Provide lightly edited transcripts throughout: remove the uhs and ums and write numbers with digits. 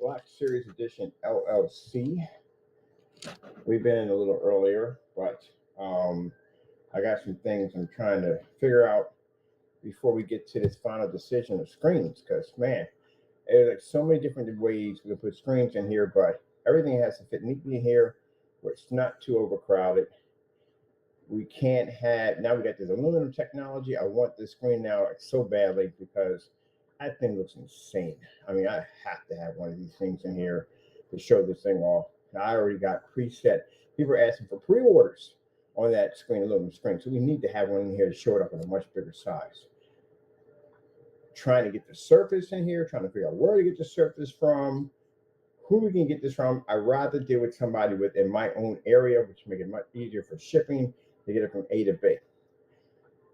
Black Series Edition LLC. We've been in a little earlier, but I got some things I'm trying to figure out before we get to this final decision of screens. Because man, there's like so many different ways we can put screens in here, but everything has to fit neatly in here where it's not too overcrowded. We can't have, now we got this aluminum technology. I want this screen now so badly because that thing looks insane. I mean, I have to have one of these things in here to show this thing off. I already got preset. People are asking for pre-orders on that screen, aluminum screen. So we need to have one in here to show it up in a much bigger size. Trying to get the surface in here, trying to figure out where to get the surface from, who we can get this from. I'd rather deal with somebody within my own area, which make it much easier for shipping to get it from A to B.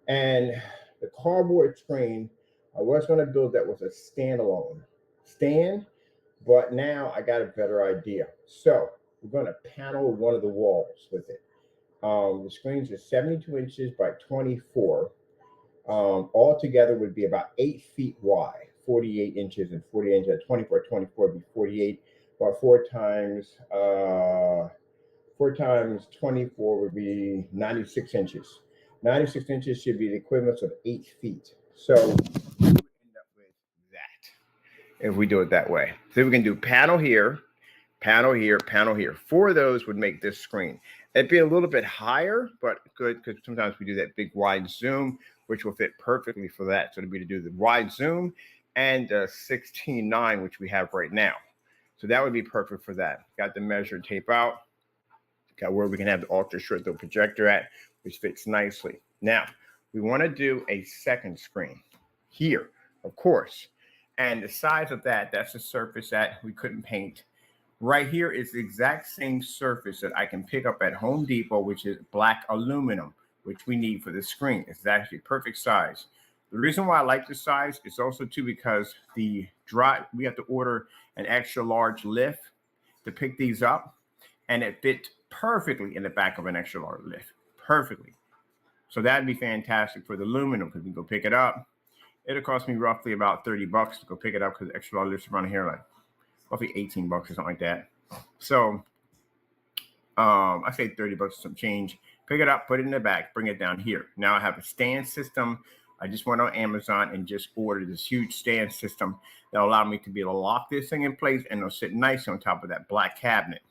And the cardboard screen, I was going to build that with a standalone stand, but now I got a better idea. So we're going to panel one of the walls with it. The screens are 72 inches by 24. All together would be about 8 feet wide, 48 inches and 48 inches. 24 would be 48. About 4 times 24 would be 96 inches. 96 inches should be the equivalent of 8 feet. So we would end up with that if we do it that way. So we can do panel here, panel here, panel here. 4 of those would make this screen. It'd be a little bit higher, but good because sometimes we do that big wide zoom, which will fit perfectly for that. So it'd be to do the wide zoom and 16:9, which we have right now. So that would be perfect for that. Got the measure tape out. Got where we can have the ultra short throw projector at, which fits nicely. Now, we want to do a second screen here, of course. And the size of that, that's the surface that we couldn't paint. Right here is the exact same surface that I can pick up at Home Depot, which is black aluminum, which we need for the screen. It's actually perfect size. The reason why I like this size is also too because we have to order an extra large lift to pick these up, and it fit perfectly in the back of an extra large lift, perfectly. So that'd be fantastic for the aluminum because we can go pick it up. It'll cost me roughly about $30 to go pick it up because the extra large lifts around here like roughly $18 or something like that. So I say $30 or some change. Pick it up, put it in the back, bring it down here. Now I have a stand system. I just went on Amazon and just ordered this huge stand system that'll allow me to be able to lock this thing in place and it'll sit nice on top of that black cabinet.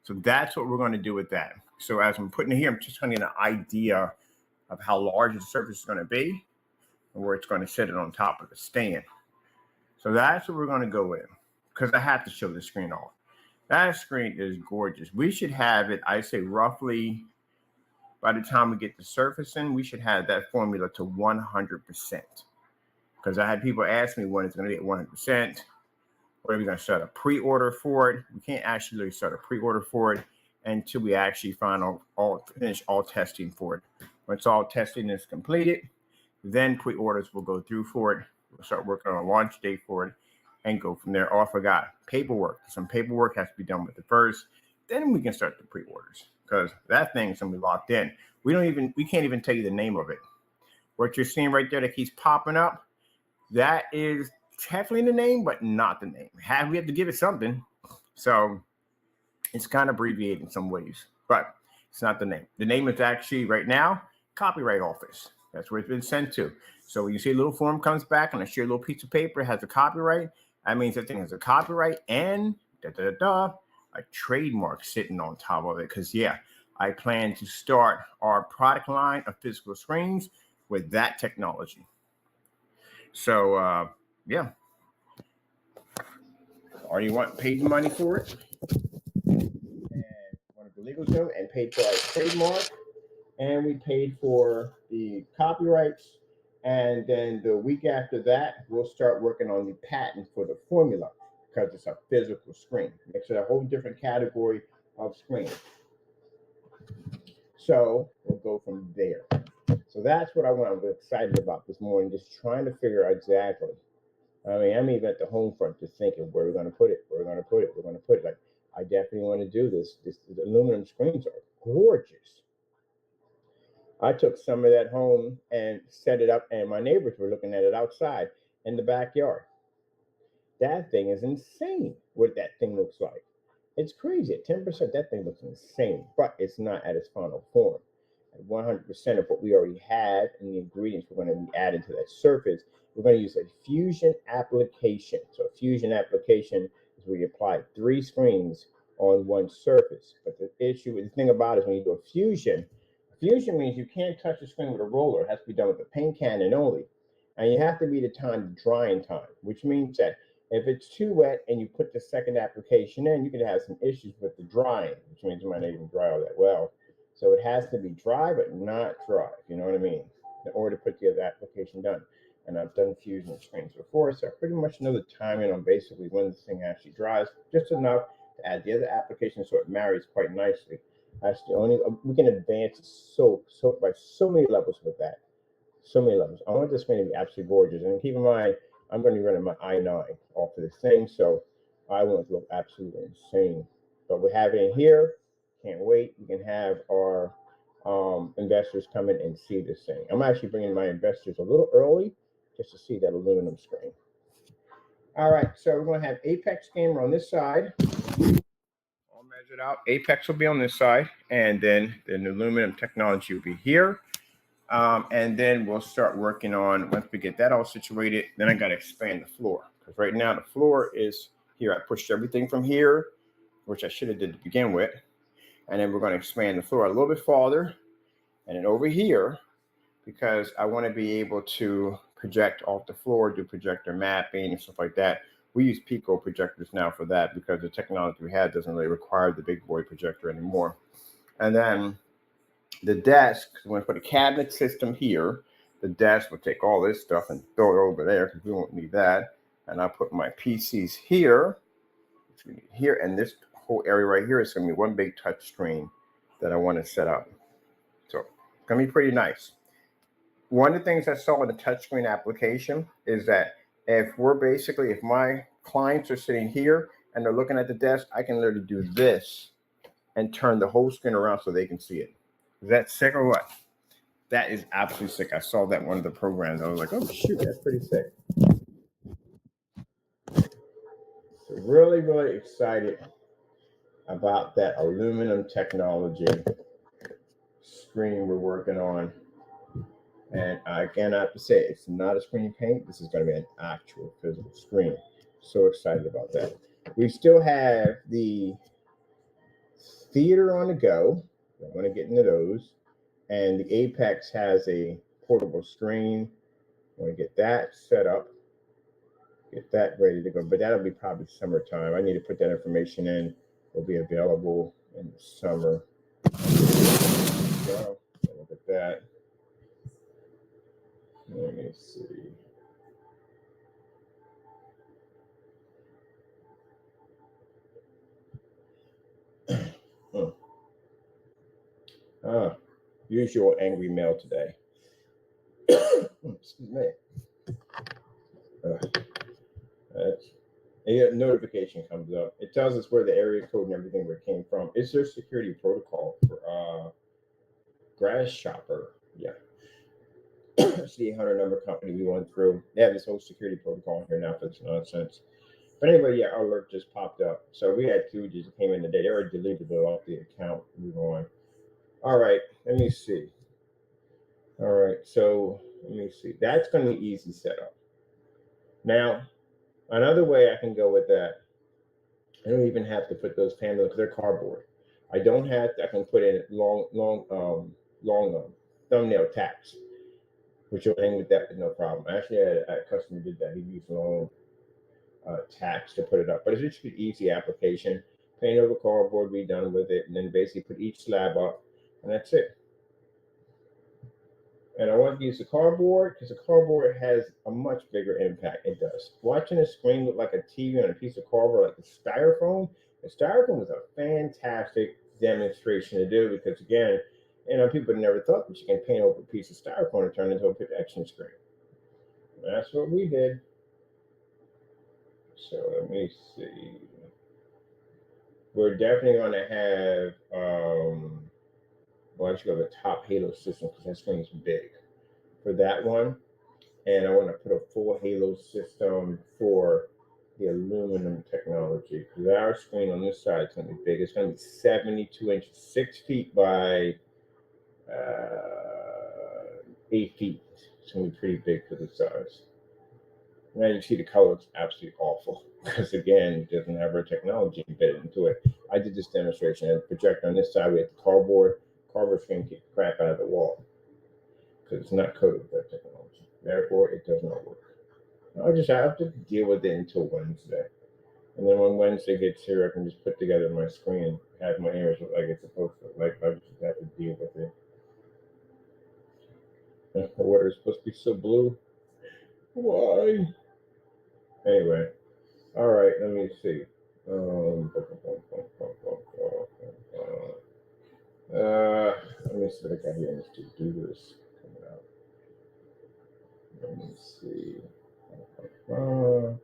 So that's what we're going to do with that. So as I'm putting it here, I'm just trying to get an idea of how large the surface is going to be and where it's going to sit it on top of the stand. So that's what we're going to go with because I have to show the screen off. That screen is gorgeous. We should have it, I say roughly, by the time we get the surface in, we should have that formula to 100%. Because I had people ask me when it's going to get 100%. Or are we going to start a pre-order for it? We can't actually really start a pre-order for it until we actually finish all testing for it. Once all testing is completed, then pre-orders will go through for it. We'll start working on a launch date for it and go from there. Oh, I forgot paperwork. Some paperwork has to be done with it first. Then we can start the pre-orders because that thing's going to be locked in. We can't even tell you the name of it. What you're seeing right there that keeps popping up, that is technically the name, but not the name. We have to give it something. So it's kind of abbreviated in some ways, but it's not the name. The name is actually right now, Copyright Office. That's where it's been sent to. So when you see a little form comes back and I share a little piece of paper, it has a copyright. That means that thing has a copyright and a trademark sitting on top of it. Because, yeah, I plan to start our product line of physical screens with that technology. So, yeah. Already paid the money for it. And wanted the legal to and paid for our trademark. And we paid for the copyrights. And then the week after that, we'll start working on the patent for the formula because it's a physical screen. Makes it a whole different category of screen. So we'll go from there. So that's what I'm excited about this morning, just trying to figure out exactly. I mean, I'm even at the home front just thinking where we're going to put it, where we're going to put it, we're going to put it. Like, I definitely want to do this. The aluminum screens are gorgeous. I took some of that home and set it up, and my neighbors were looking at it outside in the backyard. That thing is insane what that thing looks like. It's crazy. At 10%, that thing looks insane, but it's not at its final form. At 100% of what we already had and the ingredients we're going to be adding to that surface, we're going to use a fusion application. So a fusion application is where you apply 3 screens on one surface. But the thing about it is when you do a fusion means you can't touch the screen with a roller. It has to be done with a paint cannon only. And you have to be the drying time, which means that if it's too wet and you put the second application in, you can have some issues with the drying, which means it might not even dry all that well. So it has to be dry, but not dry, if you know what I mean, in order to put the other application done. And I've done fusion screens before, so I pretty much know the timing on basically when this thing actually dries, just enough to add the other application so it marries quite nicely. That's the only, we can advance so by so many levels with that. So many levels. I want this thing to be absolutely gorgeous. And keep in mind, I'm going to be running my i9 off of this thing, so I want it to look absolutely insane. But we have it in here. Can't wait. We can have our investors come in and see this thing. I'm actually bringing my investors a little early just to see that aluminum screen. All right, so we're going to have Apex Gamer on this side. All measured out. Apex will be on this side, and then the aluminum technology will be here. And then we'll start working on, once we get that all situated, then I got to expand the floor. Because right now the floor is here. I pushed everything from here, which I should have did to begin with. And then we're going to expand the floor a little bit farther. And then over here, because I want to be able to project off the floor, do projector mapping and stuff like that. We use Pico projectors now for that because the technology we had doesn't really require the big boy projector anymore. And then the desk, we're going to put a cabinet system here. The desk will take all this stuff and throw it over there because we won't need that. And I'll put my PCs here, which we need here, and this whole area right here is going to be one big touch screen that I want to set up. So it's going to be pretty nice. One of the things I saw in the touchscreen application is that if my clients are sitting here and they're looking at the desk, I can literally do this and turn the whole screen around so they can see it. Is that sick or what? That is absolutely sick. I saw that in one of the programs. I was like, oh, shoot, that's pretty sick. So really, really excited about that aluminum technology screen we're working on. And again, I have to say, it's not a screen paint. This is going to be an actual physical screen. So excited about that. We still have the theater on the go. I want to get into those. And the Apex has a portable screen. I want to get that set up, get that ready to go. But that'll be probably summertime. I need to put that information in. It'll be available in the summer. So, look at that. Let me see. Usual angry mail today. Excuse me. A notification comes up. It tells us where the area code and everything where it came from. It's their security protocol for Grasshopper. Yeah. It's the 800 number company we went through. They have this whole security protocol here now for this nonsense. But anyway, yeah, our alert just popped up. So we had 2 that came in today. They already deleted it off the account. Move on. All right, let me see. All right, so let me see. That's going to be easy setup. Now, another way I can go with that, I don't even have to put those panels because they're cardboard. I don't have to, I can put in long thumbnail tacks, which will hang with that with no problem. Actually, a customer did that. He used long tacks to put it up, but it's just an easy application. Paint over cardboard, be done with it, and then basically put each slab up, and that's it. And I want to use the cardboard because the cardboard has a much bigger impact. It does. Watching a screen look like a TV on a piece of cardboard, like the styrofoam was a fantastic demonstration to do because, again, people never thought that you can paint over a piece of styrofoam and turn it into a projection screen. That's what we did. So let me see. We're definitely going to have, well, I should go to the top Halo system because that screen is big for that one. And I want to put a full Halo system for the aluminum technology, because our screen on this side is going to be big. It's going to be 72 inches, 6 feet by 8 feet. It's going to be pretty big for the size. Now you see the color is absolutely awful because again, it doesn't have our technology embedded into it. I did this demonstration. I had a projector on this side. We had the cardboard. Cardboard's going to keep the crap out of the wall because it's not coated with that technology. Therefore, it does not work. I'll just have to deal with it until Wednesday. And then when Wednesday gets here, I can just put together my screen and have my image look like it's supposed to. Like I just have to deal with it. The water is supposed to be so blue. Why? Anyway, all right. Let me see. Let me see what I got here in this to-do list coming out. Let me see. There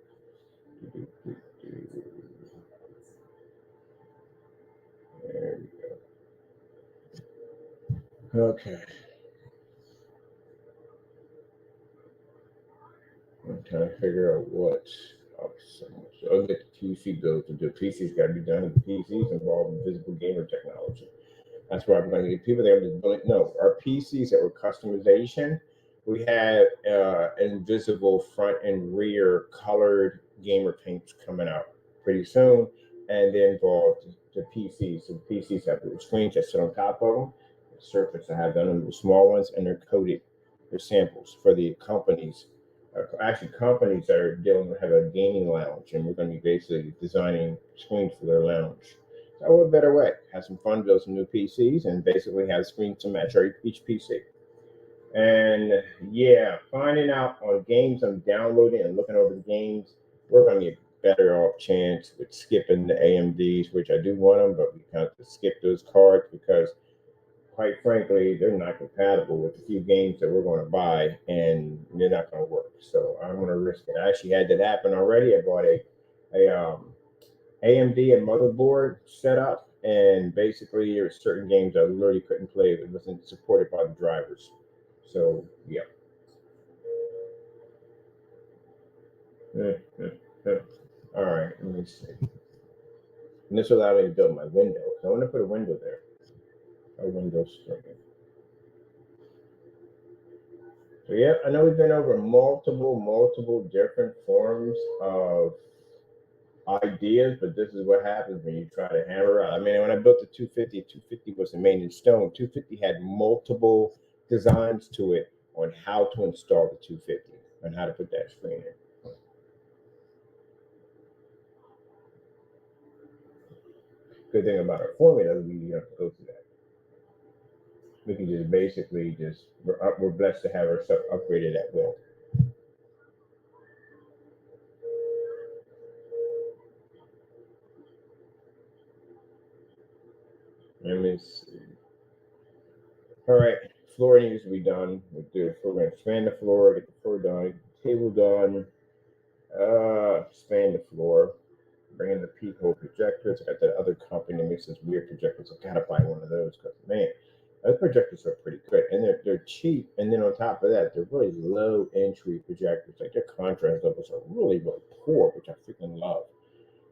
we go. Okay. I'm trying to figure out what. I'll get the PC built. The PC's got to be done. The PC's involved in physical gamer technology. That's where I'm going to get people there. No, our PCs that were customization, we have invisible front and rear colored gamer paints coming out pretty soon, and they involve the PCs. So the PCs have the screens that sit on top of them, the surface that have them, the small ones, and they're coated. They're samples for the companies. Actually, companies that are dealing with have a gaming lounge, and we're going to be basically designing screens for their lounge. So what better way? Have some fun, build some new PCs, and basically have screens to match each PC. And yeah, finding out on games I'm downloading and looking over the games, we're going to get better off chance with skipping the AMDs, which I do want them, but we have to skip those cards because, quite frankly, they're not compatible with the few games that we're going to buy, and they're not going to work. So I'm going to risk it. I actually had that happen already. I bought a AMD and motherboard setup, and basically there were certain games I literally couldn't play if it wasn't supported by the drivers. So yeah. All right, let me see. And this allowed me to build my window. So I want to put a window there. A window screen. So yeah, I know we've been over multiple different forms of ideas, but this is what happens when you try to hammer out. I mean, when I built the 250 wasn't made in stone. 250 had multiple designs to it on how to install the 250 and how to put that screen in. Good thing about our formula, we don't have to go through that. We can just basically we're blessed to have our stuff upgraded at will. Let me see. All right, floor needs to be done. We're going to expand the floor, get the floor done, table done, expand the floor, bring in the peephole projectors. I got that other company that makes those weird projectors. I gotta buy one of those because man, those projectors are pretty good and they're cheap. And then on top of that, they're really low entry projectors. Like their contrast levels are really poor, which I freaking love.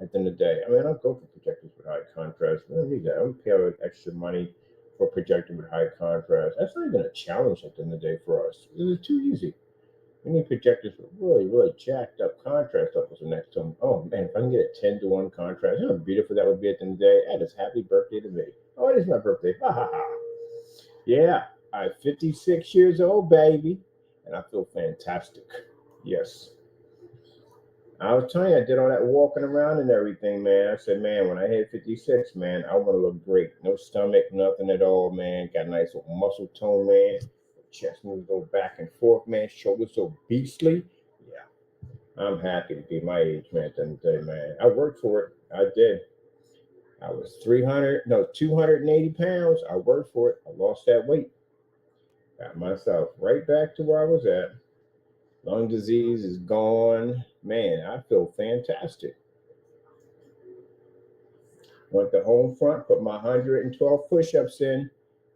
At the end of the day, I mean, I don't go for projectors with high contrast. I don't need that. I don't pay all that extra money for a projector with high contrast. That's not even a challenge at the end of the day for us. It's too easy. We need projectors with really jacked up contrast levels next to them. Oh man, if I can get a 10-to-1 contrast, you know how beautiful that would be at the end of the day? That is happy birthday to me. Oh, it is my birthday. Ha ha ha. Yeah, I'm 56 years old, baby, and I feel fantastic. Yes. I was telling you, I did all that walking around and everything, man. I said, man, when I hit 56, man, I want to look great. No stomach, nothing at all, man. Got a nice little muscle tone, man. Chest moves go back and forth, man. Shoulders so beastly. Yeah, I'm happy to be my age, man. At the end of the day, man. I worked for it. I did. I was 280 pounds. I worked for it. I lost that weight. Got myself right back to where I was at. Lung disease is gone. Man, I feel fantastic. Went to home front, put my 112 push-ups in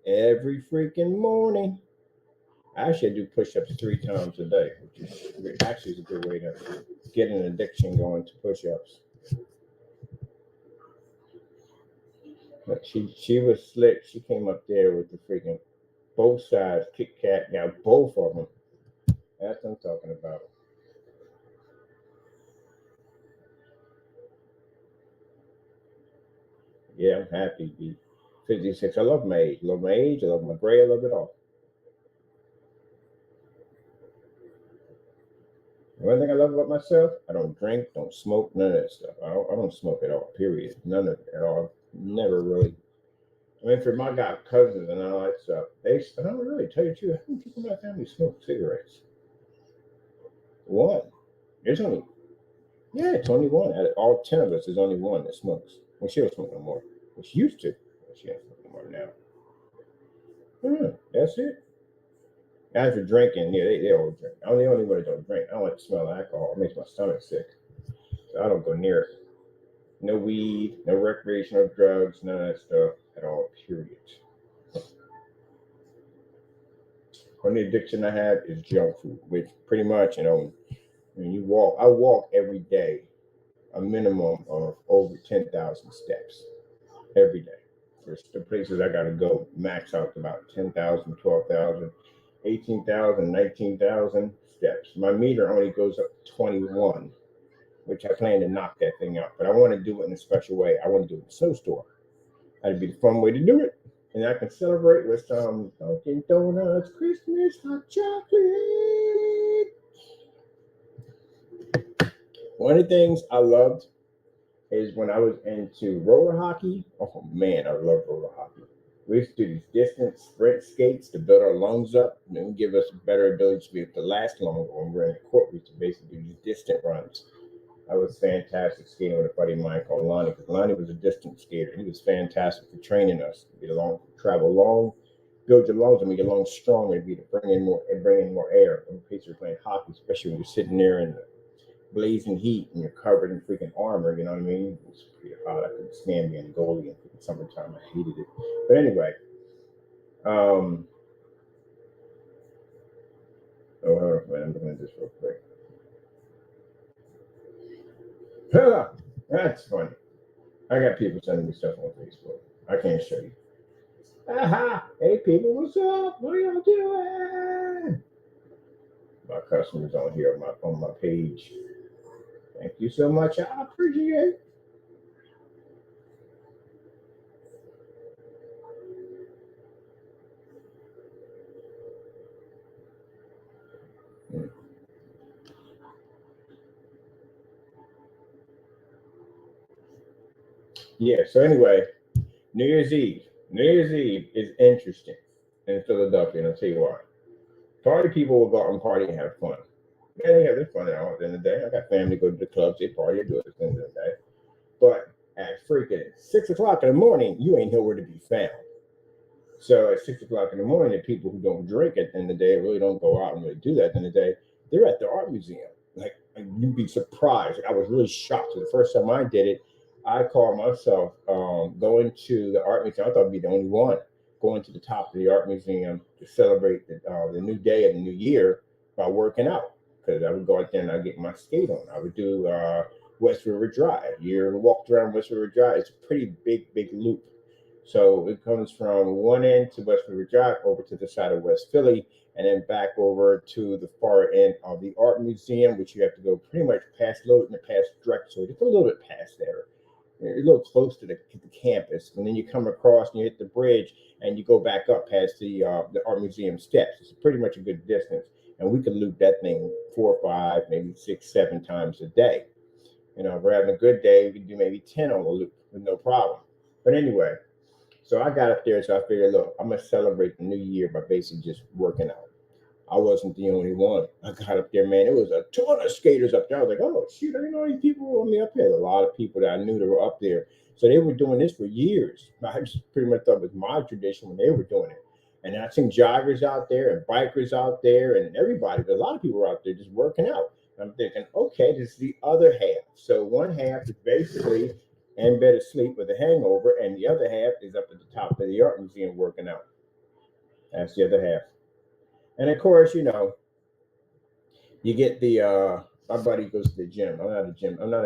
every freaking morning. Actually, I do push-ups 3 times a day, which actually is a good way to get an addiction going to push-ups. But she was slick. She came up there with the freaking both sides Kit Kat. Now both of them. That's what I'm talking about. Yeah, I'm happy to be 56. I love my age. I love my age. I love my gray. I love it all. One thing I love about myself, I don't drink, don't smoke, none of that stuff. I don't smoke at all, period. None of it at all. Never really. I mean, for my got cousins and all that stuff, I don't really tell you the truth. How many people in my family smoke cigarettes? One. There's only, yeah, it's only one. Out of all 10 of us, there's only one that smokes. Well, she don't smoke no more. Well, she used to. But she don't smoke no more now. That's it. As for drinking, yeah, they all drink. I'm the only one that don't drink. I don't like the smell of alcohol. It makes my stomach sick. So I don't go near it. No weed, no recreational drugs, none of that stuff at all, period. Only addiction I have is junk food, which pretty much, when I walk every day, a minimum of over 10,000 steps every day. For the places I got to go, max out to about 10,000, 12,000, 18,000, 19,000 steps. My meter only goes up to 21, which I plan to knock that thing out. But I want to do it in a special way. I want to do it in a snowstorm. That'd be the fun way to do it. And I can celebrate with some Dunkin' Donuts Christmas hot chocolate. One of the things I loved is when I was into roller hockey. Oh man, I love roller hockey. We used to do these distance sprint skates to build our lungs up and give us a better ability to be able to last longer when we're in the court. We used to basically do these distant runs. I was fantastic skating with a buddy of mine called Lonnie, because Lonnie was a distance skater. He was fantastic for training us. Get along, travel long, build your lungs, and we get lungs stronger and be to bring in more air. In case you're playing hockey, especially when you're sitting there in the blazing heat and you're covered in freaking armor, you know what I mean? It was pretty hot. I couldn't stand being a goalie in the summertime. I hated it. But anyway, um, oh man, I'm looking at this real quick. That's funny. I got people sending me stuff on Facebook. I can't show you. Aha! Hey people, what's up? What are y'all doing? My customers on here on my page. Thank you so much. I appreciate it. Yeah, so anyway, New Year's Eve. New Year's Eve is interesting in Philadelphia, and I'll tell you why. Party people will go out and party and have fun. Yeah, they have their fun out at the end of the day. I got family go to the clubs, they party, do it at the end of the day. But at freaking 6 o'clock in the morning, you ain't nowhere to be found. So at 6 o'clock in the morning, the people who don't drink at the end of the day really don't go out and really do that at the end of the day. They're at the art museum. Like you'd be surprised. Like, I was really shocked. So the first time I did it, I called myself going to the art museum. I thought I'd be the only one going to the top of the art museum to celebrate the new day of the new year by working out. Because I would go out there and I'd get my skate on. I would do West River Drive. You walked around West River Drive. It's a pretty big loop. So it comes from one end to West River Drive over to the side of West Philly, and then back over to the far end of the art museum, which you have to go pretty much past Logan and past Drexel, just a little bit past there. You're a little close to the campus, and then you come across and you hit the bridge, and you go back up past the art museum steps. It's pretty much a good distance, and we could loop that thing 4, 5, maybe 6, 7 times a day. If we're having a good day, we could do maybe 10 on the loop with no problem. But anyway, so I got up there, so I figured, look, I'm gonna celebrate the new year by basically just working out. I wasn't the only one. I got up there, man. It was a ton of skaters up there. I was like, oh shoot, I didn't know these people were on me up here. A lot of people that I knew that were up there. So they were doing this for years. I just pretty much thought it was my tradition when they were doing it. And I seen joggers out there and bikers out there and everybody, but a lot of people were out there just working out. And I'm thinking, okay, this is the other half. So one half is basically in bed asleep with a hangover, and the other half is up at the top of the art museum working out. That's the other half. And of course, you get the my buddy goes to the gym. I'm not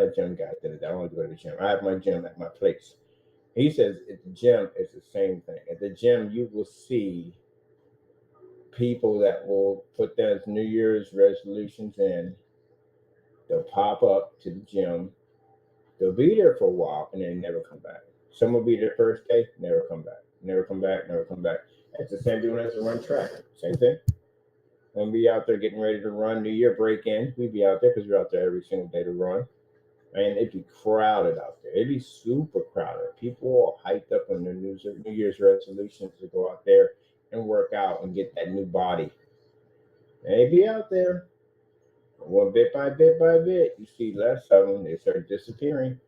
a gym guy. I don't want to go to the gym. I have my gym at my place. He says at the gym it's the same thing. At the gym you will see people that will put their New Year's resolutions in. They'll pop up to the gym. They'll be there for a while and then never come back. Some will be there first day, never come back. Never come back, never come back. It's the same thing as a run track. Same thing. When we out there getting ready to run New Year break in, we'd be out there because we're out there every single day to run. And it'd be crowded out there. It'd be super crowded. People all hyped up on their New Year's resolutions to go out there and work out and get that new body. And they'd be out there. One bit by bit, you see less of them. They start disappearing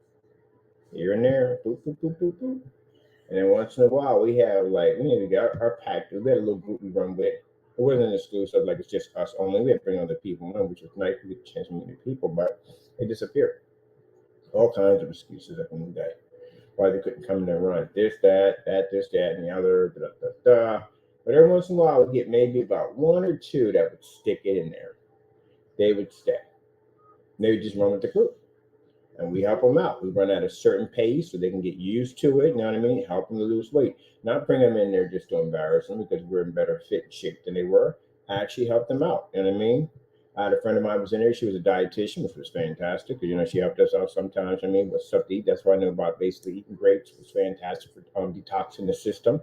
here and there. Boop, boop, boop, boop, boop. And then once in a while, we have like, we need to get our pack. We had a little group we run with. It wasn't exclusive, like it's just us only. We had to bring other people in, which was nice. We get a chance to meet new people, but they disappeared. All kinds of excuses at the end of the day. Why they couldn't come in and run. This, that, and the other. Da, da, da. But every once in a while, we get maybe about one or two that would stick it in there. They would stay. They would just run with the group. And we help them out. We run at a certain pace so they can get used to it. You know what I mean? Help them to lose weight. Not bring them in there just to embarrass them because we're in better fit shape than they were. I actually help them out. You know what I mean? I had a friend of mine was in there. She was a dietitian, which was fantastic. Because, she helped us out sometimes. I mean, with stuff to eat. That's why I know about basically eating grapes. It was fantastic for detoxing the system.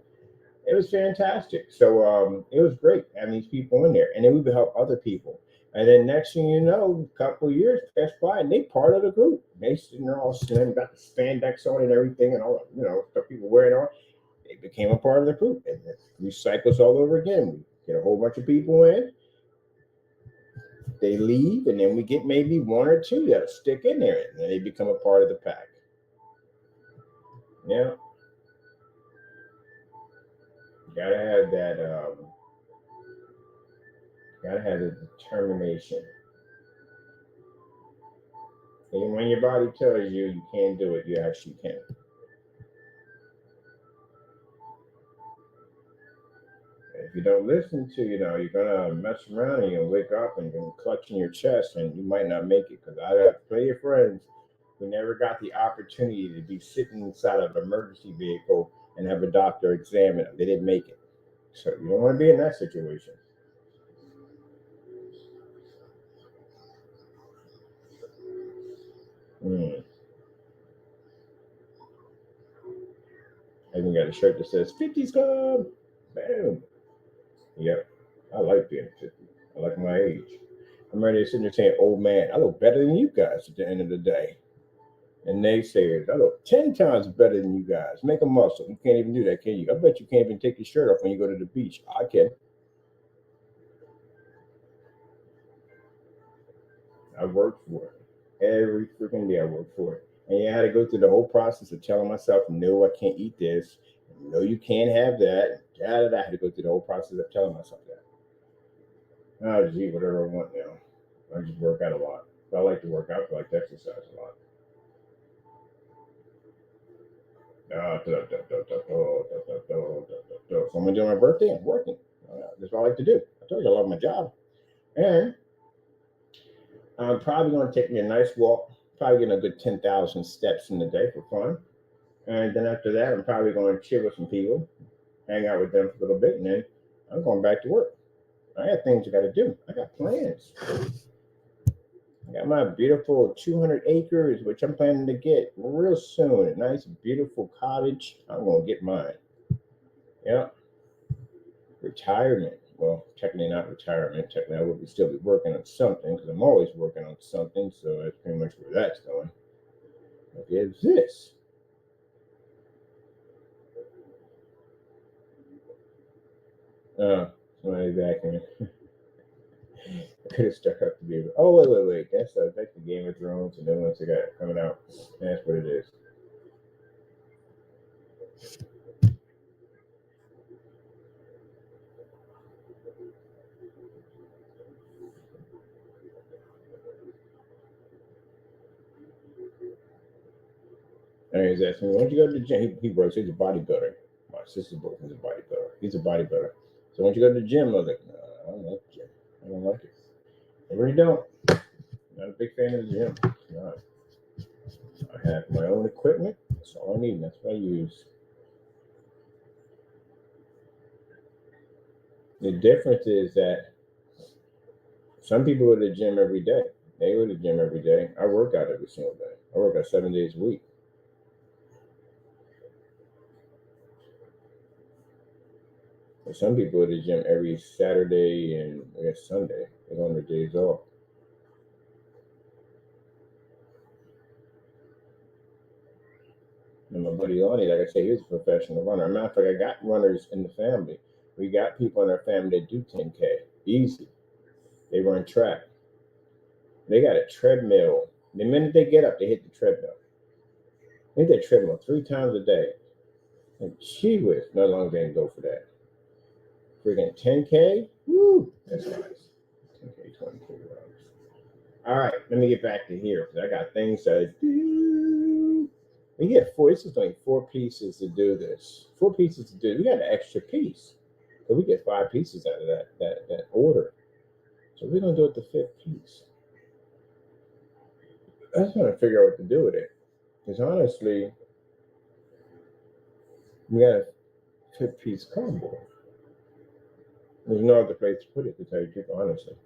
It was fantastic. So it was great having these people in there. And then we would help other people. And then next thing you know, a couple of years passed by and they part of the group. They sitting there all slim, got the spandex on and everything and all stuff people wearing on. They became a part of the group. And it recycles all over again. We get a whole bunch of people in, they leave, and then we get maybe one or two that'll stick in there and then they become a part of the pack. Yeah. Gotta have that gotta have the determination. And when your body tells you you can't do it, you actually can. If you don't listen to, you're gonna mess around and you'll wake up and you're clutching your chest and you might not make it. Because I have plenty of friends who never got the opportunity to be sitting inside of an emergency vehicle and have a doctor examine them. They didn't make it. So you don't want to be in that situation. Mm. I even got a shirt that says 50s Club. Bam. Yep. I like being 50. I like my age. I'm ready to sit there saying, old man, I look better than you guys at the end of the day. And naysayers, I look 10 times better than you guys. Make a muscle. You can't even do that, can you? I bet you can't even take your shirt off when you go to the beach. I can. I worked for it. Every freaking day I worked for it. And yeah, I had to go through the whole process of telling myself, no, I can't eat this. No, you can't have that. I had to go through the whole process of telling myself that. I'll just eat whatever I want now. I just work out a lot. I like to work out. I like to exercise a lot. So I'm gonna do my birthday. I'm working. That's what I like to do. I told you I love my job, and I'm probably gonna take me a nice walk. Probably getting a good 10,000 steps in the day for fun, and then after that, I'm probably going to chill with some people, hang out with them for a little bit, and then I'm going back to work. I got things I got to do. I got plans. I got my beautiful 200 acres, which I'm planning to get real soon. A nice, beautiful cottage. I'm gonna get mine. Yeah. Retirement. Well, technically not retirement. Technically, I would still be working on something because I'm always working on something. So that's pretty much where that's going. Okay, it's this. Somebody back in. I could have stuck up to be. Oh wait. That's the Game of Thrones and then once they got it coming out. That's what it is. And he's asking me, why don't you go to the gym? He works, he's a bodybuilder. My sister's boyfriend's a bodybuilder. He's a bodybuilder. So why don't you go to the gym? I was like, nah. I don't like the gym. I don't like it. I really don't. Not a big fan of the gym. Not. I have my own equipment. That's all I need. And that's what I use. The difference is that some people go to the gym every day. They go to the gym every day. I work out every single day. I work out 7 days a week. But some people go to the gym every Saturday and I guess Sunday. They're on their days off. And my buddy Lonnie, like I say, he's a professional runner. As a matter of fact, I got runners in the family. We got people in our family that do 10K. Easy. They run track. They got a treadmill. The minute they get up, they hit the treadmill. They hit that treadmill 3 times a day. And gee whiz, no longer they can go for that. Freaking 10K? Woo! That's nice. 10K, 20K runs. All right, let me get back to here because I got things to do. We get four. This is only 4 pieces to do this. 4 pieces to do. We got an extra piece, so we get 5 pieces out of that order. So we're gonna do it the 5th piece. I just want to figure out what to do with it because honestly, we got a 5th piece cardboard. There's no other place to put it, to tell you the truth, honestly.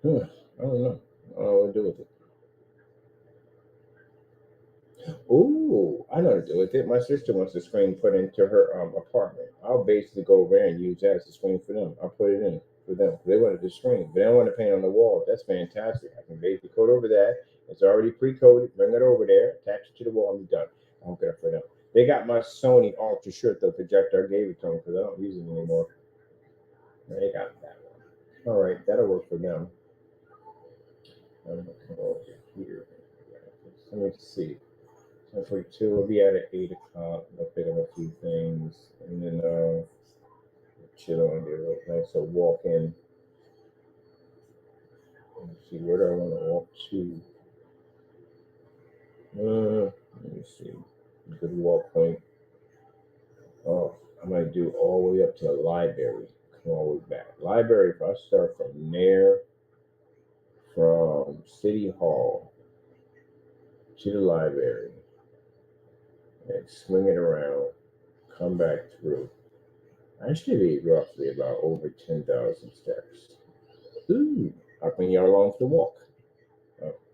I don't know. I don't know what to do with it. Oh, I know what to do with it. My sister wants the screen put into her apartment. I'll basically go over there and use that as a screen for them. I'll put it in for them. They wanted the screen, but they don't want to paint on the wall. That's fantastic. I can basically code over that. It's already pre-coded. Bring it over there, attach it to the wall, and be done. I'll get it for them. They got my Sony Ultra short though projector. I gave it to them because I don't use it anymore. They got that one. All right, that'll work for them. I'm gonna come over here. Let me see. So for 2, we'll be at 8 o'clock. I'll pick up a few things, and then chill and get a nice walk in. Let's see, where do I want to walk to? Let me see. Good walk point. Oh, I might do all the way up to the library. Come all the way back. Library, if I start from there, from City Hall to the library, and swing it around, come back through. I should be roughly about over 10,000 steps. Ooh, I'll bring y'all along for the walk.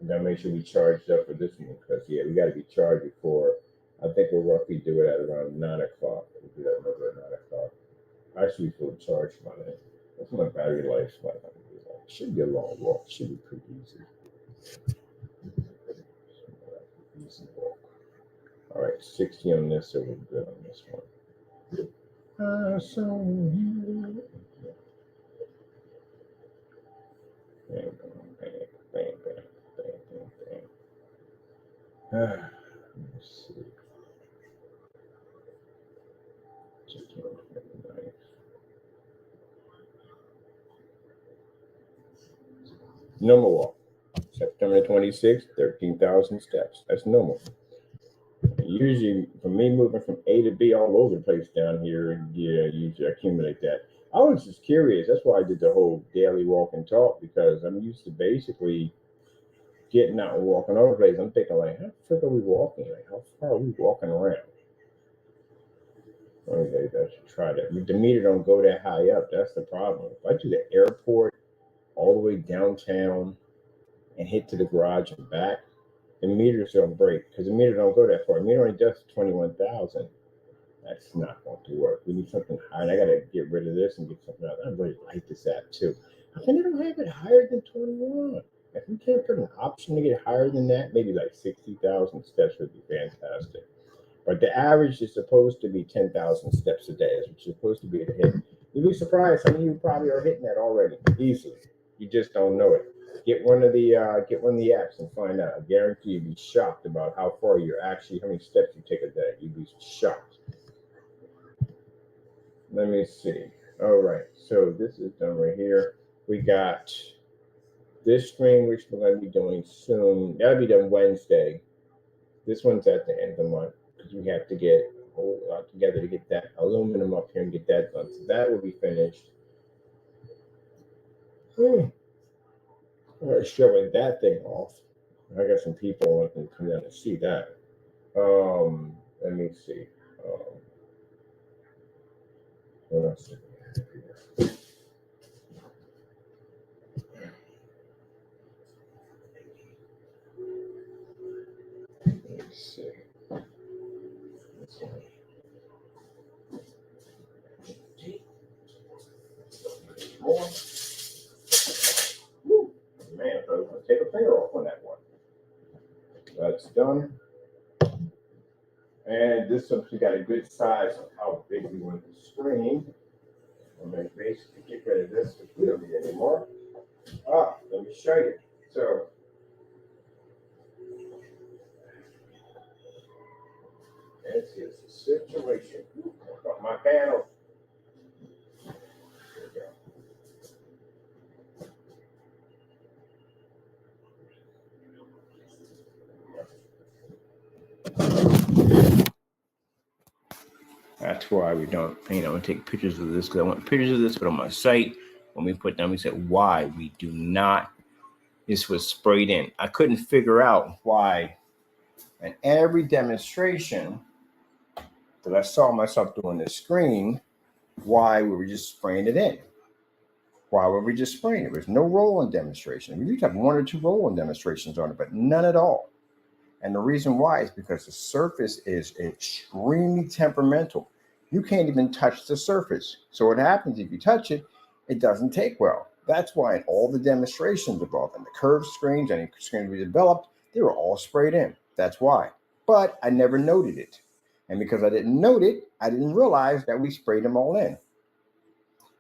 We gotta make sure we charged up for this one because we gotta be charged before. I think we'll roughly do it at around 9 o'clock. We'll do that number at 9 o'clock. I should be fully charged by then. That's my battery life. Should be a long walk. Should be pretty easy. Easy walk. All right, 60 on this, so we're good on this one. I saw you. Bang, bang, bang, bang, bang, bang, bang. Let's see. Normal walk. September 26th, 13,000 steps. That's normal. Usually, for me moving from A to B all over the place down here, usually accumulate that. I was just curious. That's why I did the whole daily walk and talk because I'm used to basically getting out and walking over the place. I'm thinking like, how the frick are we walking? Like, how far are we walking around? Okay, I should try that. The meter don't go that high up. That's the problem. If I do the airport all the way downtown and hit to the garage and back, the meters don't break because the meter don't go that far. The meter only does 21,000. That's not going to work. We need something higher. I got to get rid of this and get something else. I really like this app too. How come they don't have it higher than 21? If we can't put an option to get higher than that, maybe like 60,000 steps would be fantastic. But the average is supposed to be 10,000 steps a day. Is what you're supposed to be to hit. You'd be surprised. Some of you probably are hitting that already easily. You just don't know it. Get one of the apps and find out. I guarantee you'd be shocked about how many steps you take a day. You'd be shocked. Let me see. All right, so this is done right here. We got this string, which we're going to be doing soon. That'll be done Wednesday. This one's at the end of the month because we have to get a whole lot together to get that aluminum up here and get that done. So that will be finished. Showing that thing off. I got some people that can come down to see that. Let me see. What else do we have here? Let me see. This one. More. Woo. Man, I thought I was going to take a finger off on that one. That's done. And this one, we got a good size of how big we want the screen. I'm going to basically get rid of this because we don't need it anymore. Let me show you. So, this is the situation. I've got my panel. There we go. That's why we don't, take pictures of this because I want pictures of this, but on my site, when we put down, we said why we do not. This was sprayed in. I couldn't figure out why. And every demonstration that I saw myself doing the screen, why we were just spraying it in. Why were we just spraying it? There's no roll-on demonstration. We used to have 1 or 2 roll-on demonstrations on it, but none at all. And the reason why is because the surface is extremely temperamental. You can't even touch the surface. So what happens if you touch it, it doesn't take well. That's why in all the demonstrations above and the curved screens, any screens we developed, they were all sprayed in. That's why. But I never noted it. And because I didn't note it, I didn't realize that we sprayed them all in.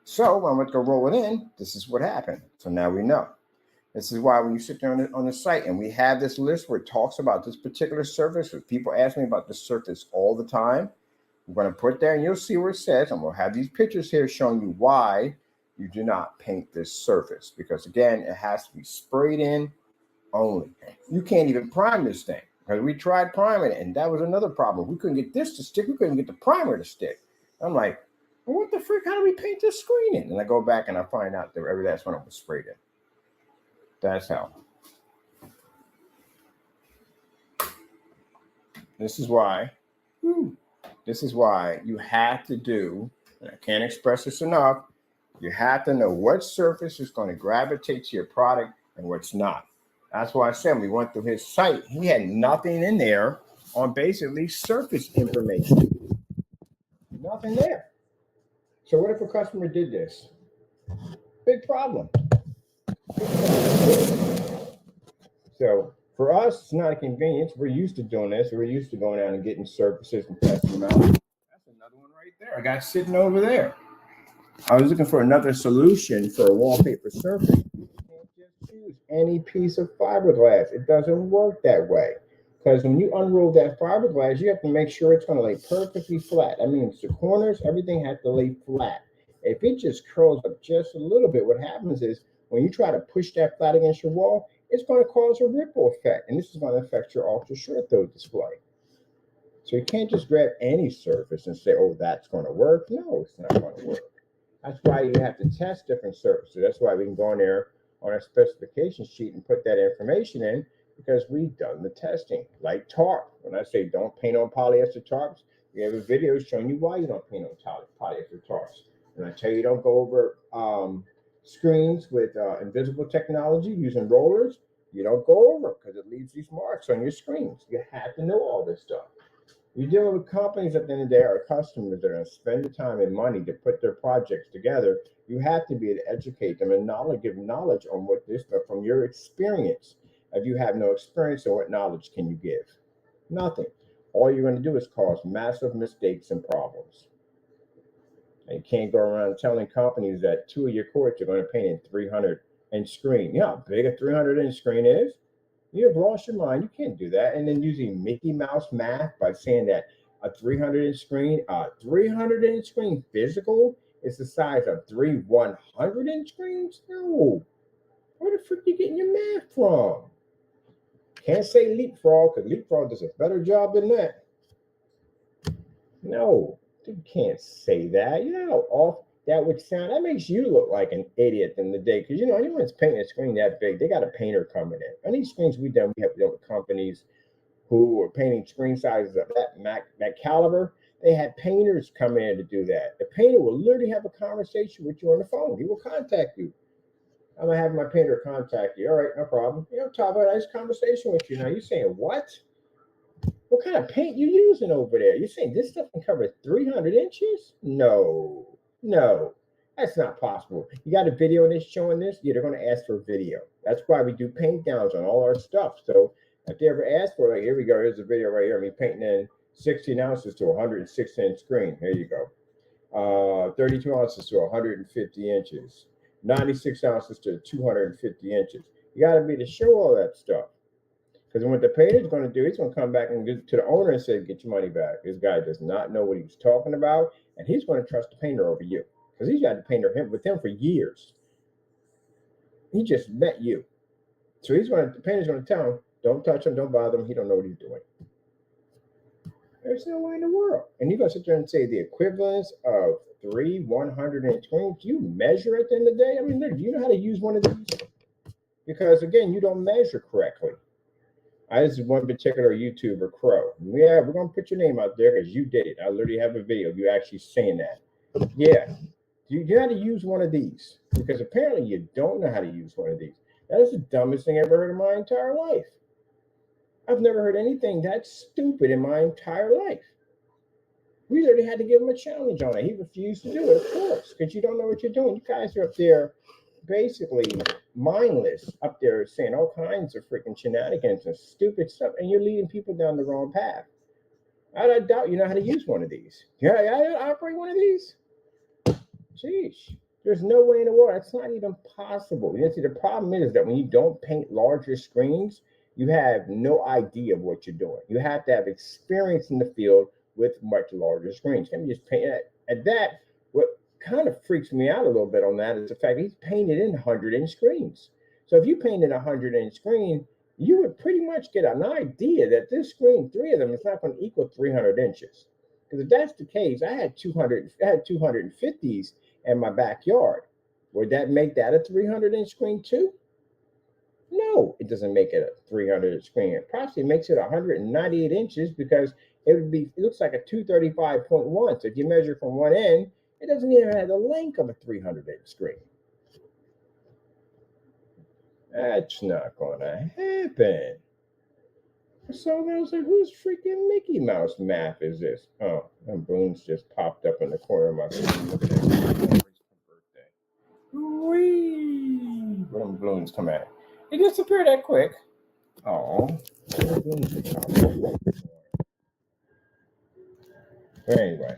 So when I went to roll it in, this is what happened. So now we know. This is why when you sit there on the site and we have this list where it talks about this particular surface, where people ask me about this surface all the time, I'm going to put there and you'll see where it says, I'm going to have these pictures here showing you why you do not paint this surface. Because again, it has to be sprayed in only. You can't even prime this thing because we tried priming it and that was another problem. We couldn't get this to stick. We couldn't get the primer to stick. I'm like, well, what the frick? How do we paint this screen in? And I go back and I find out that every last one of them was sprayed in. That's how. This is why. This is why you have to do, and I can't express this enough, you have to know what surface is going to gravitate to your product and what's not. That's why I said when we went through his site, he had nothing in there on basically surface information. Nothing there. So what if a customer did this? Big problem. So for us, it's not a convenience. We're used to doing this. We're used to going out and getting surfaces and testing them out. That's another one right there. I got sitting over there. I was looking for another solution for a wallpaper surface. You can't just choose any piece of fiberglass. It doesn't work that way. Because when you unroll that fiberglass, you have to make sure it's going to lay perfectly flat. That means the corners, everything has to lay flat. If it just curls up just a little bit, what happens is when you try to push that flat against your wall, it's going to cause a ripple effect. And this is going to affect your ultra short throw display. So you can't just grab any surface and say, oh, that's going to work. No, it's not going to work. That's why you have to test different surfaces. That's why we can go in there on our specification sheet and put that information in because we've done the testing. Like tarp. When I say don't paint on polyester tarps, we have a video showing you why you don't paint on polyester tarps. And I tell you don't go over screens with invisible technology using rollers. You don't go over because it leaves these marks on your screens. You have to know all this stuff. You're dealing with companies at the end of the day, our customers that are going to spend the time and money to put their projects together. You have to be able to educate them and give knowledge on what this stuff from your experience. If you have no experience, then what knowledge can you give? Nothing. All you're going to do is cause massive mistakes and problems. And you can't go around telling companies that 2 of your courts are going to paint in 300 inch screen. You know how big a 300 inch screen is? You have lost your mind. You can't do that. And then using Mickey Mouse math by saying that a 300 inch screen physical is the size of 100 inch screens? No. Where the frick are you getting your math from? Can't say leapfrog because leapfrog does a better job than that. No, you can't say that. You know how off that makes you look like an idiot in the day. Because, anyone's painting a screen that big, they got a painter coming in. On these screens we have dealt with companies who are painting screen sizes of that caliber. They had painters come in to do that. The painter will literally have a conversation with you on the phone. He will contact you. I'm gonna have my painter contact you. All right, no problem. Talk about a nice conversation with you. Now you're saying what? What kind of paint you using over there? You're saying this stuff can cover 300 inches? No, no, that's not possible. You got a video of this showing this? Yeah, they're going to ask for a video. That's why we do paint downs on all our stuff. So if they ever ask for it, like, here we go, here's a video right here. Me painting in 16 ounces to 106-inch screen. Here you go. 32 ounces to 150 inches. 96 ounces to 250 inches. You got to be to show all that stuff. Because what the painter's going to do, he's going to come back and get to the owner and say, get your money back. This guy does not know what he's talking about, and he's going to trust the painter over you. Because he's had the painter with him for years. He just met you. So the painter's going to tell him, don't touch him, don't bother him, he don't know what he's doing. There's no way in the world. And you're going to sit there and say the equivalence of 120. Do you measure at the end of the day? I mean, do you know how to use one of these? Because, again, you don't measure correctly. This is one particular YouTuber, Crow. Yeah, we're going to put your name out there because you did it. I literally have a video of you actually saying that. Yeah. You know how to use one of these? Because apparently you don't know how to use one of these. That is the dumbest thing I've ever heard in my entire life. I've never heard anything that stupid in my entire life. We literally had to give him a challenge on it. He refused to do it, of course, because you don't know what you're doing. You guys are up there basically mindless, up there saying all kinds of freaking shenanigans and stupid stuff, and you're leading people down the wrong path. I doubt you know how to use one of these. Yeah, I operate one of these. Sheesh. There's no way in the world. That's not even possible. See, the problem is that when you don't paint larger screens, you have no idea of what you're doing. You have to have experience in the field with much larger screens. Can you just paint that? At that, what kind of freaks me out a little bit on that is the fact he's painted in 100-inch screens. So if you painted a 100-inch screen, you would pretty much get an idea that this screen, 3 of them, is not going to equal 300 inches. Because if that's the case, I had 250s in my backyard. Would that make that a 300-inch screen too? No, it doesn't make it a 300-inch screen. It probably makes it 198 inches because it looks like a 235.1. So if you measure from one end, it doesn't even have the length of a 300-inch screen. That's not going to happen. So I was like, whose freaking Mickey Mouse map is this? Oh, them balloons just popped up in the corner of my screen. Look at that. Whee! Where them balloons come at? They disappear that quick. Oh. Anyway,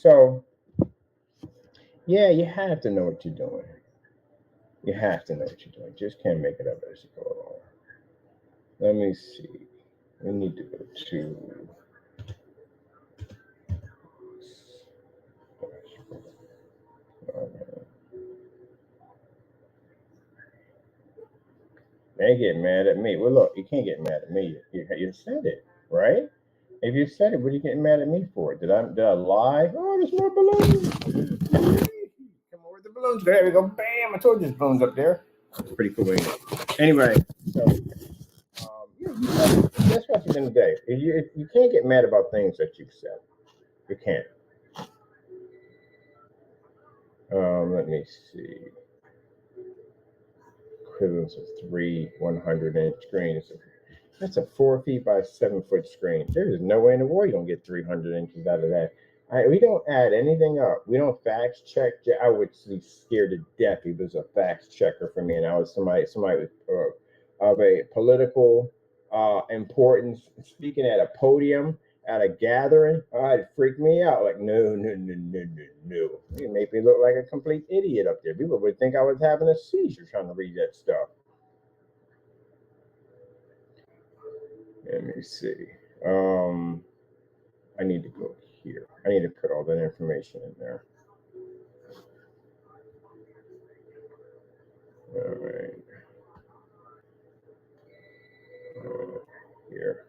so yeah, you have to know what you're doing. You have to know what you're doing. Just can't make it up as you go along. Let me see. We need to go to. They get mad at me. Well, look, you can't get mad at me. You said it, right? If you said it, what are you getting mad at me for? Did I lie? Oh, there's more balloons. Come on with the balloons. There we go. Bam! I told you there's balloons up there. It's pretty cool. Anyway, so that's what at the end of the day. You can't get mad about things that you've said. You can't. Let me see. Equivalence of 3 100-inch screens. That's a 4 feet by 7 foot screen. There's no way in the world you're gonna get 300 inches out of that. We don't add anything up. We don't fact check. I would be scared to death if it was a fact checker for me, and I was somebody of a political importance speaking at a podium at a gathering. It'd freak me out. Like, no. It made me look like a complete idiot up there. People would think I was having a seizure trying to read that stuff. Let me see. I need to go here. I need to put all that information in there. All right. Here.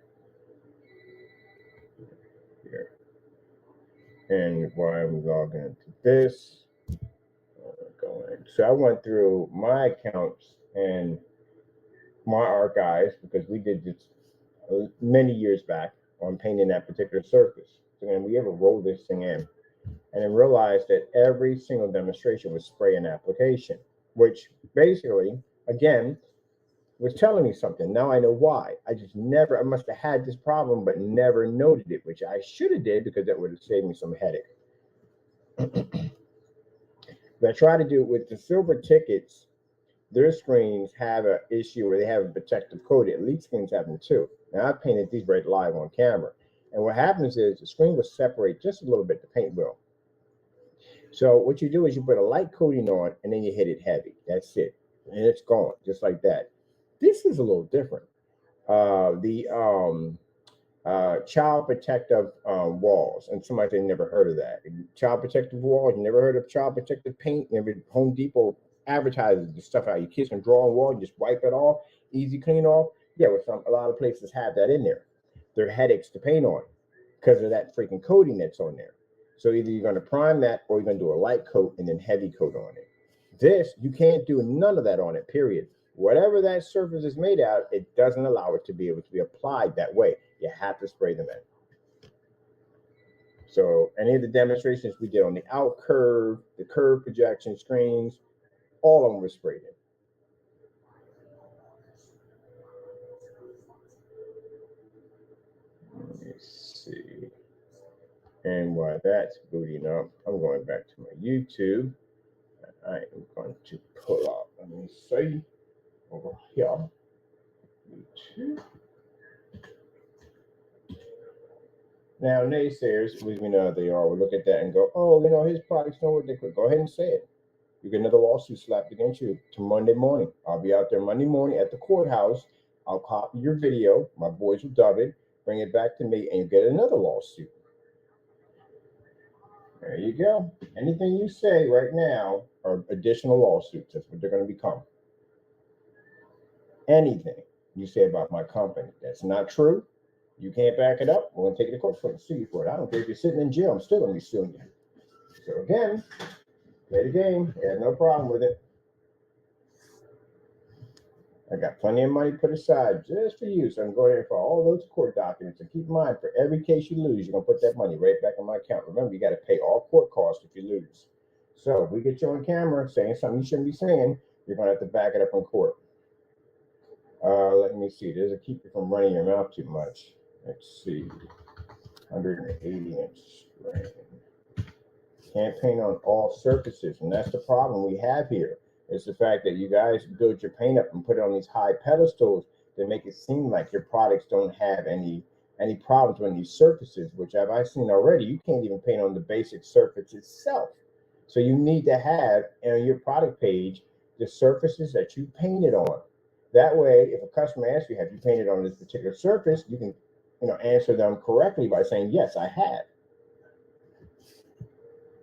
And while I'm logging into this, So I went through my accounts and my archives because we did this many years back on painting that particular surface. So then we ever rolled this thing in and then realized that every single demonstration was spray and application, which basically, again, was telling me something. Now I know why. I must have had this problem, but never noted it, which I should have did because that would have saved me some headache. But I try to do it with the silver tickets. Their screens have an issue where they have a protective coating. Elite screens have them too. Now I painted these right live on camera. And what happens is the screen will separate just a little bit, the paint will. So what you do is you put a light coating on and then you hit it heavy. That's it. And it's gone, just like that. This is a little different. The child protective walls, and somebody they never heard of that. Child protective walls, you never heard of child protective paint? Every Home Depot advertises the stuff out your kids can draw on wall, you just wipe it off, easy clean off. Yeah, well, a lot of places have that in there. They're headaches to paint on because of that freaking coating that's on there. So either you're going to prime that or you're going to do a light coat and then heavy coat on it. This, you can't do none of that on it, period. Whatever that surface is made out, it doesn't allow it to be able to be applied that way. You have to spray them in. So any of the demonstrations we did on the out curve, the curve projection screens, all of them were sprayed in. Let me see. And while that's booting up, I'm going back to my YouTube. I am going to pull up, let me see, over here, YouTube. Now, naysayers, we know they are, will look at that and go, oh, his products don't work. They could go ahead and say it. You get another lawsuit slapped against you to Monday morning. I'll be out there Monday morning at the courthouse. I'll copy your video. My boys will dub it, bring it back to me, and you get another lawsuit. There you go. Anything you say right now are additional lawsuits. That's what they're going to become. Anything you say about my company that's not true, you can't back it up, we're going to take it to court for it and sue you for it. I don't care if you're sitting in jail, I'm still going to be suing you. So again, play the game. I have no problem with it. I got plenty of money put aside just for you. So I'm going there for all those court documents. And keep in mind, for every case you lose, you're going to put that money right back in my account. Remember, you got to pay all court costs if you lose. So if we get you on camera saying something you shouldn't be saying, you're going to have to back it up in court. Let me see. Does it keep you from running your mouth too much? Let's see. 180-inch screen. Can't paint on all surfaces, and that's the problem we have here. It's the fact that you guys build your paint up and put it on these high pedestals that make it seem like your products don't have any problems on these surfaces, which I've seen already. You can't even paint on the basic surface itself. So you need to have on your product page the surfaces that you painted on. That way, if a customer asks you, have you painted on this particular surface, you can answer them correctly by saying, yes, I have.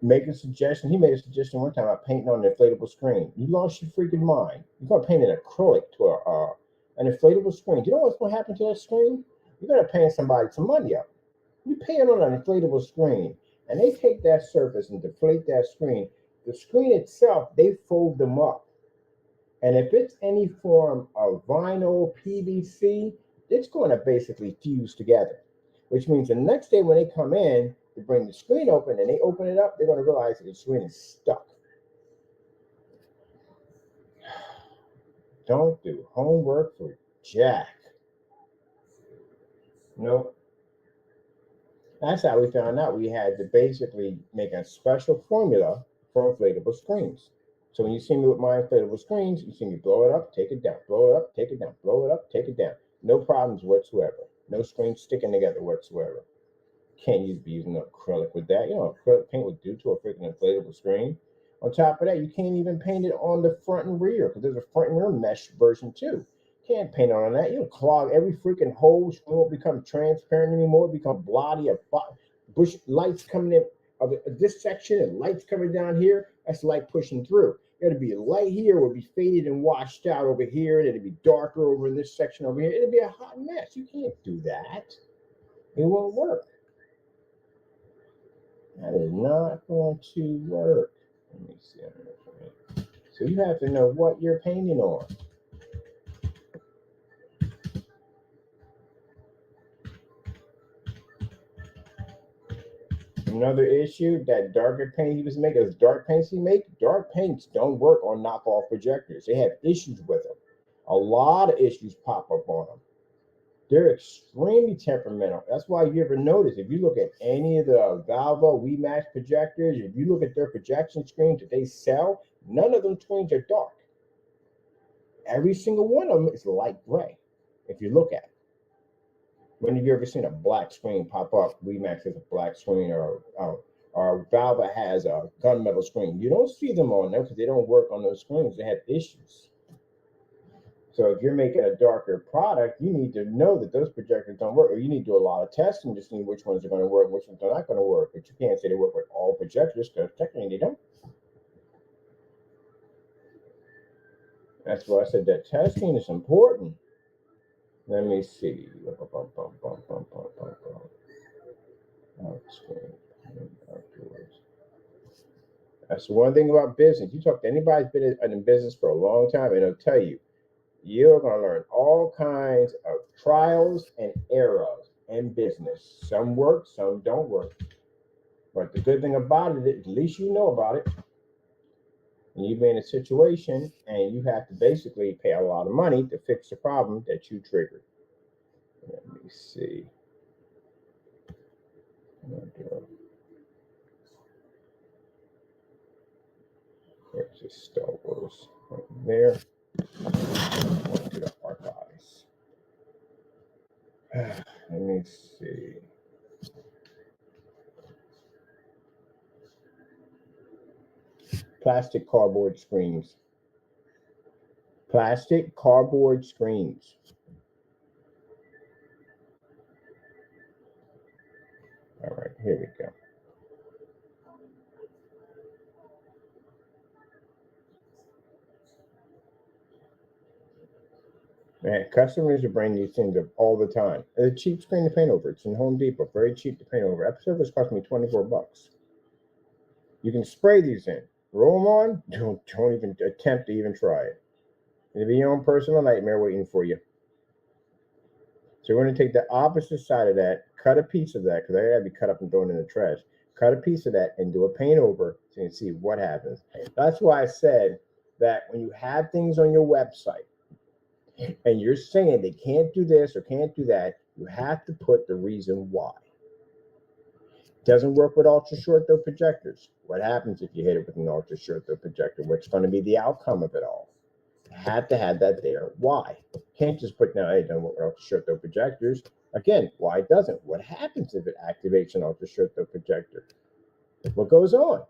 Make a suggestion. He made a suggestion one time about painting on an inflatable screen. You lost your freaking mind. You're going to paint an acrylic to an inflatable screen. Do you know what's going to happen to that screen? You're going to pay somebody some money up. You pay it on an inflatable screen, and they take that surface and deflate that screen. The screen itself, they fold them up. And if it's any form of vinyl, PVC, it's going to basically fuse together, which means the next day when they come in, they bring the screen open and they open it up, they're going to realize that the screen is stuck. Don't do homework for Jack. Nope. That's how we found out we had to basically make a special formula for inflatable screens. So when you see me with my inflatable screens, you see me blow it up, take it down, blow it up, take it down, blow it up, take it down. No problems whatsoever. No screens sticking together whatsoever. Can't be using acrylic with that. You know what acrylic paint would do to a freaking inflatable screen. On top of that, you can't even paint it on the front and rear because there's a front and rear mesh version too. Can't paint on that. You'll clog every freaking hole. Screen won't become transparent anymore. Become bloody. Bush lights coming in of this section and lights coming down here. That's light pushing through. It'll be a light here, will be faded and washed out over here, and it'll be darker over in this section over here. It'll be a hot mess. You can't do that. It won't work. That is not going to work. Let me see. So you have to know what you're painting on. Another issue that darker paint he was making, those dark paints he make, dark paints don't work on knockoff projectors. They have issues with them. A lot of issues pop up on them. They're extremely temperamental. That's why you ever notice, if you look at any of the Valvo WeMax projectors, if you look at their projection screens that they sell, none of them screens are dark. Every single one of them is light gray, if you look at it. When have you ever seen a black screen pop up? WeMax has a black screen, or Valve has a gunmetal screen. You don't see them on there because they don't work on those screens. They have issues. So if you're making a darker product, you need to know that those projectors don't work, or you need to do a lot of testing to see which ones are going to work, which ones are not going to work. But you can't say they work with all projectors because technically they don't. That's why I said that testing is important. Let me see. That's one thing about business. You talk to anybody who's been in business for a long time, and they'll tell you, you're going to learn all kinds of trials and errors in business. Some work, some don't work. But the good thing about it, at least you know about it. And you've been in a situation and you have to basically pay a lot of money to fix the problem that you triggered. Let me see. There's just Star Wars right there. Going to the archives. Let me see. Plastic cardboard screens. Plastic cardboard screens. All right, here we go. Man, customers are bringing these things up all the time. It's a cheap screen to paint over. It's in Home Depot, very cheap to paint over. That service cost me $24. You can spray these in, roll them on. Don't even attempt to even try it. It'll be your own personal nightmare waiting for you. So we're going to take the opposite side of that, cut a piece of that, because I got to be cut up and thrown in the trash. Cut a piece of that and do a paint over so you can see what happens. That's why I said that when you have things on your website, and you're saying they can't do this or can't do that, you have to put the reason why. Doesn't work with ultra short throw projectors. What happens if you hit it with an ultra short throw projector? What's going to be the outcome of it all? You have to have that there. Why? Can't just put now, hey, don't work with ultra short throw projectors. Again, why doesn't? What happens if it activates an ultra short throw projector? What goes on?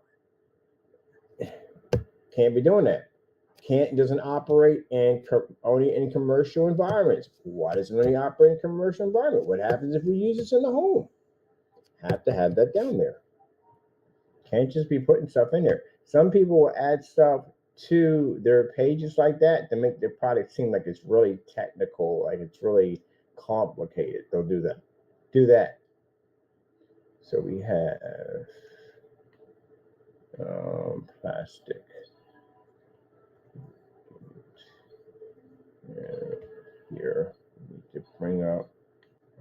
Can't be doing that. Doesn't operate only in commercial environments. Why doesn't it only operate in commercial environment? What happens if we use this in the home? Have to have that down there. Can't just be putting stuff in there. Some people will add stuff to their pages like that to make their product seem like it's really technical, like it's really complicated. They'll do that. Do that. So we have plastic. Here, we need to bring up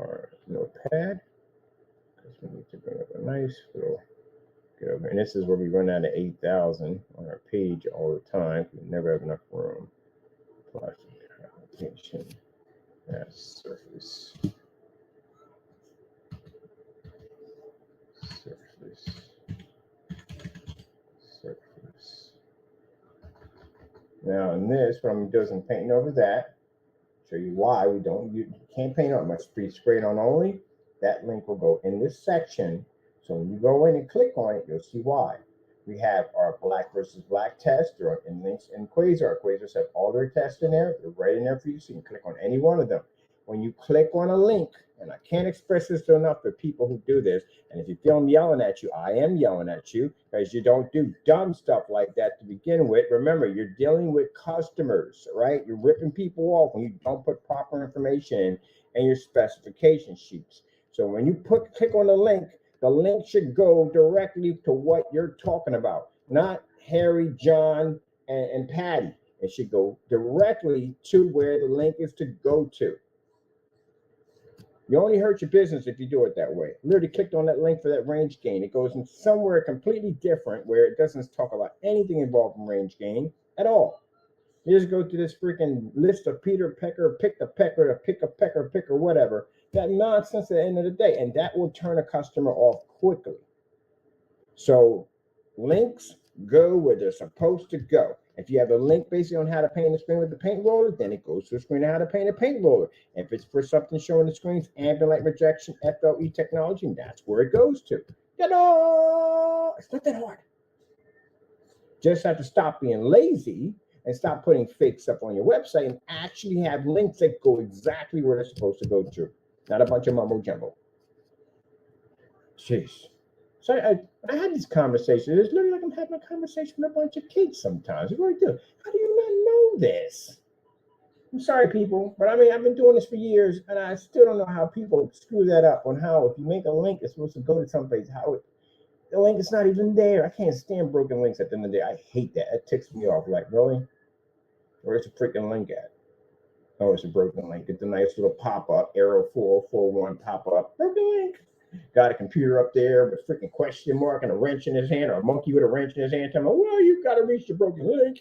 our notepad because we need to bring up a nice little get over. And this is where we run out of 8,000 on our page all the time. We never have enough room. Plastic application. That's surface. Surface. Now in this, what I'm going to do is I'm painting over that. Show you why you can't paint on. Must be sprayed on only. That link will go in this section. So when you go in and click on it, you'll see why. We have our black versus black test. They're in links in Quasar. Quasars have all their tests in there. They're right in there for you, so you can click on any one of them. When you click on a link, and I can't express this enough for people who do this, and if you feel I'm yelling at you, I am yelling at you because you don't do dumb stuff like that to begin with. Remember, you're dealing with customers, right? You're ripping people off when you don't put proper information in your specification sheets. So when you click on the link should go directly to what you're talking about, not Harry, John, and Patty. It should go directly to where the link is to go to. You only hurt your business if you do it that way. Literally clicked on that link for that range gain. It goes in somewhere completely different where it doesn't talk about anything involved in range gain at all. You just go to this freaking list of Peter Pecker, pick the pecker, to pick a pecker, pick or whatever. That nonsense at the end of the day. And that will turn a customer off quickly. So links go where they're supposed to go. If you have a link basically on how to paint a screen with the paint roller, then it goes to the screen on how to paint a paint roller. If it's for something showing the screen's ambient light rejection, FLE technology, that's where it goes to. Ta-da! It's not that hard. Just have to stop being lazy and stop putting fake stuff on your website and actually have links that go exactly where they're supposed to go to. Not a bunch of mumbo jumbo. Jeez. So I had this conversation. It's literally like I'm having a conversation with a bunch of kids sometimes. I really do. How do you not know this? I'm sorry, people, but I mean, I've been doing this for years, and I still don't know how people screw that up on how if you make a link, it's supposed to go to someplace. How the link is not even there. I can't stand broken links at the end of the day. I hate that. It ticks me off. Like, really? Where's the freaking link at? Oh, it's a broken link. It's a nice little pop-up, arrow 4041 pop-up. Broken link. Got a computer up there with a freaking question mark and a wrench in his hand, or a monkey with a wrench in his hand telling me, well, you've got to reach the broken link.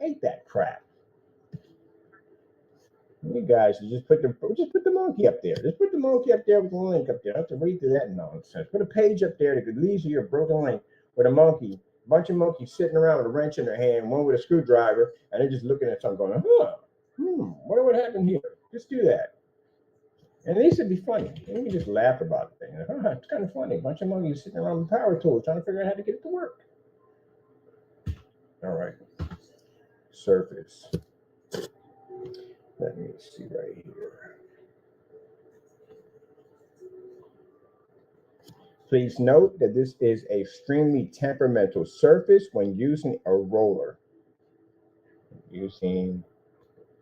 Hate that crap. You guys just put the monkey up there. Just put the monkey up there with the link up there. I don't have to read through that nonsense. Put a page up there that could lead you to a broken link with a monkey, a bunch of monkeys sitting around with a wrench in their hand, one with a screwdriver, and they're just looking at something going, wonder what happened here. Just do that. And these would be funny. And we just laugh about it. It's kind of funny. A bunch of monkeys sitting around with power tools trying to figure out how to get it to work. All right. Surface. Let me see right here. Please note that this is an extremely temperamental surface when using a roller. Using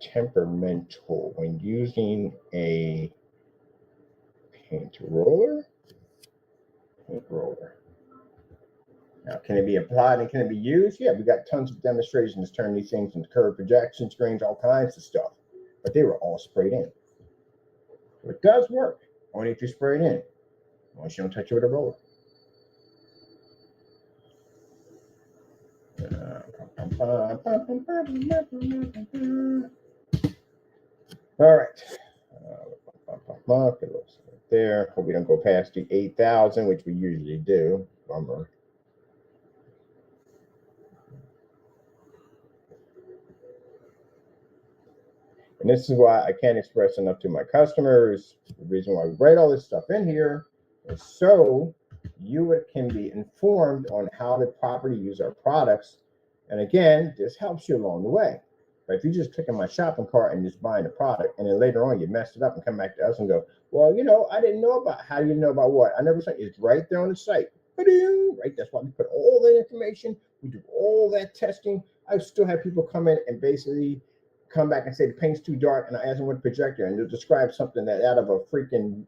temperamental when using a paint roller. Paint roller. Now, can it be applied and can it be used? Yeah, we got tons of demonstrations turning these things into curved projection screens, all kinds of stuff. But they were all sprayed in. So it does work, only if you spray it in. Once you don't touch it with a roller. All right. There. Hope we don't go past the 8,000, which we usually do. Bummer. And this is why I can't express enough to my customers. The reason why we write all this stuff in here is so you can be informed on how to properly use our products. And again, this helps you along the way. But if you just click on my shopping cart and just buying the product, and then later on you messed it up and come back to us and go, well, I didn't know about. How do you know about what? I never said. It's right there on the site. Right. That's why we put all that information. We do all that testing. I still have people come in and basically come back and say the paint's too dark, and I ask them what projector, and they'll describe something that out of a freaking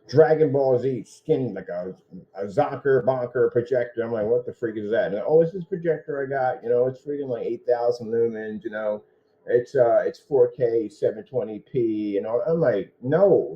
Dragon Ball Z skin, like a Zonker Bonker projector. I'm like, what the freak is that? And it's this projector I got. It's freaking like 8,000 lumens. It's 4K 720p. I'm like, no.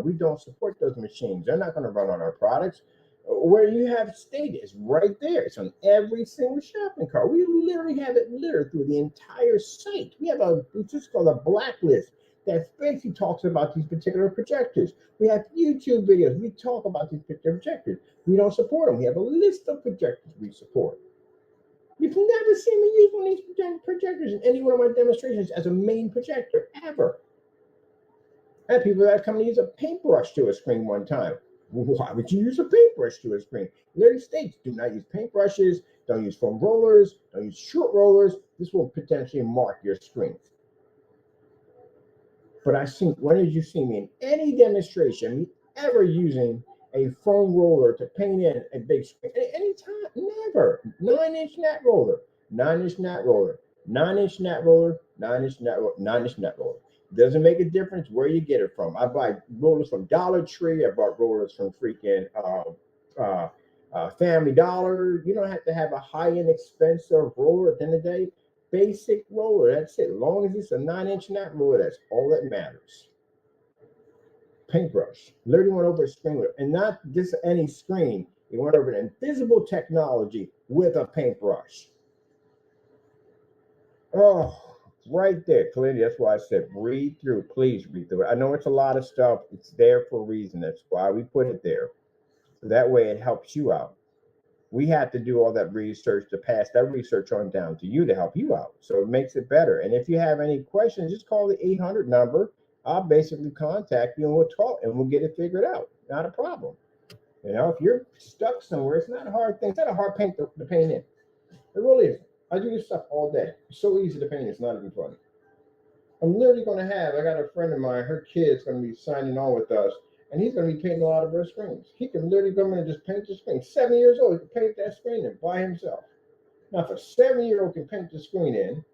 We don't support those machines. They're not going to run on our products. Where you have status right there. It's on every single shopping cart. We literally have it littered through the entire site. We have it's just called a blacklist that basically talks about these particular projectors. We have YouTube videos. We talk about these particular projectors. We don't support them. We have a list of projectors we support. You've never seen me use one of these projectors in any one of my demonstrations as a main projector, ever. I had people that come and use a paintbrush to a screen one time. Why would you use a paintbrush to a screen? Literally states, do not use paintbrushes, don't use foam rollers, don't use short rollers. This will potentially mark your screen. But when did you see me in any demonstration ever using a foam roller to paint in a big screen? Any time? Never. 9-inch nat roller, 9-inch nat roller, 9-inch nat roller, 9-inch nat roller, 9-inch nat roller. Doesn't make a difference where you get it from. I buy rollers from Dollar Tree. I bought rollers from freaking Family Dollar. You don't have to have a high-end expensive roller at the end of the day. Basic roller, that's it. As long as it's a 9-inch nap roller, that's all that matters. Paintbrush. Literally went over a screen with, and not just any screen. He went over an invisible technology with a paintbrush. Oh, right there, clearly. That's why I said read through. Please read through it. I know it's a lot of stuff. It's there for a reason. That's why we put it there. So that way it helps you out. We had to do all that research to pass that research on down to you to help you out. So it makes it better. And if you have any questions, just call the 800 number. I'll basically contact you and we'll talk and we'll get it figured out. Not a problem. You know, if you're stuck somewhere, it's not a hard thing. It's not a hard paint to paint in. It really isn't. I do this stuff all day. It's so easy to paint. It's not even funny. I'm literally going to have, I got a friend of mine, her kid's going to be signing on with us, and he's going to be painting a lot of her screens. He can literally come in and just paint the screen. 7 years old, he can paint that screen in by himself. Now, if a 7-year-old can paint the screen in,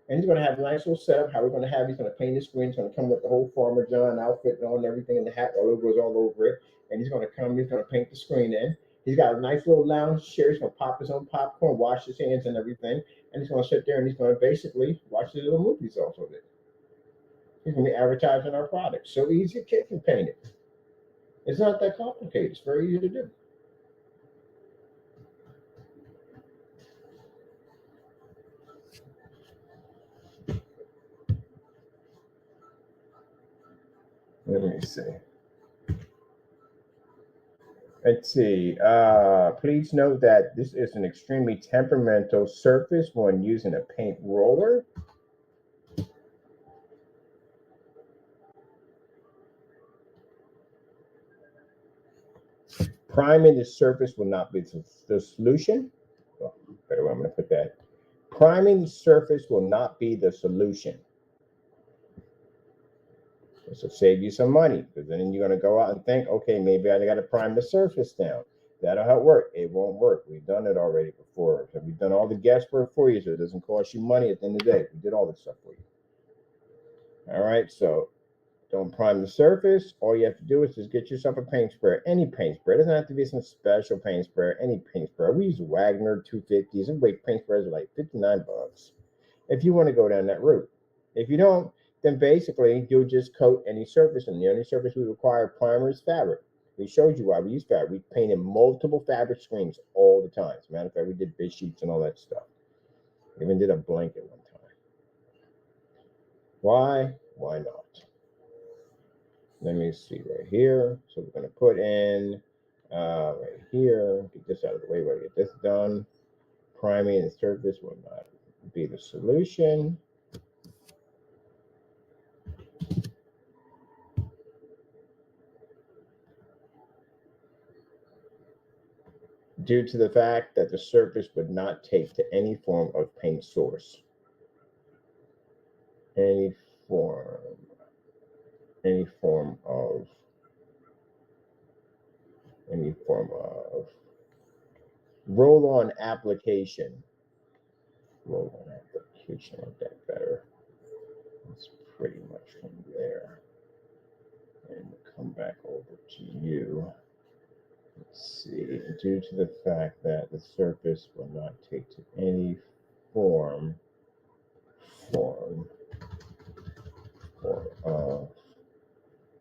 and he's going to have a nice little setup, how we're going to have, he's going to paint the screen, he's going to come with the whole Farmer John outfit and all and everything, and the hat, all goes all over it, and he's going to come, he's going to paint the screen in. He's got a nice little lounge chair, he's going to pop his own popcorn, wash his hands and everything, and he's going to sit there and he's going to basically watch the little movies off of it. He's going to be advertising our product. So easy, a kid can paint it. It's not that complicated. It's very easy to do. Let me see. Let's see. Please note that this is an extremely temperamental surface when using a paint roller. Priming the surface will not be the solution. Oh, better way I'm going to put that. Priming the surface will not be the solution. This will save you some money because then you're going to go out and think, okay, maybe I got to prime the surface down. That'll help work. It won't work. We've done it already before. So we've done all the guesswork for you, so it doesn't cost you money at the end of the day. We did all this stuff for you. All right, so don't prime the surface. All you have to do is just get yourself a paint sprayer. Any paint sprayer. It doesn't have to be some special paint sprayer. Any paint sprayer. We use Wagner 250s. And wait, paint sprayers are like $59 if you want to go down that route. If you don't, then basically you'll just coat any surface, and the only surface we require primer is fabric. We showed you why we use fabric. We painted multiple fabric screens all the time. As a matter of fact, we did bed sheets and all that stuff. We even did a blanket one time. Why? Why not? Let me see right here. So we're going to put in right here. Get this out of the way. We're going to get this done. Priming the surface will not be the solution. Due to the fact that the surface would not take to any form of paint source. Any form of roll-on application. Roll-on application, like that better. It's pretty much from there. And come back over to you. Let's see. Due to the fact that the surface will not take to any form of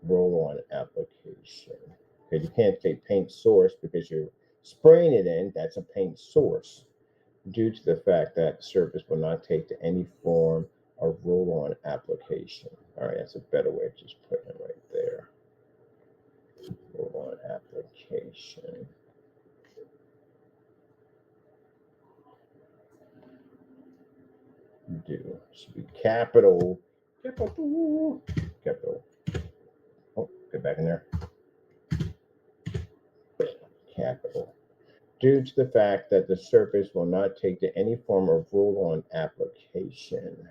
roll-on application. Okay, you can't say paint source because you're spraying it in. That's a paint source. Due to the fact that the surface will not take to any form of roll-on application. All right, that's a better way of just putting it right there. Roll-on application. Do should be capital. Capital. Oh, get back in there. Capital. Due to the fact that the surface will not take to any form of roll-on application.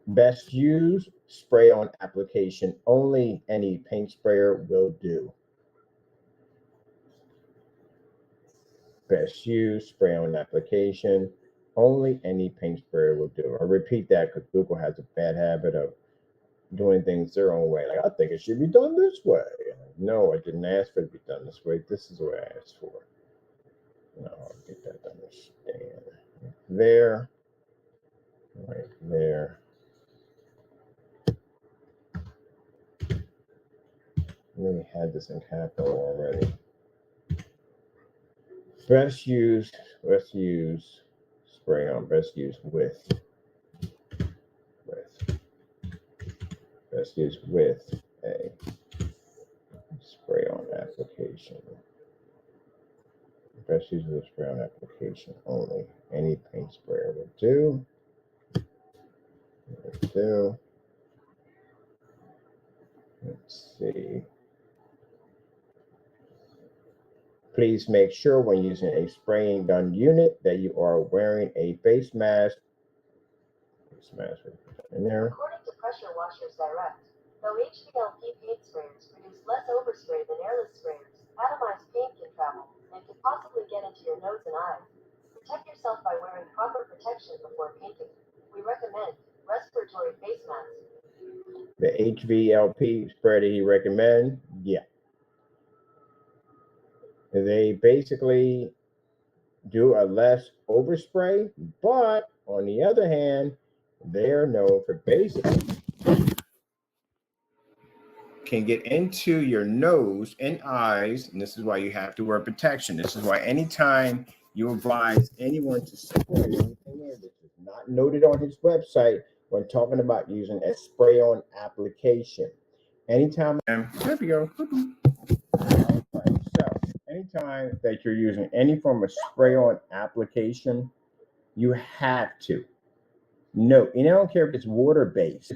Best use spray on application only. Any paint sprayer will do. Best use spray on application only. Any paint sprayer will do. I repeat that because Google has a bad habit of doing things their own way. Like, I think it should be done this way. No, I didn't ask for it to be done this way. This is what I asked for. No, I'll get that to understand. There, right there. We had this in capital already. Best use spray on. Best use with. Best use with a spray on application. Best use with a spray on application only. Any paint sprayer will do. Let's see. Please make sure when using a spraying gun unit that you are wearing a face mask. In there. According to Pressure Washers Direct, though HVLP paint sprayers produce less overspray than airless sprayers, atomized paint can travel and can possibly get into your nose and eyes. Protect yourself by wearing proper protection before painting. We recommend respiratory face masks. The HVLP spray that he recommends, yeah. They basically do a less overspray, but on the other hand, they're known for basically can get into your nose and eyes, and this is why you have to wear protection. This is why anytime you advise anyone to spray anything there that is not noted on his website when talking about using a spray-on application. Anytime, there we go. So anytime that you're using any form of spray-on application, you have to note, and I don't care if it's water-based,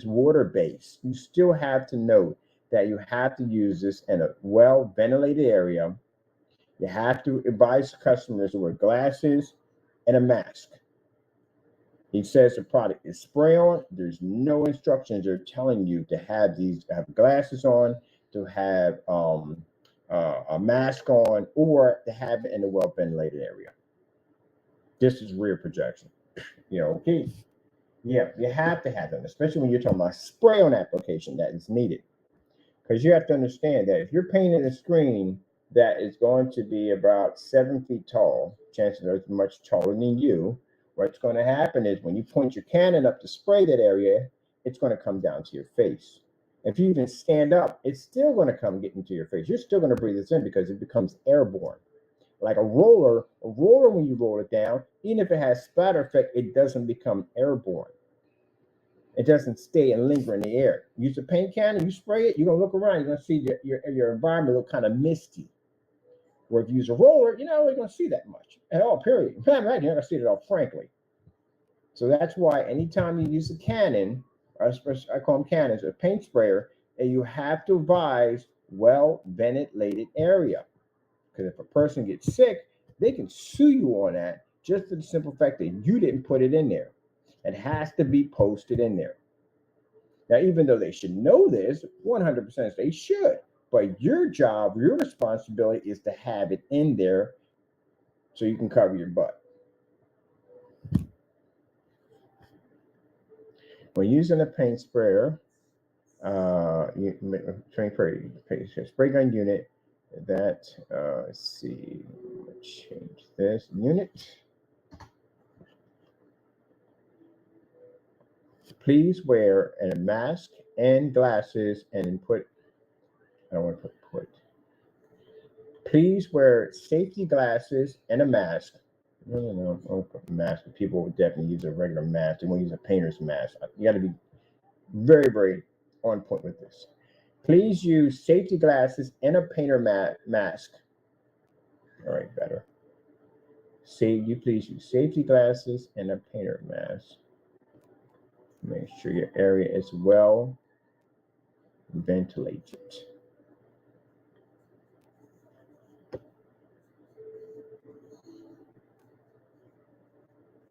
you still have to note that you have to use this in a well-ventilated area. You have to advise customers to wear glasses and a mask. He says the product is spray-on. There's no instructions they're telling you to have glasses on, to have a mask on, or to have it in a well-ventilated area. This is rear projection. Okay. Yeah, you have to have them, especially when you're talking about spray-on application that is needed. Because you have to understand that if you're painting a screen that is going to be about 7 feet tall, chances are it's much taller than you, what's going to happen is when you point your cannon up to spray that area, it's going to come down to your face. If you even stand up, it's still going to come get into your face. You're still going to breathe this in because it becomes airborne. Like a roller, when you roll it down, even if it has splatter effect, it doesn't become airborne. It doesn't stay and linger in the air. Use a paint can and you spray it, you're gonna look around, you're gonna see your environment look kind of misty. Where if you use a roller, you're not really gonna see that much at all, period. Right, you're not gonna see it at all, frankly. So that's why anytime you use a cannon, I call them cannons, a paint sprayer, and you have to advise well-ventilated area. Because if a person gets sick, they can sue you on that just for the simple fact that you didn't put it in there. It has to be posted in there. Now, even though they should know this, 100% they should. But your job, your responsibility is to have it in there so you can cover your butt. When using a paint sprayer, spray gun unit, that, let's see, change this unit. Please wear a mask and glasses and I don't want to put. Please wear safety glasses and a mask. No. I don't put a mask. People would definitely use a regular mask. They won't use a painter's mask. You got to be very, very on point with this. Please use safety glasses and a painter mask. All right, better. Please use safety glasses and a painter mask. Make sure your area is well ventilated.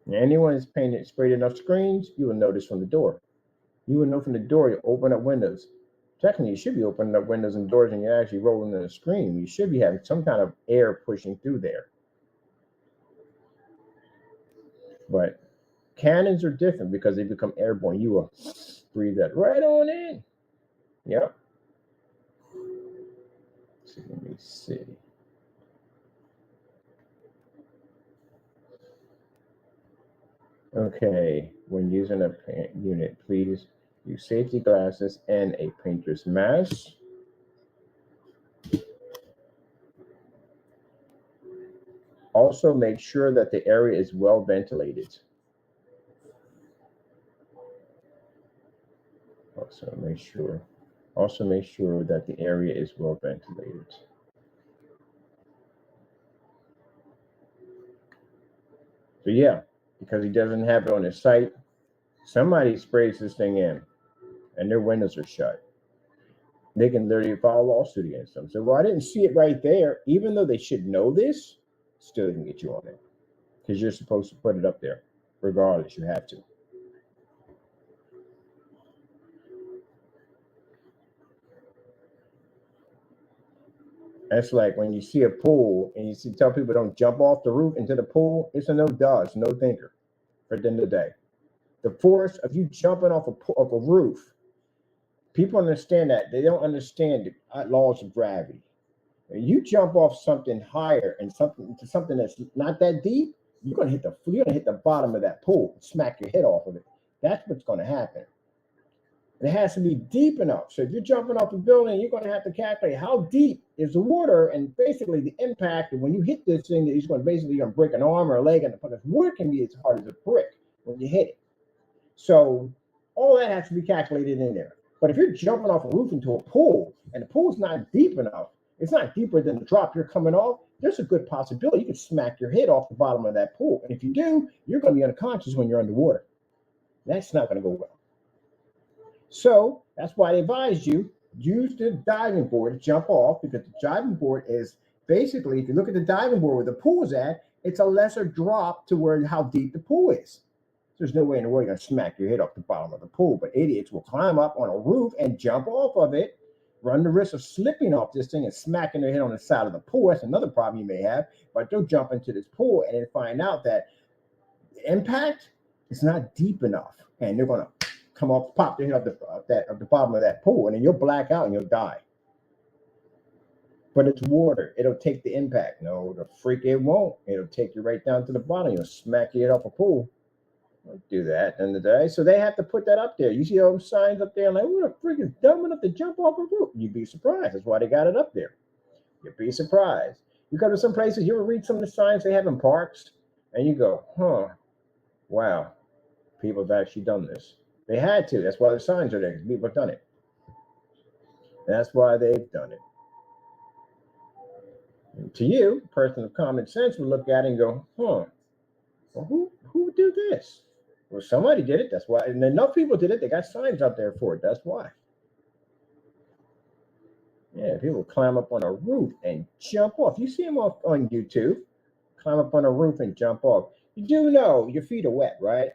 Now, anyone who's sprayed enough screens, you will notice from the door. You will know from the door, you open up windows. Technically, you should be opening up windows and doors and you're actually rolling in a screen. You should be having some kind of air pushing through there. But cannons are different because they become airborne. You will breathe that right on in. Yep. So let me see. Okay, when using a paint unit, please use safety glasses and a painter's mask. Also, make sure that the area is well ventilated. Also, make sure that the area is well ventilated. So yeah, because he doesn't have it on his site, somebody sprays this thing in, and their windows are shut. They can literally file a lawsuit against them. So, well, I didn't see it right there. Even though they should know this, still can get you on it because you're supposed to put it up there, regardless. You have to. That's like when you see a pool and you tell people don't jump off the roof into the pool. It's a no does, no thinker. For the end of the day, the force of you jumping off a roof, people understand that. They don't understand the laws of gravity. When you jump off something higher and something that's not that deep, you're gonna hit the bottom of that pool, smack your head off of it. That's what's gonna happen. It has to be deep enough. So if you're jumping off a building, you're going to have to calculate how deep is the water, and basically the impact. And when you hit this thing, you're going to break an arm or a leg, and the water can be as hard as a brick when you hit it. So all that has to be calculated in there. But if you're jumping off a roof into a pool and the pool's not deep enough, it's not deeper than the drop you're coming off, there's a good possibility you can smack your head off the bottom of that pool. And if you do, you're going to be unconscious when you're underwater. That's not going to go well. So that's why they advise you use the diving board to jump off, because the diving board is basically, if you look at the diving board where the pool is at, it's a lesser drop to where how deep the pool is. There's no way in the world you're going to smack your head off the bottom of the pool, but idiots will climb up on a roof and jump off of it, run the risk of slipping off this thing and smacking their head on the side of the pool. That's another problem you may have, but they'll jump into this pool and then find out that the impact is not deep enough, and they're going to come off, pop their head off the bottom of that pool, and then you'll black out and you'll die. But it's water; it'll take the impact. No, the freak it won't. It'll take you right down to the bottom. You'll smack your head off a pool. Don't do that at the end of the day. So they have to put that up there. You see those signs up there, like, who the freak is dumb enough to jump off a roof? You'd be surprised. That's why they got it up there. You'd be surprised. You go to some places, you ever read some of the signs they have in parks, and you go, huh, wow, people have actually done this. They had to. That's why the signs are there. People have done it. That's why they've done it. And to you, a person of common sense would look at it and go, huh, well, who would do this? Well, somebody did it. That's why. And enough people did it. They got signs up there for it. That's why. Yeah, people climb up on a roof and jump off. You see them on YouTube, climb up on a roof and jump off. You do know your feet are wet, right?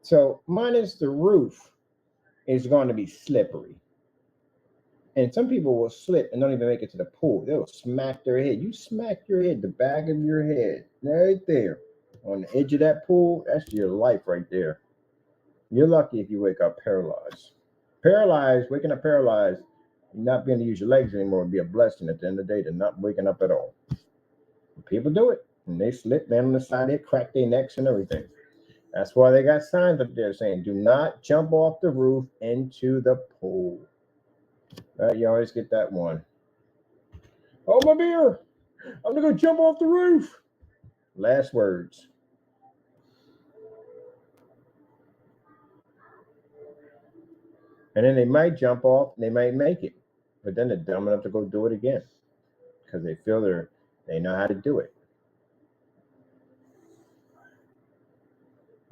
So minus the roof is going to be slippery. And some people will slip and don't even make it to the pool. They'll smack their head. You smack your head, the back of your head, right there on the edge of that pool. That's your life right there. You're lucky if you wake up paralyzed. Waking up paralyzed, not being able to use your legs anymore would be a blessing at the end of the day to not waking up at all. People do it, and they slip down on the side, they crack their necks and everything. That's why they got signs up there saying, do not jump off the roof into the pool. You always get that one. Oh, my beer. I'm going to go jump off the roof. Last words. And then they might jump off and they might make it. But then they're dumb enough to go do it again because they feel they know how to do it.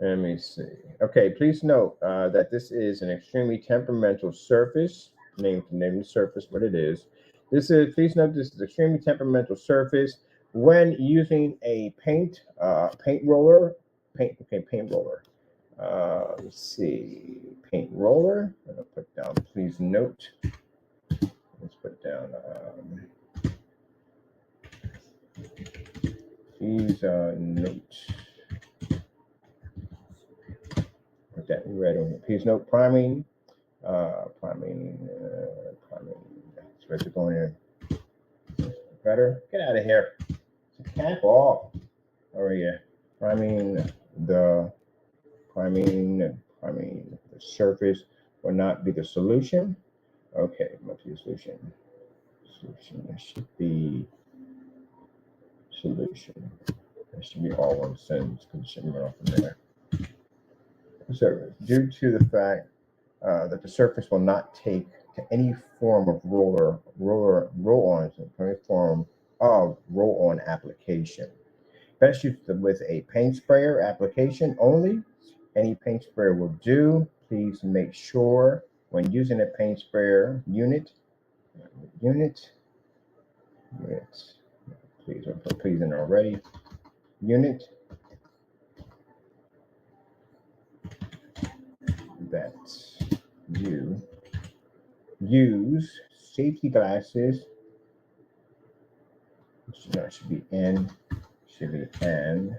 Let me see. Okay, please note that this is an extremely temperamental surface. Name the surface what it is. Please note this is extremely temperamental surface. When using a paint roller. Let's see, paint roller. I'm gonna put down. Please note. Let's put down. Please note. Put that red on it. Please note priming Priming. Especially going in. Better. Get out of here. Cap off. How are you? The priming the surface will not be the solution. Okay, must be a solution. Solution. That should be solution. That should be all one sentence because it shouldn't run off from there. So, due to the fact that the surface will not take to any form of roll-on, any form of roll-on application. Best used with a paint sprayer application only. Any paint sprayer will do. Please make sure when using a paint sprayer unit, please, don't put please in already. Unit that you use safety glasses. No, it should be N. Should be N.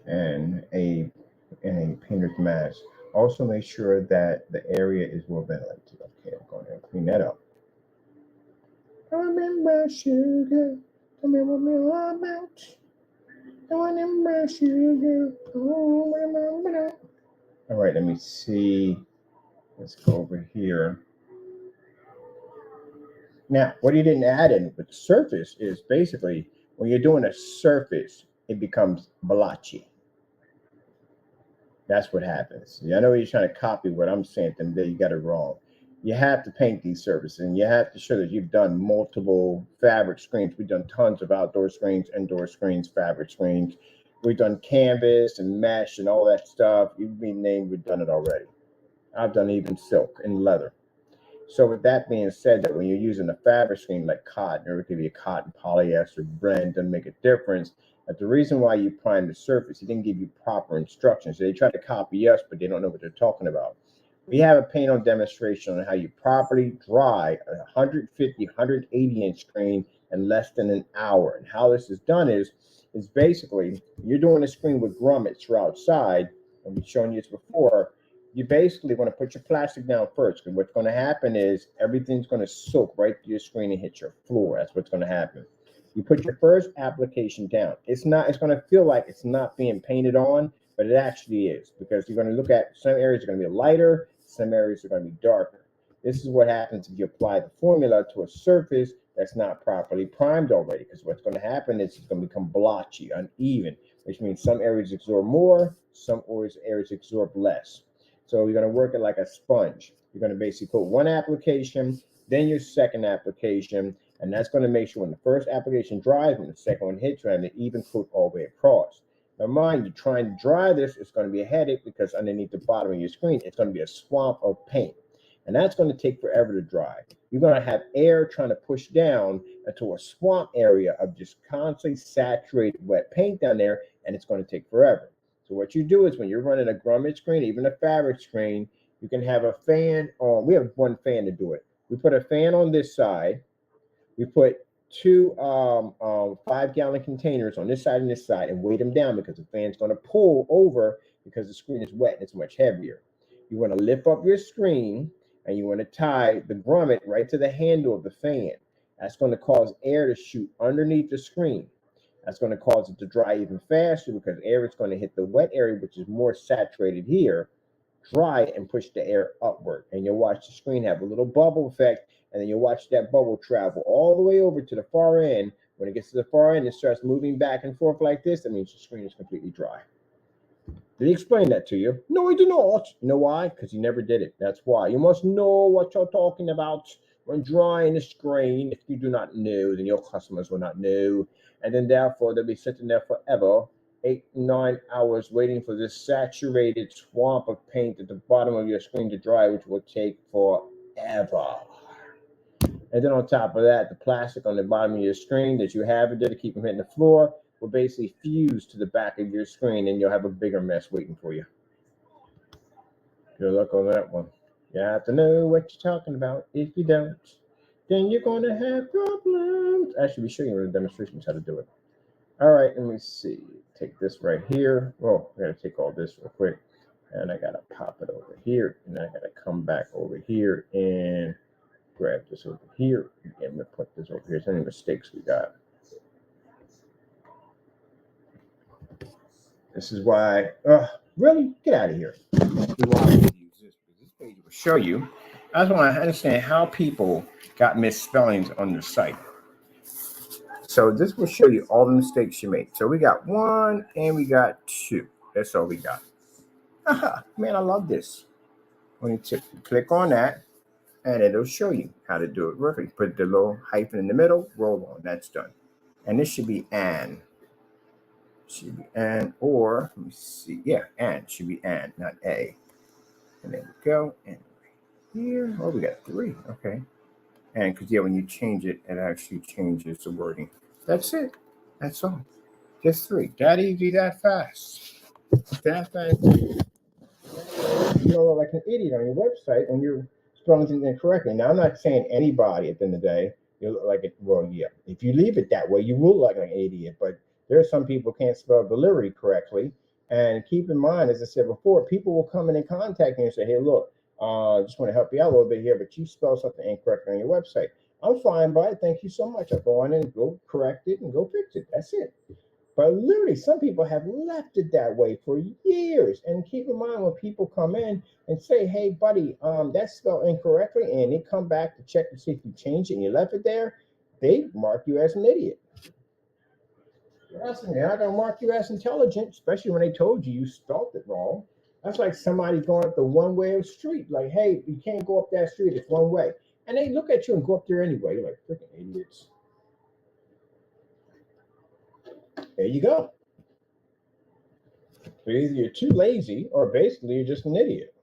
And a painter's mask. Also make sure that the area is well ventilated. Okay, I'm going to clean that up. Remember sugar. Tell me what we're all about. Remember sugar. Oh, remember. All right, let me see. Let's go over here. Now, what you didn't add in with the surface is basically when you're doing a surface, it becomes blotchy. That's what happens. I know you're trying to copy what I'm saying, then you got it wrong. You have to paint these surfaces, and you have to show that you've done multiple fabric screens. We've done tons of outdoor screens, indoor screens, fabric screens. We've done canvas and mesh and all that stuff. You've been named, we've done it already. I've done even silk and leather. So with that being said, that when you're using a fabric screen like cotton, or it could be a cotton polyester blend, doesn't make a difference. But the reason why you prime the surface, he didn't give you proper instructions. So they try to copy us, but they don't know what they're talking about. We have a paint on demonstration on how you properly dry a 150, 180 inch screen in less than an hour. And how this is done is basically you're doing a screen with grommets for outside, and we've shown you this before. You basically want to put your plastic down first, because what's going to happen is everything's going to soak right through your screen and hit your floor. That's what's going to happen. You put your first application down. It's going to feel like it's not being painted on, but it actually is, because you're going to look at some areas are going to be lighter, some areas are going to be darker. This is what happens if you apply the formula to a surface that's not properly primed already, because what's going to happen is it's going to become blotchy, uneven, which means some areas absorb more, some areas absorb less. So you're going to work it like a sponge. You're going to basically put one application, then your second application, and that's going to make sure when the first application dries, when the second one hits, you have an even coat all the way across. Now, mind you, trying to dry this, it's going to be a headache, because underneath the bottom of your screen, it's going to be a swamp of paint. And that's going to take forever to dry. You're going to have air trying to push down into a swamp area of just constantly saturated wet paint down there, and it's going to take forever. So what you do is when you're running a grommet screen, even a fabric screen, you can have a fan on. We have one fan to do it. We put a fan on this side. We put two 5-gallon containers on this side and this side, and weight them down, because the fan's going to pull over because the screen is wet and it's much heavier. You want to lift up your screen, and you want to tie the grommet right to the handle of the fan. That's going to cause air to shoot underneath the screen. That's going to cause it to dry even faster, because air is going to hit the wet area, which is more saturated here, dry it, and push the air upward. And you'll watch the screen have a little bubble effect, and then you'll watch that bubble travel all the way over to the far end. When it gets to the far end, it starts moving back and forth like this. That means the screen is completely dry. Did he explain that to you? No, he did not. You know why? Because he never did it. That's why. You must know what you're talking about when drying the screen. If you do not know, then your customers will not know. And then therefore they'll be sitting there forever, 8, 9 hours, waiting for this saturated swamp of paint at the bottom of your screen to dry, which will take forever. And then on top of that, the plastic on the bottom of your screen that you have it there to keep from hitting the floor will basically fuse to the back of your screen, and you'll have a bigger mess waiting for you. Good luck on that one. You have to know what you're talking about. If you don't, then you're going to have problems. Actually, we show you in the demonstrations how to do it. All right, let me see. Take this right here. Well, I gotta take all this real quick. And I gotta pop it over here. And I gotta come back over here and grab this over here. And we put this over here. There's any mistakes we got. This is why, really? Get out of here. This is why I use this, because this page will show you. I just want to understand how people got misspellings on their site. So this will show you all the mistakes you made. So we got 1 and we got 2. That's all we got. Aha, man, I love this. When you click on that, and it'll show you how to do it. Perfect. Put the little hyphen in the middle, roll on. That's done. And this should be an. Should be an, or let me see. Yeah, and should be an, not a. And there we go. And here, oh, we got 3. Okay. And because, yeah, when you change it, it actually changes the wording. That's it. That's all. Just 3. That easy, that fast. That fast. You don't look like an idiot on your website when you're spelling things incorrectly. Now, I'm not saying anybody at the end of the day, you look like it. Well, yeah. If you leave it that way, you will look like an idiot. But there are some people who can't spell delivery correctly. And keep in mind, as I said before, people will come in and contact you and say, hey, look, just want to help you out a little bit here, but you spelled something incorrectly on your website. I'm fine by it. Thank you so much. I'll go on and go correct it and go fix it. That's it. But literally, some people have left it that way for years. And keep in mind, when people come in and say, hey, buddy, that's spelled incorrectly, and they come back to check to see if you changed it and you left it there, they mark you as an idiot. They're not going to mark you as intelligent, especially when they told you spelled it wrong. That's like somebody going up the one-way street. Like, hey, you can't go up that street. It's one way. And they look at you and go up there anyway. You're like, freaking idiots. There you go. So either you're too lazy or basically you're just an idiot.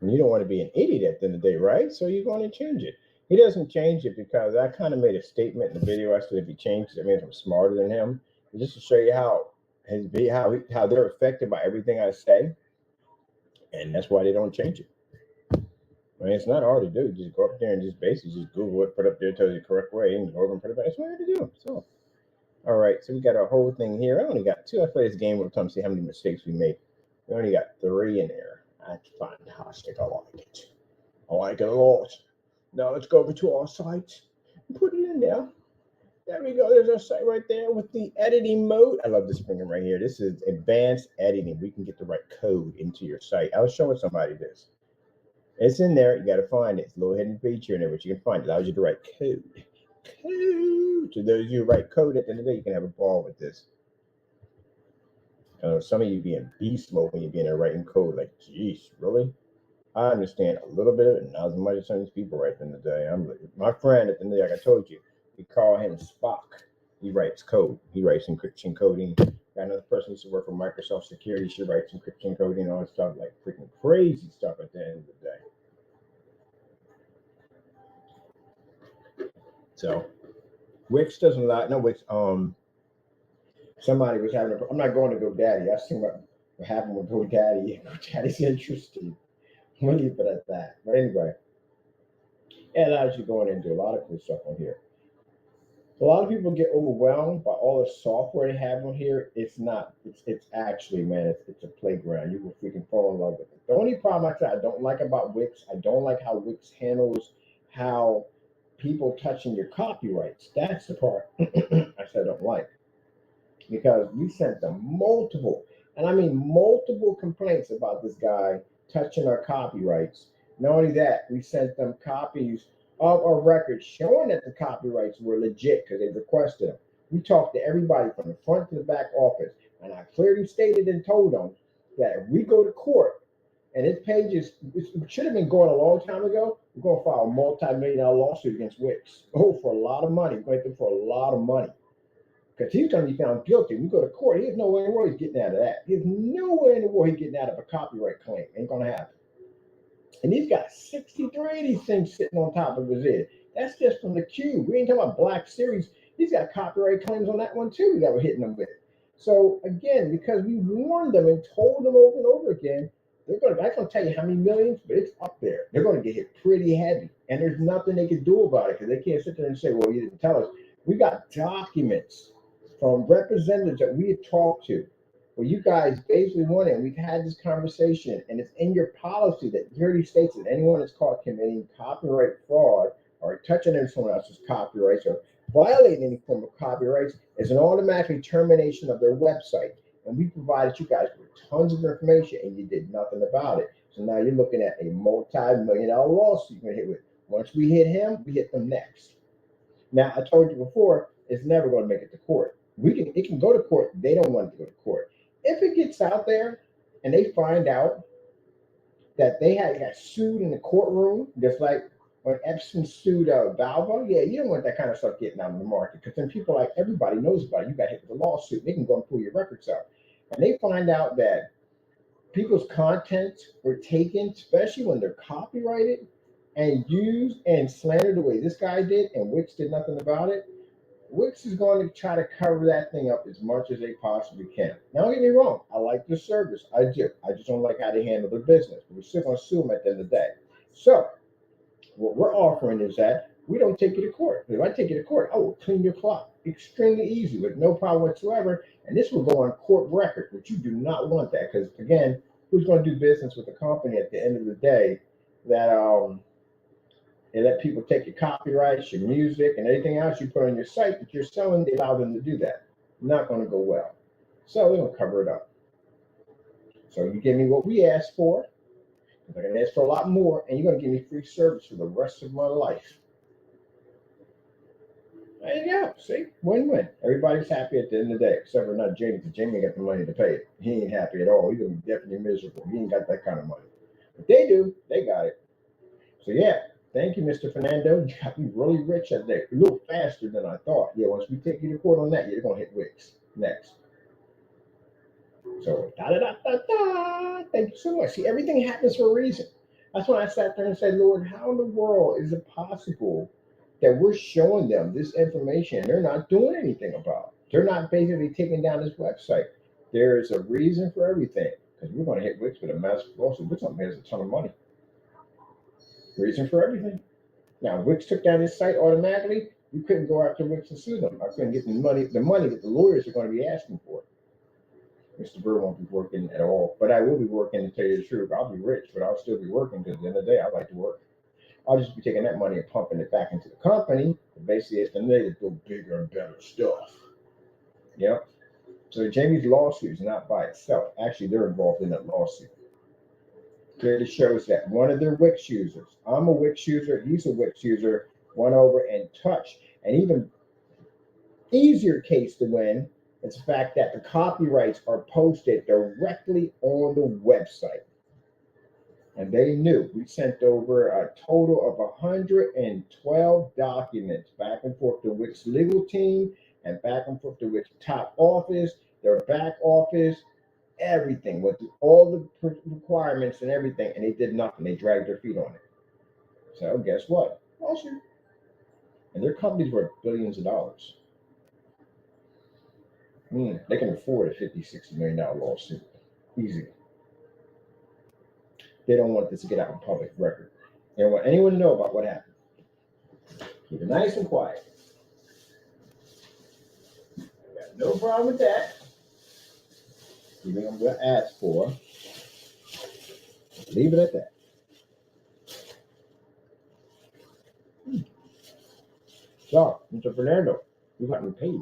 And you don't want to be an idiot at the end of the day, right? So you're going to change it. He doesn't change it because I kind of made a statement in the video. I said if he changes it, means I'm smarter than him. And just to show you how how they're affected by everything I say, and that's why they don't change it. I mean, it's not hard to do. Just go up there and just basically just Google it, put it up there, tell you the correct way, and go over and put it back. That's what I had to do. So, all right. So we got our whole thing here. I only got 2. I play this game all the time to see how many mistakes we make. We only got 3 in there. That's fantastic. I like it. I like it a lot. Now let's go over to our site and put it in there. There we go. There's our site right there with the editing mode. I love this thing right here. This is advanced editing. We can get the right code into your site. I was showing somebody this. It's in there. You got to find it. It's a little hidden feature in there, but you can find it. Allows you to write code. Code. To those of you who write code at the end of the day, you can have a ball with this. Some of you be in beast mode when you're being there writing code. Like, geez, really? I understand a little bit of it, not as much as some of these people right at the end of the day. My friend at the end of the day, like I told you, we call him Spock. He writes code. He writes encryption coding. Got another person who used to work for Microsoft Security. She writes encryption coding and all that stuff, like freaking crazy stuff at the end of the day. So Wix doesn't allow no Wix. Somebody was having. I'm not going to GoDaddy. I've seen what happened with GoDaddy. GoDaddy's interesting. We'll leave it at that. But anyway, it allows you to go in and do a lot of cool stuff on here. A lot of people get overwhelmed by all the software they have on here. It's not. It's actually, man, it's a playground. You will freaking fall in love with it. The only problem I don't like about Wix, I don't like how Wix handles how people touching your copyrights. That's the part I said I don't like, because we sent them multiple, and I mean multiple complaints about this guy touching our copyrights. Not only that, we sent them copies of our records showing that the copyrights were legit because they requested them. We talked to everybody from the front to the back office, and I clearly stated and told them that if we go to court and it should have been going a long time ago, we're going to file a multi-million-dollar lawsuit against Wix. Oh, for a lot of money. We're going to for a lot of money. Because he's going to be found guilty. We go to court. He has no way in the world he's getting out of that. He has no way in the world he's getting out of a copyright claim. Ain't going to happen. And he's got 63 of these things sitting on top of his head. That's just from the Cube. We ain't talking about Black Series. He's got copyright claims on that one too that we're hitting them with. So again, because we warned them and told them over and over again, I can't tell you how many millions, but it's up there. They're going to get hit pretty heavy. And there's nothing they can do about it because they can't sit there and say, well, you didn't tell us. We got documents from representatives that we had talked to where you guys basically wanted, and we've had this conversation, and it's in your policy that clearly states that anyone that's caught committing copyright fraud or touching on someone else's copyrights or violating any form of copyrights is an automatic termination of their website. And we provided you guys with tons of information and you did nothing about it. So now you're looking at a multi-million-dollar lawsuit you're gonna hit with. Once we hit him, we hit them next. Now, I told you before, it's never going to make it to court. It can go to court. They don't want it to go to court. If it gets out there and they find out that they had got sued in the courtroom, just like when Epstein sued Valva, yeah, you don't want that kind of stuff getting out in the market because then people like everybody knows about it. You got hit with a lawsuit. They can go and pull your records out. And they find out that people's content were taken, especially when they're copyrighted and used and slandered the way this guy did, and Wix did nothing about it. Wix is going to try to cover that thing up as much as they possibly can. Now, don't get me wrong, I like the service. I do. I just don't like how they handle their business. But we're still going to sue them at the end of the day. So, what we're offering is that we don't take you to court. If I take you to court, I will clean your clock extremely easy with no problem whatsoever. And this will go on court record, but you do not want that because, again, who's going to do business with a company at the end of the day that they let people take your copyrights, your music, and anything else you put on your site that you're selling, they allow them to do that. Not going to go well. So we're going to cover it up. So you give me what we asked for. I'm going to ask for a lot more, and you're going to give me free service for the rest of my life. There you go. See? Win-win. Everybody's happy at the end of the day, except for not Jamie, because Jamie got the money to pay it. He ain't happy at all. He's going to be definitely miserable. He ain't got that kind of money. But they do. They got it. So, yeah. Thank you, Mr. Fernando. You got me really rich at that. A little faster than I thought. Yeah, once we take you to court on that, you're going to hit Wix next. So, da-da-da-da-da. Thank you so much. See, everything happens for a reason. That's when I sat there and said, Lord, how in the world is it possible that we're showing them this information and they're not doing anything about it? They're not basically taking down this website. There is a reason for everything because we're going to hit Wix with a massive lawsuit. Wix has a ton of money. Reason for everything. Now, Wix took down his site automatically. We couldn't go after Wix and sue them. I couldn't get the money that the lawyers are going to be asking for. Mr. Burr won't be working at all, but I will be working to tell you the truth. I'll be rich, but I'll still be working because at the end of the day, I like to work. I'll just be taking that money and pumping it back into the company. And basically, it's the end of the day to build bigger and better stuff. Yep. So Jamie's lawsuit is not by itself. Actually, they're involved in that lawsuit. Clearly shows that one of their Wix users, I'm a Wix user, he's a Wix user, went over and touched. An even easier case to win is the fact that the copyrights are posted directly on the website. And they knew. We sent over a total of 112 documents back and forth to Wix legal team and back and forth to Wix top office, their back office, everything with all the requirements and everything, and they did nothing. They dragged their feet on it. So guess what? Lawsuit. And their company's worth billions of dollars. They can afford a $50-60 million lawsuit. Easy. They don't want this to get out in public record. They don't want anyone to know about what happened. Keep it nice and quiet. I got no problem with that. Even I'm going to ask for. Leave it at that. So, Mr. Fernando, you got me paid.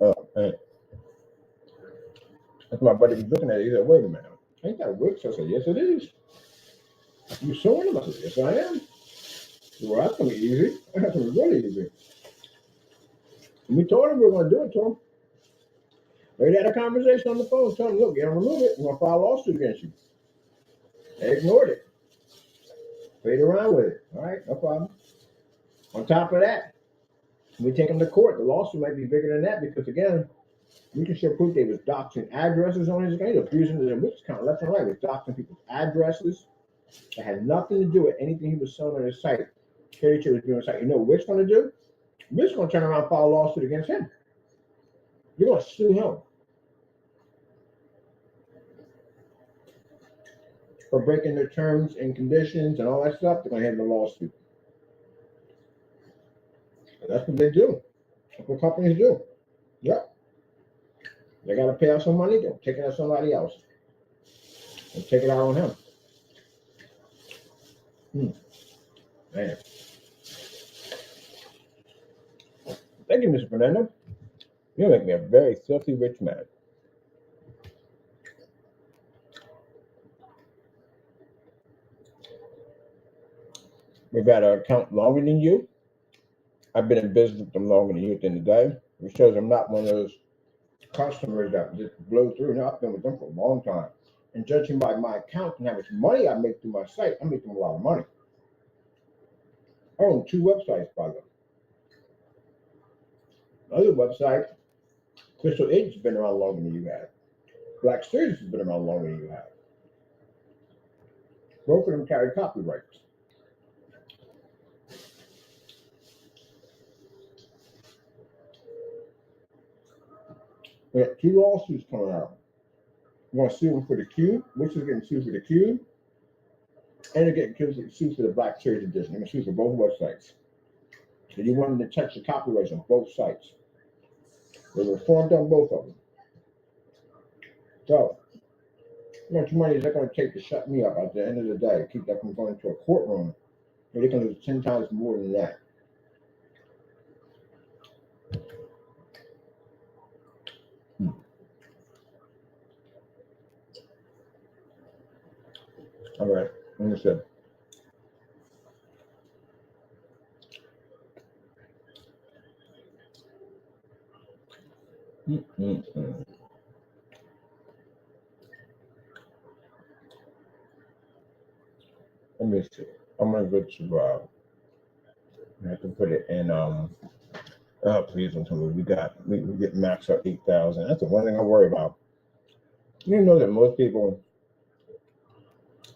Oh, hey. That's my buddy was looking at it. He said, wait a minute. Ain't that Wix? I said, yes, it is. You suing him? I said, yes, I am. Said, well, that's going to be easy. That's going to be really easy. And we told him we were going to do it to him. We had a conversation on the phone, telling him, look, you're going to remove it. We're going to file a lawsuit against you. They ignored it. Played around with it. All right, no problem. On top of that, we take him to court. The lawsuit might be bigger than that because, again, we can show proof they was doxing addresses on his account. He's abusing the Wix account left and right. He was doxing people's addresses. It had nothing to do with anything he was selling on his site. Carrie was doing on his site. You know what Wick's going to do? Wick's going to turn around and file a lawsuit against him. You're going to sue him for breaking their terms and conditions and all that stuff. They're going to have the lawsuit. And that's what they do. That's what companies do. Yep. They got to pay out some money. They'll take it out somebody else and take it out on him. Man. Thank you, Mr. Fernando. You make me a very filthy rich man. We've had an account longer than you. I've been in business with them longer than you at the end of the day, which shows I'm not one of those customers that just blow through. No, I've been with them for a long time. And judging by my account and how much money I make through my site, I make them a lot of money. I own 2 websites, by the way. Other website, Crystal Edge has been around longer than you have. Black Series has been around longer than you have. Both of them carry copyrights. We got 2 lawsuits coming out. We're going to sue them for the Cube, which is getting sued for the Cube, and they're getting sued for the Black Series edition. They're going to sue for both websites. So you want them to touch the copyrights on both sites. They were formed on both of them. So, how much money is that going to take to shut me up at the end of the day, keep that from going to a courtroom? Or they can lose 10 times more than that. All right, understood. Let me see. I'm gonna go to I have to put it in oh please don't tell me we get maxed out 8,000. That's the one thing I worry about. You know that most people,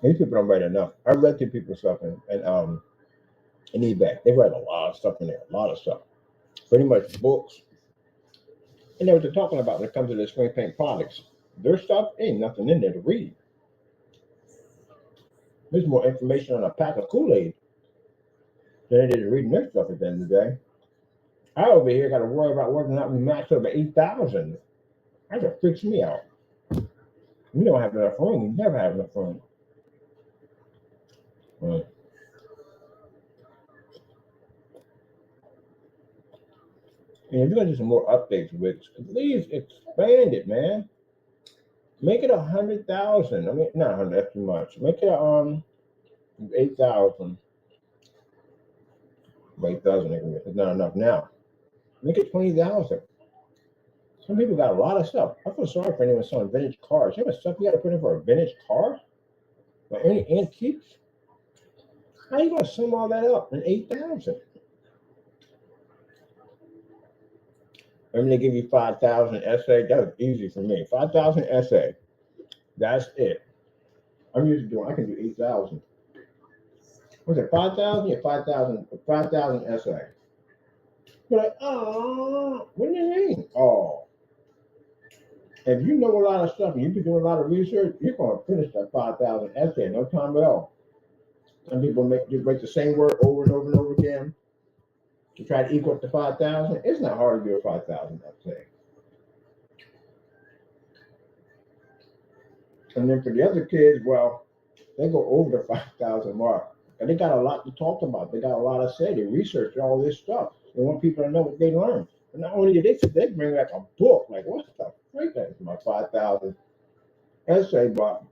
these people don't write enough. I read through people's stuff in eBay. They write a lot of stuff in there, a lot of stuff. Pretty much books. And know what they're talking about when it comes to the spray paint products. Their stuff ain't nothing in there to read. There's more information on a pack of Kool-Aid than it is reading their stuff at the end of the day. I over here got to worry about whether or not we match over 8,000. That just freaks me out. We don't have enough room. We never have enough room. And if you're gonna do some more updates with, please expand it, man. Make it 100,000. I mean, not 100. That's too much. Make it 8,000. 8,000 is not enough now. Make it 20,000. Some people got a lot of stuff. I feel sorry for anyone selling vintage cars. You know what stuff you got to put in for a vintage car? Like any antiques? How are you going to sum all that up in 8,000? When they give you 5,000 essay, that was easy for me. 5,000 essay. That's it. I'm usually doing, I can do 8,000. Was it 5,000? Yeah, 5,000 essay. You're like, oh, what do you mean? Oh. If you know a lot of stuff and you've been doing a lot of research, you're going to finish that 5,000 essay in no time at all. Some people just make the same word over and over and over again to try to equal up to 5,000. It's not hard to do a 5,000 essay. And then for the other kids, well, they go over the 5,000 mark. And they got a lot to talk about. They got a lot to say. They research all this stuff. They want people to know what they learned. And not only did they bring like a book, like what the freak is my 5,000 essay, but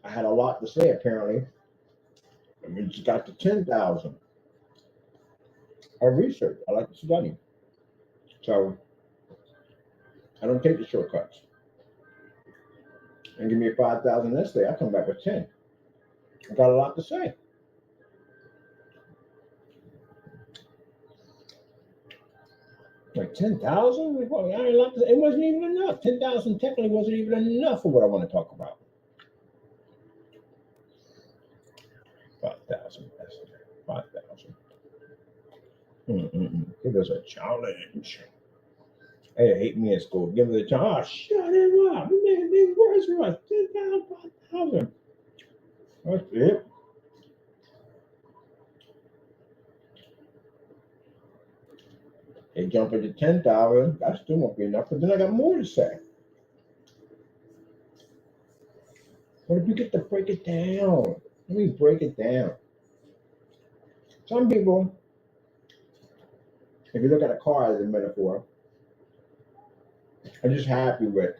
I had a lot to say apparently. I mean, it's got to 10,000. I research. I like to study. So I don't take the shortcuts. And give me a 5,000 essay, I come back with 10. I got a lot to say. Like 10,000? It wasn't even enough. 10,000 technically wasn't even enough for what I want to talk about. Give us a challenge. Hey, hate me in school. Give us a challenge. Oh, shut it up. We're making things worse for us. 10,000, 5,000. That's it. They jump into 10,000. That still won't be enough. But then I got more to say. What if you get to break it down? Let me break it down. Some people, if you look at a car as a metaphor, are just happy with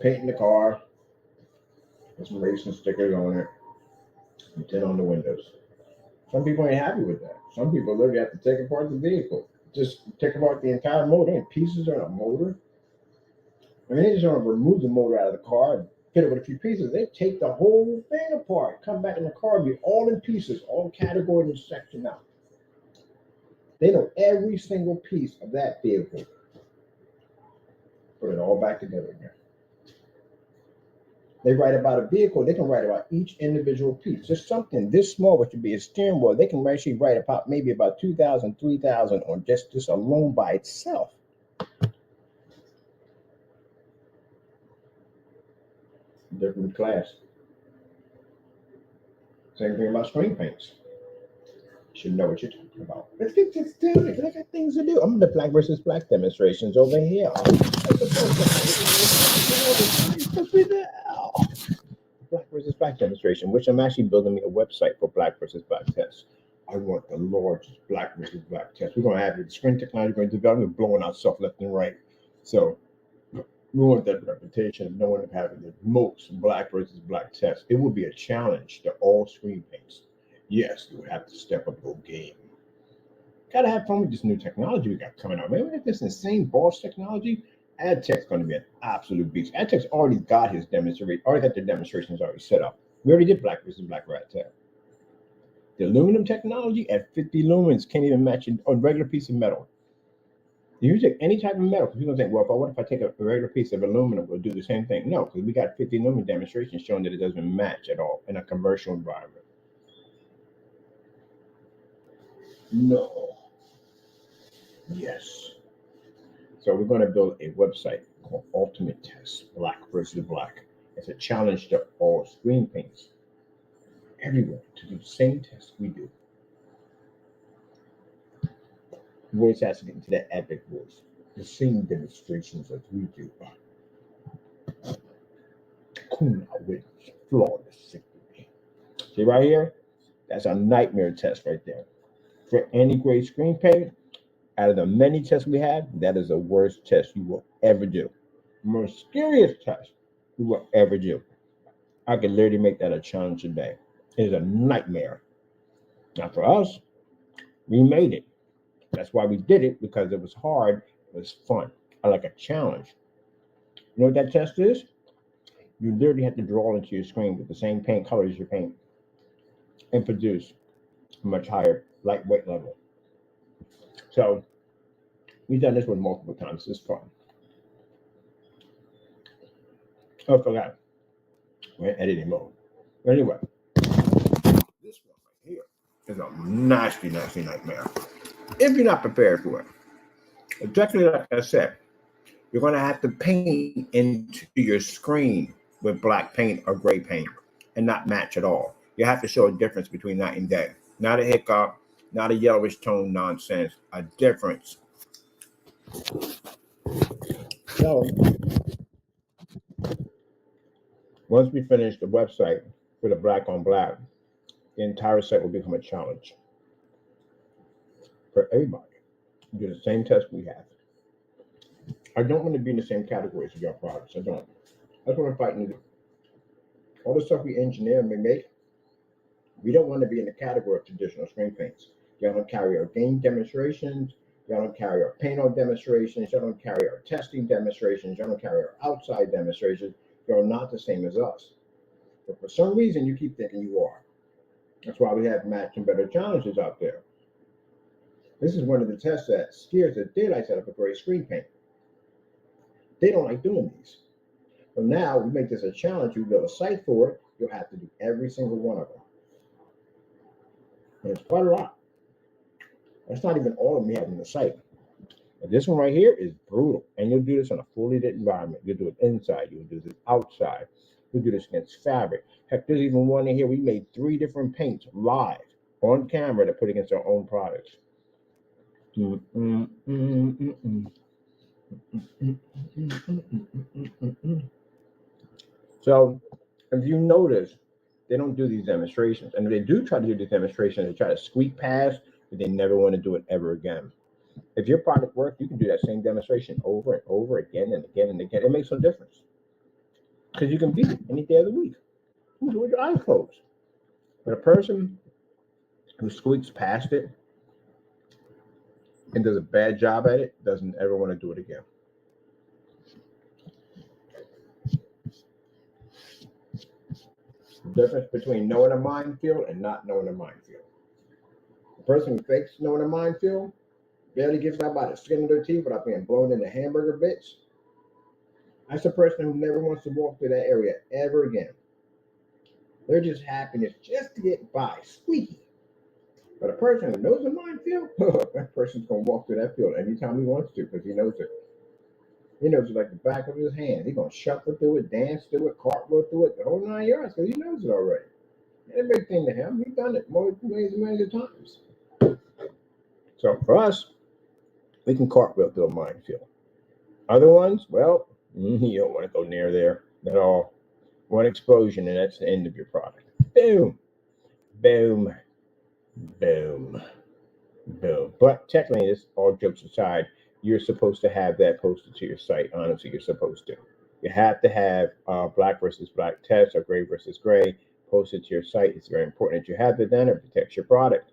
painting the car, with some racing stickers on it, and tint on the windows. Some people ain't happy with that. Some people literally have to take apart the vehicle. Just take apart the entire motor and pieces on a motor. I mean, they just want to remove the motor out of the car and fit it with a few pieces. They take the whole thing apart, come back in the car, be all in pieces, all categorized and sectioned out. They know every single piece of that vehicle. Put it all back together again. They write about a vehicle, they can write about each individual piece. Just something this small, which would be a steering wheel, they can actually write about maybe about 2,000, 3,000 on just this alone by itself. Different class. Same thing about screen paints. You should know what you're talking about. Let's get this done. I got things to do. I'm in the Black versus Black demonstrations over here. Black versus Black demonstration, which I'm actually building me a website for Black versus Black tests. I want the largest Black versus Black test. We're going to have the screen technology, we're going to develop, we're blowing out stuff left and right. So we want that reputation of knowing of having the most Black versus Black tests. It will be a challenge to all screen paints. Yes, you have to step up your game. Gotta have fun with this new technology we got coming out. Man, we got this insane boss technology. AdTech's going to be an absolute beast. AdTech's already got his demonstration, already got the demonstrations already set up. We already did Black versus Black for AdTech. The aluminum technology at 50 lumens can't even match it on a regular piece of metal. You take any type of metal, because people think, well, what if I take a regular piece of aluminum, we'll do the same thing? No, because we got 50 lumen demonstrations showing that it doesn't match at all in a commercial environment. No. Yes. So we're going to build a website called Ultimate Test, Black versus Black. It's a challenge to all screen paints everywhere to do the same test we do. Voice has to get into that epic voice, the same demonstrations as we do. Kuna wins, flawless victory. See right here? That's a nightmare test right there. For any great screen paint, out of the many tests we have, that is the worst test you will ever do. Most scariest test you will ever do. I could literally make that a challenge a day. It is a nightmare. Now for us, we made it. That's why we did it, because it was hard, it was fun. I like a challenge. You know what that test is? You literally have to draw into your screen with the same paint color as your paint and produce a much higher lightweight level. So we've done this one multiple times. It's fun. Oh, I forgot. We're in editing mode. Anyway, this one right here is a nasty, nasty nightmare. If you're not prepared for it, exactly like I said, you're going to have to paint into your screen with black paint or gray paint and not match at all. You have to show a difference between night and day. Not a hiccup, not a yellowish tone nonsense, a difference. So, once we finish the website with a black on black, the entire site will become a challenge for everybody. Do the same test we have. I don't want to be in the same categories as your products. I don't. That's what I'm fighting to do. All the stuff we engineer and we make, we don't want to be in the category of traditional screen paints. Y'all don't carry our game demonstrations. Y'all don't carry our paint on demonstrations. Y'all don't carry our testing demonstrations. Y'all don't carry our outside demonstrations. You're not the same as us. But for some reason, you keep thinking you are. That's why we have match and better challenges out there. This is one of the tests that scares the daylights out of a great screen paint. They don't like doing these. But now we make this a challenge. You build a site for it. You'll have to do every single one of them. And it's quite a lot. That's not even all of them we have on the site. But this one right here is brutal. And you'll do this on a fully lit environment. You'll do it inside. You'll do this outside. You'll do this against fabric. Heck, there's even one in here. We made 3 different paints live on camera to put against our own products. So if you notice, they don't do these demonstrations. And if they do try to do these demonstrations, they try to squeak past, but they never want to do it ever again. If your product works, you can do that same demonstration over and over again and again and again. It makes no difference. Because you can beat it any day of the week. You can do it with your eyes closed. But a person who squeaks past it and does a bad job at it doesn't ever want to do it again. The difference between knowing a minefield and not knowing a minefield. The person who fakes knowing a minefield barely gets out by the skin of their teeth without being blown into hamburger bits. That's a person who never wants to walk through that area ever again. They're just happiness just to get by, squeaky. But a person who knows a minefield, that person's going to walk through that field anytime he wants to because he knows it. He knows it like the back of his hand. He's going to shuffle through it, dance through it, cartwheel through it, the whole 9 yards because he knows it already. Ain't a big thing to him. He's done it millions and millions of times. So for us, we can cartwheel through a minefield. Other ones, well, you don't want to go near there at all. One explosion and that's the end of your product. Boom, boom, boom, boom. But technically, this all jokes aside, you're supposed to have that posted to your site. Honestly, you're supposed to. You have to have black versus black text or gray versus gray posted to your site. It's very important that you have it done. It protects your product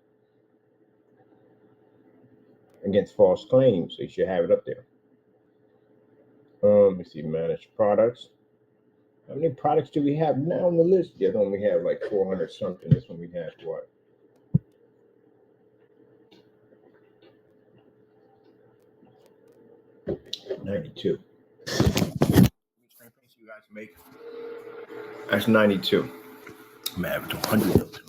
against false claims. So you should have it up there. Let me see, managed products. How many products do we have now on the list? The other one we have like 400 something. This one we have what? 92. You guys make? That's 92. I'm gonna have 200 of them.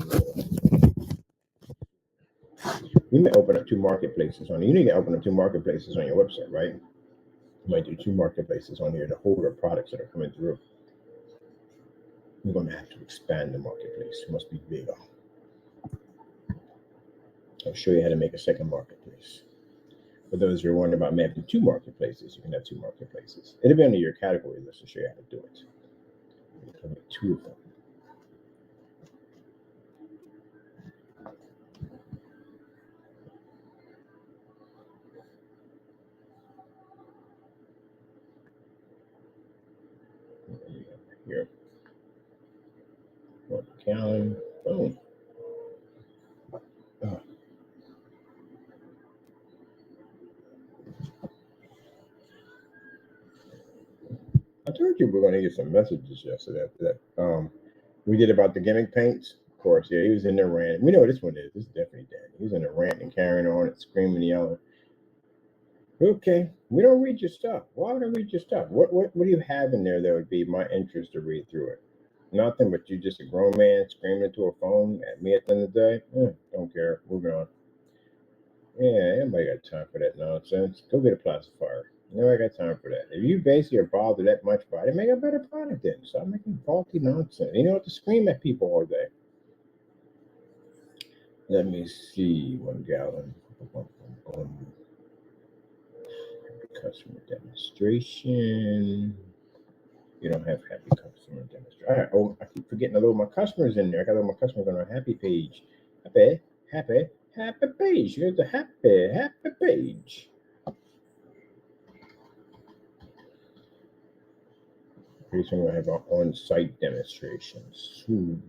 You may open up 2 marketplaces on. You need to open up 2 marketplaces on your website, right? You might do 2 marketplaces on here to hold the products that are coming through. You're going to have to expand the marketplace. It must be bigger. I'll show you how to make a second marketplace. For those who are wondering about making 2 marketplaces, you can have 2 marketplaces. It'll be under your category list to show you how to do it. You can make 2 of them. Here. One gallon. Boom. Oh. I told you we're going to get some messages yesterday after that. We did about the gimmick paints. Of course, yeah, he was in there ranting. We know what this one is. This is definitely Danny. He was in there ranting, carrying on it, screaming, yelling. Okay, we don't read your stuff. Why would I read your stuff? What do you have in there that would be my interest to read through it? Nothing, but you just a grown man screaming into a phone at me at the end of the day? Don't care. Moving on. Yeah, anybody got time for that nonsense? Go get a pacifier. Nobody got time for that. If you basically are bothered that much by it, make a better product then. Stop making faulty nonsense. You don't have to scream at people all day. Let me see. 1 gallon. Customer demonstration. You don't have happy customer demonstration. All right. Oh, I keep forgetting to load my customers in there. I got to load my customers on our happy page. Happy page. Here's the happy page. Pretty soon we'll have our on-site demonstrations soon.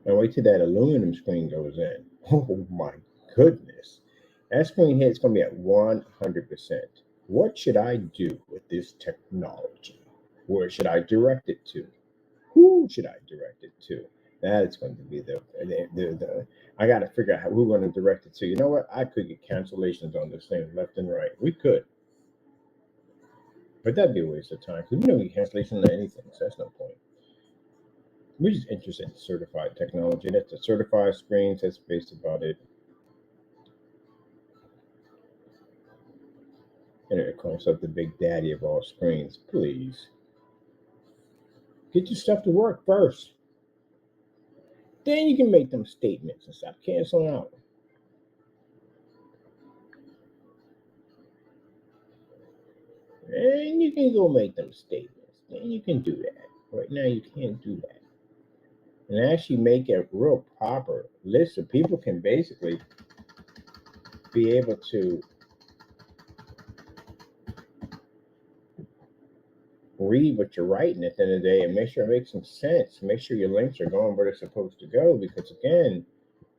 Now wait till that aluminum screen goes in. Oh my goodness. That screen here is going to be at 100%. What should I do with this technology? Where should I direct it to? Who should I direct it to? That's going to be the I got to figure out how we're going to direct it to. You know what? I could get cancellations on this thing left and right. We could. But that'd be a waste of time because we don't need cancellation on anything, so that's no point. We're just interested in certified technology. That's the certified screens. That's based about it. And it calls up the big daddy of all screens. Please get your stuff to work first. Then you can make them statements and stop canceling out. And you can go make them statements. Then you can do that. Right now, you can't do that. And actually make a real proper list so people can basically be able to read what you're writing at the end of the day and make sure it makes some sense. Make sure your links are going where they're supposed to go because, again,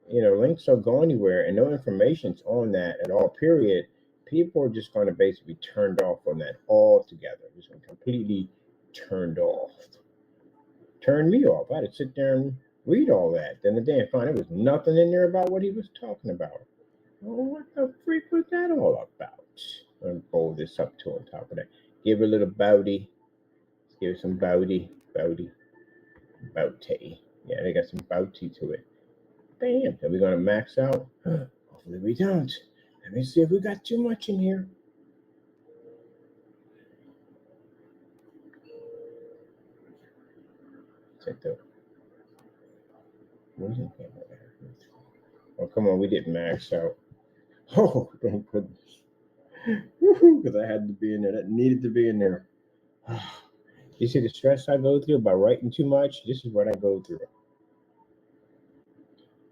links don't go anywhere and no information's on that at all, period. People are just going to basically be turned off on that altogether. Just completely turned off. Turned me off. I had to sit there and read all that. Then the day and find there was nothing in there about what he was talking about. Oh, what the freak was that all about? I'm gonna fold this up to on top of that. Give it a little bowdy. Give it some bowdy. Yeah, they got some bowty to it. Bam. Are we gonna max out? Hopefully we don't. Let me see if we got too much in here. Check the. Oh, come on, we didn't max out. Oh, thank goodness. Because I had to be in there. That needed to be in there. You see the stress I go through by writing too much? This is what I go through.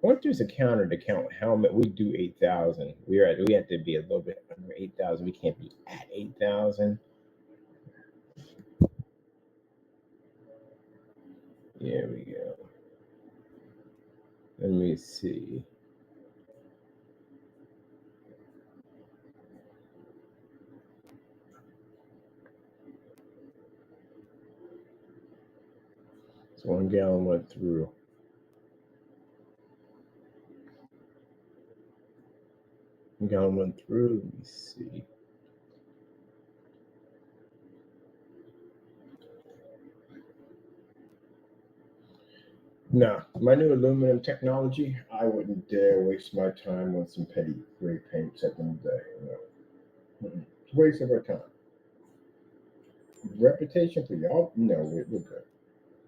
Once there's a counter to count how much we do 8,000, we have to be a little bit under 8,000. We can't be at 8,000. There we go. Let me see. So 1 gallon went through. Gallon went through. Let me see. No, my new aluminum technology, I wouldn't dare waste my time on some petty gray paints at the end of the day. It's a waste of our time. Reputation for y'all? No, we're good.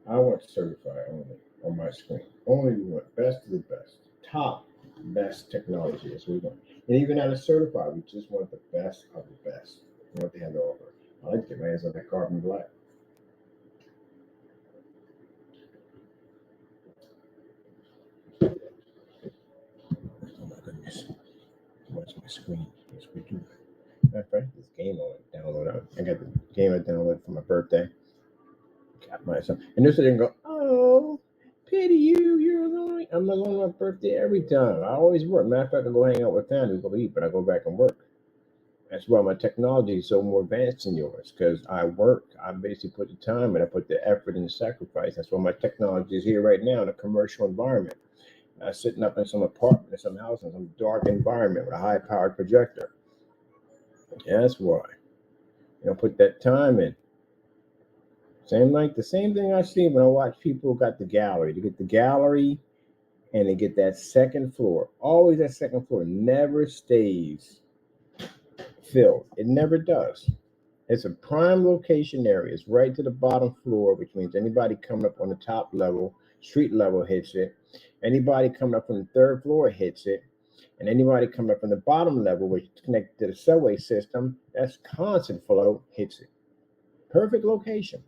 I want certified only on my screen. Only we want best of the best. Top best technology is what we want. And even out of certified, we just want the best of the best. What they have to offer. I like to get my hands on that carbon black. Oh my goodness. Watch my screen. Yes, we do. Matter of fact, this game on download. I got the game I downloaded for my birthday. Got myself. And this didn't go, oh, pity you, you're alone. I'm alone on my birthday every time. I always work. Matter of fact, I go hang out with family, go eat, but I go back and work. That's why my technology is so more advanced than yours, because I work. I basically put the time and I put the effort and the sacrifice. That's why my technology is here right now in a commercial environment. Sitting up in some apartment or some house in some dark environment with a high powered projector. That's why. Put that time in. The same thing I see when I watch people who got the gallery. They get the gallery and they get that second floor. Always that second floor never stays filled. It never does. It's a prime location area. It's right to the bottom floor, which means anybody coming up on the top level, street level, hits it. Anybody coming up from the third floor hits it. And anybody coming up from the bottom level, which is connected to the subway system, that's constant flow, hits it. Perfect location.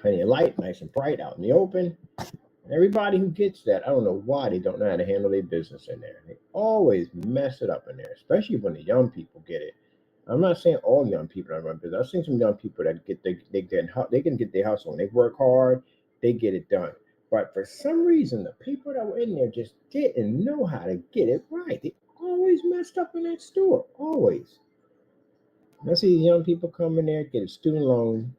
Plenty of light, nice and bright out in the open. Everybody who gets that, I don't know why they don't know how to handle their business in there. They always mess it up in there, especially when the young people get it. I'm not saying all young people that run business. I've seen some young people that they can get their hustle. They work hard, they get it done. But for some reason, the people that were in there just didn't know how to get it right. They always messed up in that store. Always. I see young people come in there, get a student loan,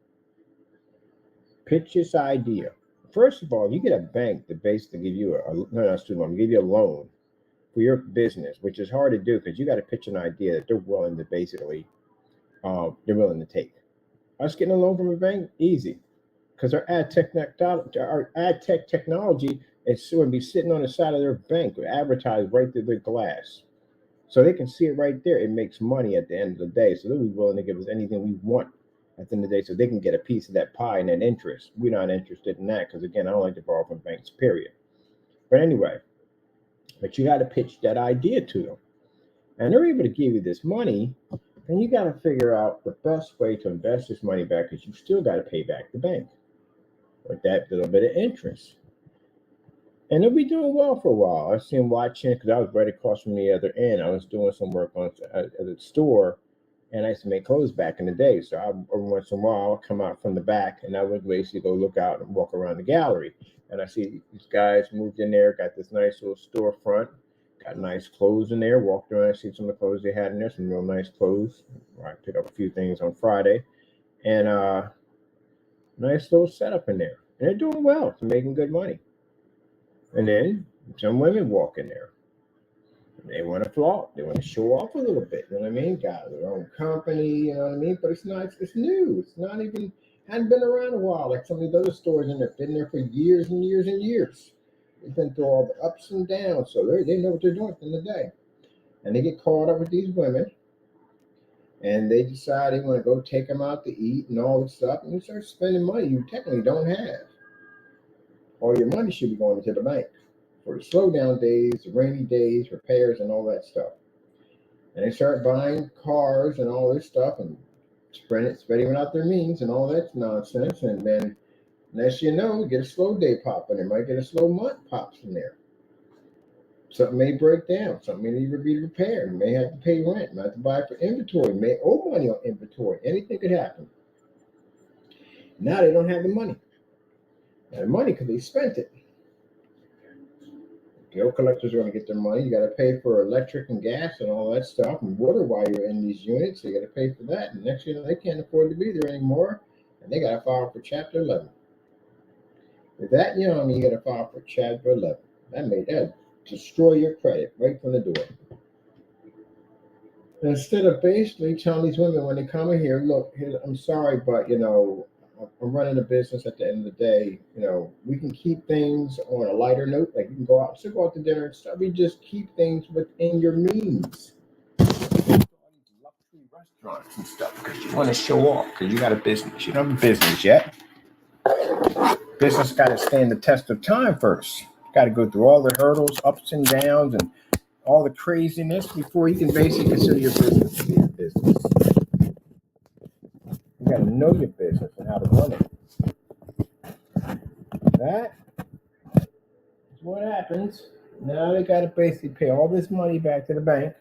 pitch this idea. First of all, you get a bank that basically give you not student loan, give you a loan for your business, which is hard to do because you got to pitch an idea that they're willing to take. Us getting a loan from a bank, easy. Because our ad tech technology is going to be sitting on the side of their bank, advertised right through the glass. So they can see it right there. It makes money at the end of the day. So they'll be willing to give us anything we want at the end of the day so they can get a piece of that pie and that interest. We're not interested in that because, again, I don't like to borrow from banks, period. But anyway, but you got to pitch that idea to them. And they're able to give you this money. Then you got to figure out the best way to invest this money back because you still got to pay back the bank with that little bit of interest. And they'll be doing well for a while. I see them watching because I was right across from the other end. I was doing some work at the store, and I used to make clothes back in the day. So every once in a while, I'll come out from the back, and I would basically go look out and walk around the gallery. And I see these guys moved in there, got this nice little storefront, got nice clothes in there. Walked around, I see some of the clothes they had in there, some real nice clothes. I picked up a few things on Friday, and nice little setup in there. And they're doing well, they're making good money. And then some women walk in there. They want to flaunt. They want to show off a little bit. You know what I mean? Got their own company. You know what I mean? But it's not. It's new. It's not even. Hadn't been around a while like some of these other stores in there. Been there for years and years and years. They've been through all the ups and downs, so they know what they're doing at the end of the day. And they get caught up with these women, and they decide they want to go take them out to eat and all this stuff, and you start spending money you technically don't have. All your money should be going into the bank for the slow down days, the rainy days, repairs, and all that stuff. And they start buying cars and all this stuff and spreading out their means and all that nonsense. And then, next you know, you get a slow day pop in there. Might get a slow month pops in there. Something may break down. Something may need to be repaired. You may have to pay rent. You might have to buy for inventory. You may owe money on inventory. Anything could happen. Now they don't have the money. Now the money because they spent it. Bill collectors are going to get their money. You got to pay for electric and gas and all that stuff and water while you're in these units. So you got to pay for that. And next thing you know, they can't afford to be there anymore. And they got to file for Chapter 11. With that young, you got to file for Chapter 11. That destroy your credit right from the door. Instead of basically telling these women when they come in here, look, I'm sorry, but I'm running a business at the end of the day. We can keep things on a lighter note. Like you can go out to dinner and stuff. We just keep things within your means. Luxury restaurants and stuff because you want to show off because you got a business. You don't have a business yet. Business got to stand the test of time first. Got to go through all the hurdles, ups and downs, and all the craziness before you can basically consider your business to be a business. You got to know your business and how to run it. That is what happens. Now they got to basically pay all this money back to the bank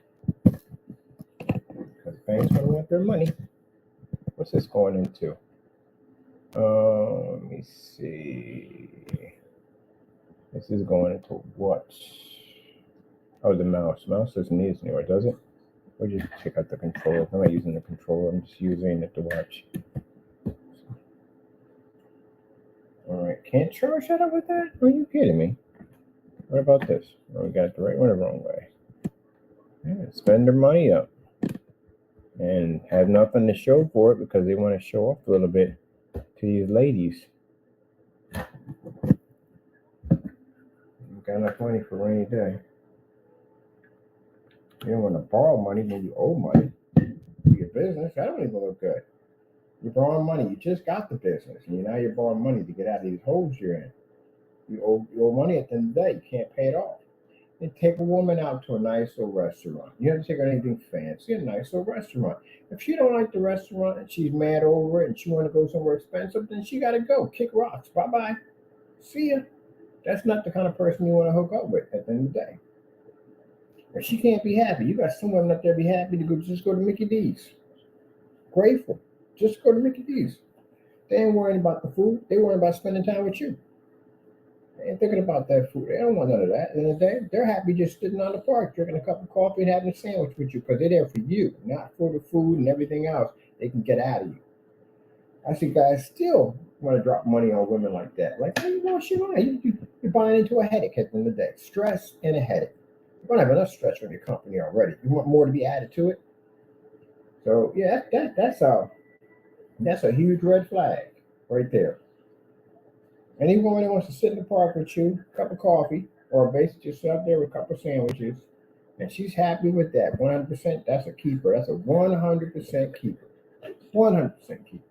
because banks don't want their money. What's this going into? Let me see. This is going into what? Oh, the mouse. Mouse doesn't need it anymore, does it? Or just check out the controller. I'm not using the controller. I'm just using it to watch. All right. Can't charge that up with that? Are you kidding me? What about this? Oh, we got it the right one or the wrong way? Yeah, spend their money up and have nothing to show for it because they want to show off a little bit to these ladies. You got enough money for a rainy day. You don't want to borrow money when you owe money for your business. That don't even look good. You're borrowing money. You just got the business, and now you're borrowing money to get out of these holes you're in. You owe money at the end of the day. You can't pay it off. Then take a woman out to a nice little restaurant. You have to take her anything fancy, a nice little restaurant. If she don't like the restaurant and she's mad over it and she want to go somewhere expensive, then she got to go. Kick rocks. Bye-bye. See ya. That's not the kind of person you want to hook up with at the end of the day. If she can't be happy, you got someone up there be happy to just go to Mickey D's. Grateful. Just go to Mickey D's. They ain't worrying about the food. They worrying about spending time with you. They ain't thinking about that food. They don't want none of that. At the end of the day, they're happy just sitting on the park, drinking a cup of coffee and having a sandwich with you because they're there for you, not for the food and everything else they can get out of you. I see guys still want to drop money on women like that. Like, how you lost your mind? You're buying into a headache at the end of the day. Stress and a headache. You don't have enough stress on your company already. You want more to be added to it? So, yeah, that's how That's a huge red flag right there. Any woman that wants to sit in the park with you, cup of coffee, or basically just sit up there with a couple of sandwiches, and she's happy with that, 100%, that's a keeper. That's a 100% keeper. 100% keeper.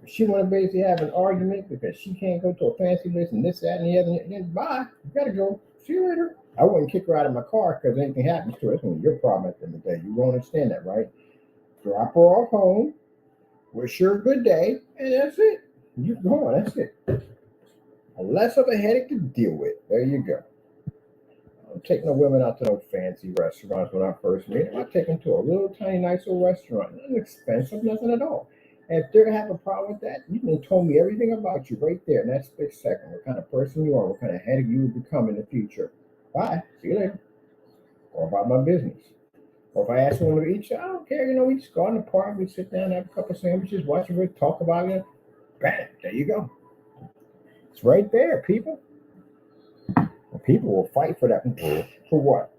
If she want to basically have an argument because she can't go to a fancy place and this, that, and the other, and then bye, you gotta go. See you later. I wouldn't kick her out of my car because anything happens to her. It's gonna be your problem at the end of the day. You won't understand that, right? Drop her off home, wish her a good day, and that's it. You're gone. That's it. Less of a headache to deal with. There you go. I don't take no women out to no fancy restaurants when I first meet them. I take them to a little tiny nice little restaurant. Nothing expensive, nothing at all. And if they're have a problem with that, you can told me everything about you right there in that split second. What kind of person you are, what kind of headache you will become in the future. Bye. See you later. Or about my business. Or if I ask someone to eat, I don't care. We just go out in the park, we sit down, have a couple of sandwiches, watch a bit, talk about it. Bam, there you go. It's right there, people. People will fight for that. For what?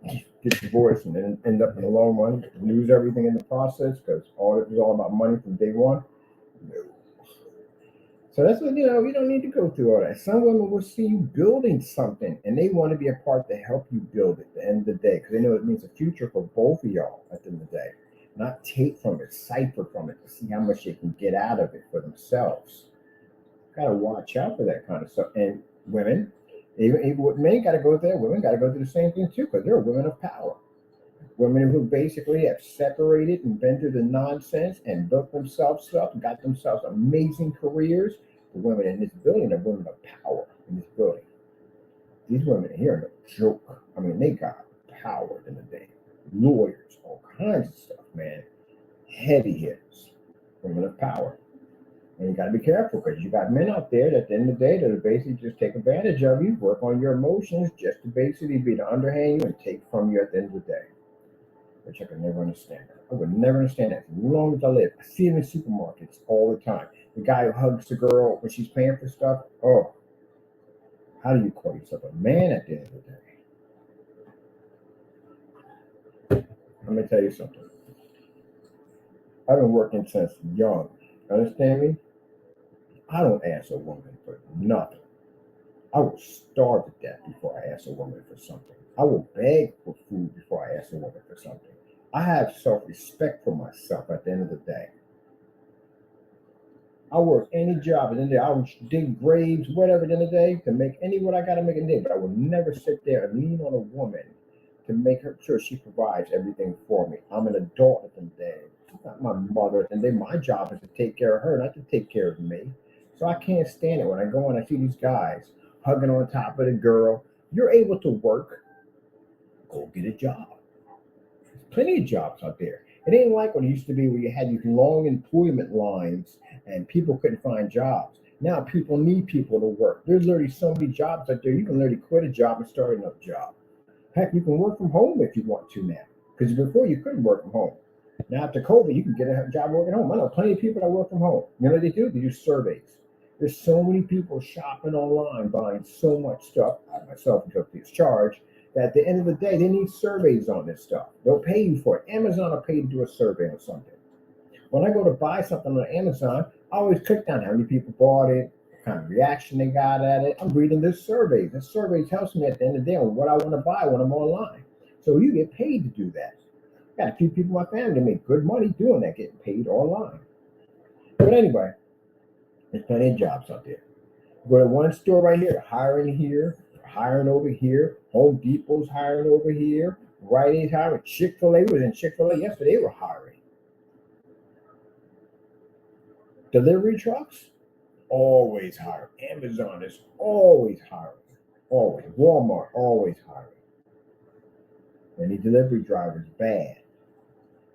Get divorced and then end up in the long run, lose everything in the process because it was all about money from day one. No. So that's what you don't need to go through all that. Some women will see you building something and they want to be a part to help you build it at the end of the day because they know it means a future for both of y'all at the end of the day. Not take from it, cipher from it to see how much they can get out of it for themselves. Gotta watch out for that kind of stuff. And women, even men got to go there. Women got to go through the same thing too, because they're women of power. Women who basically have separated and been through the nonsense and built themselves up, got themselves amazing careers. The women in this building are women of power in this building. These women here are no joke. I mean, they got power in the day. Lawyers, all kinds of stuff, man. Heavy hitters, women of power. And you got to be careful because you got men out there that at the end of the day that will basically just take advantage of you, work on your emotions just to basically be to underhand you and take from you at the end of the day. Which I could never understand that. I would never understand that as long as I live. I see them in supermarkets all the time. The guy who hugs the girl when she's paying for stuff. Oh, how do you call yourself a man at the end of the day? Let me tell you something. I've been working since young. Understand me? I don't ask a woman for nothing. I will starve to death before I ask a woman for something. I will beg for food before I ask a woman for something. I have self respect for myself at the end of the day. I work any job at the end of the day. I will dig graves, whatever at the end of the day, to make any what I got to make in the day. But I will never sit there and lean on a woman to make her sure she provides everything for me. I'm an adult at the end of the day. She's not my mother. And then my job is to take care of her, not to take care of me. So I can't stand it when I go and I see these guys hugging on top of the girl. You're able to work, go get a job. There's plenty of jobs out there. It ain't like what it used to be where you had these long employment lines and people couldn't find jobs. Now people need people to work. There's literally so many jobs out there. You can literally quit a job and start another job. Heck, you can work from home if you want to now. Because before you couldn't work from home. Now after COVID, you can get a job working home. I know plenty of people that work from home. You know what they do? They do surveys. There's so many people shopping online, buying so much stuff. I myself took this charge that at the end of the day, they need surveys on this stuff. They'll pay you for it. Amazon will pay you to do a survey on something. When I go to buy something on Amazon, I always click down how many people bought it, what kind of reaction they got at it. I'm reading this survey. This survey tells me at the end of the day on what I want to buy when I'm online. So you get paid to do that. Got a few people in my family that make good money doing that, getting paid online. But anyway, there's plenty of jobs out there. Go to one store right here, hiring over here. Home Depot's hiring over here. Rite Aid's hiring. Chick-fil-A was in Chick-fil-A yesterday. They were hiring. Delivery trucks, always hiring. Amazon is always hiring. Always. Walmart, always hiring. Any delivery drivers, bad.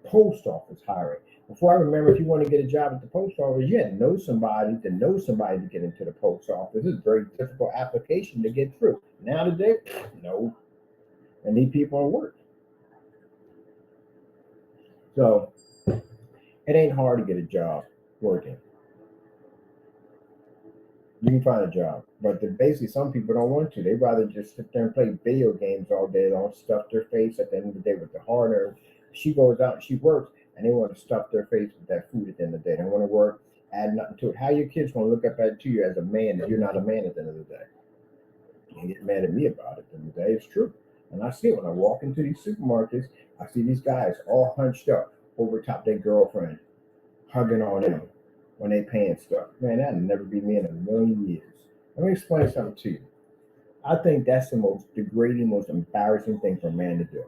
Post office hiring. Before I remember, if you want to get a job at the post office, you had to know somebody to get into the post office. It's a very difficult application to get through. Now today, no. I need people to work. So it ain't hard to get a job working. You can find a job. But basically, some people don't want to. They rather just sit there and play video games all day long, stuff their face at the end of the day with the hard earned. She goes out and she works, and they want to stuff their face with that food at the end of the day. They want to work. add nothing to it. How your kids gonna look up at you as a man if you're not a man at the end of the day? You can't get mad at me about it at the end of the day. It's true. And I see it when I walk into these supermarkets, I see these guys all hunched up over top their girlfriend, hugging on them when they paying stuff. Man, that'll never be me in a million years. Let me explain something to you. I think that's the most degrading, most embarrassing thing for a man to do.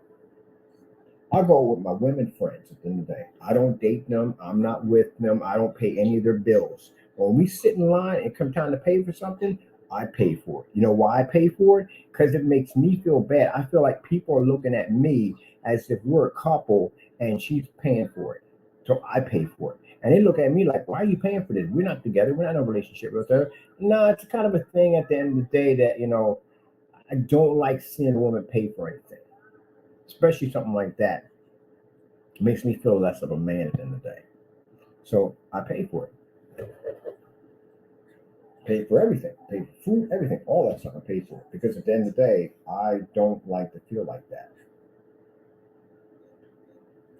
I go with my women friends at the end of the day. I don't date them. I'm not with them. I don't pay any of their bills. When we sit in line and come time to pay for something, I pay for it. You know why I pay for it? Because it makes me feel bad. I feel like people are looking at me as if we're a couple and she's paying for it. So I pay for it. And they look at me like, why are you paying for this? We're not together. We're not in a relationship with her. No, it's kind of a thing at the end of the day that, I don't like seeing a woman pay for anything, especially something like that. It makes me feel less of a man at the end of the day. So I pay for it. Pay for everything. Pay for food, everything, all that stuff I pay for it. Because at the end of the day, I don't like to feel like that.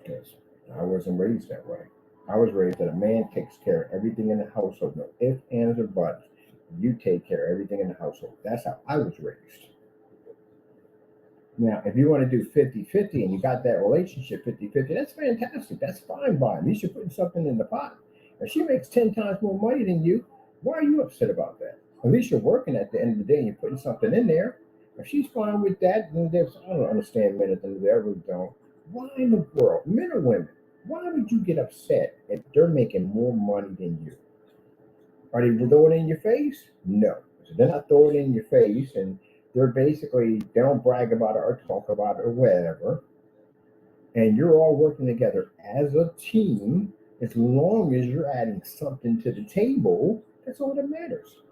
Because I wasn't raised that way. I was raised that a man takes care of everything in the household. No ifs, ands, or buts. You take care of everything in the household. That's how I was raised. Now, if you want to do 50-50 and you got that relationship 50-50, that's fantastic. That's fine by me. You should put something in the pot. If she makes 10 times more money than you, why are you upset about that? At least you're working at the end of the day and you're putting something in there. If she's fine with that, then I don't understand men at the end of the day. I really don't. Why in the world, men or women, why would you get upset if they're making more money than you? Are they throwing it in your face? No. So they're not throwing it in your face, and they don't brag about it or talk about it or whatever. And you're all working together as a team. As long as you're adding something to the table, that's all that matters.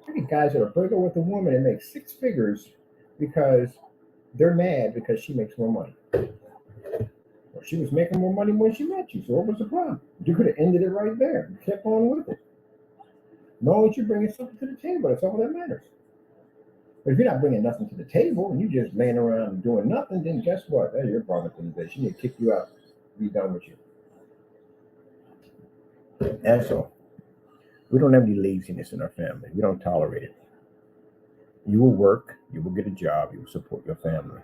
I get guys that are breaking with a woman and make six figures because they're mad because she makes more money. Well, she was making more money when she met you, so what was the problem? You could have ended it right there. You kept on with it. As long as you're bringing something to the table, that's all that matters. But if you're not bringing nothing to the table and you're just laying around and doing nothing, then guess what? That's your problem at the end of the day. She need to kick you out, be done with you. That's all. We don't have any laziness in our family. We don't tolerate it. You will work, you will get a job, you will support your family.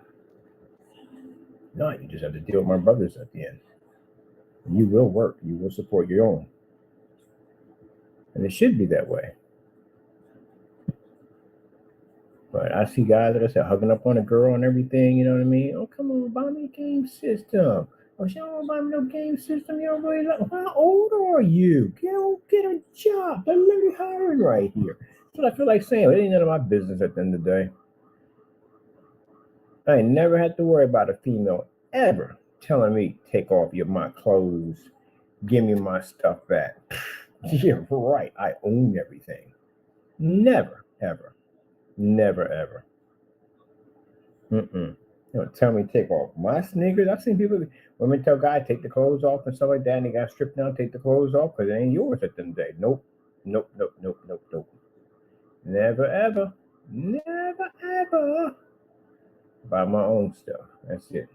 No, you just have to deal with my brothers at the end. You will work, you will support your own. And it should be that way. But I see guys, like I said, hugging up on a girl and everything, you know what I mean? Oh, come on, buy me a game system. Oh, she don't want to buy me no game system. You don't really like. How old are you? Get a job. They're literally hiring right here. That's what I feel like saying. It ain't none of my business at the end of the day. I ain't never had to worry about a female ever telling me, take off my clothes, give me my stuff back. Yeah, right. I own everything. Never, ever. Never, ever. Mm-mm. Tell me to take off my sneakers. I've seen women tell guys take the clothes off and stuff like that, and they got stripped down, take the clothes off because it ain't yours at the end of the day. Nope, nope, nope, nope, nope, nope. Never, ever, never, ever buy my own stuff. That's it.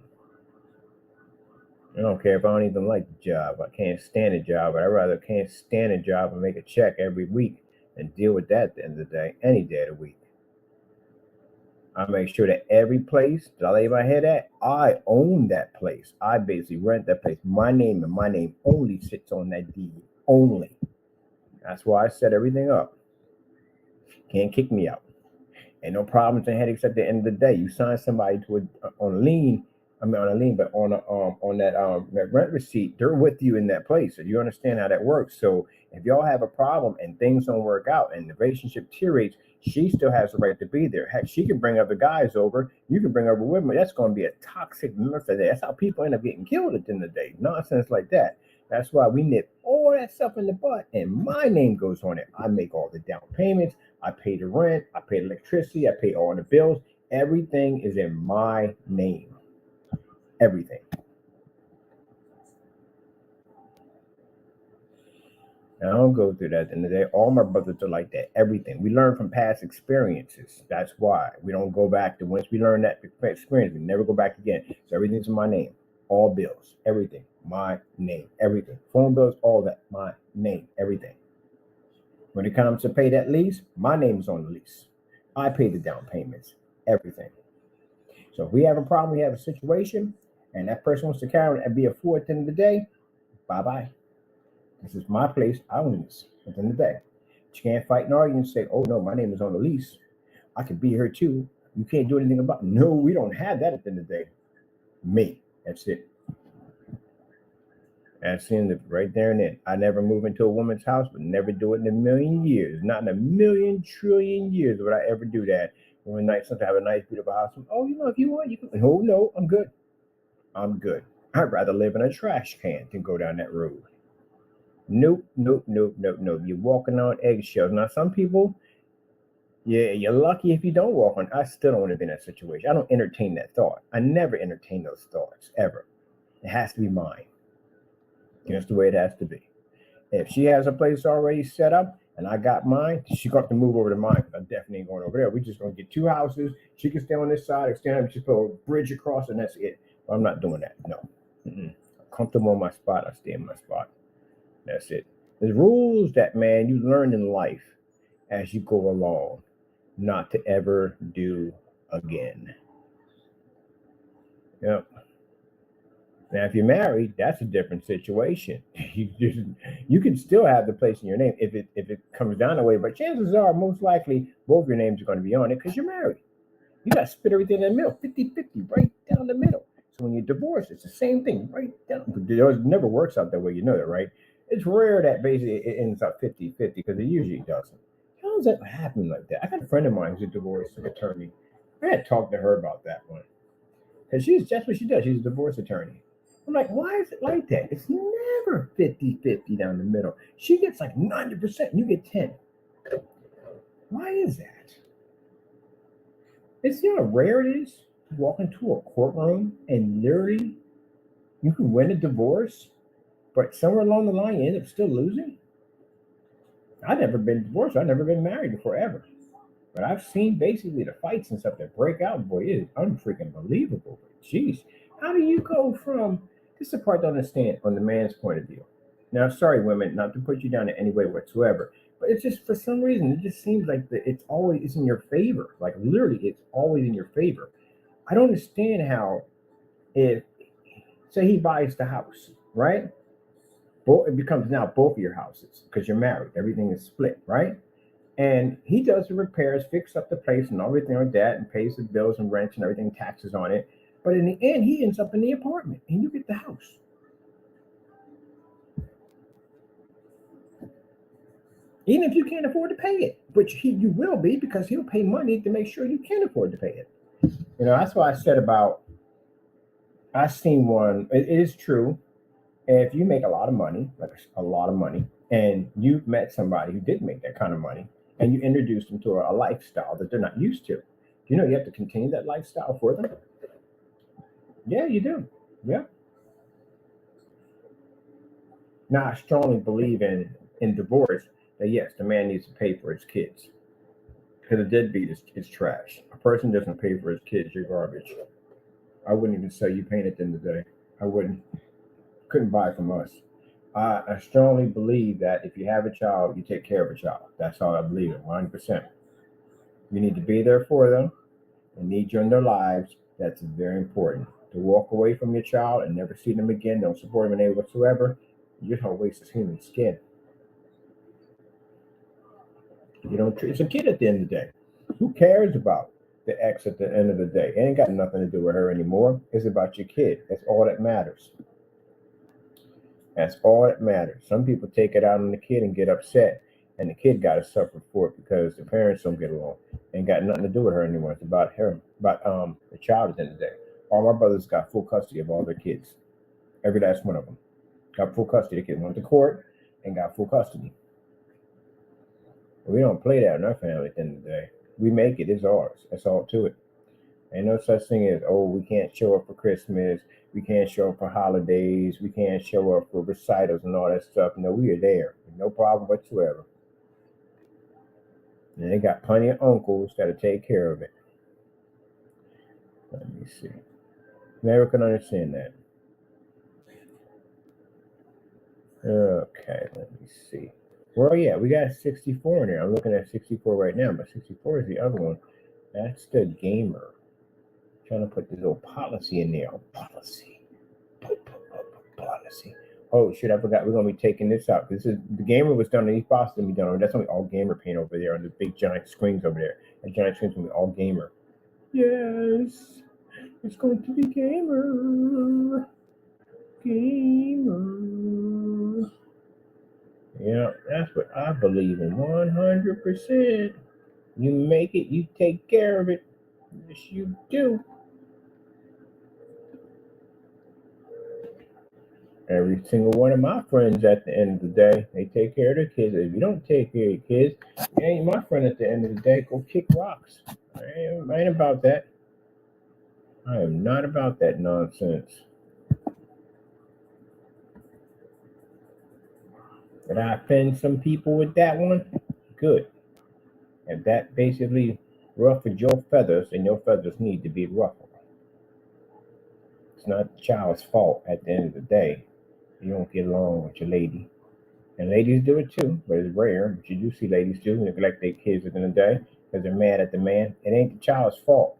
I don't care if I don't even like the job. I can't stand a job, but I rather can't stand a job and make a check every week and deal with that at the end of the day, any day of the week. I make sure that every place that I lay my head at, I own that place. I basically rent that place. My name and my name only sits on that deed. Only. That's why I set everything up. Can't kick me out. Ain't no problems and headaches at the end of the day. You sign somebody on a lien. I mean on a lien, but on that rent receipt, they're with you in that place. So you understand how that works. So if y'all have a problem and things don't work out and the relationship deteriorates, she still has the right to be there. Heck, she can bring other guys over. You can bring over women. That's going to be a toxic method. That's how people end up getting killed at the end of the day. Nonsense like that. That's why we nip all that stuff in the butt, and my name goes on it. I make all the down payments. I pay the rent. I pay the electricity. I pay all the bills. Everything is in my name. Everything. I don't go through that at the end of the day. All my brothers are like that. Everything. We learn from past experiences. That's why. We don't go back to once we learn that experience, we never go back again. So everything's in my name. all bills, everything, my name, everything. Phone bills, all that, my name, everything. When it comes to pay that lease, my name's on the lease. I pay the down payments, everything. So if we have a problem, we have a situation, and that person wants to carry it and be a fool at the end of the day, bye bye. This is my place. I own this at the end of the day. But you can't fight and argue and say, oh no, my name is on the lease. I could be here too. You can't do anything about it. No, we don't have that at the end of the day. Me. That's it. That's the end of it right there and then. I never move into a woman's house, but never do it in a million years. Not in a million trillion years would I ever do that. One night, sometimes have a nice, beautiful house. Oh, if you want, you can. Oh, no, I'm good. I'm good. I'd rather live in a trash can than go down that road. Nope, nope, nope, nope, nope. You're walking on eggshells. Now, some people, yeah, you're lucky if you don't walk on. I still don't want to be in that situation. I don't entertain that thought. I never entertain those thoughts, ever. It has to be mine. That's the way it has to be. If she has a place already set up and I got mine, she's going to move over to mine because I definitely ain't going over there. We're just going to get two houses. She can stay on this side, extend it, just put a bridge across, and that's it. But I'm not doing that. No. I'm comfortable in my spot. I stay in my spot. That's it. There's rules that, man, you learn in life as you go along not to ever do again. Yep. Now, if you're married, that's a different situation. You can still have the place in your name if it comes down that way, but chances are, most likely, both your names are going to be on it because you're married. You got to split everything in the middle, 50-50, right down the middle. So when you divorce, it's the same thing, right down. It never works out that way, you know that, right? It's rare that basically it ends up 50-50 because it usually doesn't. How does that happen like that? I got a friend of mine who's a divorce attorney. I had to talk to her about that one because that's what she does. She's a divorce attorney. I'm like, why is it like that? It's never 50-50 down the middle. She gets like 90% and you get 10. Why is that? It's how rare it is to walk into a courtroom and literally you can win a divorce, but somewhere along the line you end up still losing. I've never been divorced. I've never been married before ever. But I've seen basically the fights and stuff that break out. Boy, it is unfreaking believable. Jeez, how do you go from this is the part to understand on the man's point of view? Now, sorry, women, not to put you down in any way whatsoever, but it's just for some reason it just seems like it's in your favor. Like literally, it's always in your favor. I don't understand how if say he buys the house, right? It becomes now both of your houses because you're married. Everything is split, right? And he does the repairs, fix up the place and everything like that, and pays the bills and rent and everything, taxes on it. But in the end, he ends up in the apartment and you get the house. Even if you can't afford to pay it, which you will be because he'll pay money to make sure you can afford to pay it. That's why I said about, I've seen one, it is true. If you make a lot of money, like a lot of money, and you've met somebody who did make that kind of money, and you introduce them to a lifestyle that they're not used to, you have to continue that lifestyle for them? Yeah, you do. Yeah. Now, I strongly believe in divorce that yes, the man needs to pay for his kids because a deadbeat is trash. A person doesn't pay for his kids, you're garbage. I wouldn't even say you paying at the end of the day. I wouldn't. Couldn't buy from us. I strongly believe that if you have a child, you take care of a child. That's how I believe it, 100%. You need to be there for them and need you in their lives. That's very important. To walk away from your child and never see them again, don't support them in any whatsoever, you're going to waste his human skin. You don't treat it's a kid at the end of the day. Who cares about the ex at the end of the day? It ain't got nothing to do with her anymore. It's about your kid. That's all that matters. That's all that matters. Some people take it out on the kid and get upset, and the kid got to suffer for it because the parents don't get along. Ain't got nothing to do with her anymore. It's about her, about the child at the end of the day. All my brothers got full custody of all their kids. Every last one of them got full custody. The kid went to court and got full custody. But we don't play that in our family at the end of the day. We make it. It's ours. That's all to it. Ain't no such thing as, oh, we can't show up for Christmas. We can't show up for holidays. We can't show up for recitals and all that stuff. No, we are there. No problem whatsoever. And they got plenty of uncles that'll take care of it. Let me see. Never can understand that. Okay, let me see. Well, yeah, we got 64 in there. I'm looking at 64 right now, but 64 is the other one. That's the gamer. Trying to put this little policy in there. Oh, policy. Policy. Oh shit, I forgot we're gonna be taking this out. This is the gamer was done and these boxes gonna be done. That's gonna be all gamer paint over there on the big giant screens over there. That giant screen's gonna be all gamer. Yes. It's going to be gamer. Gamer. Yeah, that's what I believe in 100%. You make it, you take care of it. Yes, you do. Every single one of my friends at the end of the day, they take care of their kids. If you don't take care of your kids, you ain't my friend at the end of the day. Go kick rocks. I ain't about that. I am not about that nonsense. Did I offend some people with that one? Good. And that basically ruffled your feathers, and your feathers need to be ruffled. It's not the child's fault at the end of the day. You don't get along with your lady. And ladies do it too, but it's rare. But you do see ladies do neglect their kids at the end of the day because they're mad at the man. It ain't the child's fault.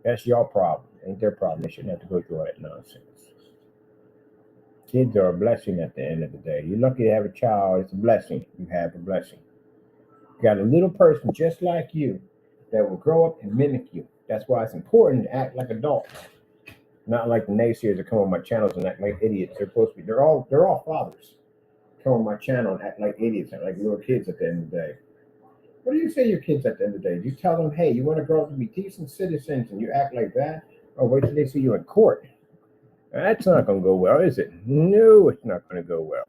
That's your problem. It ain't their problem. They shouldn't have to go through all that nonsense. Kids are a blessing at the end of the day. You're lucky to have a child. It's a blessing. You have a blessing. You got a little person just like you that will grow up and mimic you. That's why it's important to act like adults. Not like the naysayers that come on my channels and act like idiots. They're supposed to be. They're all fathers. Come on my channel and act like idiots, act like little kids at the end of the day. What do you say to your kids at the end of the day? Do you tell them, hey, you want to grow up to be decent citizens and you act like that? Or wait till they see you in court? That's not going to go well, is it? No, it's not going to go well.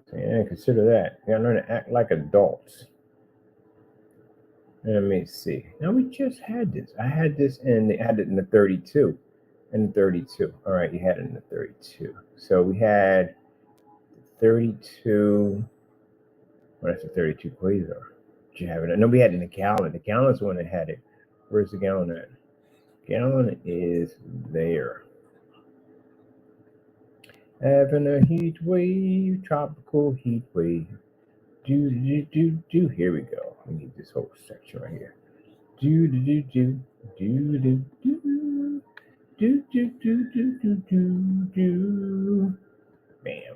So yeah, consider that. You got to learn to act like adults. Let me see. Now we just had this. I had this and they had it in the 32. In the 32. All right, you had it in the 32. So we had 32. Well, that's a 32 Quasar. Did you have it? No, we had it in the gallon. The gallon's the one that had it. Where's the gallon at? Gallon is there. Having a heat wave, tropical heat wave. Do. Here we go. We need this whole section right here. Do. Bam.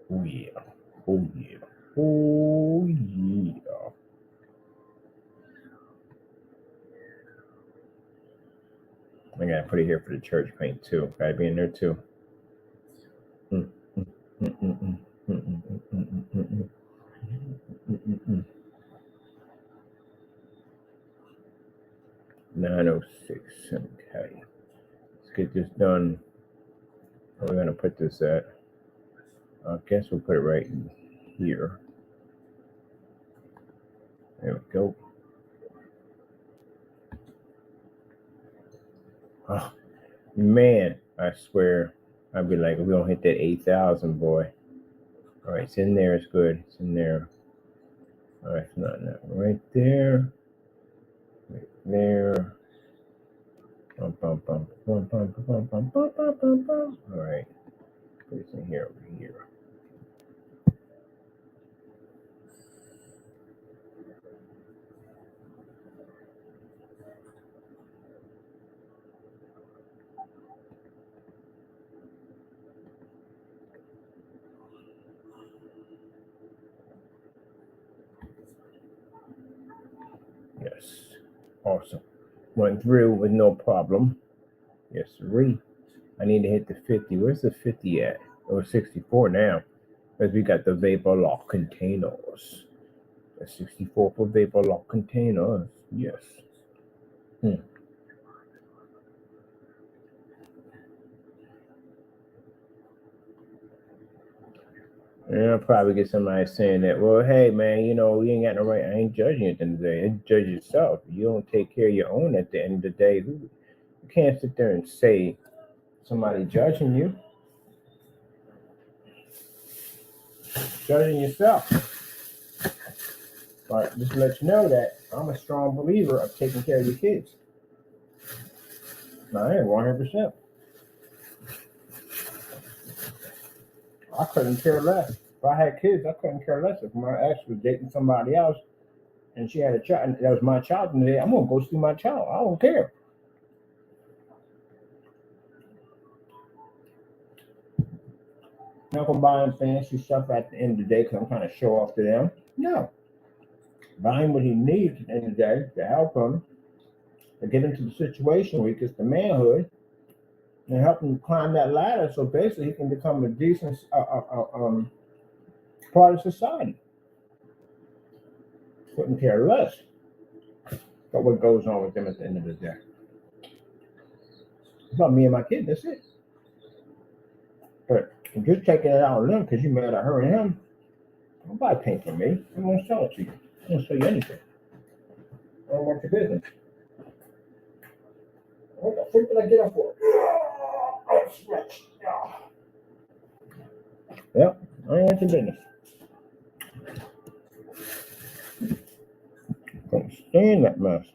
Oh yeah. Oh yeah. Oh yeah. I gotta put it here for the church paint too. Gotta be in there too. 906. Okay. Let's get this done. Where we're gonna put this at? I guess we'll put it right here. There we go. Oh man, I swear, I'd be like, we don't hit that 8,000, boy. All right, it's in there. It's good. It's in there. All right, it's not right there. Right there. All right, put this in here over here. Yes, awesome. Went through with no problem. Yes, sirree. I need to hit the 50. Where's the 50 at? Oh, 64 now. Because we got the vapor lock containers. The 64 for vapor lock containers. Yes. And I'll probably get somebody saying that, well, hey, man, you ain't got no right. I ain't judging you at the end of the day. Judge yourself. You don't take care of your own at the end of the day. You can't sit there and say somebody judging you. Judging yourself. But just to let you know that I'm a strong believer of taking care of your kids. I am 100%. I couldn't care less. If I had kids, I couldn't care less. If my ex was dating somebody else and she had a child, and that was my child, and I'm gonna go see my child. I don't care. I'm not gonna buy him fancy stuff at the end of the day because I'm trying to show off to them. No, buy him what he needs at the end of the day to help him to get into the situation where he gets the manhood and help him climb that ladder. So basically, he can become a decent part of society. Couldn't care less about what goes on with them at the end of the day. It's about me and my kid. That's it. But if you're taking it out on them because you mad at her and him, don't buy paint from me. I'm gonna sell it to you. I don't sell you anything. I don't want your business. What the freak did I get up for? Oh, stretch. Yep, I ain't want your business. Couldn't stand that mess.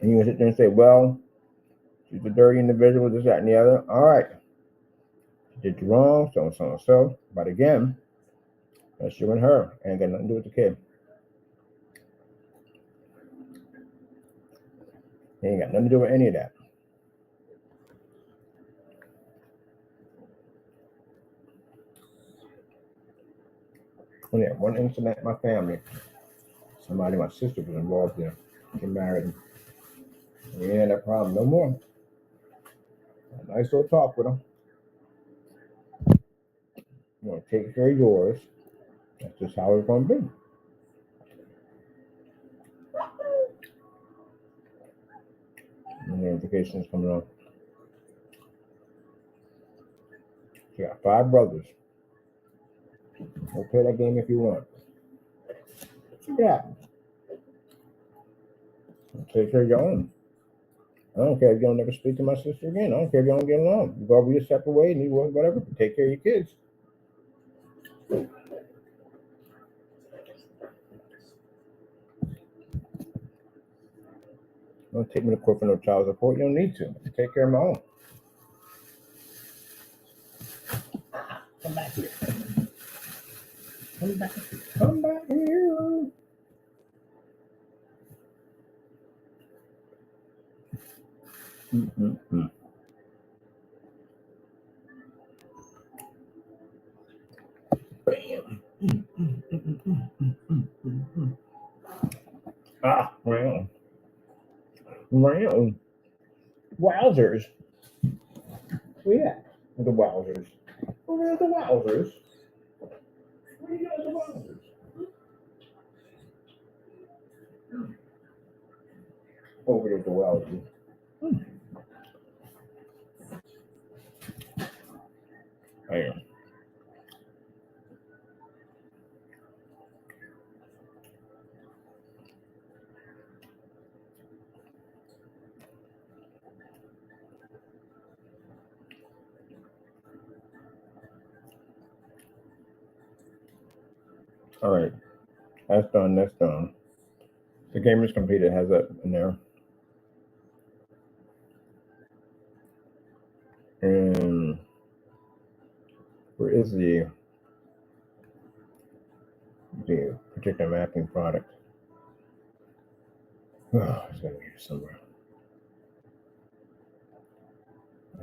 And you sit there and say, well, she's a dirty individual, this, that, and the other. All right. She did you wrong, so and so and so. But again, that's you and her. Ain't got nothing to do with the kid. Ain't got nothing to do with any of that. Only had one incident in my family. Somebody, my sister was involved in. She married him. We ain't had that problem no more. A nice little talk with him. You want to take care of yours. That's just how it's going to be. And the notifications coming on. She got 5 brothers. Go play that game if you want. See what happens. Take care of your own. I don't care if you don't never speak to my sister again. I don't care if you don't get along. You go over your separate way and you work, whatever. Take care of your kids. Don't take me to court for no child support. You don't need to. Take care of my own. Come back here. Come back here. Come back here. Mm-mm-mm. Bam. Ah, round. Round. Wowzers. Where you at? The wowzers. Where are the wowzers? Where you got the wowzers? Over there, the wowzers. I am. All right. That's done. That's done. The game is completed. Has that in there. And where is the particular mapping product? Oh, it's gotta be here somewhere.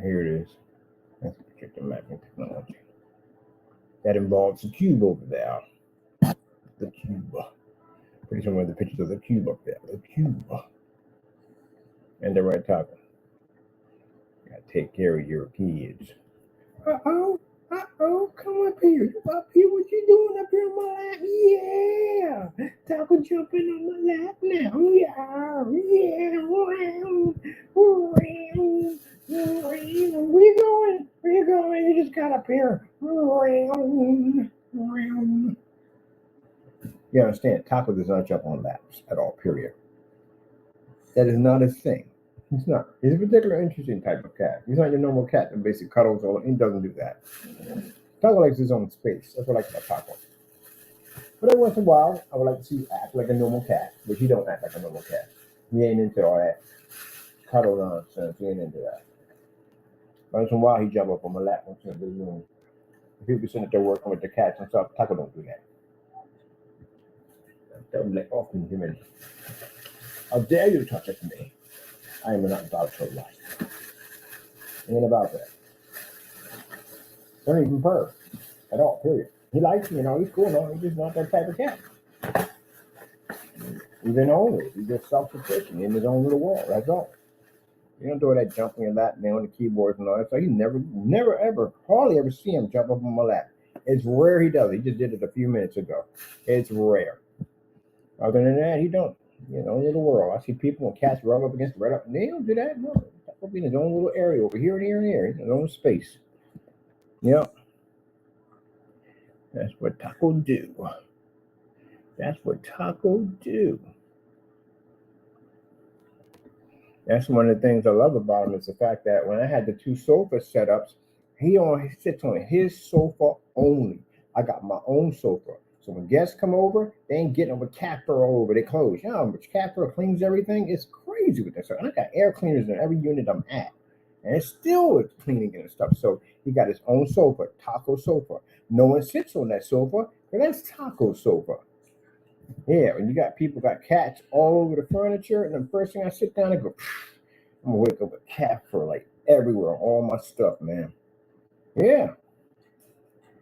Here it is. That's the particular mapping technology. That involves the cube over there. The cube. Pretty soon we have the pictures of the cube up there. The cube. And the right top. You gotta take care of your kids. Uh-oh. Uh-oh. Come up here. Come up here. What you doing up here on my lap? Yeah. Taco jumping on my lap now. Yeah. Yeah. Where you going? Where you going? You just got up here. You understand? Taco does not jump on laps at all, period. That is not his thing. He's not. He's a particular interesting type of cat. He's not your normal cat that basically cuddles all. He doesn't do that. Taco likes his own space. That's what I like about Taco. But every once in a while, I would like to see you act like a normal cat, but you don't act like a normal cat. He ain't into all that cuddle nonsense. He ain't into that. Once in a while, he jump up on my lap once in a blue moon. People sitting there working with the cats and stuff. Taco don't do that. Don't let off me, him. How dare you touch it to me? I am not about your life. Ain't about that. Don't even purr at all, period. He likes me, he's cool, he's just not that type of cat. He's an owner. He's just self-sufficient in his own little world. That's all. You don't do that jumping in lap, man, on the keyboards and all that. So you never, ever, hardly ever see him jump up on my lap. It's rare he does. He just did it a few minutes ago. It's rare. Other than that, he don't. Little world. I see people when cats rub up against right up. They don't do that. No, Taco be in his own little area over here and here and here, in his own space. Yep. That's what Taco do. That's what Taco do. That's one of the things I love about him is the fact that when I had the 2 sofa setups, he only sits on his sofa only. I got my own sofa. So when guests come over, they ain't getting with cat fur all over their clothes. You know how much cat fur cleans everything? It's crazy with that stuff. And I got air cleaners in every unit I'm at. And it's still cleaning and stuff. So he got his own sofa, Taco sofa. No one sits on that sofa, but that's Taco sofa. Yeah, when you got people got cats all over the furniture, and the first thing I sit down and go, I'm gonna wake up with cat fur like everywhere, all my stuff, man. Yeah.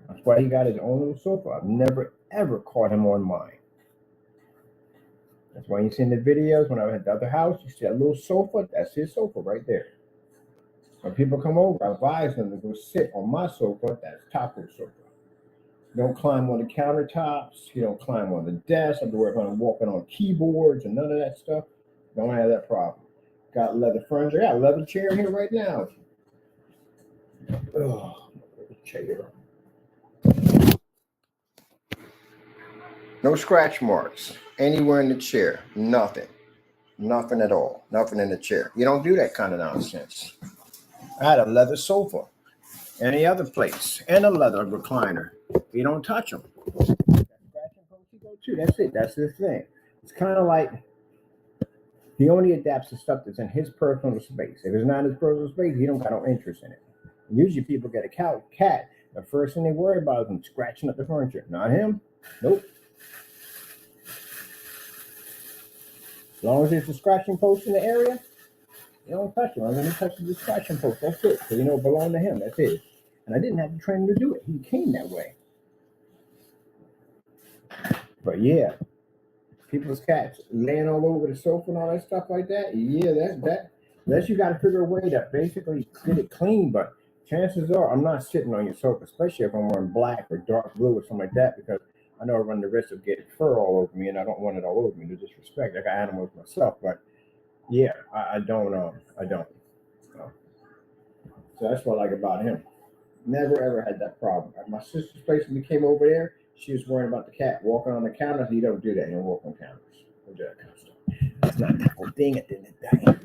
That's why he got his own little sofa. I've never ever caught him on mine. That's why you see in the videos when I was at the other house, you see that little sofa, that's his sofa right there. When people come over, I advise them to go sit on my sofa, that's Taco sofa. Don't climb on the countertops. You don't climb on the desk. I have to worry about walking on keyboards and none of that stuff. Don't have that problem. Got leather furniture. Got a leather chair here right now. Oh, chair. No scratch marks anywhere in the chair. Nothing. Nothing at all. Nothing in the chair. You don't do that kind of nonsense. I had a leather sofa. Any other place. And a leather recliner. You don't touch them. That's it. That's the thing. It's kind of like he only adapts to stuff that's in his personal space. If it's not his personal space, he don't got no interest in it. Usually people get a cat. The first thing they worry about is them scratching up the furniture. Not him. Nope. As long as there's a scratching post in the area, you don't touch it. I'm going to touch the scratching post. That's it. So it belonged to him. That's it. And I didn't have to train him to do it. He came that way. But yeah, people's cats laying all over the sofa and all that stuff like that. Yeah, that unless you got to figure a way to basically get it clean. But chances are I'm not sitting on your sofa, especially if I'm wearing black or dark blue or something like that, because I know I run the risk of getting fur all over me, and I don't want it all over me. To disrespect, I got animals myself, but yeah, I don't. So that's what I like about him. Never ever had that problem. At my sister's place when we came over there, she was worrying about the cat walking on the counter. You don't do that. You don't walk on counters. Don't do that kind of stuff. That's not Taco thing at the end of the day.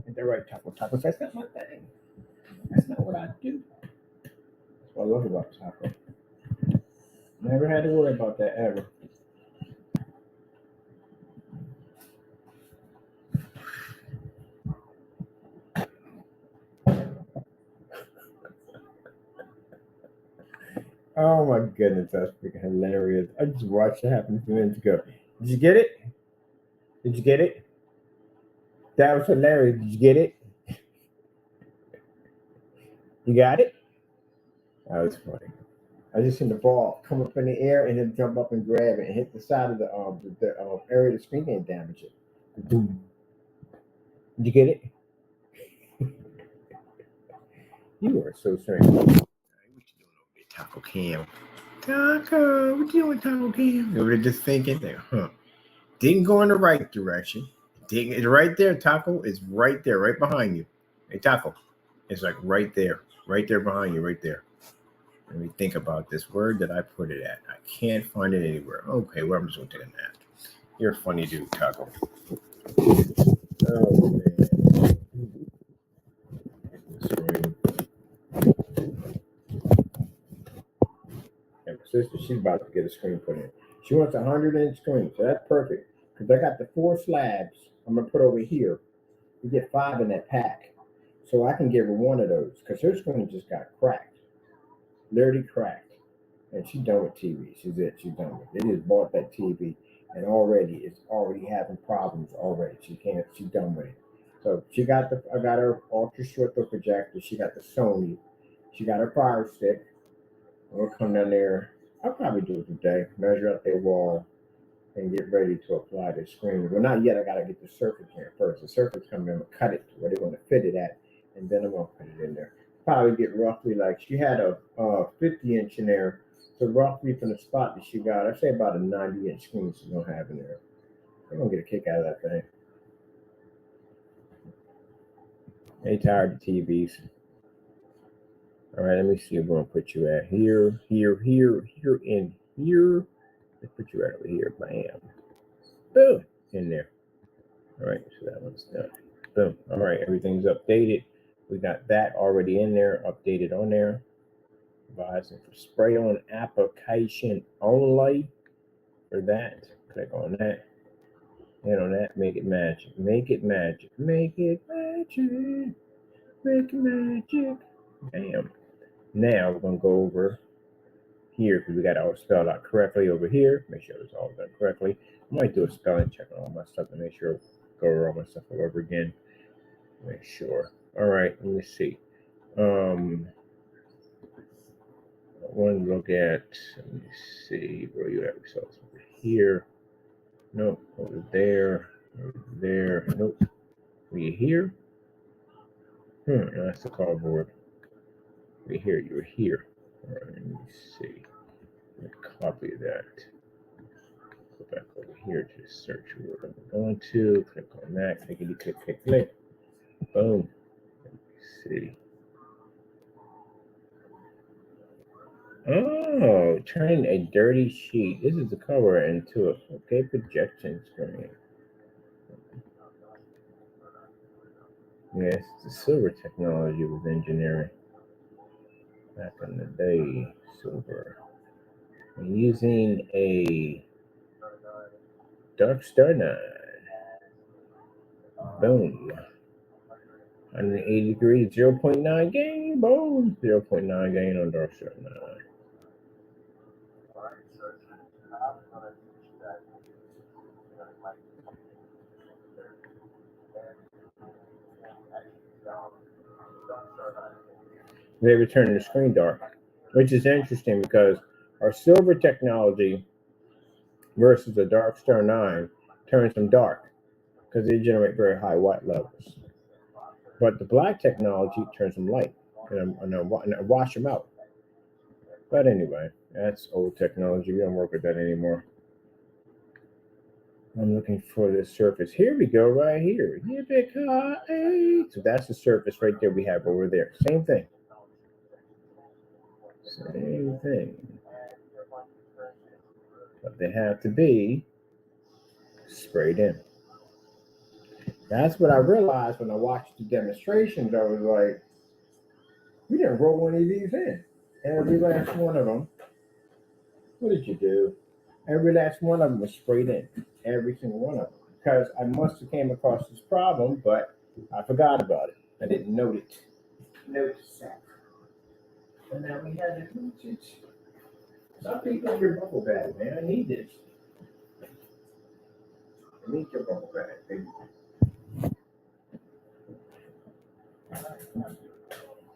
Ain't that right, Taco? That's not my thing. That's not what I do. That's what I love about Taco. Never had to worry about that ever. Oh my goodness, that's freaking hilarious. I just watched it happen a few minutes ago. Did you get it? Did you get it? That was hilarious. Did you get it? You got it? That was funny. I just seen the ball come up in the air and then jump up and grab it and hit the side of the area of the screen and damage it. Boom. Did you get it? You are so strange. What you doing over there, Taco Cam? Taco, what you doing, Taco Cam? Over there just thinking there, Didn't go in the right direction. It's right there. Taco is right there, right behind you. Hey, Taco. It's like right there behind you, right there. Let me think about this. Where did I put it at? I can't find it anywhere. Okay, well, I'm just going to take a nap. You're a funny dude, Taco. Oh, man. And my sister, she's about to get a screen put in. She wants a 100-inch screen, so that's perfect. because I got the 4 slabs I'm going to put over here. You get 5 in that pack. So I can give her one of those because her screen just got cracked. Literally cracked. And she's done with TV. She's done with it. They just bought that TV and it's already having problems already. She's done with it. So I got her ultra short throw projector. She got the Sony. She got her Fire Stick. We'll come down there. I'll probably do it today. Measure out their wall and get ready to apply the screen. Well, not yet. I got to get the surface here first. The surface coming in, I'm going to cut it to where they want to fit it at, and then I'm going to put it in there. Probably get roughly like, she had a 50-inch in there. So roughly from the spot that she got, I'd say about a 90-inch screen she's going to have in there. They're going to get a kick out of that thing. They tired of TVs. All right, let me see. We're going to put you at here, here, here, here, and here. Let's put you right over here. Bam. Boom. In there. All right, so that one's done. Boom. All right, everything's updated. We got that already in there, updated on there. Advising for spray on application only. For that, click on that. And on that, make it magic. Make it magic. Make it magic. Make it magic. Bam. Now we're going to go over here because we got it all spelled out correctly over here. Make sure it's all done correctly. I might do a spelling check on all my stuff to make sure, go over all my stuff all over again. Make sure. All right, let me see. I want to look at, let me see, where you at? So it's over here. Nope, over there. Over there. Nope. Were you here? No, that's the cardboard. Were you here? You were here. All right, let me see. Copy that. Go back over here to the search word I'm going to. Click on that. Clickety click, click, click. Boom. Let me see. Oh, turning a dirty sheet. This is the cover into a projection screen. Yes, the silver technology was engineering back in the day. Silver. I'm using a Dark Star 9. Boom. 180 degrees, 0.9 gain. Boom. 0.9 gain on Dark Star 9. They return the screen dark, which is interesting because our silver technology versus the Dark Star 9 turns them dark because they generate very high white levels. But the black technology turns them light and I wash them out. But anyway, that's old technology. We don't work with that anymore. I'm looking for this surface. Here we go, right here. So that's the surface right there we have over there. Same thing. Same thing. But they have to be sprayed in. That's what I realized when I watched the demonstrations. I was like, we didn't roll any of these in. Every last one of them. What did you do? Every last one of them was sprayed in. Every single one of them. Because I must have came across this problem, but I forgot about it. I didn't notice that. And now we had to do it. Some people your bubble bath, man. I need this. I need your bubble bath, baby.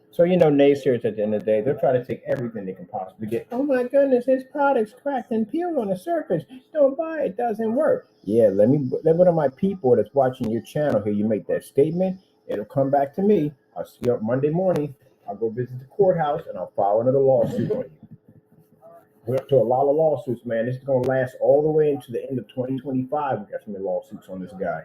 So, naysayers at the end of the day, they'll try to take everything they can possibly get. Oh my goodness, this product's cracked and peeled on the surface. Don't buy it, doesn't work. Yeah, let one of my people that's watching your channel hear you make that statement. It'll come back to me. I'll see you up Monday morning. I'll go visit the courthouse and I'll file another lawsuit on you. We're up to a lot of lawsuits, man. This is going to last all the way into the end of 2025. We got some lawsuits on this guy.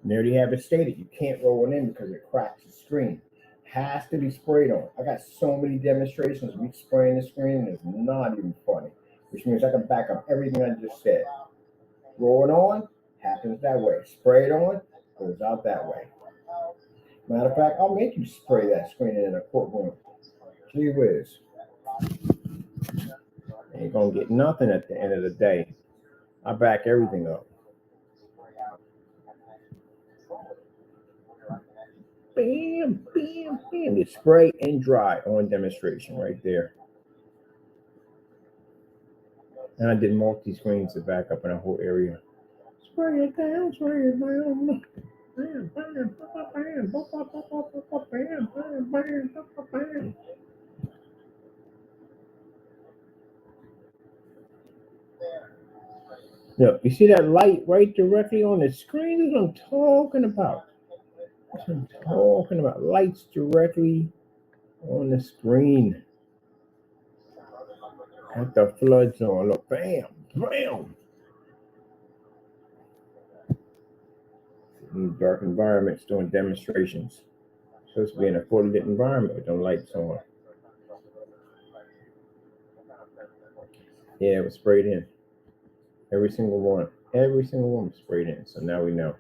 They already have it stated. You can't roll it in because it cracks the screen. Has to be sprayed on. I got so many demonstrations of me spraying the screen, and it's not even funny. Which means I can back up everything I just said. Roll it on, happens that way. Spray it on, goes out that way. Matter of fact, I'll make you spray that screen in a courtroom. Gee whiz. Ain't gonna get nothing at the end of the day. I back everything up. Bam, bam, bam. It's spray and dry on demonstration right there. And I did multi-screens to back up in the whole area. Spray it down, spray it down. Bam, bam, bam, bam, bam, bam, bam, bam, bam. Look, you see that light right directly on the screen? That's what I'm talking about. That's what I'm talking about. Lights directly on the screen. Got the flood zone. Look, bam, bam. In dark environments doing demonstrations. Supposed to be in a fully lit environment with them lights on. Yeah, it was sprayed in. Every single one. Every single one was sprayed in. So now we know.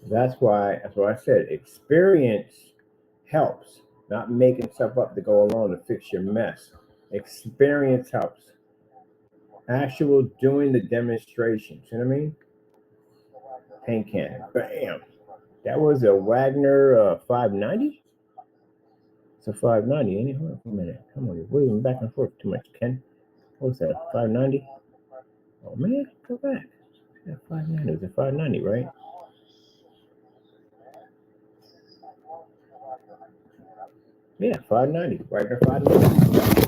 That's why I said experience helps. Not making stuff up to go along to fix your mess. Experience helps. Actual doing the demonstrations. You know what I mean? Paint can. Bam. That was a Wagner 590? It's a 590, ain't it? Hold on a minute. Come on, we're moving back and forth too much, Ken. What was that? 590? Oh man, go back. Yeah, 590. It was a 590, right? Yeah, 590. Wagner 590.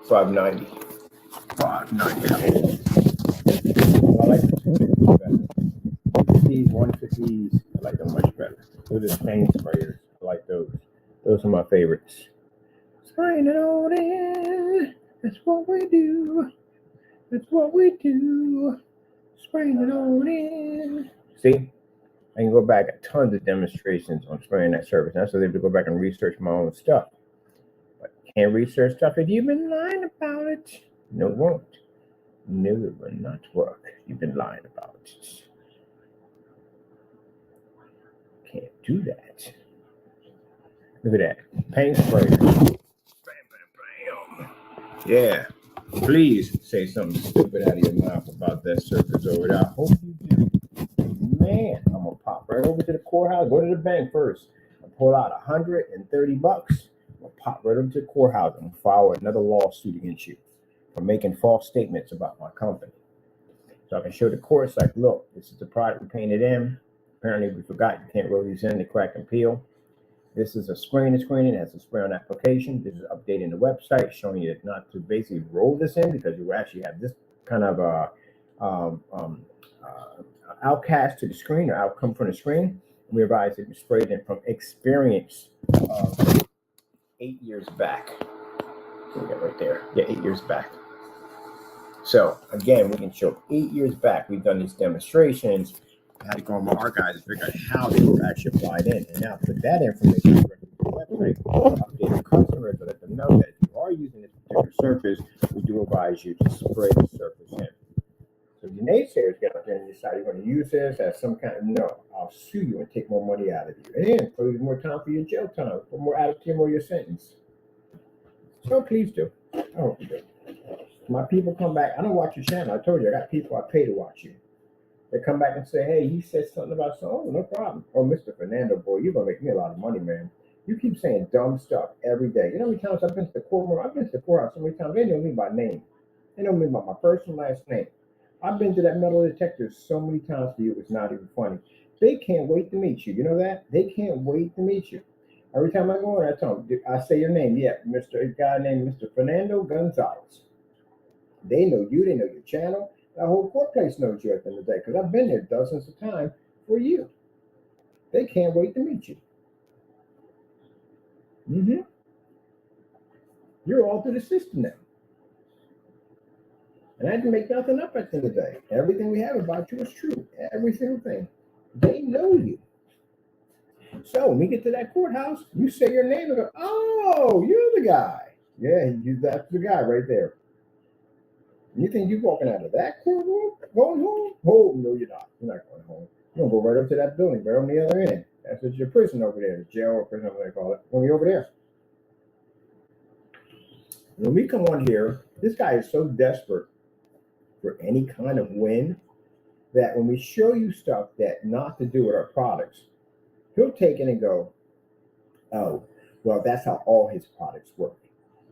590. 590. I like the better. These 150s, I like them much better. Those are paint sprayers. I like those. Those are my favorites. Spraying it all in. That's what we do. That's what we do. Spraying it all in. See? I can go back at tons of demonstrations on spraying that surface. That's why I have to go back and research my own stuff. But can't research stuff if you've been lying about it. No, it won't. No, it will not work. You've been lying about it. Can't do that. Look at that. Paint sprayer. Bam, bam, bam. Yeah. Please say something stupid out of your mouth about that surface over there. I hope you do. Man, I'm gonna pop right over to the courthouse. Go to the bank first. I'll pull out $130. I'll pop right over to the courthouse and file another lawsuit against you for making false statements about my company. So I can show the courts like, look, this is the product we painted in. Apparently we forgot you can't roll these in to crack and peel. This is a screening. It has a spray on application. This is updating the website, showing you not to basically roll this in because you actually have this kind of outcast to the screen or outcome from the screen. We advise it be sprayed in from experience 8 years back. We got right there. Yeah, 8 years back. So again, we can show 8 years back. We've done these demonstrations. I had to go on my archives to figure out how they were actually applied in, and now put that information on the website. Update the customers to let them know that if you are using this particular surface, we do advise you to spray the surface in. So the naysayers get out there and decide you're going to use this as some kind of I'll sue you and take more money out of you, and close more time for your jail time, put more out of your your sentence. So please do. I hope you do. My people come back. I don't watch your channel. I told you I got people I pay to watch you. They come back and say, hey, he said something about something. Oh, no problem. Oh, Mr. Fernando, boy, you're going to make me a lot of money, man. You keep saying dumb stuff every day. You know how many times I've been to the courtroom? I've been to the courthouse so many times. They know me by name. They know me by my first and last name. I've been to that metal detector so many times for you, it's not even funny. They can't wait to meet you. You know that? They can't wait to meet you. Every time I go in, I tell them, I say your name. Yeah, a guy named Mr. Fernando Gonzalez. They know you. They know your channel. The whole court place knows you at the end of the day because I've been there dozens of times for you. They can't wait to meet you. You're all through the system now. And I didn't make nothing up at the end of the day. Everything we have about you is true. Every single thing. They know you. So when we get to that courthouse, you say your name and go, oh, you're the guy. Yeah, that's the guy right there. You think you're walking out of that courtroom, going home? Oh, no, you're not. You're not going home. You're going to go right up to that building, right on the other end. That's your prison over there, the jail or prison, whatever they call it. When you're over there. When we come on here, this guy is so desperate for any kind of win that when we show you stuff that not to do with our products, he'll take it and go, oh, well, that's how all his products work.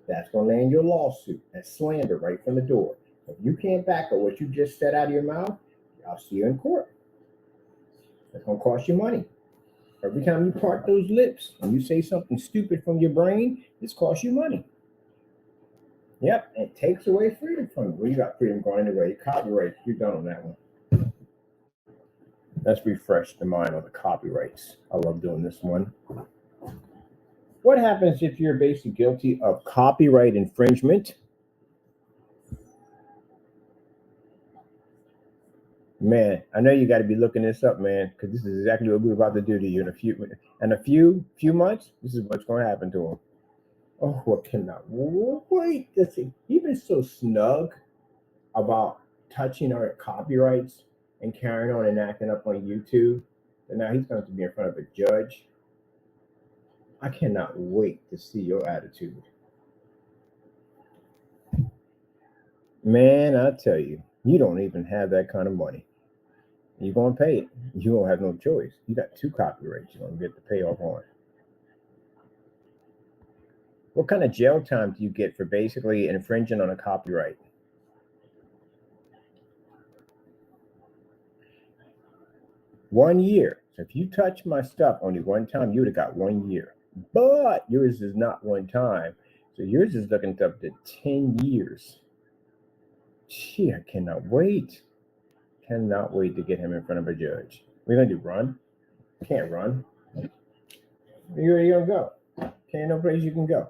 That's going to land you a lawsuit. That's slander right from the door. If you can't back up what you just said out of your mouth, I'll see you in court. That's going to cost you money. Every time you part those lips and you say something stupid from your brain, this costs you money. Yep, and it takes away freedom from you. Well, you got freedom going anyway. Copyright, you're done on that one. Let's refresh the mind on the copyrights. I love doing this one. What happens if you're basically guilty of copyright infringement? Man, I know you got to be looking this up, man, because this is exactly what we're about to do to you in a few months. This is what's going to happen to him. Oh, I cannot wait to see. He's been so snug about touching our copyrights and carrying on and acting up on YouTube, and now he's going to be in front of a judge. I cannot wait to see your attitude. Man, I tell you, you don't even have that kind of money. You're going to pay it. You don't have no choice. You got 2 copyrights you're going to get to pay off on. What kind of jail time do you get for basically infringing on a copyright? One year. So if you touch my stuff only one time, you would have got 1 year. But yours is not one time. So yours is looking up to 10 years. Gee, I cannot wait. Cannot wait to get him in front of a judge. What are you going to do, run? Can't run. Where are you going to go? Can't no place you can go.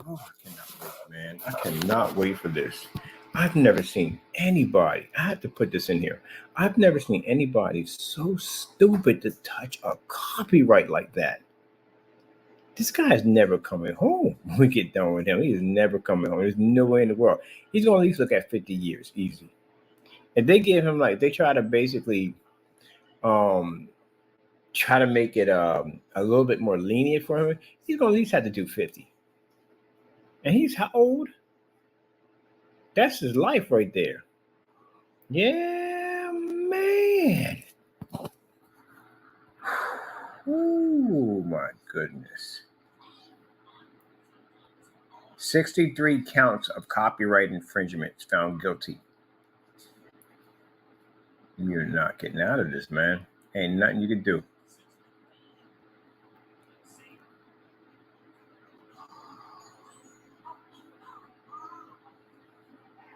Oh, I cannot wait, man. I cannot wait for this. I've never seen anybody, I have to put this in here. I've never seen anybody so stupid to touch a copyright like that. This guy is never coming home when we get done with him. He is never coming home. There's no way in the world. He's going to at least look at 50 years, easy. If they give him, like, they try to basically try to make it a little bit more lenient for him, he's going to at least have to do 50. And he's how old? That's his life right there. Yeah, man. Oh, my goodness. 63 counts of copyright infringements found guilty. You're not getting out of this, man. Ain't nothing you can do.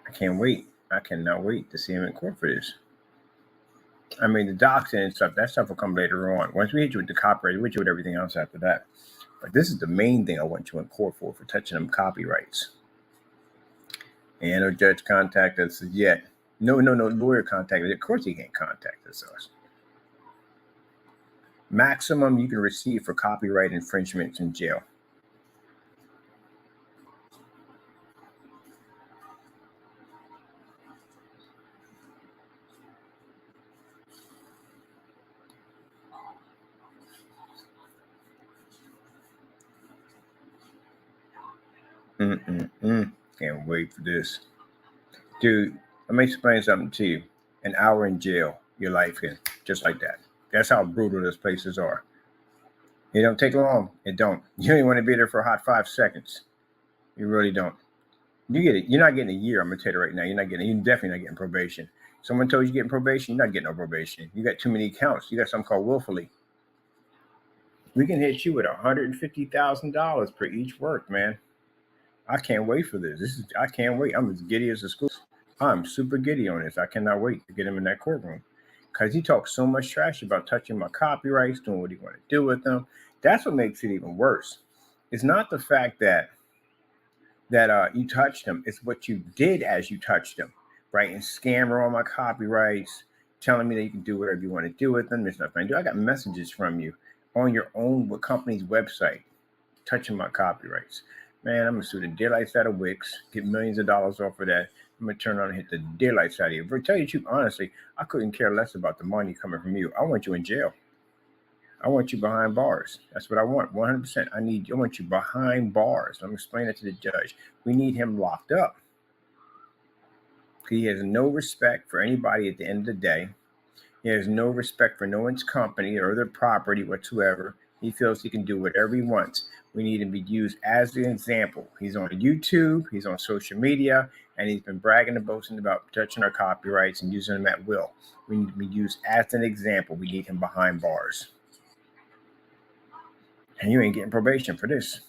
I can't wait. I cannot wait to see him in court for this. I mean, the doxing and stuff, that stuff will come later on. Once we hit you with the copyright, we hit you with everything else after that. But this is the main thing I want you in court for touching them copyrights. And no judge contact us yet. No lawyer contact us. Of course he can't contact us. Maximum you can receive for copyright infringements in jail. Can't wait for this. Dude, let me explain something to you. An hour in jail, your life can, just like that. That's how brutal those places are. It don't take long. It don't. You don't even want to be there for a hot 5 seconds. You really don't. You get it. You're not getting a year. I'm gonna tell you right now. You're definitely not getting probation. Someone told you getting probation. You're not getting no probation. You got too many counts. You got something called willfully. We can hit you with $150,000 per each work, man. I can't wait for this. I can't wait. I'm as giddy as a school. I'm super giddy on this. I cannot wait to get him in that courtroom because he talks so much trash about touching my copyrights, doing what he want to do with them. That's what makes it even worse. It's not the fact that you touched them. It's what you did as you touched them, right? And scammer all my copyrights, telling me that you can do whatever you want to do with them. There's nothing I do. I got messages from you on your own company's website touching my copyrights. Man, I'm gonna sue the daylights out of Wix, get millions of dollars off of that. I'm gonna turn on and hit the daylights out of you. But to tell you the truth, honestly, I couldn't care less about the money coming from you. I want you in jail. I want you behind bars. That's what I want. 100%. I want you behind bars. Let me explain it to the judge. We need him locked up. He has no respect for anybody at the end of the day. He has no respect for no one's company or their property whatsoever. He feels he can do whatever he wants. We need him to be used as an example. He's on YouTube, he's on social media, and he's been bragging and boasting about touching our copyrights and using them at will. We need to be used as an example. We need him behind bars. And you ain't getting probation for this.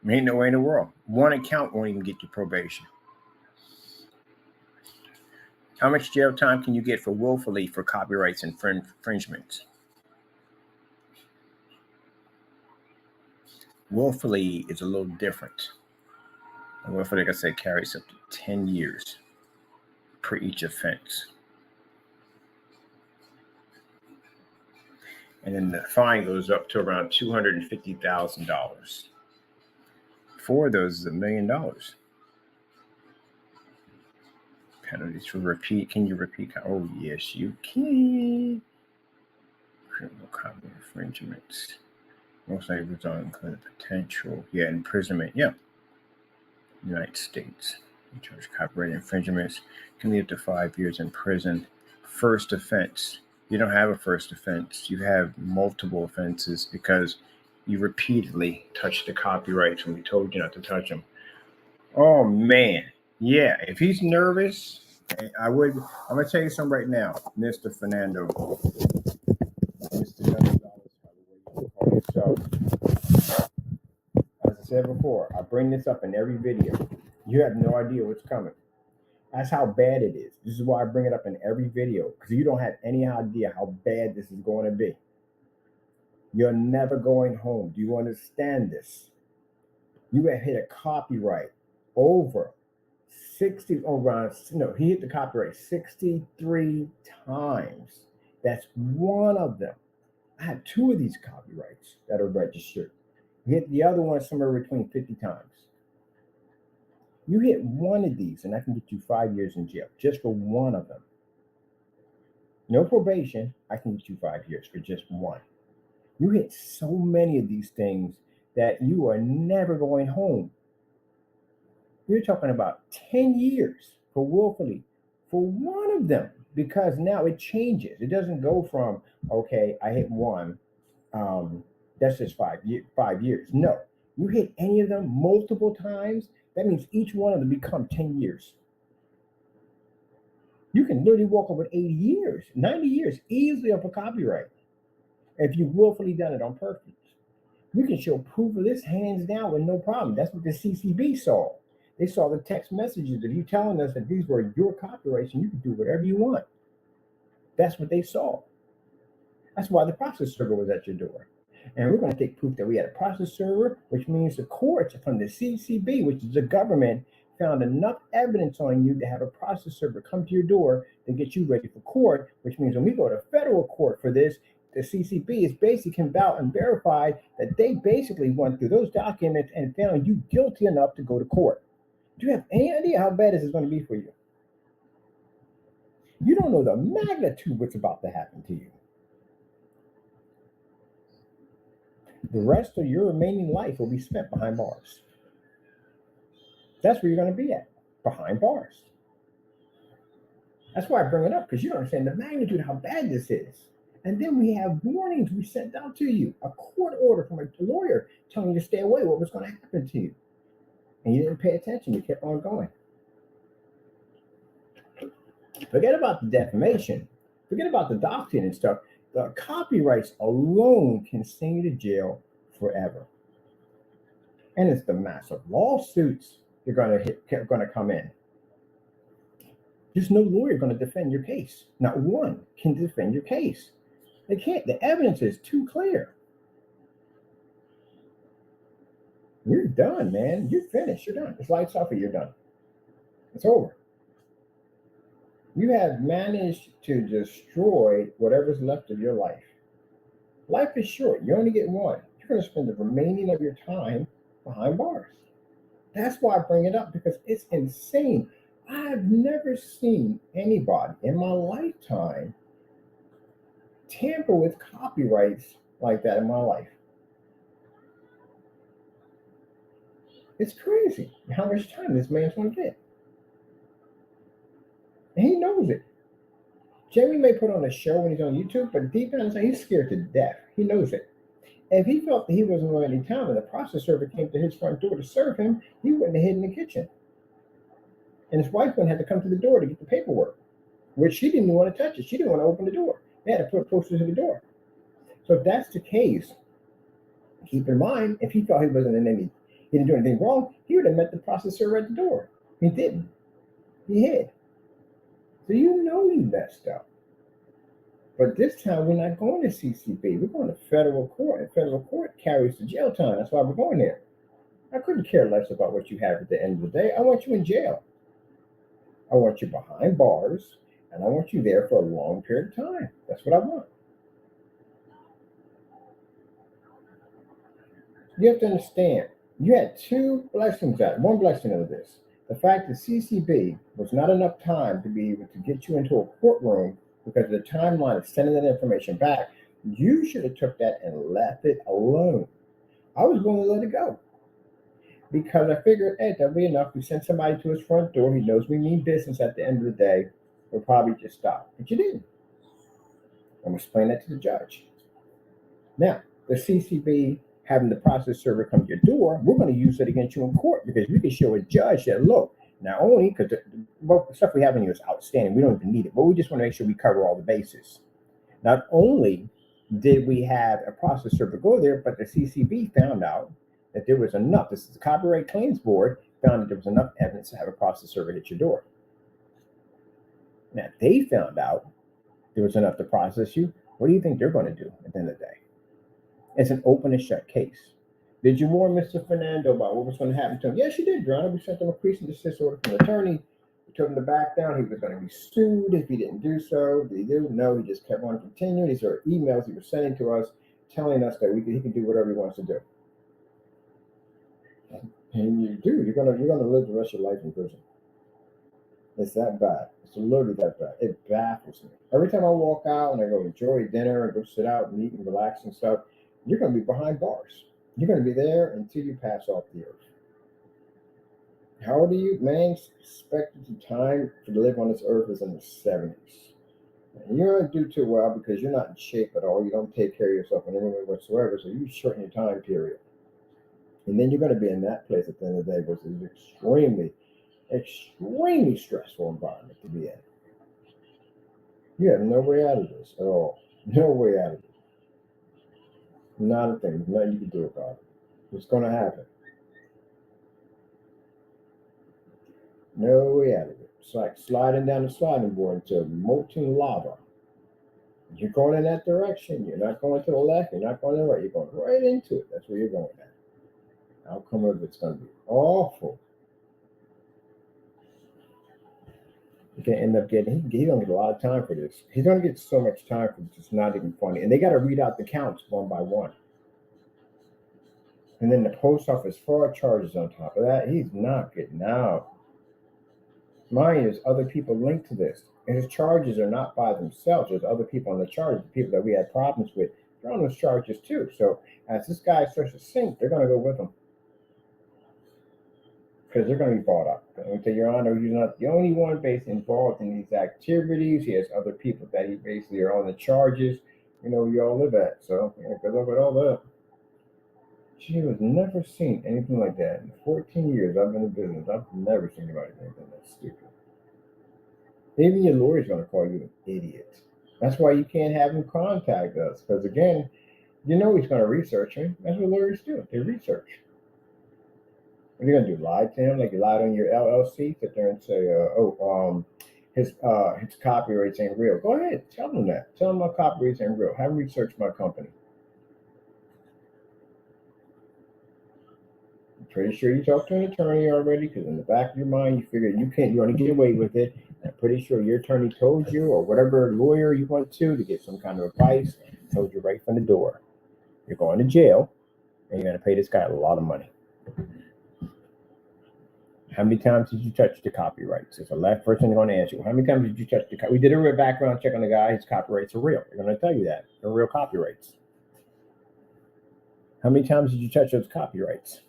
There ain't no way in the world. One account won't even get you probation. How much jail time can you get for willfully for copyrights infringements? Willfully is a little different. Willfully, like I said, carries up to 10 years per each offense. And then the fine goes up to around $250,000. 4 of those is $1 million. Penalties for repeat. Can you repeat? Oh, yes, you can. Criminal copy infringements. Most likely result include potential. Yeah, imprisonment. Yeah. United States. You charge copyright infringements. Can lead up to 5 years in prison. First offense. You don't have a first offense. You have multiple offenses because you repeatedly touched the copyrights when we told you not to touch them. Oh man, yeah. If he's nervous, I'm gonna tell you something right now, Mr. Fernando. Mr. Yourself. As I said before, I bring this up in every video. You have no idea what's coming. That's how bad it is. This is why I bring it up in every video, because you don't have any idea how bad this is going to be. You're never going home. Do you understand this? You have hit a copyright over 60, he hit the copyright 63 times. That's one of them. I have 2 of these copyrights that are registered. You hit the other one somewhere between 50 times. You hit one of these, and I can get you 5 years in jail just for one of them. No probation, I can get you 5 years for just one. You hit so many of these things that you are never going home. You're talking about 10 years for willfully for one of them, because now it changes. It doesn't go from, okay, I hit one, that's just 5 years. No, you hit any of them multiple times, that means each one of them become 10 years. You can literally walk over 80 years, 90 years easily off a copyright if you've willfully done it on purpose. You can show proof of this hands down with no problem. That's what the CCB saw. They saw the text messages of you telling us that these were your copyrights and you can do whatever you want. That's what they saw. That's why the process server was at your door. And we're going to take proof that we had a process server, which means the courts from the CCB, which is the government, found enough evidence on you to have a process server come to your door to get you ready for court, which means when we go to federal court for this, the CCB is basically come out and verified that they basically went through those documents and found you guilty enough to go to court. Do you have any idea how bad this is going to be for you? You don't know the magnitude of what's about to happen to you. The rest of your remaining life will be spent behind bars. That's where you're going to be at, behind bars. That's why I bring it up, because you don't understand the magnitude of how bad this is. And then we have warnings we sent out to you, a court order from a lawyer telling you to stay away, what was going to happen to you. And you didn't pay attention, you kept on going. Forget about the defamation, forget about the doctrine and stuff. The copyrights alone can send you to jail forever. And it's the massive lawsuits you're going to come in. There's no lawyer going to defend your case. Not one can defend your case. They can't. The evidence is too clear. You're done, man. You're finished. You're done. It's lights off and you're done. It's over. You have managed to destroy whatever's left of your life. Life is short. You only get one. You're going to spend the remaining of your time behind bars. That's why I bring it up, because it's insane. I've never seen anybody in my lifetime tamper with copyrights like that in my life. It's crazy how much time this man's going to get. And he knows it. Jamie may put on a show when he's on YouTube, but deep down inside, he's scared to death. He knows it. And if he felt that he wasn't going any time and the process server came to his front door to serve him, he wouldn't have hid in the kitchen. And his wife wouldn't have to come to the door to get the paperwork, which she didn't want to touch it. She didn't want to open the door. They had to put posters at the door. So if that's the case, keep in mind, if he thought he didn't do anything wrong, he would have met the process server at the door. He didn't. He hid. So you know you messed up. But this time we're not going to CCB. We're going to federal court. And federal court carries the jail time. That's why we're going there. I couldn't care less about what you have at the end of the day. I want you in jail. I want you behind bars, and I want you there for a long period of time. That's what I want. You have to understand, you had two blessings out. One blessing out of this. The fact that CCB was not enough time to be able to get you into a courtroom because of the timeline of sending that information back. You should have took that and left it alone. I was going to let it go because I figured, hey, that'll be enough. We send somebody to his front door. He knows we mean business at the end of the day. We'll probably just stop. But you didn't. I'm explaining that to the judge. Now, the CCB having the process server come to your door, we're going to use it against you in court because we can show a judge that, look, not only because the stuff we have in here is outstanding, we don't even need it, but we just want to make sure we cover all the bases. Not only did we have a process server go there, but the CCB found out that there was enough. This is the Copyright Claims Board found that there was enough evidence to have a process server hit your door. Now, they found out there was enough to process you. What do you think they're going to do at the end of the day? It's an open and shut case. Did you warn Mr. Fernando about what was going to happen to him? Yes, you did, Your Honor. We sent him a cease and desist order from the attorney. We told him to back down. He was going to be sued if he didn't do so. Did he do? No, he just kept on continuing. These are emails he was sending to us telling us that he can do whatever he wants to do. And you do. You're gonna live the rest of your life in prison. It's that bad. It's literally that bad. It baffles me. Every time I walk out and I go enjoy dinner and go sit out and eat and relax and stuff, you're going to be behind bars. You're going to be there until you pass off the earth. How old are you? Man's expected time to live on this earth is in the 70s. And you're going to do too well because you're not in shape at all. You don't take care of yourself in any way whatsoever. So you shorten your time period. And then you're going to be in that place at the end of the day, which is extremely stressful environment to be in. You have no way out of this at all. No way out of it. Not a thing. There's nothing you can do about it. It's going to happen. No way out of it. It's like sliding down the sliding board into molten lava. You're going in that direction. You're not going to the left. You're not going to the right. You're going right into it. That's where you're going at. The outcome of it's going to be awful. You can end up getting, he don't get a lot of time for this. He's going to get so much time for this, it's not even funny. And they got to read out the counts one by one. And then the post office fraud charges on top of that. He's not getting out. Mind you, there's other people linked to this. And his charges are not by themselves. There's other people on the charges, the people that we had problems with. They're on those charges too. So as this guy starts to sink, they're going to go with him. Because they're going to be bought up. And to Your Honor, he's not the only one basically involved in these activities. He has other people that he basically are on the charges. You know, we all live at. So, good luck with all that. She has never seen anything like that. In 14 years I've been in business, I've never seen anybody do anything that stupid. Even your lawyer's going to call you an idiot. That's why you can't have him contact us. Because again, you know he's going to research me. That's what lawyers do. They research. What are you gonna do? Lie to him like you lied on your LLC? Sit there and say, his copyrights ain't real. Go ahead, tell him that. Tell him my copyrights ain't real. Have him research my company. I'm pretty sure you talked to an attorney already, because in the back of your mind you figure you want to get away with it. I'm pretty sure your attorney told you, or whatever lawyer you went to get some kind of advice, told you right from the door. You're going to jail, and you're gonna pay this guy a lot of money. How many times did you touch the copyrights? It's the last person they're going to ask you. How many times did you touch the We did a real background check on the guy. His copyrights are real. They're going to tell you that. They're real copyrights. How many times did you touch those copyrights?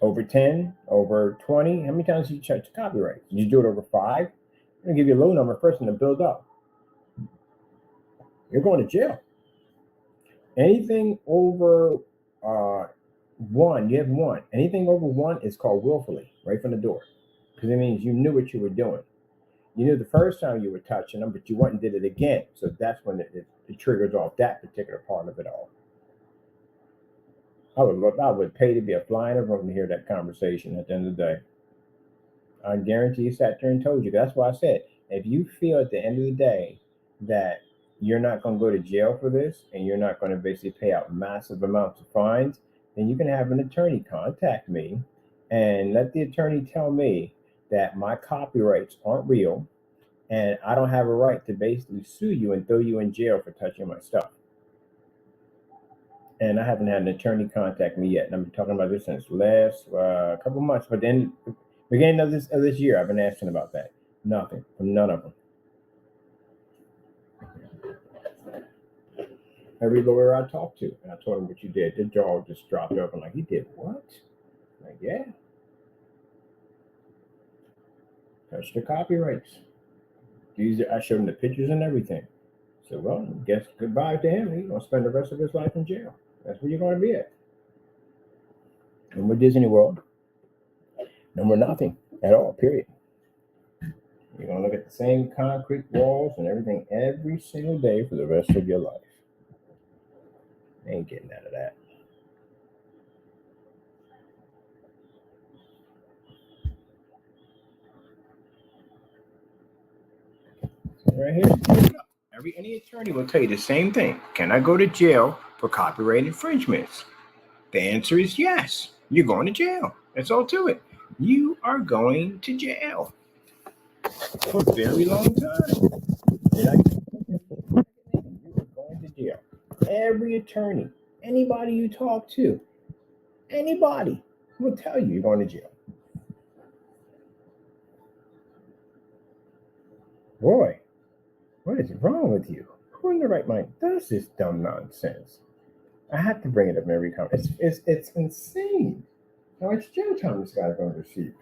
Over 10, over 20? How many times did you touch the copyright? Did you do it over 5? I'm going to give you a low number first and then build up. You're going to jail. Anything over 1, you have 1. Anything over 1 is called willfully, right from the door. Because it means you knew what you were doing. You knew the first time you were touching them, but you went and did it again. So that's when it triggers off that particular part of it all. I would pay to be a fly in the room to hear that conversation at the end of the day. I guarantee you sat there and told you. That's why I said, if you feel at the end of the day that you're not going to go to jail for this and you're not going to basically pay out massive amounts of fines, then you can have an attorney contact me and let the attorney tell me that my copyrights aren't real and I don't have a right to basically sue you and throw you in jail for touching my stuff. And I haven't had an attorney contact me yet. And I've been talking about this since last couple months. But then, beginning of this year, I've been asking about that. Nothing from none of them. Every lawyer I talked to, and I told him what you did, their jaw just dropped open. Like, he did what? Like, yeah. Touch the copyrights. I showed him the pictures and everything. So, well, guess goodbye to him. He's going to spend the rest of his life in jail. That's where you're going to be at. No more Disney World. No more nothing at all, period. You're going to look at the same concrete walls and everything every single day for the rest of your life. Ain't getting out of that. Right here. Any attorney will tell you the same thing. Can I go to jail for copyright infringements? The answer is yes. You're going to jail. That's all to it. You are going to jail for a very long time. You are going to jail. Every attorney, anybody you talk to, anybody will tell you you're going to jail. Boy, what is wrong with you? Who in the right mind does this dumb nonsense? I have to bring it up every time. It's insane. How much jail time this guy going to receive?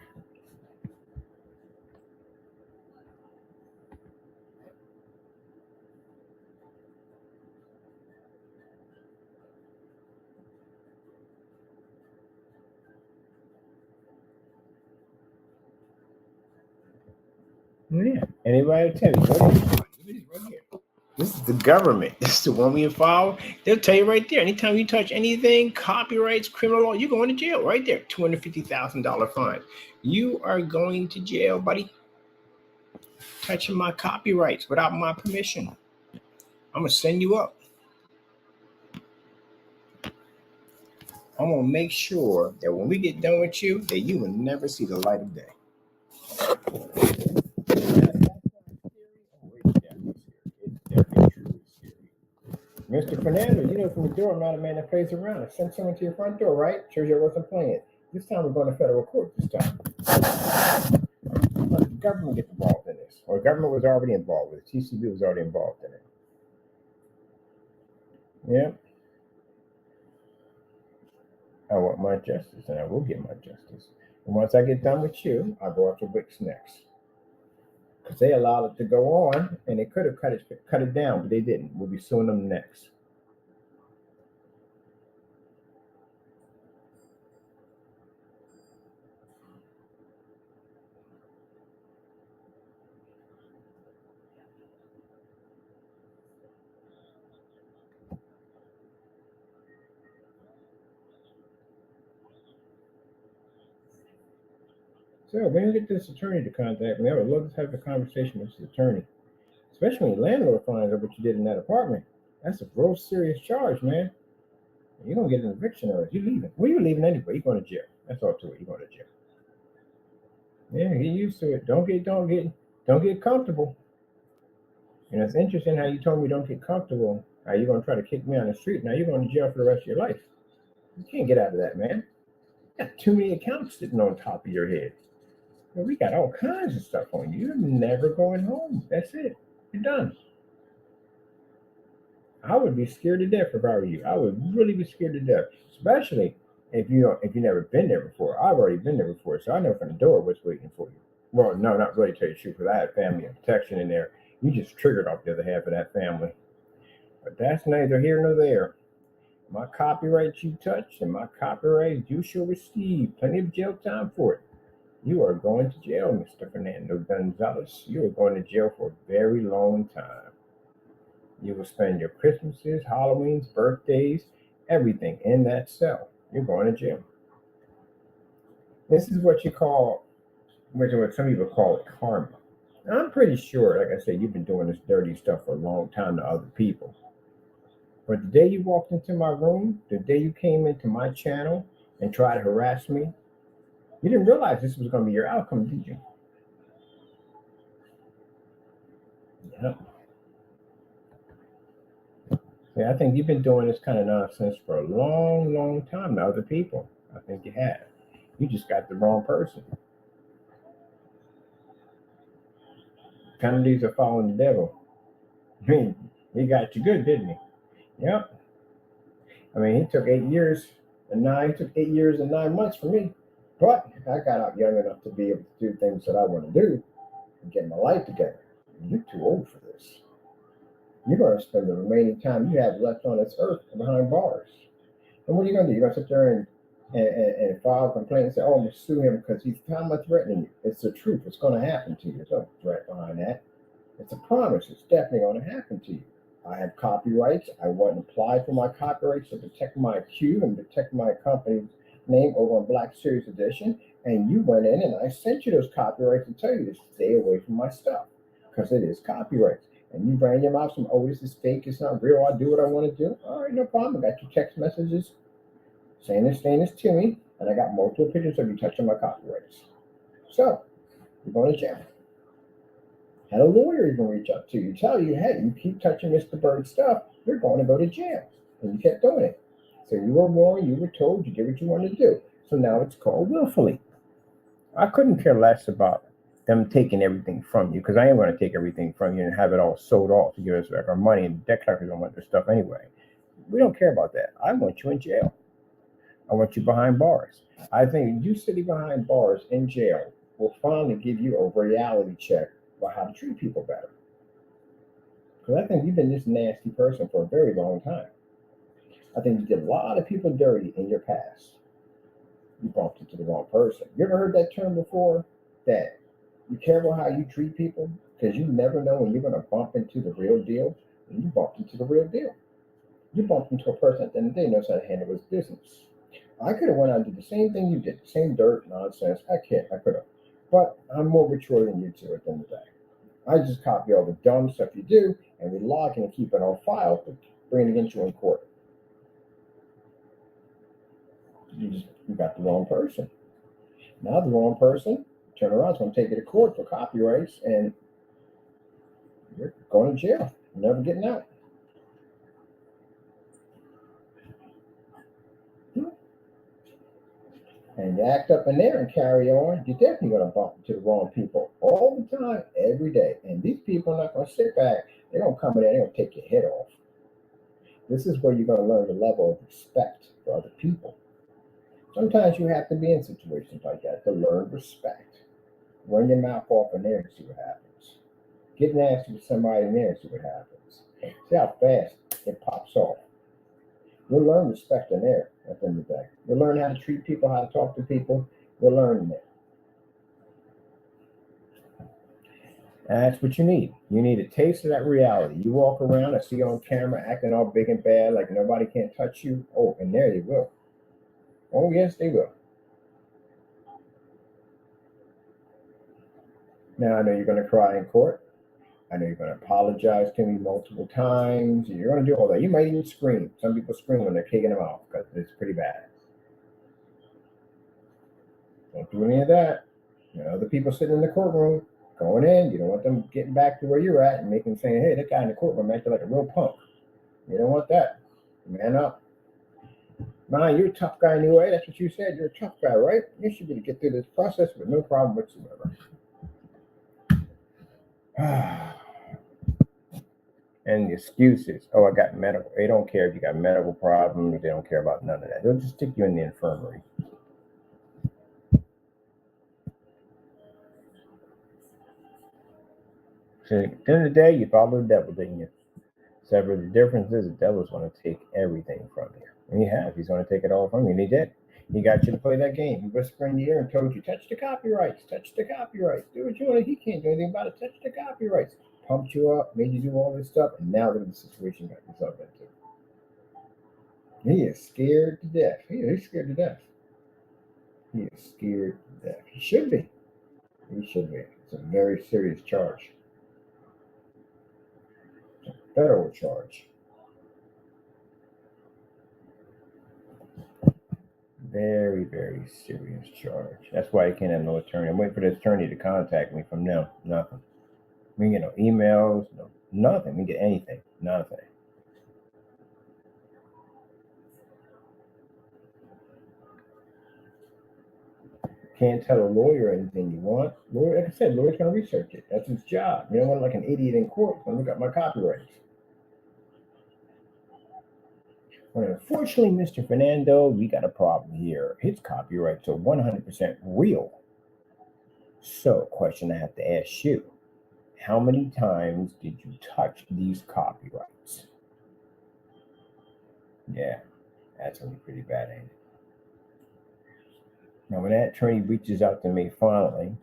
Yeah. Anybody will tell you, right here. This is the government. This is the one we follow. They'll tell you right there. Anytime you touch anything, copyrights, criminal law, you're going to jail right there. $250,000 fine. You are going to jail, buddy. Touching my copyrights without my permission. I'm going to send you up. I'm going to make sure that when we get done with you, that you will never see the light of day. Mr. Fernando, you know from the door, I'm not a man that plays around. I sent someone to your front door, right? Shows you I wasn't playing. This time we're going to federal court this time. Let the government get involved in this. Or the government was already involved with it. TCB was already involved in it. Yeah. I want my justice, and I will get my justice. And once I get done with you, I'll go after Wix next. Because they allowed it to go on, and they could have cut it down, but they didn't. We'll be suing them next. So when you get this attorney to contact me, I would love to have a conversation with this attorney. Especially when your landlord finds out what you did in that apartment. That's a real serious charge, man. You're going to get an eviction notice. You're leaving. Well, you're leaving anyway. You're going to jail. That's all to it. You're going to jail. Yeah, get used to it. Don't get comfortable. And it's interesting how you told me don't get comfortable. How you're going to try to kick me on the street. Now you're going to jail for the rest of your life. You can't get out of that, man. You got too many accounts sitting on top of your head. Well, we got all kinds of stuff on you. You're never going home. That's it. You're done. I would be scared to death if I were you. I would really be scared to death, especially if you never been there before. I've already been there before, so I know from the door what's waiting for you. Well, no, not really, to tell you the truth, because I had family and protection in there. You just triggered off the other half of that family, but that's neither here nor there. My copyright you touch and my copyright you shall receive plenty of jail time for it. You are going to jail, Mr. Fernando Gonzalez. You are going to jail for a very long time. You will spend your Christmases, Halloweens, birthdays, everything in that cell. You're going to jail. This is what you call, what some people call it, karma. Now, I'm pretty sure, like I said, you've been doing this dirty stuff for a long time to other people. But the day you walked into my room, the day you came into my channel and tried to harass me, you didn't realize this was going to be your outcome, did you? Yeah. Yeah, I think you've been doing this kind of nonsense for a long, long time to other people. I think you have. You just got the wrong person. Penalties are following the devil. I mean, he got you good, didn't he? Yep. I mean, he took 8 years and nine. He took 8 years and 9 months for me, but I got out young enough to be able to do things that I want to do and get my life together. You're too old for this. You're going to spend the remaining time you have left on this earth behind bars. And what are you going to do? You're going to sit there and file a complaint and say, oh, I'm going to sue him because he's kind of threatening you. It's the truth. It's going to happen to you. There's no threat behind that. It's a promise. It's definitely going to happen to you. I have copyrights. I went and applied for my copyrights to protect my Q and protect my company's name over on Black Series Edition. And you went in and I sent you those copyrights to tell you to stay away from my stuff because it is copyrights. And you ran your mouth some, oh, this is fake. It's not real. I do what I want to do. All right, no problem. I got your text messages saying this to me. And I got multiple pictures of you touching my copyrights. So you're going to jail. Had a lawyer even reach out to you, tell you, hey, you keep touching Mr. Bird's stuff, you're going to go to jail. And you kept doing it. So you were warned, you were told, you did what you wanted to do. So now it's called willfully. I couldn't care less about them taking everything from you because I am going to take everything from you and have it all sold off to give us back our money. And debt collectors don't want their stuff anyway. We don't care about that. I want you in jail. I want you behind bars. I think you sitting behind bars in jail will finally give you a reality check about how to treat people better. Because I think you've been this nasty person for a very long time. I think you did a lot of people dirty in your past. You bumped into the wrong person. You ever heard that term before? That be careful how you treat people because you never know when you're going to bump into the real deal. And you bumped into the real deal. You bumped into a person at the end of the day knows how to handle his business. I could have went out and did the same thing you did, the same dirt nonsense. I could have. But I'm more mature than you two at the end of the day. I just copy all the dumb stuff you do and we log it and keep it on file to bring it against you in court. You got the wrong person. Now the wrong person turn around is going to take you to court for copyrights and you're going to jail. You're never getting out. And you act up in there and carry on, you're definitely going to bump into the wrong people all the time, every day. And these people are not going to sit back. They're going to come in there, they're going to take your head off. This is where you're going to learn the level of respect for other people. Sometimes you have to be in situations like that to learn respect. Run your mouth off in there and see what happens. Get nasty with somebody in there and see what happens. See how fast it pops off. You'll learn respect in there at the end of the day. You'll learn how to treat people, how to talk to people. You'll learn that. That's what you need. You need a taste of that reality. You walk around, I see you on camera acting all big and bad, like nobody can't touch you. Oh, and there they will. Oh, yes, they will. Now, I know you're going to cry in court. I know you're going to apologize to me multiple times. You're going to do all that. You might even scream. Some people scream when they're kicking them off because it's pretty bad. Don't do any of that. You know, the people sitting in the courtroom going in, you don't want them getting back to where you're at and making saying, hey, that guy in the courtroom acted like a real punk. You don't want that. Man up. Man, you're a tough guy anyway. That's what you said. You're a tough guy, right? You should be able to get through this process with no problem whatsoever. And the excuses, oh, I got medical. They don't care if you got medical problems. They don't care about none of that. They'll just stick you in the infirmary. So at the end of the day, you follow the devil, didn't you? Except the difference is the devil's going to take everything from you. And he has. He's going to take it all from you. And he did. He got you to play that game. He whispered in the ear and told you, touch the copyrights, touch the copyrights. Do what you want. He can't do anything about it. Touch the copyrights. Pumped you up, made you do all this stuff. And now look at the situation you got yourself into. He is scared to death. He's scared to death. He is scared to death. He should be. He should be. It's a very serious charge. It's a federal charge. Very, very serious charge. That's why I can't have no attorney. I'm waiting for the attorney to contact me from them. Nothing. We can get no emails, no nothing. We can get anything. Nothing. Can't tell a lawyer anything you want. Lawyer, like I said, lawyer's gonna research it. That's his job. You don't want like an idiot in court. Gonna look at my copyrights. Well, unfortunately, Mr. Fernando, we got a problem here. His copyrights are 100% real. So, question I have to ask you. How many times did you touch these copyrights? Yeah, that's gonna be pretty bad, ain't it? Now, when that attorney reaches out to me finally,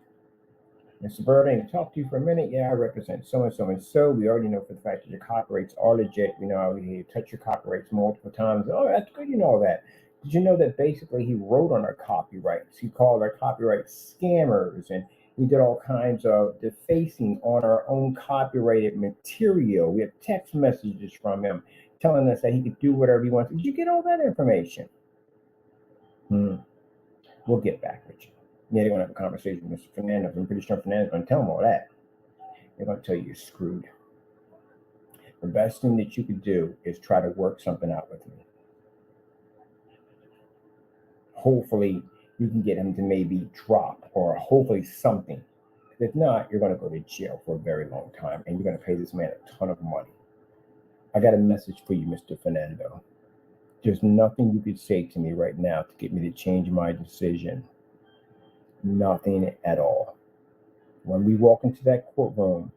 Mr. Burden, talk to you for a minute. Yeah, I represent so and so and so. We already know for the fact that your copyrights are legit. We know you touch your copyrights multiple times. Oh, that's good. You know that. Did you know that basically he wrote on our copyrights? He called our copyrights scammers, and we did all kinds of defacing on our own copyrighted material. We have text messages from him telling us that he could do whatever he wants. Did you get all that information? We'll get back with you. Yeah, they're going to have a conversation with Mr. Fernandez. I'm pretty sure Fernandez going to tell him all that. They're going to tell you you're screwed. The best thing that you could do is try to work something out with me. Hopefully, you can get him to maybe drop or hopefully something. If not, you're going to go to jail for a very long time and you're going to pay this man a ton of money. I got a message for you, Mr. Fernando. There's nothing you could say to me right now to get me to change my decision. Nothing at all. When we walk into that courtroom,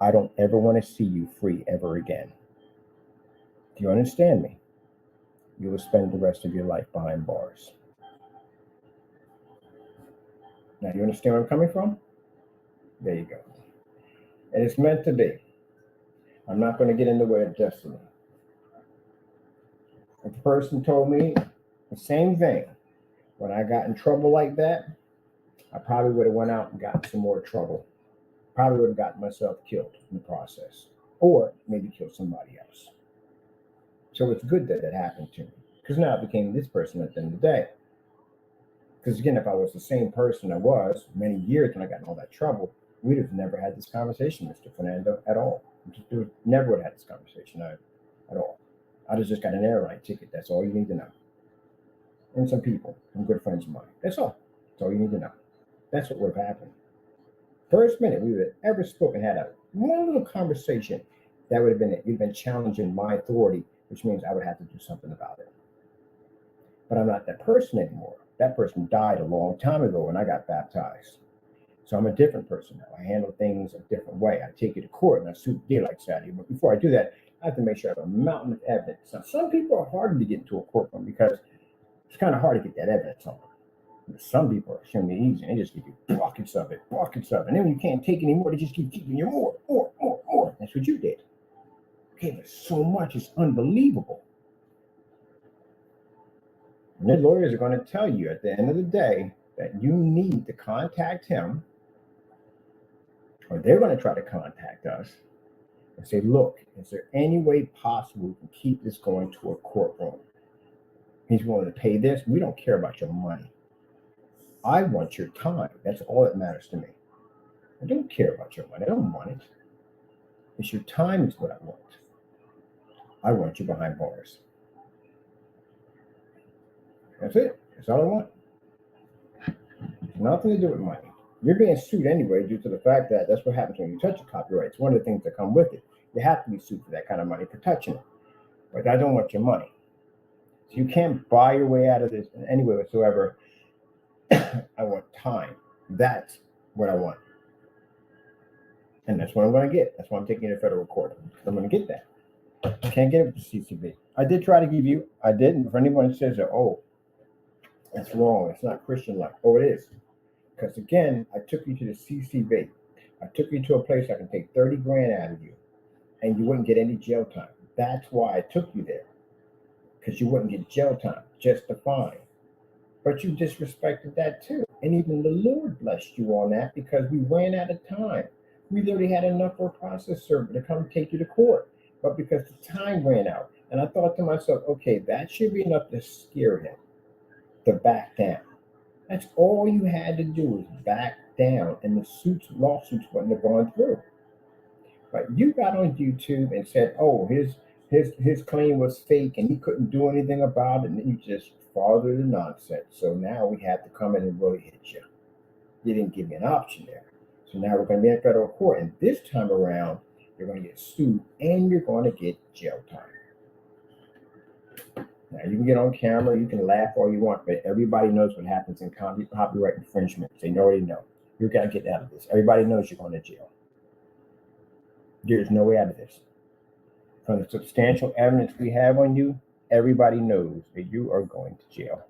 I don't ever want to see you free ever again. Do you understand me? You will spend the rest of your life behind bars. Now, do you understand where I'm coming from? There you go. And it's meant to be. I'm not going to get in the way of destiny. If a person told me the same thing when I got in trouble like that, I probably would have went out and gotten some more trouble. Probably would have gotten myself killed in the process, or maybe killed somebody else. So it's good that it happened to me, because now I became this person at the end of the day. Because again, if I was the same person I was many years when I got in all that trouble, we'd have never had this conversation, Mr. Fernando, at all. We never would have had this conversation at all. I'd have just got an airline ticket. That's all you need to know. And some people, some good friends of mine. That's all. That's all you need to know. That's what would have happened. First minute we would have ever spoken, had a one little conversation, that would have been it. You'd been challenging my authority, which means I would have to do something about it. But I'm not that person anymore. That person died a long time ago when I got baptized. So I'm a different person now. I handle things a different way. I take it to court and I sue daylight Saturday. But before I do that, I have to make sure I have a mountain of evidence. Now, some people are harder to get into a courtroom because it's kind of hard to get that evidence on them. Some people are extremely easy. They just give you buckets of it. And then when you can't take any more, they just keep giving you more. That's what you did. Gave us so much, it's unbelievable. And the lawyers are going to tell you at the end of the day that you need to contact him, or they're going to try to contact us and say, look, is there any way possible we can keep this going to a courtroom? He's willing to pay this. We don't care about your money. I want your time. That's all that matters to me. I don't care about your money. I don't want it. It's your time is what I want. I want you behind bars. That's it. That's all I want. It's nothing to do with money. You're being sued anyway due to the fact that that's what happens when you touch a copyright. It's one of the things that come with it. You have to be sued for that kind of money for touching it. But I don't want your money. So you can't buy your way out of this in any way whatsoever. I want time. That's what I want. And that's what I'm going to get. That's why I'm taking it to federal court. I'm going to get that. I can't get it with the CCB. I did try to give you, I did. For anyone that says that, oh, that's wrong, it's not Christian like. Oh, it is. Because again, I took you to the CCB. I took you to a place I can take 30 grand out of you and you wouldn't get any jail time. That's why I took you there. Because you wouldn't get jail time, just a fine. But you disrespected that too. And even the Lord blessed you on that because we ran out of time. We literally had enough for a process server to come take you to court. But because the time ran out, and I thought to myself, okay, that should be enough to scare him, to back down. That's all you had to do was back down, and the lawsuits wouldn't have gone through. But you got on YouTube and said, oh, his claim was fake and he couldn't do anything about it, and you just followed the nonsense. So now we have to come in and really hit you. You didn't give me an option there. So now we're going to be in federal court, and this time around, you're going to get sued and you're going to get jail time. Now, you can get on camera, you can laugh all you want, but everybody knows what happens in copyright infringements. They already know. You got to get out of this. Everybody knows you're going to jail. There's no way out of this. From the substantial evidence we have on you, everybody knows that you are going to jail.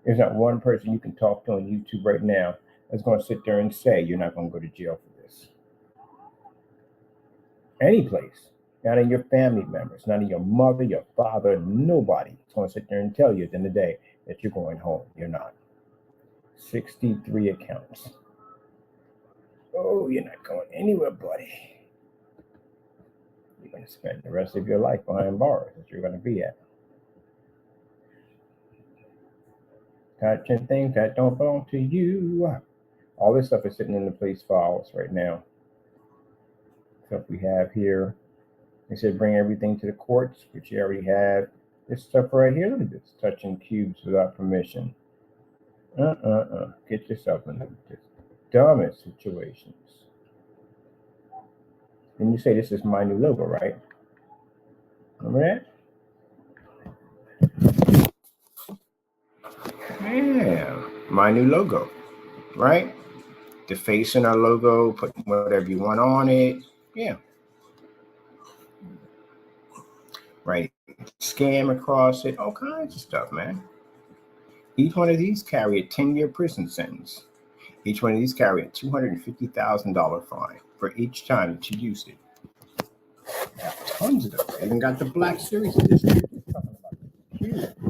There's not one person you can talk to on YouTube right now that's going to sit there and say you're not going to go to jail for this. Any place. Not in your family members, not in your mother, your father, nobody is going to sit there and tell you at the end of the day that you're going home. You're not. 63 accounts. Oh, you're not going anywhere, buddy. You're going to spend the rest of your life behind bars that you're going to be at. Touching things that don't belong to you. All this stuff is sitting in the police files right now. Stuff we have here. They said bring everything to the courts, which you already have. This stuff right here, look at this, touching cubes without permission. Get yourself into the dumbest situations. And you say this is my new logo, right? Remember that? Yeah, my new logo, right? Defacing our logo, putting whatever you want on it. Yeah. Right. Scam across it, all kinds of stuff, man. Each one of these carry a 10-year prison sentence. Each one of these carry a $250,000 fine for each time that you used it. Tons of them. They even got the Black Series edition.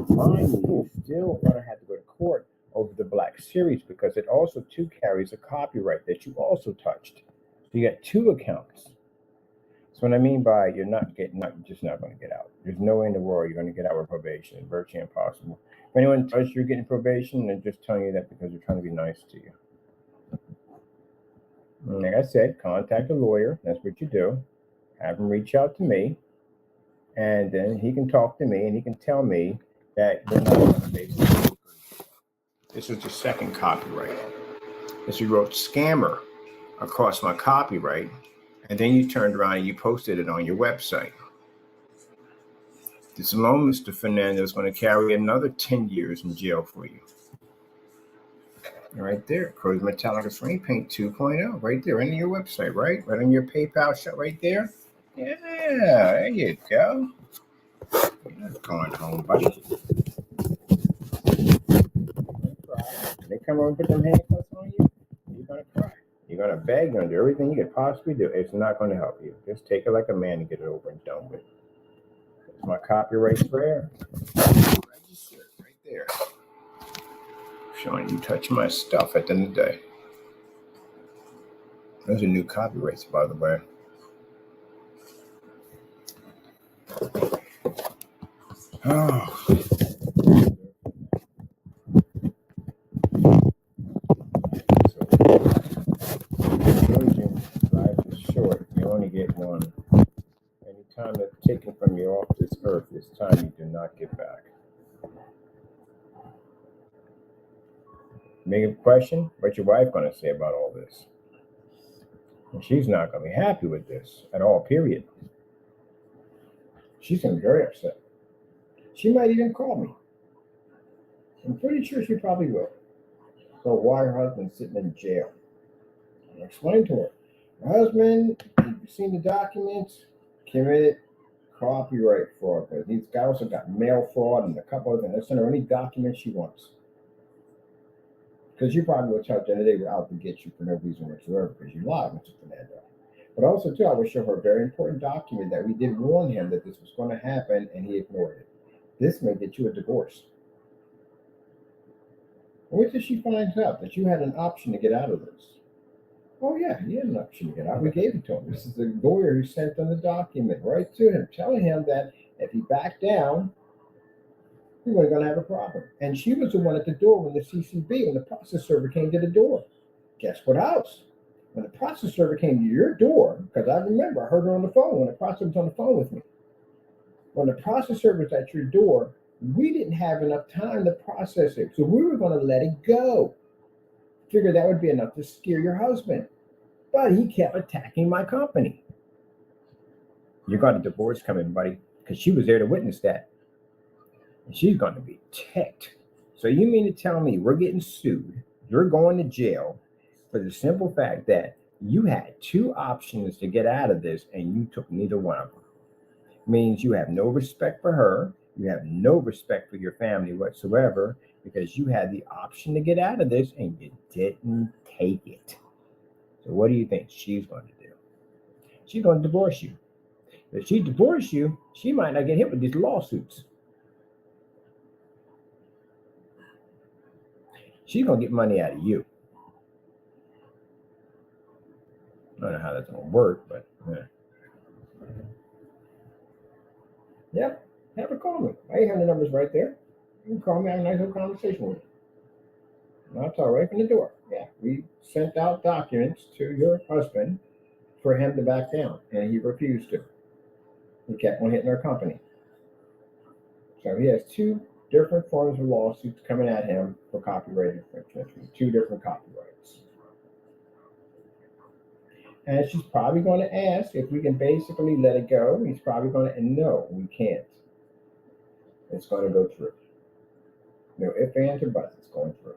Finally, you're still going to have to go to court over the Black Series because it also too carries a copyright that you also touched. So you got two accounts. So what I mean by you're just not going to get out. There's no way in the world you're going to get out with probation. It's virtually impossible. If anyone tells you you're getting probation, they're just telling you that because they're trying to be nice to you. And like I said, contact a lawyer. That's what you do. Have him reach out to me, and then he can talk to me and he can tell me that you're not going to basically. This is the second copyright. This you wrote scammer across my copyright, and then you turned around and you posted it on your website. This alone, Mr. Fernando, is going to carry another 10 years in jail for you. Right there, Corrosion Metallica Spray Paint 2.0, right there, on your website, right? Right on your PayPal shop right there. Yeah, there you go. You're not going home, buddy. They come over and put them handcuffs on you, you're going to cry. You're going to beg, you're going to do everything you could possibly do. It's not going to help you. Just take it like a man and get it over and done with. It's my copyright sprayer. Register right there. Showing you touch my stuff at the end of the day. Those are new copyrights, by the way. Oh. Life is short. You only get one. Any time that's taken from you off this earth, this time you do not get back. Make a question, what's your wife going to say about all this? And she's not going to be happy with this at all, period. She's going to be very upset. She might even call me. I'm pretty sure she probably will. So why her husband's sitting in jail. I'll explain to her. Her husband, you've seen the documents, committed copyright fraud. But he's also got mail fraud and a couple of things. They'll send her any documents she wants. Because you probably will tell her that they were out to get you for no reason whatsoever because you lied, Mr. Fernando. But also, too, I will show her a very important document that we did warn him that this was going to happen and he ignored it. This may get you a divorce. Wait till she finds out that you had an option to get out of this. Oh, yeah, he had an option to get out. We gave it to him. This is the lawyer who sent them the document right to him, telling him that if he backed down, we were going to have a problem. And she was the one at the door when the CCB, when the process server came to the door. Guess what else? When the process server came to your door, because I remember I heard her on the phone when the process was on the phone with me. When the process server was at your door, we didn't have enough time to process it. So we were going to let it go. Figured that would be enough to scare your husband. But he kept attacking my company. You got a divorce coming, buddy, because she was there to witness that. And she's going to be ticked. So you mean to tell me we're getting sued, you're going to jail for the simple fact that you had two options to get out of this and you took neither one of them? Means you have no respect for her, you have no respect for your family whatsoever because you had the option to get out of this and you didn't take it. So what do you think she's going to do? She's going to divorce you. If she divorces you, she might not get hit with these lawsuits. She's going to get money out of you. I don't know how that's going to work, but yeah. Yep, have her call me. I have the numbers right there. You can call me, have a nice little conversation with me. And I'll tell her right from the door. Yeah, we sent out documents to your husband for him to back down, and he refused to. He kept on hitting our company. So he has two different forms of lawsuits coming at him for copyright infringement, two different copyrights. And she's probably going to ask if we can basically let it go. He's probably going to, no, we can't. It's going to go through. No ifs, ands, or buts. It's going through.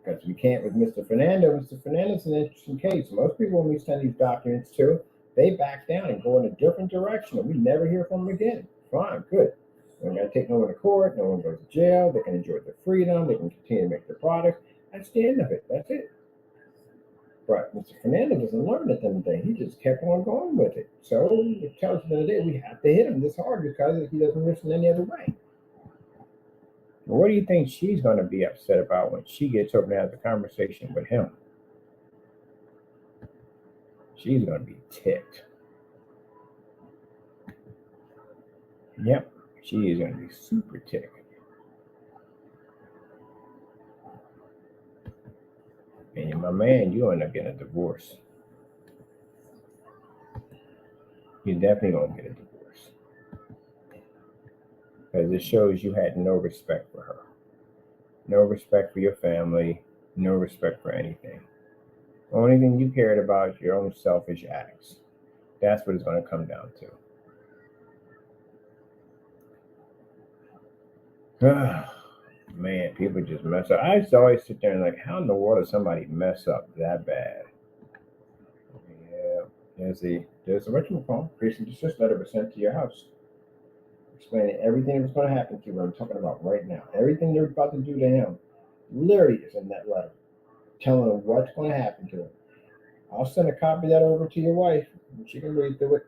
Because we can't with Mr. Fernando. Mr. Fernando's an interesting case. Most people, when we send these documents to, they back down and go in a different direction, and we never hear from them again. Fine, good. They don't got to take no one to court. No one goes to jail. They can enjoy their freedom. They can continue to make their products. That's the end of it. That's it. But Mr. Fernando doesn't learn at the end of the day. He just kept on going with it. So it tells us at the end of the day we have to hit him this hard because he doesn't listen any other way. Well, what do you think she's going to be upset about when she gets over and has a conversation with him? She's going to be ticked. Yep, she is going to be super ticked. And my man, you end up getting a divorce. You're definitely going to get a divorce. Because it shows you had no respect for her. No respect for your family. No respect for anything. The only thing you cared about is your own selfish acts. That's what it's going to come down to. Man, people just mess up. I used to always sit there and like, how in the world does somebody mess up that bad? Yeah, there's a ritual phone. Priest and desist letter was sent to your house, explaining everything that was going to happen to you. What I'm talking about right now, everything they're about to do to him, literally is in that letter, telling him what's going to happen to him. I'll send a copy of that over to your wife, and she can read through it.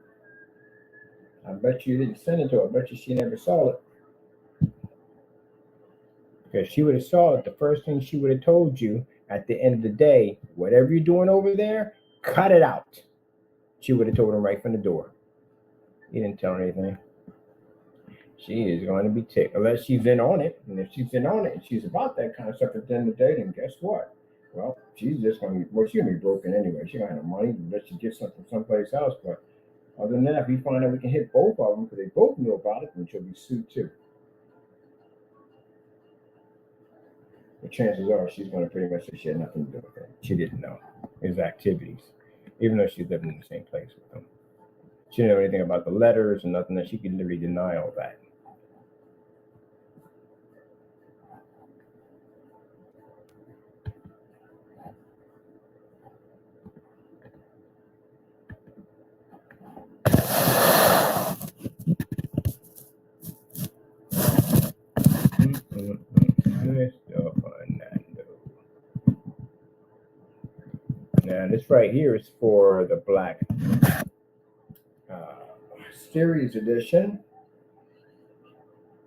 I bet you didn't send it to her. I bet you she never saw it. Because she would have saw it, the first thing she would have told you at the end of the day, whatever you're doing over there, cut it out. She would have told him right from the door. He didn't tell her anything. She is going to be ticked, unless she's in on it. And if she's in on it and she's about that kind of stuff at the end of the day, then guess what? Well, she's just going to be, well, she's going to be broken anyway. She's going to have money unless she gets something someplace else. But other than that, if we find out we can hit both of them because they both knew about it, then she'll be sued too. The chances are she's going to pretty much say she had nothing to do with it. She didn't know his activities, even though she's living in the same place with him. She didn't know anything about the letters and nothing, that she could literally deny all that. Mr. Fernando. Now this right here is for the Black Series Edition,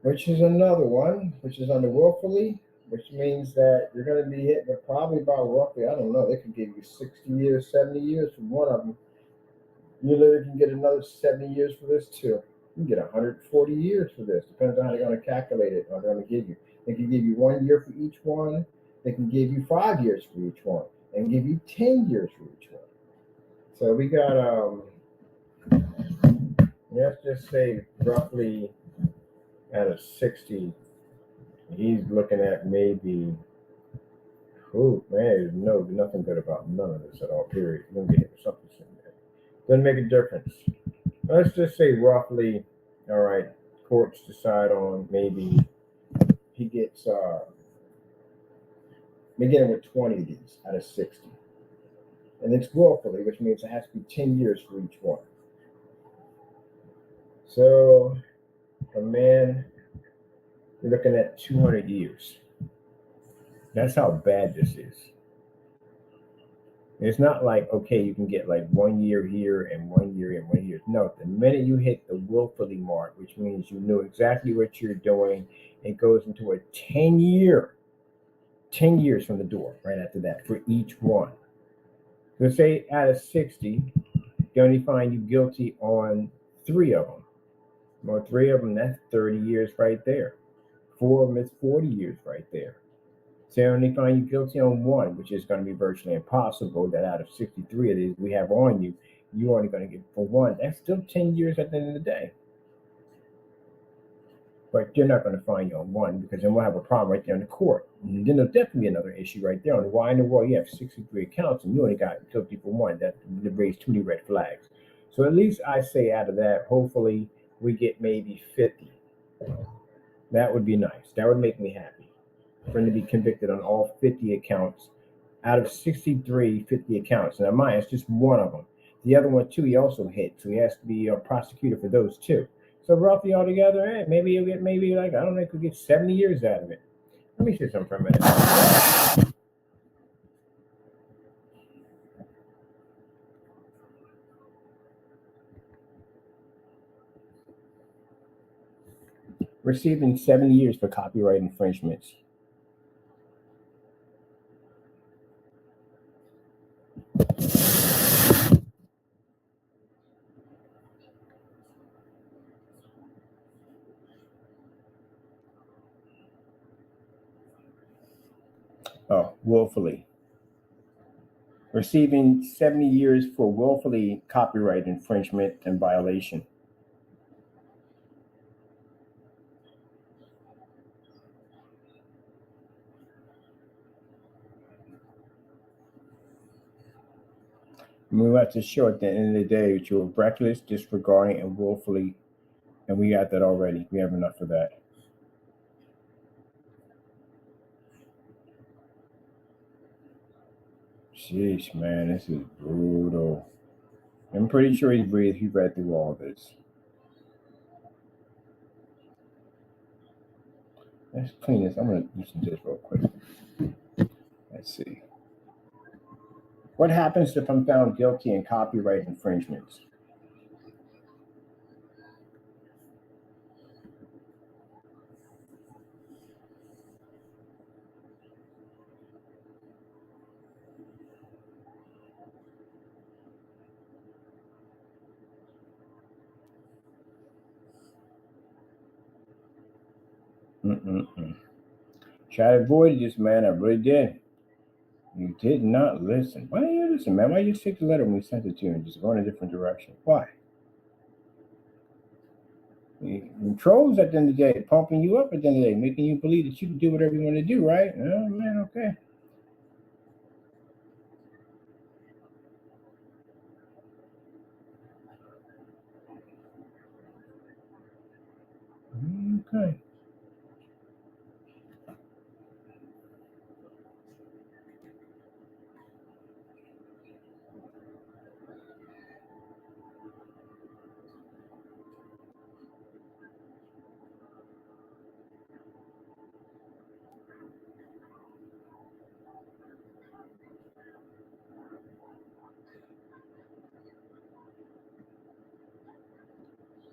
which is another one, which is under Willfully, which means that you're going to be hit with probably about roughly, I don't know, they could give you 60 years, 70 years from one of them. You literally can get another 70 years for this too. You can get 140 years for this. Depends on how they're going to calculate it, or they're going to give you. They can give you 1 year for each one. They can give you 5 years for each one, and give you 10 years for each one. So we got let's just say roughly out of 60, he's looking at maybe, oh man, no, nothing good about none of this at all, period. You're going to get something in there. Doesn't make a difference. Let's just say roughly, all right, courts decide on maybe he gets, beginning with 20 of these out of 60. And it's willfully, which means it has to be 10 years for each one. So, a man, you're looking at 200 years. That's how bad this is. It's not like, okay, you can get like 1 year here and 1 year and 1 year. No, the minute you hit the willfully mark, which means you know exactly what you're doing, it goes into a 10 years from the door right after that for each one. So say out of 60, they only find you guilty on 3 of them. Well, 3 of them, that's 30 years right there. 4 of them is 40 years right there. So they only find you guilty on 1, which is going to be virtually impossible, that out of 63 of these we have on you, you're only going to get for 1. That's still 10 years at the end of the day. But they're not going to find you on 1, because then we'll have a problem right there in the court. And then there'll definitely be another issue right there on why in the world you have 63 accounts and you only got guilty for 1. That raised too many red flags. So at least I say out of that, hopefully we get maybe 50. That would be nice. That would make me happy for him to be convicted on all 50 accounts out of 63, 50 accounts. Now mine, it's just one of them. The other one too, he also hit, so he has to be prosecuted for those too. So roughly altogether, maybe you'll get like, I don't know, could get 70 years out of it. Let me see something for a minute. Receiving 70 years for copyright infringements. Oh, willfully. Receiving 70 years for willfully copyright infringement and violation. We have to show at the end of the day that you were reckless, disregarding, and willfully, and we got that already. We have enough of that. Jeez, man, this is brutal. I'm pretty sure he read through all this. Let's clean this. I'm going to listen to this real quick. Let's see. What happens if I'm found guilty in copyright infringements? Try to avoid this, man. I really did. You did not listen. Why didn't you listen, man? Why did you take the letter when we sent it to you and just go in a different direction? Why? Trolls at the end of the day, pumping you up at the end of the day, making you believe that you can do whatever you want to do, right? Oh, man, okay. Okay.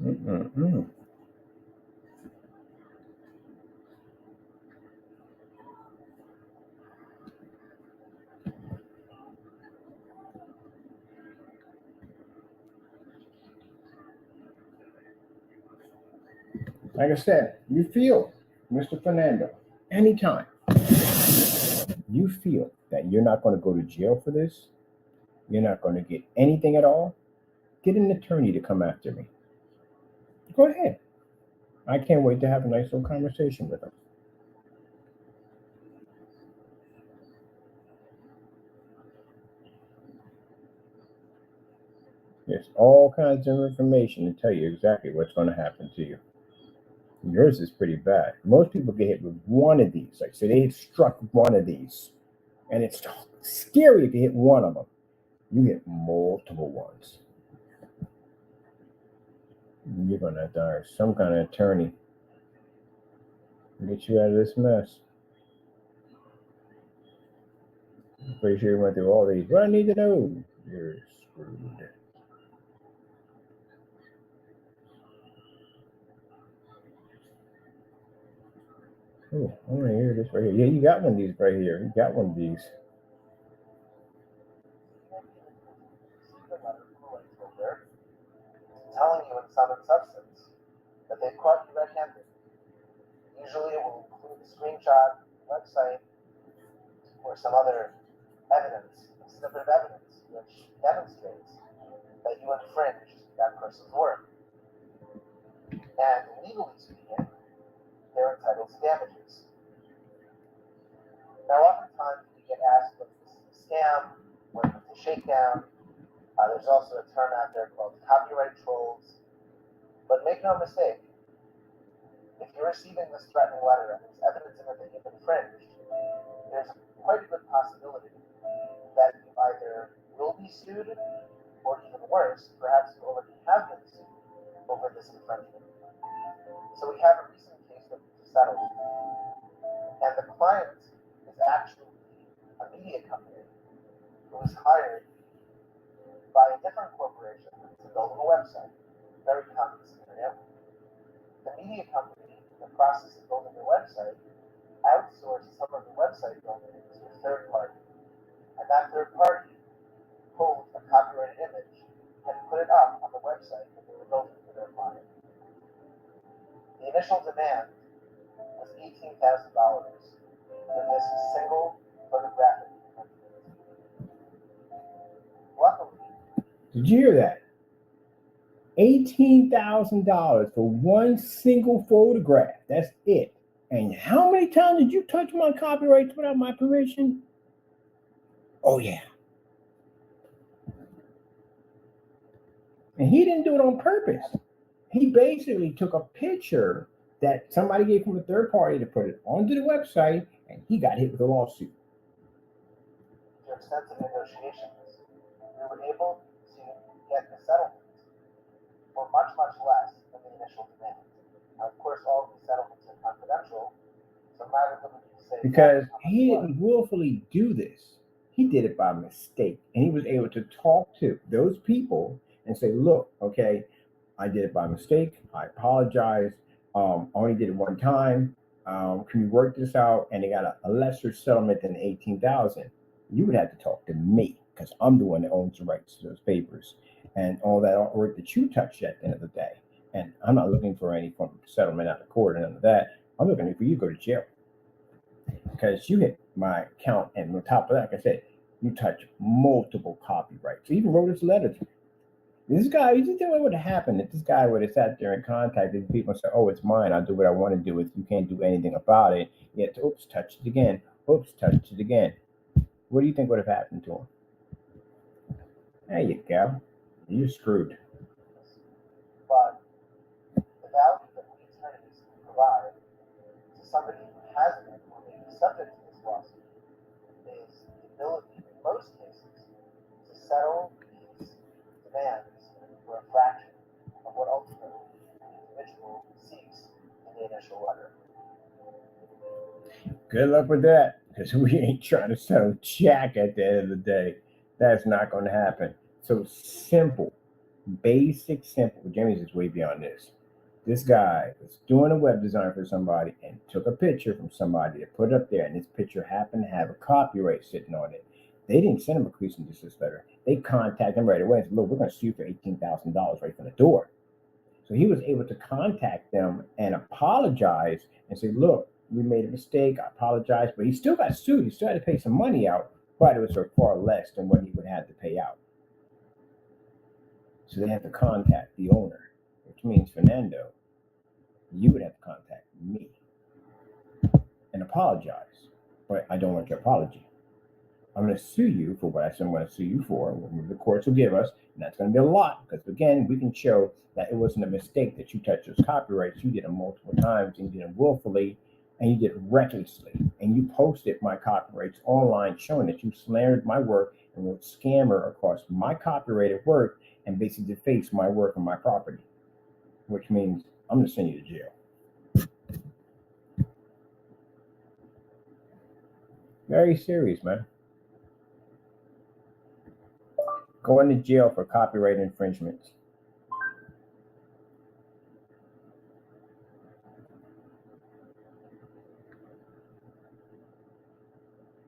Mm-mm-mm. Like I said, you feel, Mr. Fernando, anytime you feel that you're not going to go to jail for this, you're not going to get anything at all, get an attorney to come after me. Go ahead. I can't wait to have a nice little conversation with him. There's all kinds of information to tell you exactly what's going to happen to you. Yours is pretty bad. Most people get hit with one of these. Like, so they struck one of these, and it's scary if you hit one of them. You get multiple ones. You're going to have to hire some kind of attorney to get you out of this mess. I'm pretty sure you went through all these. What I need to know. You're screwed. Oh, I want to hear this right here. Yeah, you got one of these right here. You got one of these. Telling you in sum and substance that they've caught you red-handed. Usually it will include a screenshot, website, or some other evidence, a snippet of evidence, which demonstrates that you infringed that person's work. And legally speaking, they're entitled to damages. Now, oftentimes we get asked whether this is a scam, whether it's a shakedown. There's also a term out there called copyright trolls. But make no mistake, if you're receiving this threatening letter and there's evidence in it that you've infringed, there's quite a good possibility that you either will be sued, or even worse, perhaps you already have been sued over this infringement. So we have a recent case that we settled, and the client is actually a media company who was hired by a different corporation to build a website. Very common scenario. The media company, in the process of building the website, outsourced some of the website building to a third party. And that third party pulled a copyrighted image and put it up on the website that they were building for their client. The initial demand was $18,000 for this single photographic image. Luckily, Did you hear that? $18,000 for one single photograph. That's it. And how many times did you touch my copyrights without my permission? Oh, yeah. And he didn't do it on purpose. He basically took a picture that somebody gave him a third party to put it onto the website, and he got hit with a lawsuit. through extensive negotiations, we were able to get the settlement for much, much less than the initial demand. Now, of course, all of these settlements are confidential, so I'm not at liberty to say Because he didn't willfully do this. He did it by mistake. And he was able to talk to those people and say, look, okay, I did it by mistake. I apologize. I only did it one time. Can we work this out? And they got a lesser settlement than 18,000. You would have to talk to me because I'm the one that owns the rights to those papers and all that artwork that you touched at the end of the day. And I'm not looking for any form of settlement out of court and none of that. I'm looking for you to go to jail because you hit my account, and on top of that, like I said, you touch multiple copyrights. He even wrote his letter to me. This guy, you just know what would have happened if this guy would have sat there and contacted people and said, oh, it's mine. I'll do what I want to do with it. You can't do anything about it. Yet, oops, touched it again. Oops, touched it again. What do you think would have happened to him? There you go. You're screwed. but the value that we attorneys can provide to somebody who has been or may be subject to this lawsuit is the ability, in most cases, to settle these demands for a fraction of what ultimately the individual seeks in the initial letter. Good luck with that, because we ain't trying to sell jack at the end of the day. That's not going to happen. So simple, basic, simple. Jimmy's is way beyond this. This guy was doing a web design for somebody and took a picture from somebody to put it up there, and this picture happened to have a copyright sitting on it. They didn't send him a cease and desist letter. They contacted him right away and said, look, we're going to sue you for $18,000 right from the door. So he was able to contact them and apologize and say, look, we made a mistake. I apologize. But he still got sued. He still had to pay some money out, but it was far less than what he would have to pay out. So they have to contact the owner, which means, Fernando, you would have to contact me and apologize. But I don't want your apology. I'm going to sue you for what I said I'm going to sue you for. The courts will give us, and that's going to be a lot, because again, we can show that it wasn't a mistake that you touched those copyrights. You did them multiple times, and you did them willfully, and you did it recklessly, and you posted my copyrights online showing that you slandered my work and wrote scammer across my copyrighted work and basically defaced my work and my property, which means I'm going to send you to jail. Very serious, man. Going to jail for copyright infringements.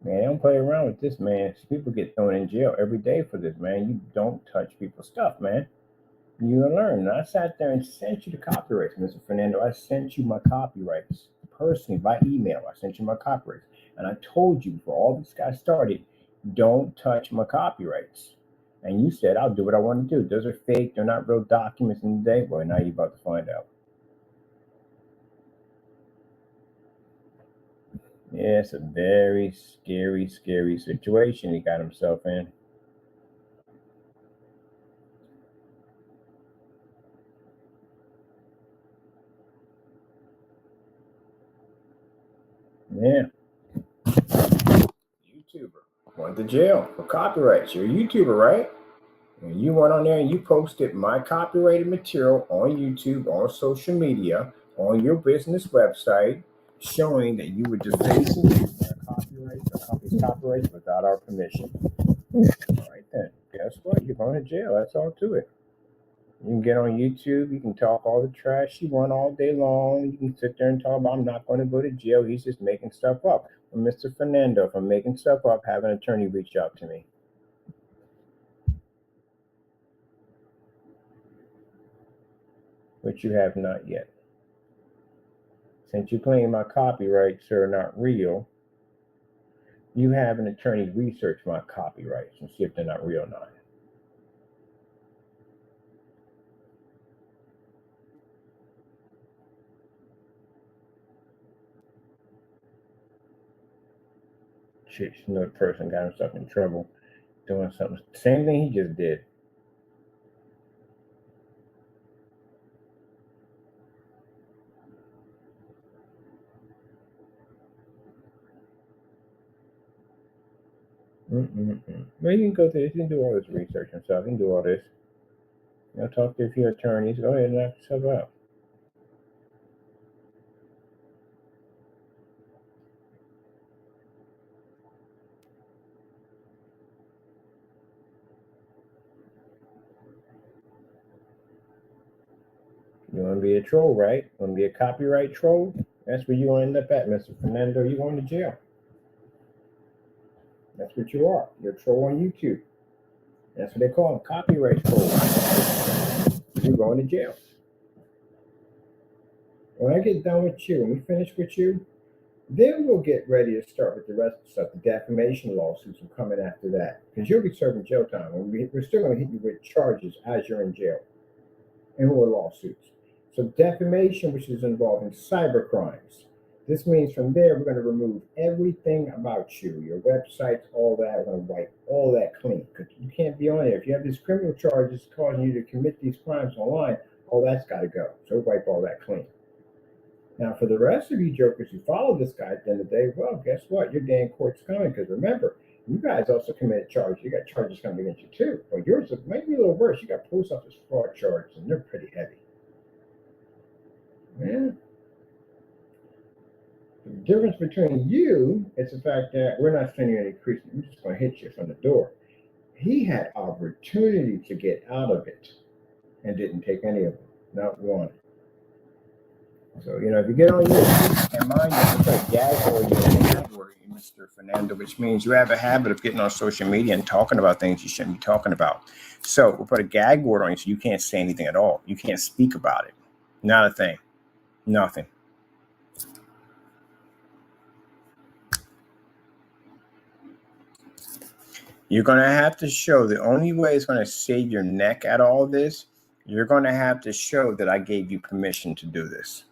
Man, don't play around with this, man. People get thrown in jail every day for this, man. You don't touch people's stuff, man. You learn. I sat there and sent you the copyrights, Mr. Fernando. I sent you my copyrights personally by email. I sent you my copyrights. And I told you before all this got started, don't touch my copyrights. And you said, I'll do what I want to do. Those are fake. They're not real documents in the day. Well, now you're about to find out. Yeah, it's a very scary, scary situation he got himself in. Yeah. YouTuber went to jail for copyrights. You're a YouTuber, right? And you went on there and you posted my copyrighted material on YouTube, on social media, on your business website, showing that you were defacing our company's copyrights without our permission. All right then. Guess what? You're going to jail. That's all to it. You can get on YouTube. You can talk all the trash you want all day long. You can sit there and talk about, I'm not going to go to jail. He's just making stuff up. Well, Mr. Fernando, if I'm making stuff up, have an attorney reach out to me. Which you have not yet. Since you claim my copyrights are not real, you have an attorney research my copyrights and see if they're not real or not. Shit, another person got himself in trouble doing something. Same thing he just did. Well, you can go through this. You can do all this research himself. You can do all this. Talk to a few attorneys. Go ahead and knock yourself out. You want to be a troll, right? You want to be a copyright troll? That's where you want to end up at, Mr. Fernando. You're going to jail. That's what you are. You're a troll on YouTube. That's what they call them, copyright trolls. You're going to jail. When I get done with you, when we finish with you, then we'll get ready to start with the rest of the stuff. The defamation lawsuits will come in after that, because you'll be serving jail time. We're still going to hit you with charges as you're in jail and more lawsuits. So defamation, which is involving cyber crimes. This means from there, we're going to remove everything about you, your websites, all that. We're going to wipe all that clean, because you can't be on there. If you have these criminal charges causing you to commit these crimes online, all that's got to go. So wipe all that clean. Now, for the rest of you jokers who follow this guy at the end of the day, well, guess what? Your day in court's coming because remember, you guys also committed charges. You got charges coming against you too. But yours might be a little worse. You got post office fraud charges, and they're pretty heavy. Yeah. The difference between you is the fact that we're not sending you any crease. We're just going to hit you from the door. He had opportunity to get out of it and didn't take any of them, not one. So, if you get on your feet, and mind you, it's like gag order, Mr. Fernando, which means you have a habit of getting on social media and talking about things you shouldn't be talking about. So we'll put a gag order on you so you can't say anything at all. You can't speak about it. Not a thing. Nothing. You're going to have to show the only way it's going to save your neck at all this, you're going to have to show that I gave you permission to do this.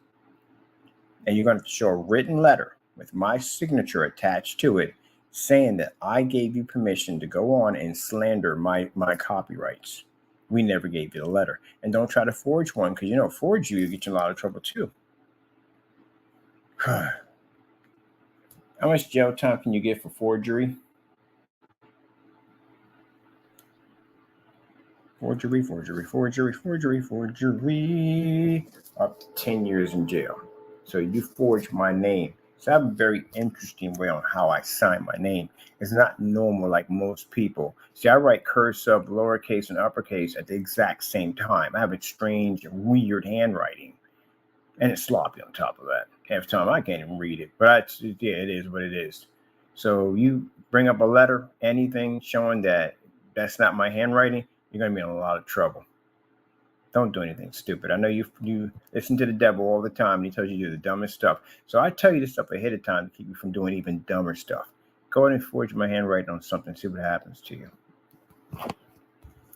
And you're going to show a written letter with my signature attached to it saying that I gave you permission to go on and slander my copyrights. We never gave you the letter. And don't try to forge one because, forge you get you in a lot of trouble too. How much jail time can you get for forgery? Forgery. Up to 10 years in jail. So you forged my name. So I have a very interesting way on how I sign my name. It's not normal like most people. See, I write cursive, lowercase, and uppercase at the exact same time. I have a strange, weird handwriting. And it's sloppy on top of that. Half the time I can't even read it. But it is what it is. So you bring up a letter, anything showing that that's not my handwriting, you're going to be in a lot of trouble. Don't do anything stupid. I know you listen to the devil all the time, and he tells you to do the dumbest stuff. So I tell you this stuff ahead of time to keep you from doing even dumber stuff. Go ahead and forge my handwriting on something, see what happens to you.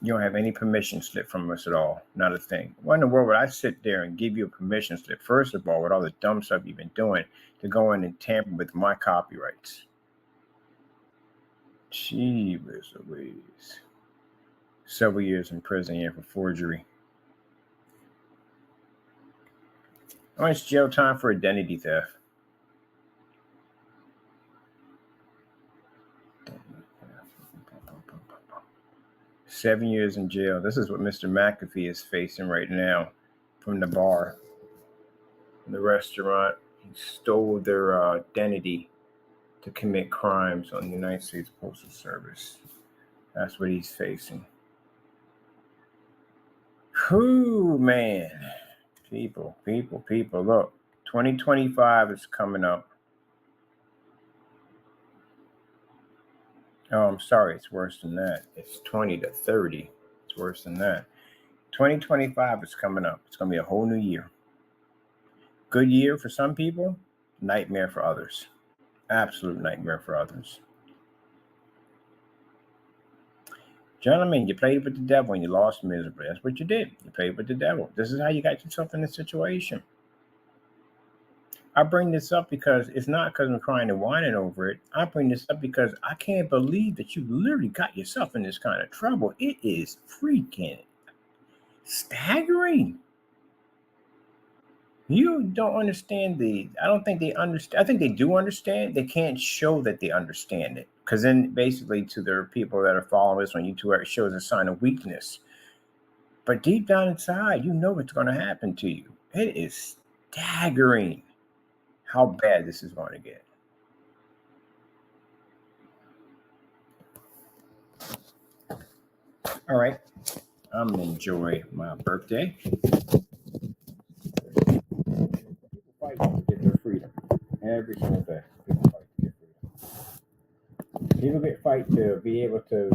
You don't have any permission slip from us at all. Not a thing. Why in the world would I sit there and give you a permission slip, first of all, with all the dumb stuff you've been doing, to go in and tamper with my copyrights? Jeebus Louise. Several years in prison here for forgery. How much jail time for identity theft? $7 years in jail. This is what Mr. McAfee is facing right now from the bar, the restaurant. He stole their identity to commit crimes on the United States Postal Service. That's what he's facing. Whew, man. People. Look, 2025 is coming up. Oh, I'm sorry. It's worse than that. It's 20 to 30. It's worse than that. 2025 is coming up. It's going to be a whole new year. Good year for some people, nightmare for others. Absolute nightmare for others. Gentlemen, you played with the devil and you lost miserably. That's what you did. You played with the devil. This is how you got yourself in this situation. I bring this up because it's not because I'm crying and whining over it. I bring this up because I can't believe that you literally got yourself in this kind of trouble. It is freaking staggering. You don't understand I don't think they understand. I think they do understand. They can't show that they understand it. Because then basically to their people that are following us on YouTube, it shows a sign of weakness. But deep down inside, you know what's going to happen to you. It is staggering how bad this is going to get. All right. I'm going to enjoy my birthday. People fight to get their freedom every single day. People fight to get freedom. People fight to be able to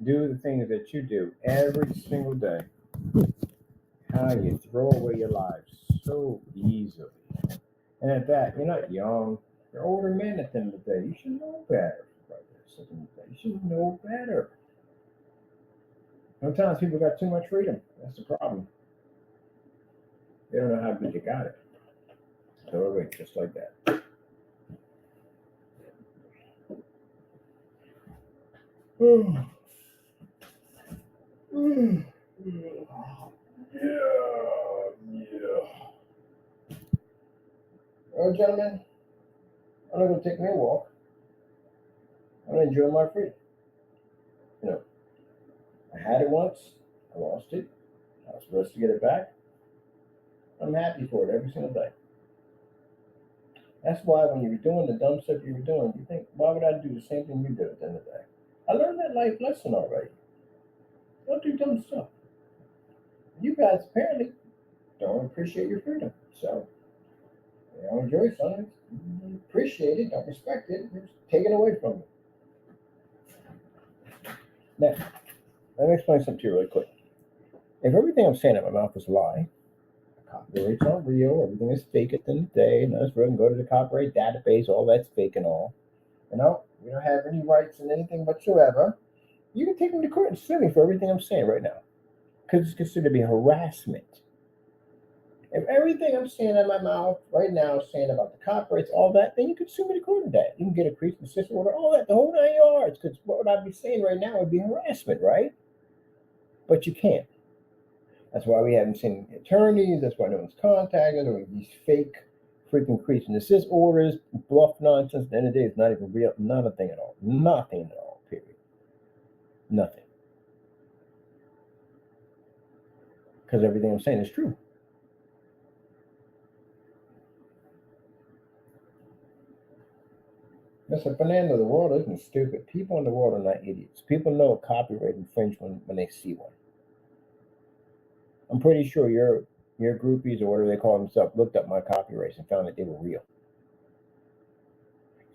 do the things that you do every single day. How you throw away your lives so easily. And at that, you're not young. You're older men at the end of the day. You should know better. You should know better. Sometimes people got too much freedom. That's the problem. They don't know how good you got it. Throw it away just like that. Yeah. gentlemen, I'm not going to take me a walk. I'm going to enjoy my freedom. You know, I had it once. I lost it. I was supposed to get it back. I'm happy for it every single day. That's why when you were doing the dumb stuff you were doing, you think, why would I do the same thing you did at the end of the day? I learned that life lesson already. Don't do dumb stuff. You guys apparently don't appreciate your freedom. So, you don't enjoy something, appreciate it, don't respect it, it's taken away from you. Now, let me explain something to you really quick. If everything I'm saying out of my mouth is a lie, copyrights aren't real, everything is fake at the end of the day, none of us can go to the copyright database, all that's fake and all. You know, we don't have any rights in anything whatsoever. You can take me to court and sue me for everything I'm saying right now. Because it's considered to be harassment. If everything I'm saying out of my mouth right now is saying about the copyrights, all that, then you can sue me to court with that. You can get a cease and desist order, all that, the whole 9 yards. Because what I'd be saying right now would be harassment, right? But you can't. That's why we haven't seen attorneys. That's why no one's contacted or these fake freaking cease and desist orders, bluff nonsense. At the end of the day, it's not even real. Not a thing at all. Nothing at all, period. Nothing. Because everything I'm saying is true. Mr. Fernando, the world isn't stupid. People in the world are not idiots. People know a copyright infringement when they see one. I'm pretty sure your groupies or whatever they call themselves looked up my copyrights and found that they were real.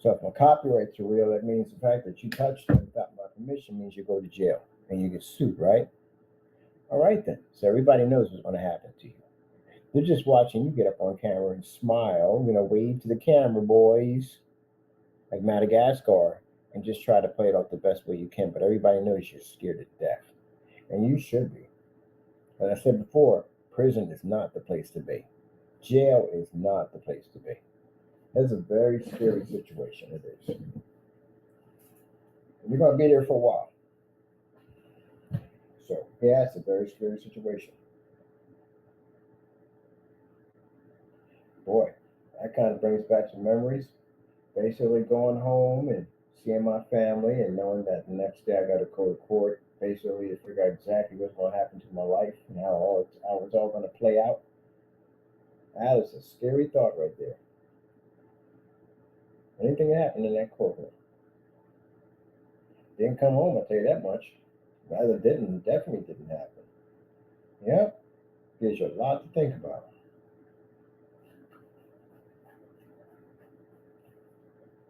So if my copyrights are real, that means the fact that you touched them without my permission means you go to jail and you get sued, right? All right then. So everybody knows what's going to happen to you. They're just watching you get up on camera and smile, wave to the camera, boys, like Madagascar, and just try to play it off the best way you can. But everybody knows you're scared to death. And you should be. As I said before, prison is not the place to be. Jail is not the place to be. That's a very scary situation, it is. And you're going to be there for a while. So, yeah, it's a very scary situation. Boy, that kind of brings back some memories. Basically going home and seeing my family and knowing that the next day I got to go to court, basically to figure out exactly what's going to happen to my life and how it's all going to play out. That is a scary thought right there. Anything happened in that courtroom. Didn't come home, I'll tell you that much. Rather definitely didn't happen. Yep, gives you a lot to think about.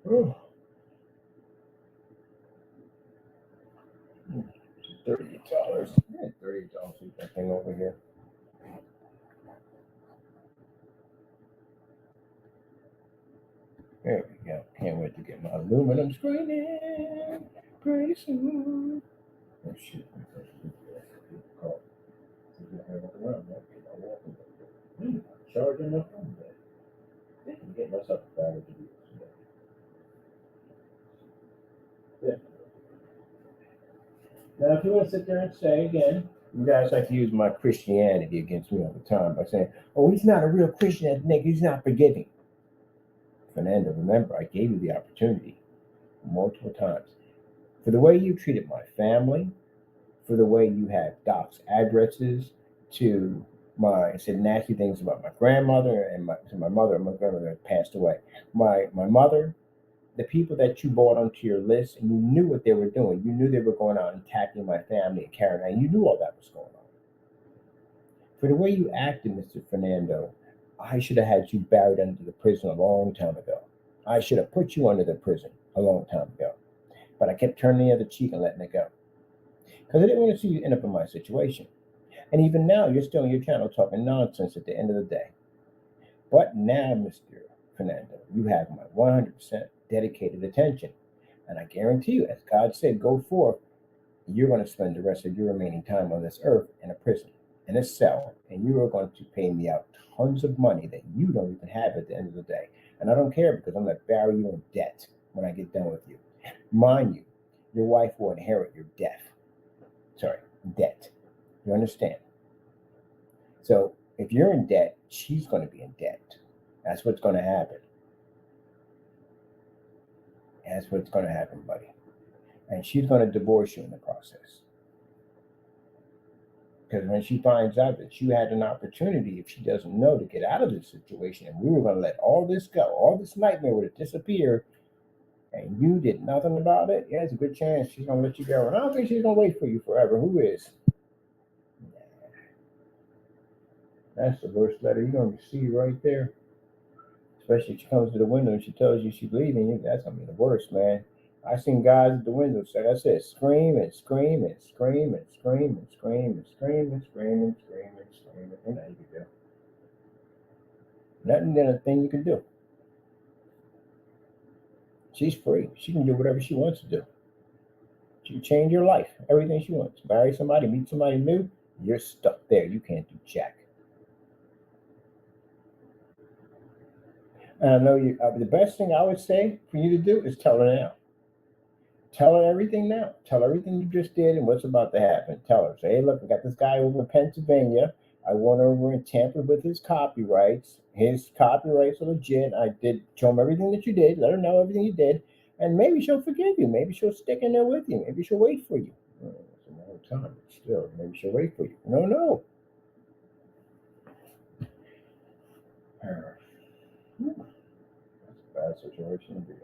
Whew. $38. Yeah, $38 for that thing over here. There we go. Can't wait to get my aluminum screen in pretty soon. Oh shit. Charging my phone back. I can get myself a battery to do this. Yeah. Now, if you want to sit there and say again, you guys like to use my Christianity against me all the time by saying, oh, he's not a real Christian, Nick, he's not forgiving. Fernando, remember, I gave you the opportunity multiple times. For the way you treated my family, for the way you had Doc's addresses to said nasty things about my grandmother and my mother. My grandmother had passed away. My mother, the people that you brought onto your list, and you knew what they were doing. You knew they were going out and attacking my family and carrying on. You knew all that was going on. For the way you acted, Mr. Fernando, I should have had you buried under the prison a long time ago. I should have put you under the prison a long time ago. But I kept turning the other cheek and letting it go. Because I didn't want to see you end up in my situation. And even now, you're still on your channel talking nonsense at the end of the day. But now, Mr. Fernando, you have my 100% dedicated attention. And I guarantee you, as God said, go forth, you're going to spend the rest of your remaining time on this earth in a prison, in a cell, and you are going to pay me out tons of money that you don't even have at the end of the day. And I don't care because I'm going to bury you in debt when I get done with you. Mind you, your wife will inherit your debt. You understand? So if you're in debt, she's going to be in debt. That's what's going to happen. That's what's going to happen, buddy. And she's going to divorce you in the process. Because when she finds out that you had an opportunity, if she doesn't know, to get out of this situation, and we were going to let all this go, all this nightmare would have disappeared, and you did nothing about it, yeah, there's a good chance she's going to let you go. And I don't think she's going to wait for you forever. Who is? That's the worst letter you're going to see right there. Especially if she comes to the window and she tells you she's leaving you. That's going to be the worst, man. I seen guys at the window, like I said, scream and scream and scream and scream and scream and scream and scream and scream and scream. And nothing you can do. Nothing than a thing you can do. She's free. She can do whatever she wants to do. She can change your life, everything she wants. Marry somebody, meet somebody new, you're stuck there. You can't do jack. And I know you. The best thing I would say for you to do is tell her now. Tell her everything now. Tell her everything you just did and what's about to happen. Tell her, say, hey, look, I got this guy over in Pennsylvania. I went over and tampered with his copyrights. His copyrights are legit. I did show him everything that you did. Let her know everything you did. And maybe she'll forgive you. Maybe she'll stick in there with you. Maybe she'll wait for you. It's a long time, but still, maybe she'll wait for you. No. That's a bad situation to be in.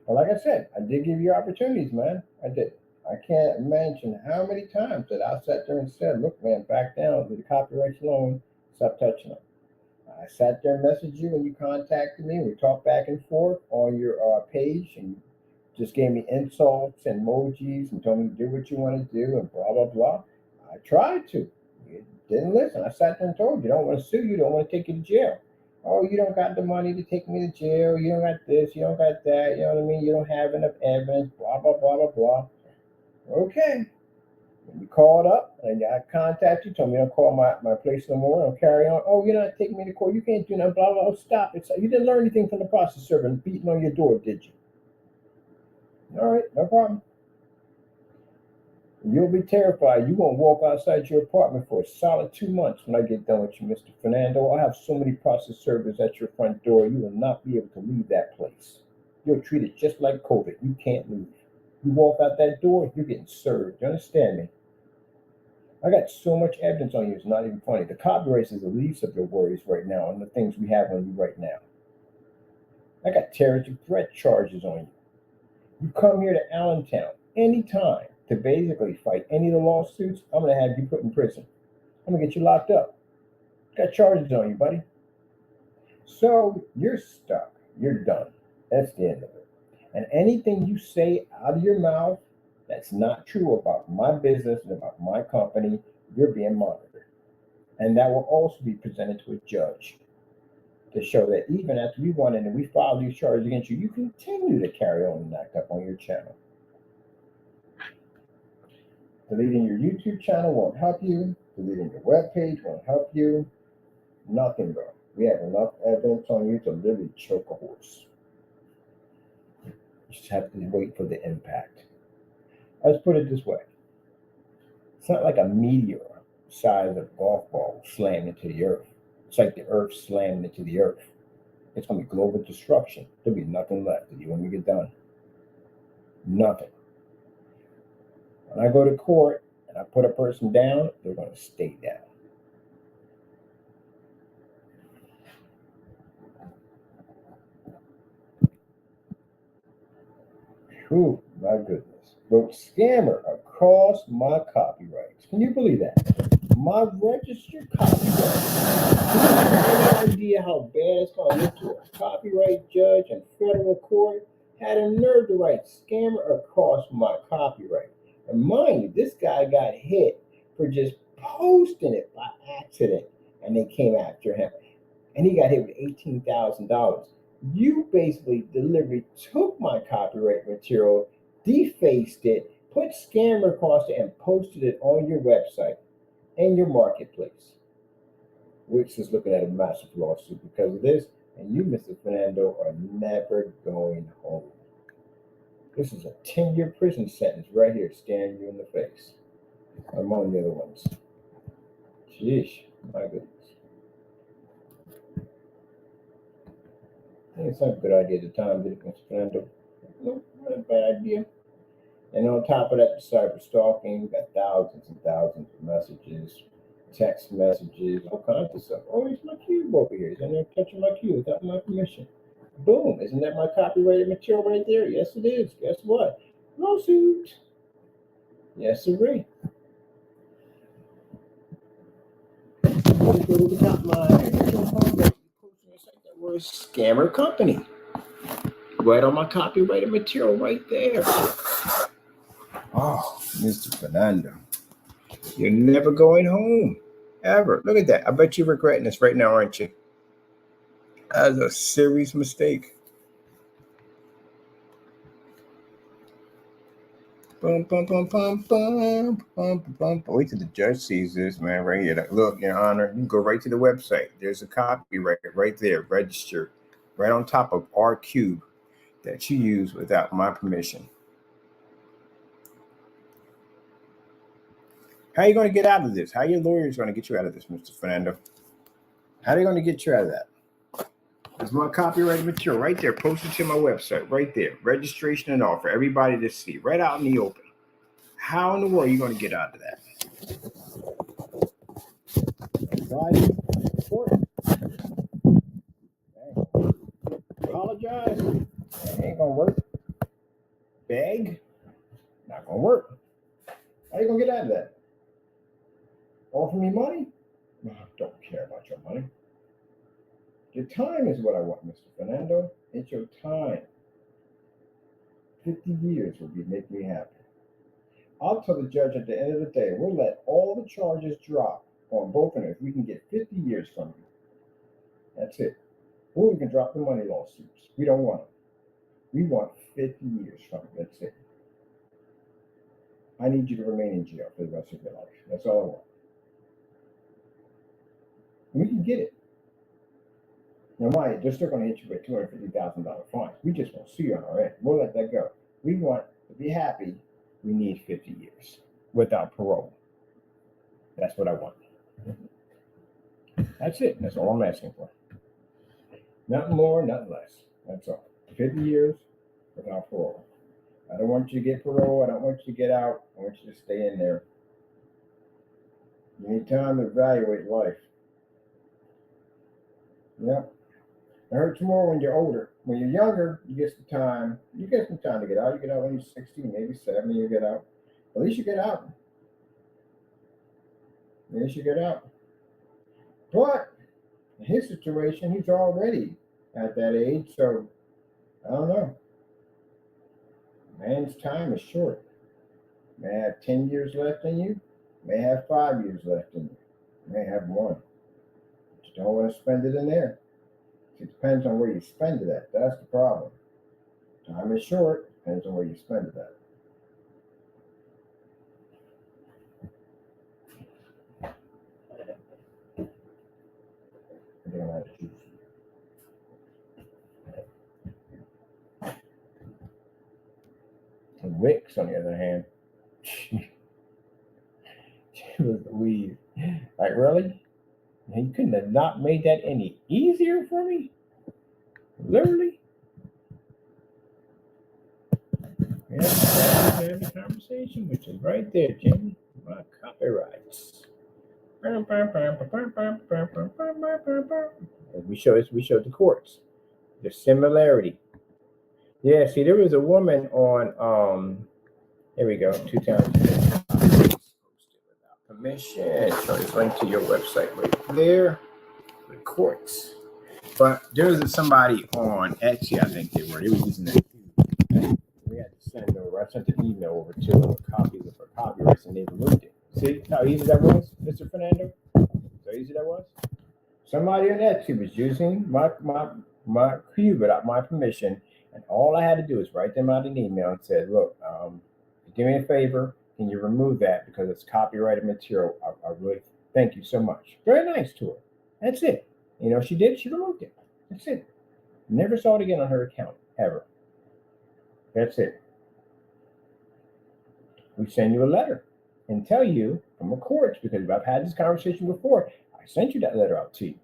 Well, like I said, I did give you opportunities, man. I did. I can't mention how many times that I sat there and said, look, man, back down with the copyrights alone. Stop touching them. I sat there and messaged you when you contacted me. We talked back and forth on your page and just gave me insults and emojis and told me to do what you want to do and blah, blah, blah. I tried to. You didn't listen. I sat there and told you, don't want to sue you, don't want to take you to jail. Oh, you don't got the money to take me to jail. You don't got this. You don't got that. You know what I mean? You don't have enough evidence. Blah, blah, blah, blah, blah. Okay. When you called up and I contacted you, told me don't call my place no more. Don't carry on. Oh, you're not taking me to court. You can't do nothing. Blah, blah, blah. Stop it. You didn't learn anything from the process server beating on your door, did you? All right. No problem. You'll be terrified. You won't walk outside your apartment for a solid 2 months when I get done with you, Mr. Fernando. I'll have so many process servers at your front door, you will not be able to leave that place. You're treated just like COVID. You can't leave. You walk out that door, you're getting served. You understand me? I got so much evidence on you, it's not even funny. The copyrights is the least of your worries right now and the things we have on you right now. I got terroristic threat charges on you. You come here to Allentown anytime to basically fight any of the lawsuits, I'm going to have you put in prison. I'm going to get you locked up. Got charges on you, buddy. So you're stuck. You're done. That's the end of it. And anything you say out of your mouth that's not true about my business and about my company, you're being monitored. And that will also be presented to a judge to show that even after you won and we filed these charges against you, you continue to carry on and act up on your channel. Deleting your YouTube channel won't help you. Deleting your webpage won't help you. Nothing, bro. We have enough evidence on you to literally choke a horse. You just have to wait for the impact. Let's put it this way. It's not like a meteor size of a golf ball slammed into the earth. It's like the earth slammed into the earth. It's going to be global destruction. There'll be nothing left of you when we get done. Nothing. When I go to court and I put a person down, they're going to stay down. Whew, my goodness. Wrote scammer across my copyrights. Can you believe that? My registered copyrights. Do you have any idea how bad it's going to look to a copyright judge in federal court? Had a nerve to write scammer across my copyright. And mind you, this guy got hit for just posting it by accident, and they came after him. And he got hit with $18,000. You basically deliberately took my copyright material, defaced it, put scammer across it, and posted it on your website and your marketplace. Wix is looking at a massive lawsuit because of this, and you, Mr. Fernando, are never going home. This is a 10-year prison sentence right here staring you in the face, among the other ones. Sheesh, my goodness. I think it's not a good idea at the time, did it, Mr. Fernando? Nope. have you? And on top of that, the cyber stalking, we got thousands and thousands of messages, text messages, all kinds of stuff. Oh, it's my cube over here. He's in there touching my cube without my permission. Boom. Isn't that my copyrighted material right there? Yes, it is. Guess what? Lawsuit. Yes, sirree. Look at my that was Scammer Company. Right on my copyrighted material right there. Oh, Mr. Fernando. You're never going home. Ever. Look at that. I bet you're regretting this right now, aren't you? That's a serious mistake. Bum, bum, bum, bum, bum, bum, bum. Wait till the judge sees this, man, right here. Like, look, Your Honor, you can go right to the website. There's a copyright right there, registered, right on top of our cube that you use without my permission. How are you going to get out of this? How are your lawyers going to get you out of this, Mr. Fernando? How are they going to get you out of that? There's my copyrighted material right there, posted to my website, right there. Registration and all for everybody to see, right out in the open. How in the world are you going to get out of that? Apologize. It ain't going to work. Beg. Not going to work. How are you going to get out of that? Offer me money? No, I don't care about your money. Your time is what I want, Mr. Fernando. It's your time. 50 years will make me happy. I'll tell the judge at the end of the day, we'll let all the charges drop on both of them if we can get 50 years from you. That's it. Or we can drop the money lawsuits. We don't want them. We want 50 years from you. That's it. I need you to remain in jail for the rest of your life. That's all I want. And we can get it. Now, mind, they're still going to hit you with $250,000 fine. We just won't sue you on our end. We'll let that go. We want to be happy. We need 50 years without parole. That's what I want. That's it. That's all I'm asking for. Nothing more, nothing less. That's all. 50 years without parole. I don't want you to get parole. I don't want you to get out. I want you to stay in there. You need time to evaluate life. Yep. It hurts more when you're older. When you're younger, you get some time. You get some time to get out. You get out when you're 60, maybe 70, you get out. At least you get out. At least you get out. But in his situation, he's already at that age, so I don't know. Man's time is short. May have 10 years left in you, may have 5 years left in you, may have 1. But you don't want to spend it in there. It depends on where you spend it at. That's the problem. Time is short. Depends on where you spend it at. I don't have to choose. And Wicks, on the other hand, she was the weed. Like, really? You couldn't have not made that any easier for me? Literally? Yeah, that's the conversation, which is right there, Jimmy. My copyrights. We showed the courts. The similarity. Yeah, see, there was a woman on here we go, 2 times without permission. So it's linked to your website right there. The courts. But there was somebody on Etsy, I think they were using that. We had to send over. I sent an email over to them with copies of her copyrights, and they removed it. See how easy that was, Mr. Fernando? So easy that was. Somebody on Etsy was using my cube without my permission, and all I had to do is write them out an email and said, "Look, do me a favor. Can you remove that because it's copyrighted material? I really thank you so much." Very nice to her. That's it. You know, she did. She removed it. That's it. Never saw it again on her account ever. That's it. We send you a letter and tell you from the courts, because I've had this conversation before. I sent you that letter out to you.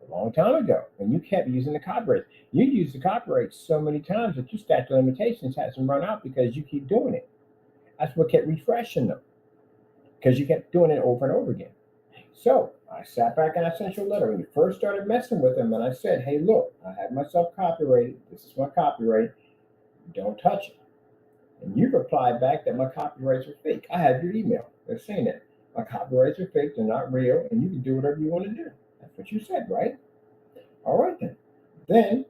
a long time ago, and you kept using the copyright. You used the copyright so many times that your statute of limitations hasn't run out because you keep doing it. That's what kept refreshing them, because you kept doing it over and over again. So I sat back and I sent you a letter when you first started messing with them, and I said, "Hey, look, I have myself copyrighted. This is my copyright. Don't touch it." And you replied back that my copyrights are fake. I have your email. They're saying that my copyrights are fake. They're not real, and you can do whatever you want to do. That's what you said, right? All right then. Then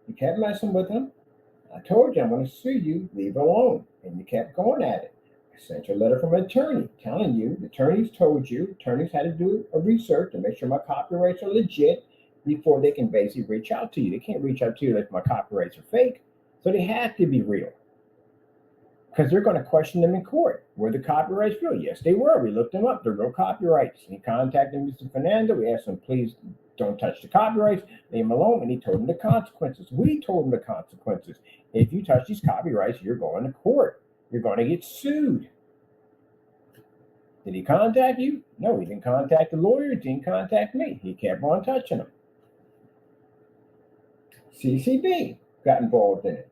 you kept messing with them. I told you I'm going to sue you. Leave it alone, and you kept going at it. I sent you a letter from an attorney telling you the attorneys told you attorneys had to do a research to make sure my copyrights are legit before they can basically reach out to you. They can't reach out to you if my copyrights are fake, so they have to be real because they're going to question them in court. Were the copyrights real? Yes, they were. We looked them up. They're real copyrights. And he contacted Mr. Fernando. We asked him, please don't touch the copyrights. Leave him alone. And he told him the consequences. We told him the consequences. If you touch these copyrights, you're going to court. You're going to get sued. Did he contact you? No, he didn't contact the lawyer. He didn't contact me. He kept on touching them. CCB got involved in it.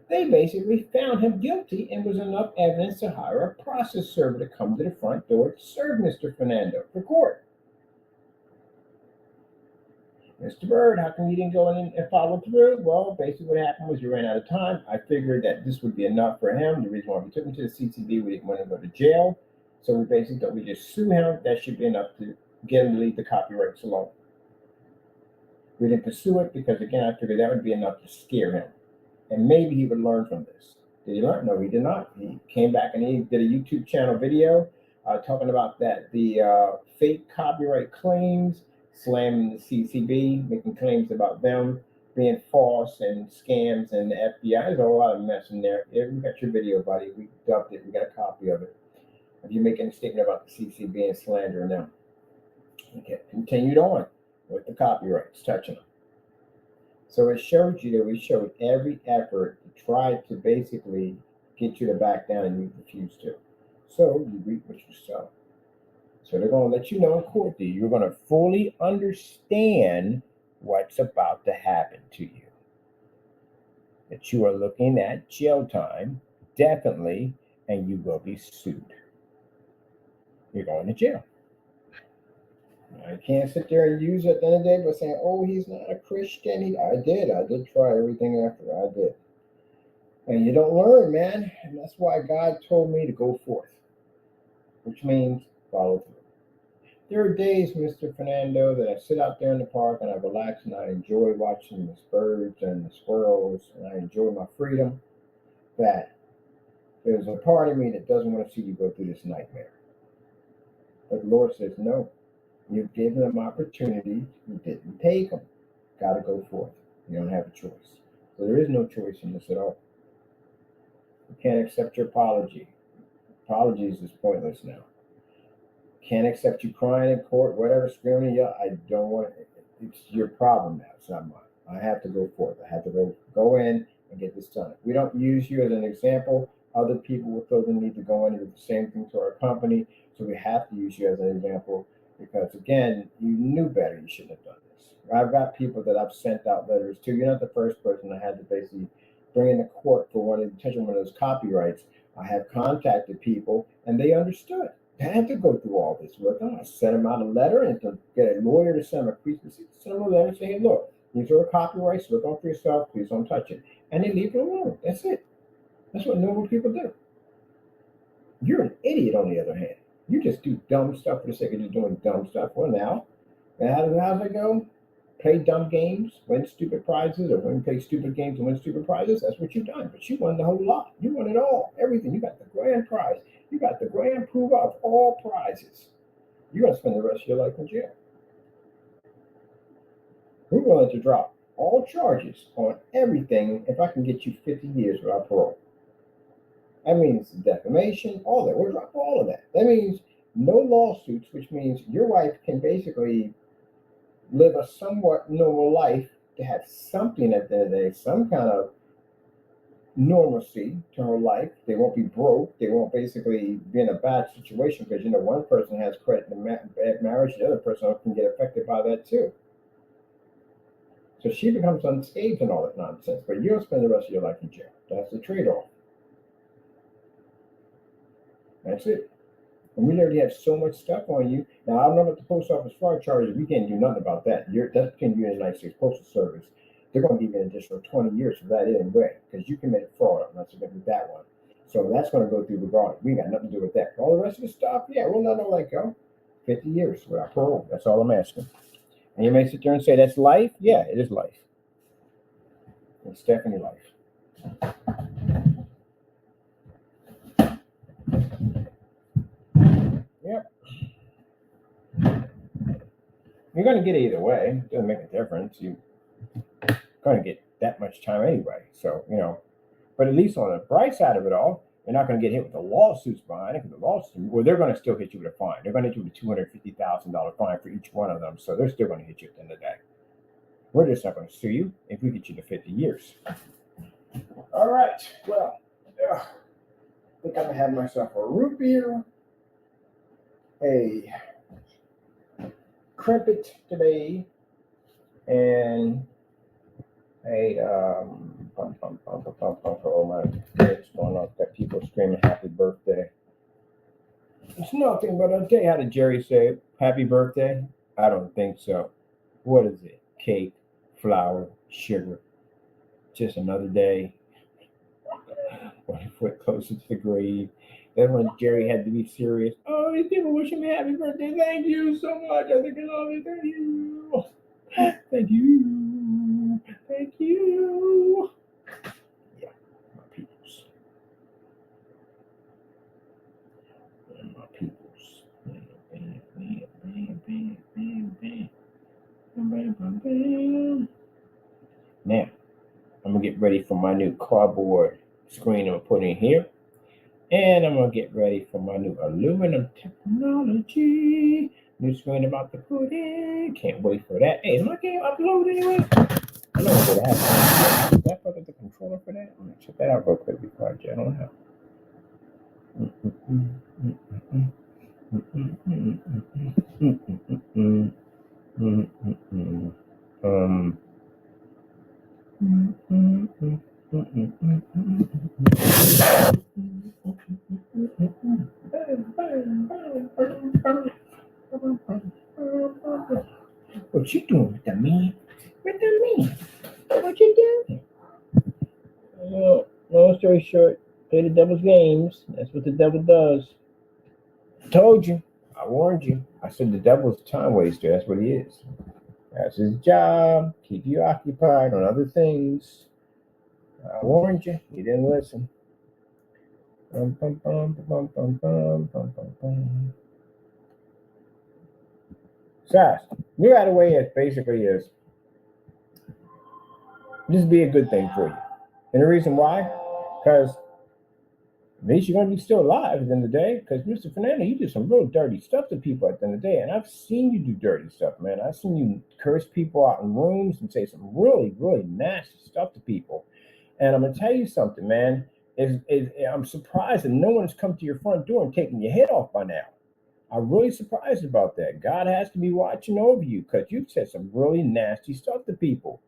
They basically found him guilty and was enough evidence to hire a process server to come to the front door to serve Mr. Fernando for court. Mr. Bird, how come you didn't go in and follow through? Well, basically what happened was you ran out of time. I figured that this would be enough for him. The reason why we took him to the CCB, we didn't want him to go to jail. So we basically thought we just sue him. That should be enough to get him to leave the copyrights alone. We didn't pursue it because, again, I figured that would be enough to scare him. And maybe he would learn from this. Did he learn? No, he did not. He came back and he did a YouTube channel video talking about that the fake copyright claims, slamming the CCB, making claims about them being false and scams, and the FBI. There's a lot of mess in there. Yeah, we got your video, buddy. We dubbed it. We got a copy of it. If you make any statement about the CCB and slandering them, okay, continued on with the copyrights, touching them. So it showed you that we showed every effort to try to basically get you to back down, and you refused to. So you reap what you sow. So they're going to let you know in court that you're going to fully understand what's about to happen to you. That you are looking at jail time, definitely, and you will be sued. You're going to jail. I can't sit there and use it at the end of the day by saying, oh, he's not a Christian. I did try everything after. I did. And you don't learn, man. And that's why God told me to go forth, which means follow through. There are days, Mr. Fernando, that I sit out there in the park and I relax and I enjoy watching the birds and the squirrels and I enjoy my freedom, that there's a part of me that doesn't want to see you go through this nightmare. But the Lord says, no. You've given them opportunities. You didn't take them. Got to go forth. You don't have a choice. So there is no choice in this at all. You can't accept your apology. Apologies is pointless now. Can't accept you crying in court, whatever, screaming. Yeah, I don't want it. It's your problem now. It's not mine. I have to go forth. I have to go in and get this done. If we don't use you as an example, other people will feel the need to go in and do the same thing to our company. So we have to use you as an example. Because again, you knew better. You shouldn't have done this. I've got people that I've sent out letters to. You're not the first person I had to basically bring into court for touching one of those copyrights. I have contacted people, and they understood. I had to go through all this with them. I sent them out a letter, and to get a lawyer to send them send them a letter saying, "Hey, look, these are copyrights. Look on for yourself. Please don't touch it." And they leave it alone. That's it. That's what normal people do. You're an idiot, on the other hand. You just do dumb stuff for the sake of just doing dumb stuff. Well, now, how's it go? Play dumb games, win stupid prizes, or play stupid games and win stupid prizes. That's what you've done. But you won the whole lot. You won it all. Everything. You got the grand prize. You got the grand poobah of all prizes. You're going to spend the rest of your life in jail. We're willing to drop all charges on everything if I can get you 50 years without parole. That means defamation, all that. We'll drop all of that. That means no lawsuits, which means your wife can basically live a somewhat normal life to have something at the end of the day, some kind of normalcy to her life. They won't be broke. They won't basically be in a bad situation because, one person has credit in a bad marriage, the other person can get affected by that too. So she becomes unscathed and all that nonsense, but you'll spend the rest of your life in jail. That's the trade-off. That's it. And we already have so much stuff on you. Now, I don't know about the post office fraud charges. We can't do nothing about that. That's between you and the United States Postal Service. They're going to give you an additional 20 years for that anyway, because you committed fraud. I'm not going to do that one. So that's going to go through regardless. We got nothing to do with that. All the rest of the stuff, yeah, we'll not let go. 50 years without parole. That's all I'm asking. And you may sit there and say, that's life? Yeah, it is life. It's definitely life. Yep. You're going to get it either way. It doesn't make a difference. You're going to get that much time anyway. So, but at least on the bright side of it all, you're not going to get hit with the lawsuits behind it, because the lawsuits, well, they're going to still hit you with a fine. They're going to hit you with a $250,000 fine for each one of them. So they're still going to hit you at the end of the day. We're just not going to sue you if we get you to 50 years. All right. Well, I think I'm going to have myself a root beer, a crimpet today, and a oh my head's going off. Got people screaming happy birthday. It's nothing but a day. How did Jerry say happy birthday? I don't think so. What is it? Cake, flour, sugar. Just another day. 1 foot closer to the grave. Then when Jerry had to be serious. Oh, these people wishing me happy birthday. Thank you so much. I think I love you. Thank you. Thank you. Thank you. Yeah, my peoples. My peoples. Now, I'm going to get ready for my new cardboard screen I'm putting in here. And I'm going to get ready for my new aluminum technology. New screen I'm about to put in. Can't wait for that. Hey, is my game upload anyway? I know what that. Is that part of the controller for that? I'm going to check that out real quick before I jet on out. What you doing with that, man? With that, man? What you doing? Long story short, play the devil's games. That's what the devil does. Told you. I warned you. I said the devil's a time waster. That's what he is. That's his job. Keep you occupied on other things. I warned you. You didn't listen. Sass, new out of way is basically is just be a good thing for you. And the reason why? Because at least you're going to be still alive at the end of the day. Because Mr. Fernando, you do some real dirty stuff to people at the end of the day. And I've seen you do dirty stuff, man. I've seen you curse people out in rooms and say some really, really nasty stuff to people. And I'm going to tell you something, man. I'm surprised that no one has come to your front door and taken your head off by now. I'm really surprised about that. God has to be watching over you because you've said some really nasty stuff to people.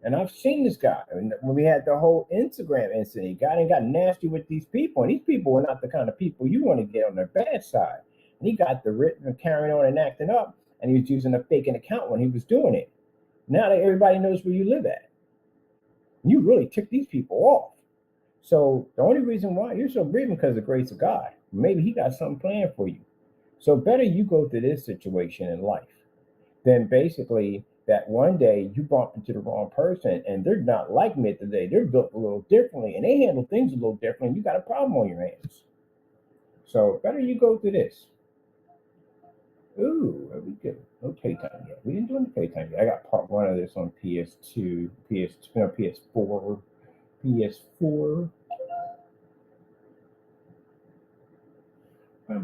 And I've seen this guy. When we had the whole Instagram incident, he got nasty with these people. And these people were not the kind of people you want to get on their bad side. And he got the written and carrying on and acting up. And he was using a faking account when he was doing it. Now that everybody knows where you live at. You really ticked these people off. So the only reason why you're so breathing because of the grace of God. Maybe he got something planned for you. So better you go through this situation in life than basically that one day you bump into the wrong person and they're not like me today. They're built a little differently and they handle things a little differently. And you got a problem on your hands. So better you go through this. Ooh, there we go. No playtime yet. We didn't do any playtime yet. I got part 1 of this on PS2, PS4. I've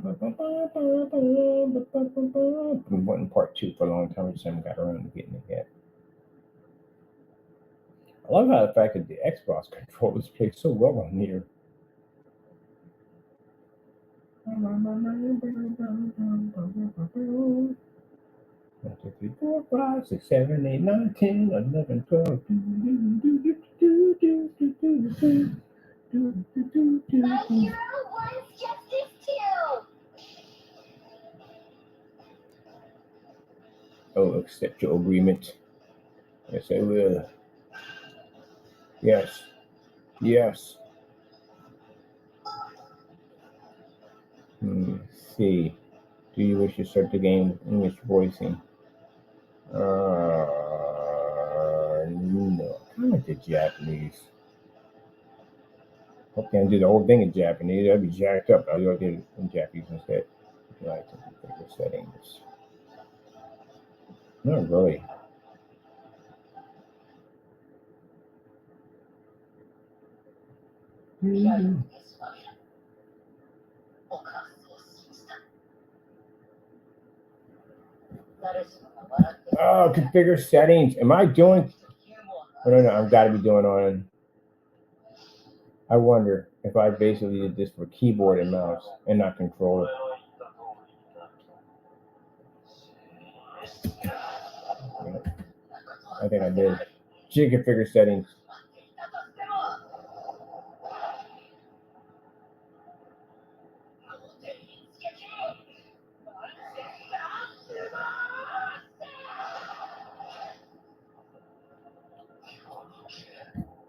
been wanting part 2 for a long time. I just haven't got around to getting it yet. I love how the fact that the Xbox controllers play so well on here. 1, 2, 3, 4, 5, 6, 7, 8, 9, 10, 11, 12. My hero wants justice too! Oh, accept your agreement. Yes, I will. Yes. Yes. Let's see. Do you wish to start the game with English voicing? No. I like the Japanese. Hope they can do the whole thing in Japanese. That'd be jacked up. I'll do it in Japanese instead. Like the settings. Not really. Oh, configure settings. Am I doing? Oh, no, I've got to be doing on. I wonder if I basically did this for keyboard and mouse and not controller. I think I did. G configure settings.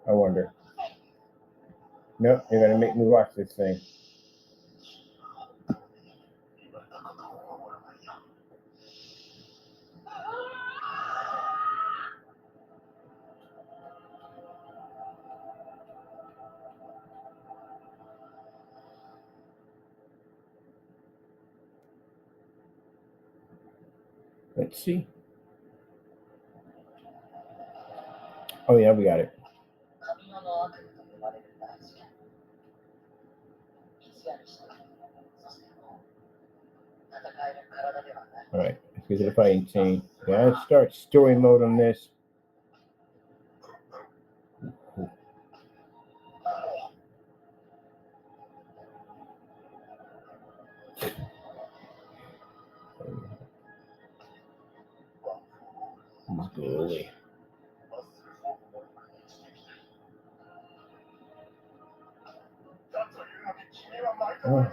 I wonder. Nope, you're gonna make me watch this thing. Let's see. Oh yeah, we got it. All right, let's get to the fighting scene. Yeah, let's start story mode on this. Let's go away. Oh.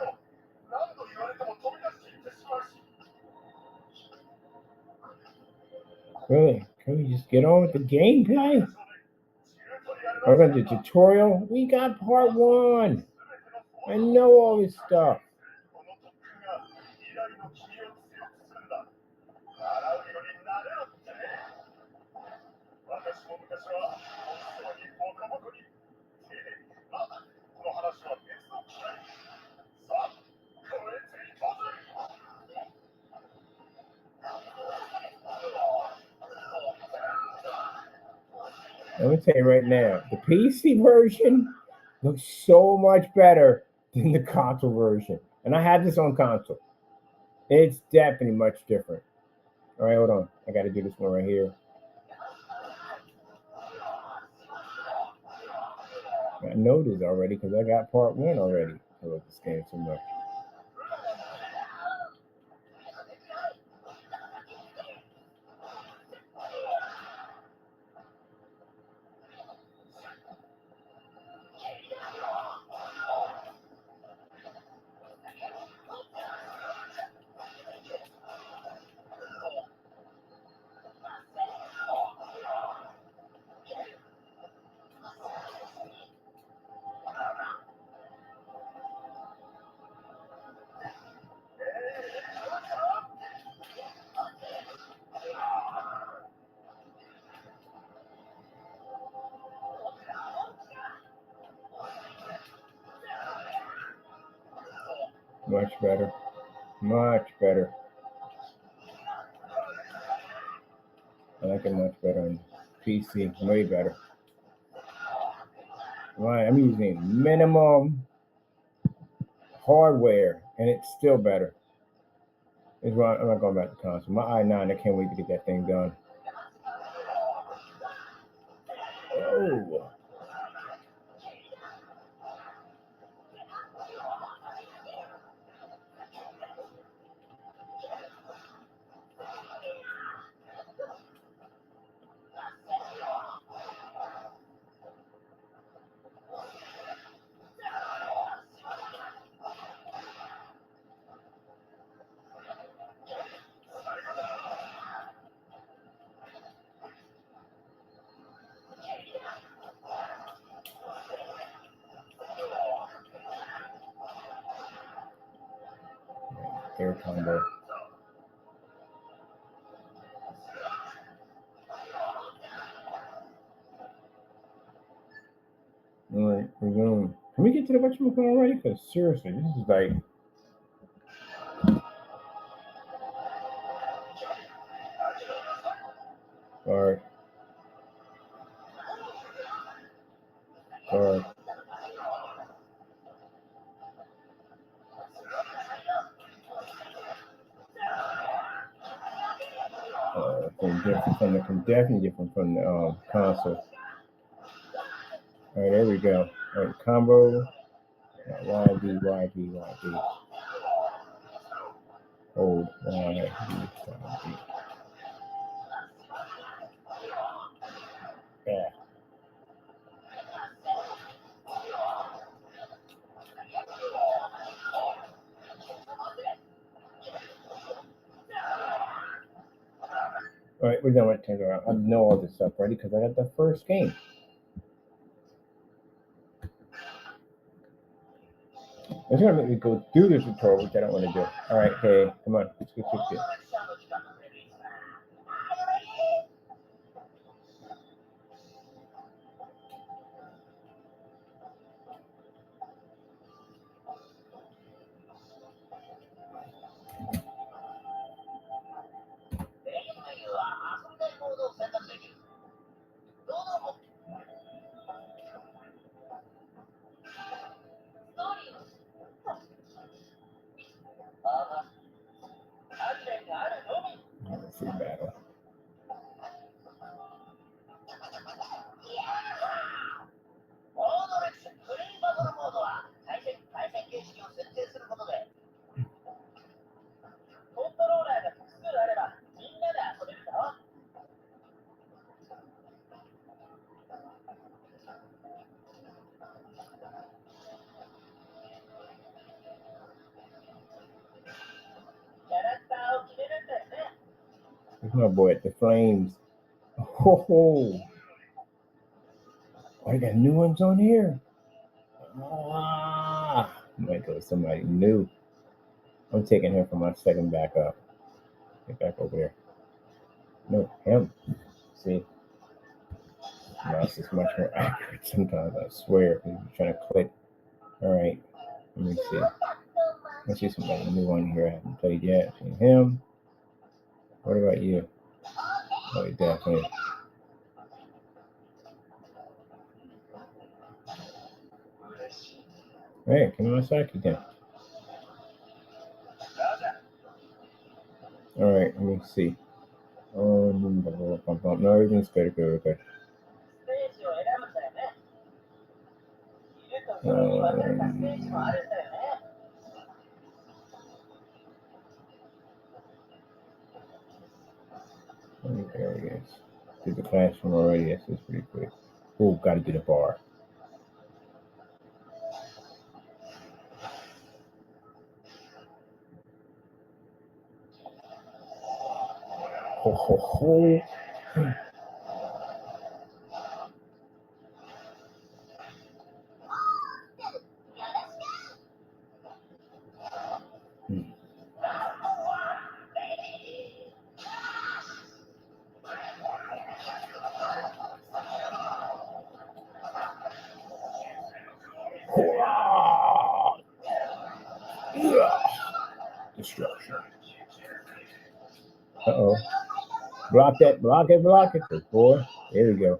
Really? Can we just get on with the gameplay? We're gonna do tutorial. We got part 1. I know all this stuff. Let me tell you right now, the PC version looks so much better than the console version. And I had this on console. It's definitely much different. All right, hold on. I got to do this one right here. I know this already because I got part 1 already. I love this game so much. Much better. Much better. I like it much better on PC. Way better. Right, I'm using minimum hardware, and it's still better. I'm not going back to console. My i9, I can't wait to get that thing done. Oh. Air combo. All right, we're going. Can we get to the whatchamacallit already? Because seriously, this is like. Card. Card. Definitely different from the console. All right, there we go. All right, combo. YB. Hold YB. Yeah. All right, we're done with turn around. I know all this stuff already because I got the first game. It's gonna make me go through the tutorial, which I don't want to do. All right, hey, come on, let's get. Free battle. There's my boy at the Flames. Oh, I got new ones on here. Might go with somebody new. I'm taking him for my second backup. Get back over there. No, him. See? Mouse is much more accurate sometimes, I swear. If you're trying to click. Alright. Let me see. Let's see somebody new on here I haven't played yet. See him. What about you? Oh, definitely. Hey, come on, Saki then. Alright, let me see. No, everything's good. There it is. Did the classroom already. Yes, it's pretty quick. Oh, gotta get a bar. Ho. Destruction. Uh-oh. Block it. Good boy. There we go.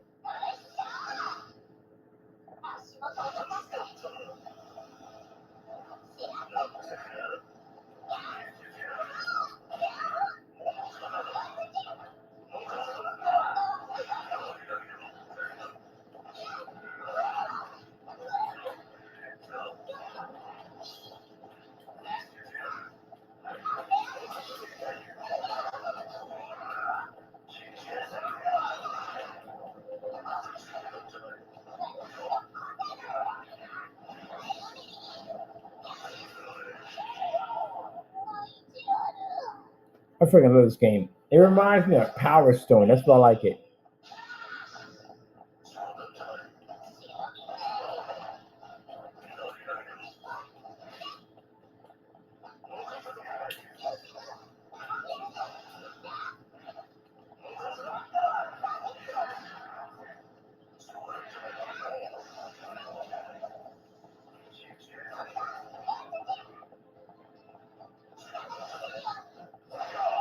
I freaking love this game. It reminds me of Power Stone. That's why I like it.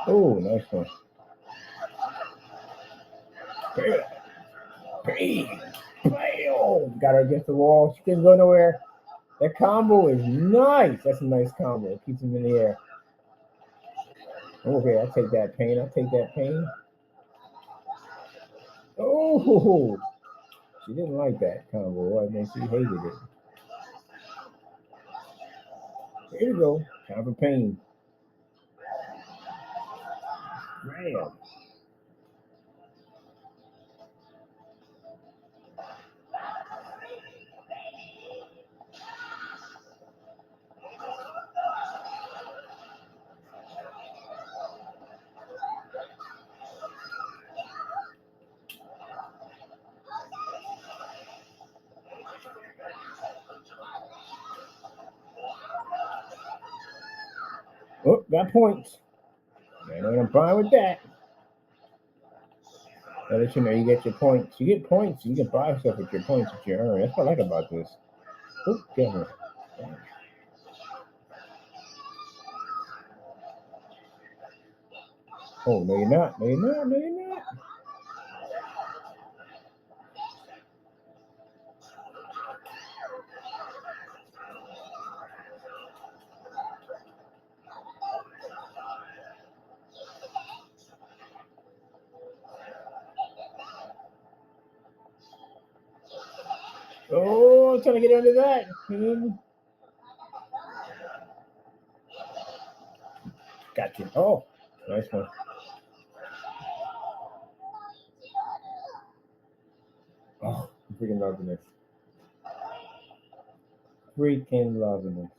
Oh, nice one. Bang. Bam. Got her against the wall. She can't go nowhere. That combo is nice. That's a nice combo. It keeps him in the air. Okay, I'll take that pain. I'll take that pain. Oh, she didn't like that combo. I mean, she hated it. Here you go. Time for pain. Bam. Oh, got points. And I'm fine with that. Now that you know you get your points. You get points. You can buy stuff with your points that you earn. That's what I like about this. Oh, get her. Oh, no, you're not. No, you're not. No, you're not. Oh, I'm trying to get under that. Got you. Oh, nice one. Oh, I'm freaking loving this. Freaking loving this.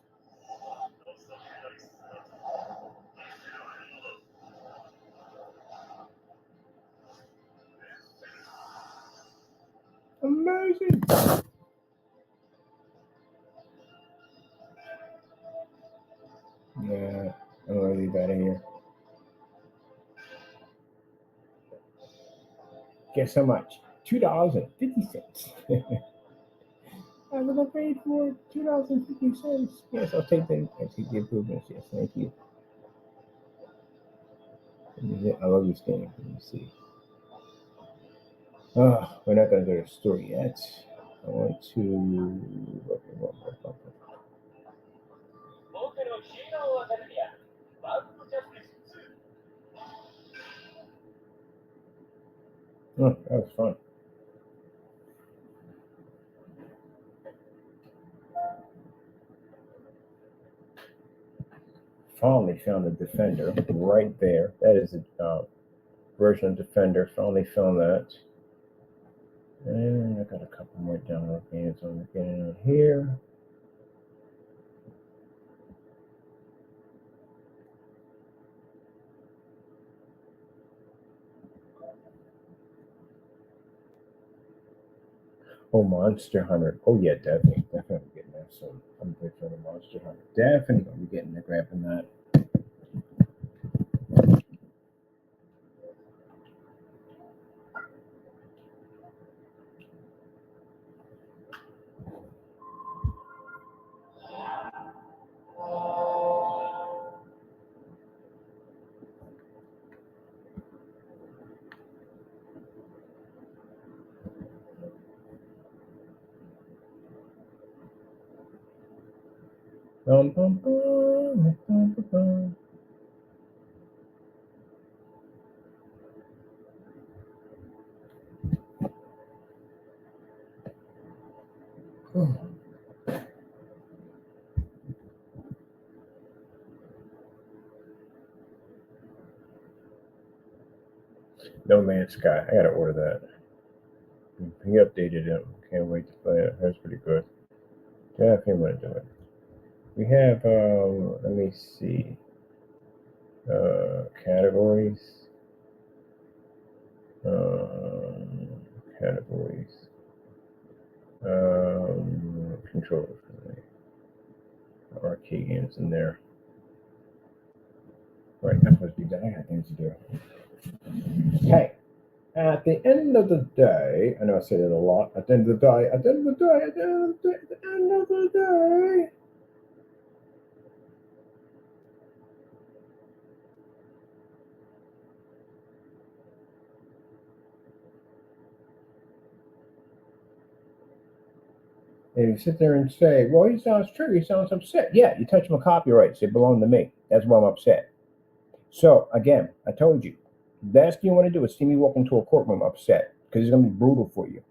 Amazing. Yeah, I'm gonna leave out of here. Guess how much? $2.50. I would have paid for $2.50. Yes, I'll take the improvements. Yes, thank you. I love this game. Let me see. We're not gonna go to the store yet. I want to. Oh, that was fun. Finally found the Defender right there. That is a version of Defender. Finally found that. And I got a couple more download games I'm getting in here. Oh, Monster Hunter. Oh yeah, definitely getting that soon. I'm a big fan of Monster Hunter. Definitely gonna be getting the grabbing that. Bum, bum, bum, bum, bum, bum. No Man's Sky. I gotta order that. He updated it. Can't wait to play it. That's pretty good. Definitely want to do it. We have let me see. Categories. Categories. Controllers. Arcade games in there. Right, I'm supposed to be done. I got things to do. Hey, at the end of the day, I know I say that a lot. At the end of the day, at the end of the day, at the end of the day, at the end of the day. And you sit there and say, well, he sounds triggered. He sounds upset. Yeah, you touch my copyrights. They belong to me. That's why I'm upset. So, again, I told you, the last thing you want to do is see me walk into a courtroom upset because it's going to be brutal for you.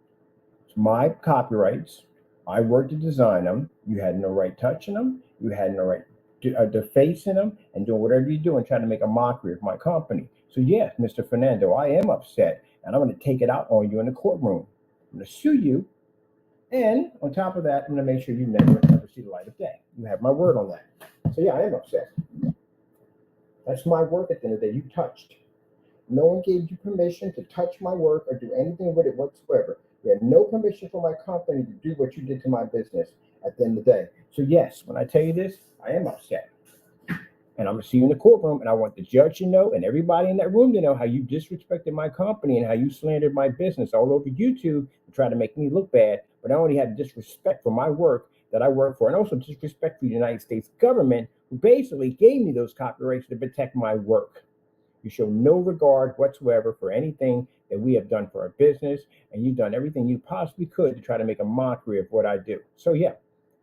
It's my copyrights. I worked to design them. You had no right touching them. You had no right defacing them and doing whatever you do and trying to make a mockery of my company. So, yes, Mr. Fernando, I am upset, and I'm going to take it out on you in the courtroom. I'm going to sue you. And on top of that, I'm going to make sure you never see the light of day. You have my word on that. So, yeah, I am upset. That's my work at the end of the day. You touched. No one gave you permission to touch my work or do anything with it whatsoever. You had no permission from my company to do what you did to my business at the end of the day. So, yes, when I tell you this, I am upset. And I'm going to see you in the courtroom, and I want the judge to know and everybody in that room to know how you disrespected my company and how you slandered my business all over YouTube to try to make me look bad. But I only had disrespect for my work that I work for, and also disrespect for the United States government, who basically gave me those copyrights to protect my work. You show no regard whatsoever for anything that we have done for our business, and you've done everything you possibly could to try to make a mockery of what I do. So, yeah,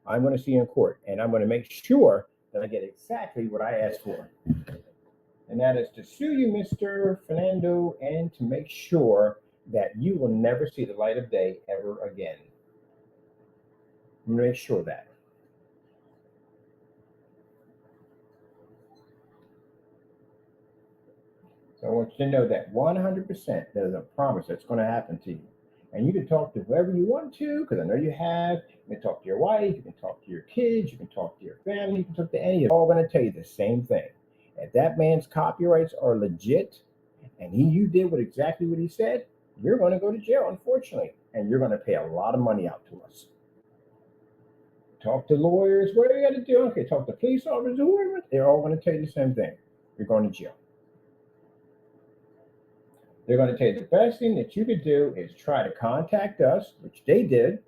I'm going to see you in court, and I'm going to make sure that I get exactly what I asked for. And that is to sue you, Mr. Fernando, and to make sure that you will never see the light of day ever again. I'm going to make sure that. So I want you to know that 100% there's a promise that's going to happen to you. And you can talk to whoever you want to, because I know you have. You can talk to your wife, you can talk to your kids, you can talk to your family, you can talk to any of them. All going to tell you the same thing. If that man's copyrights are legit and you did exactly what he said, you're going to go to jail, unfortunately. And you're going to pay a lot of money out to us. Talk to lawyers, whatever you got to do. Okay, talk to police officers, whoever. They're all going to tell you the same thing. You're going to jail. They're going to tell you the best thing that you could do is try to contact us, which they did.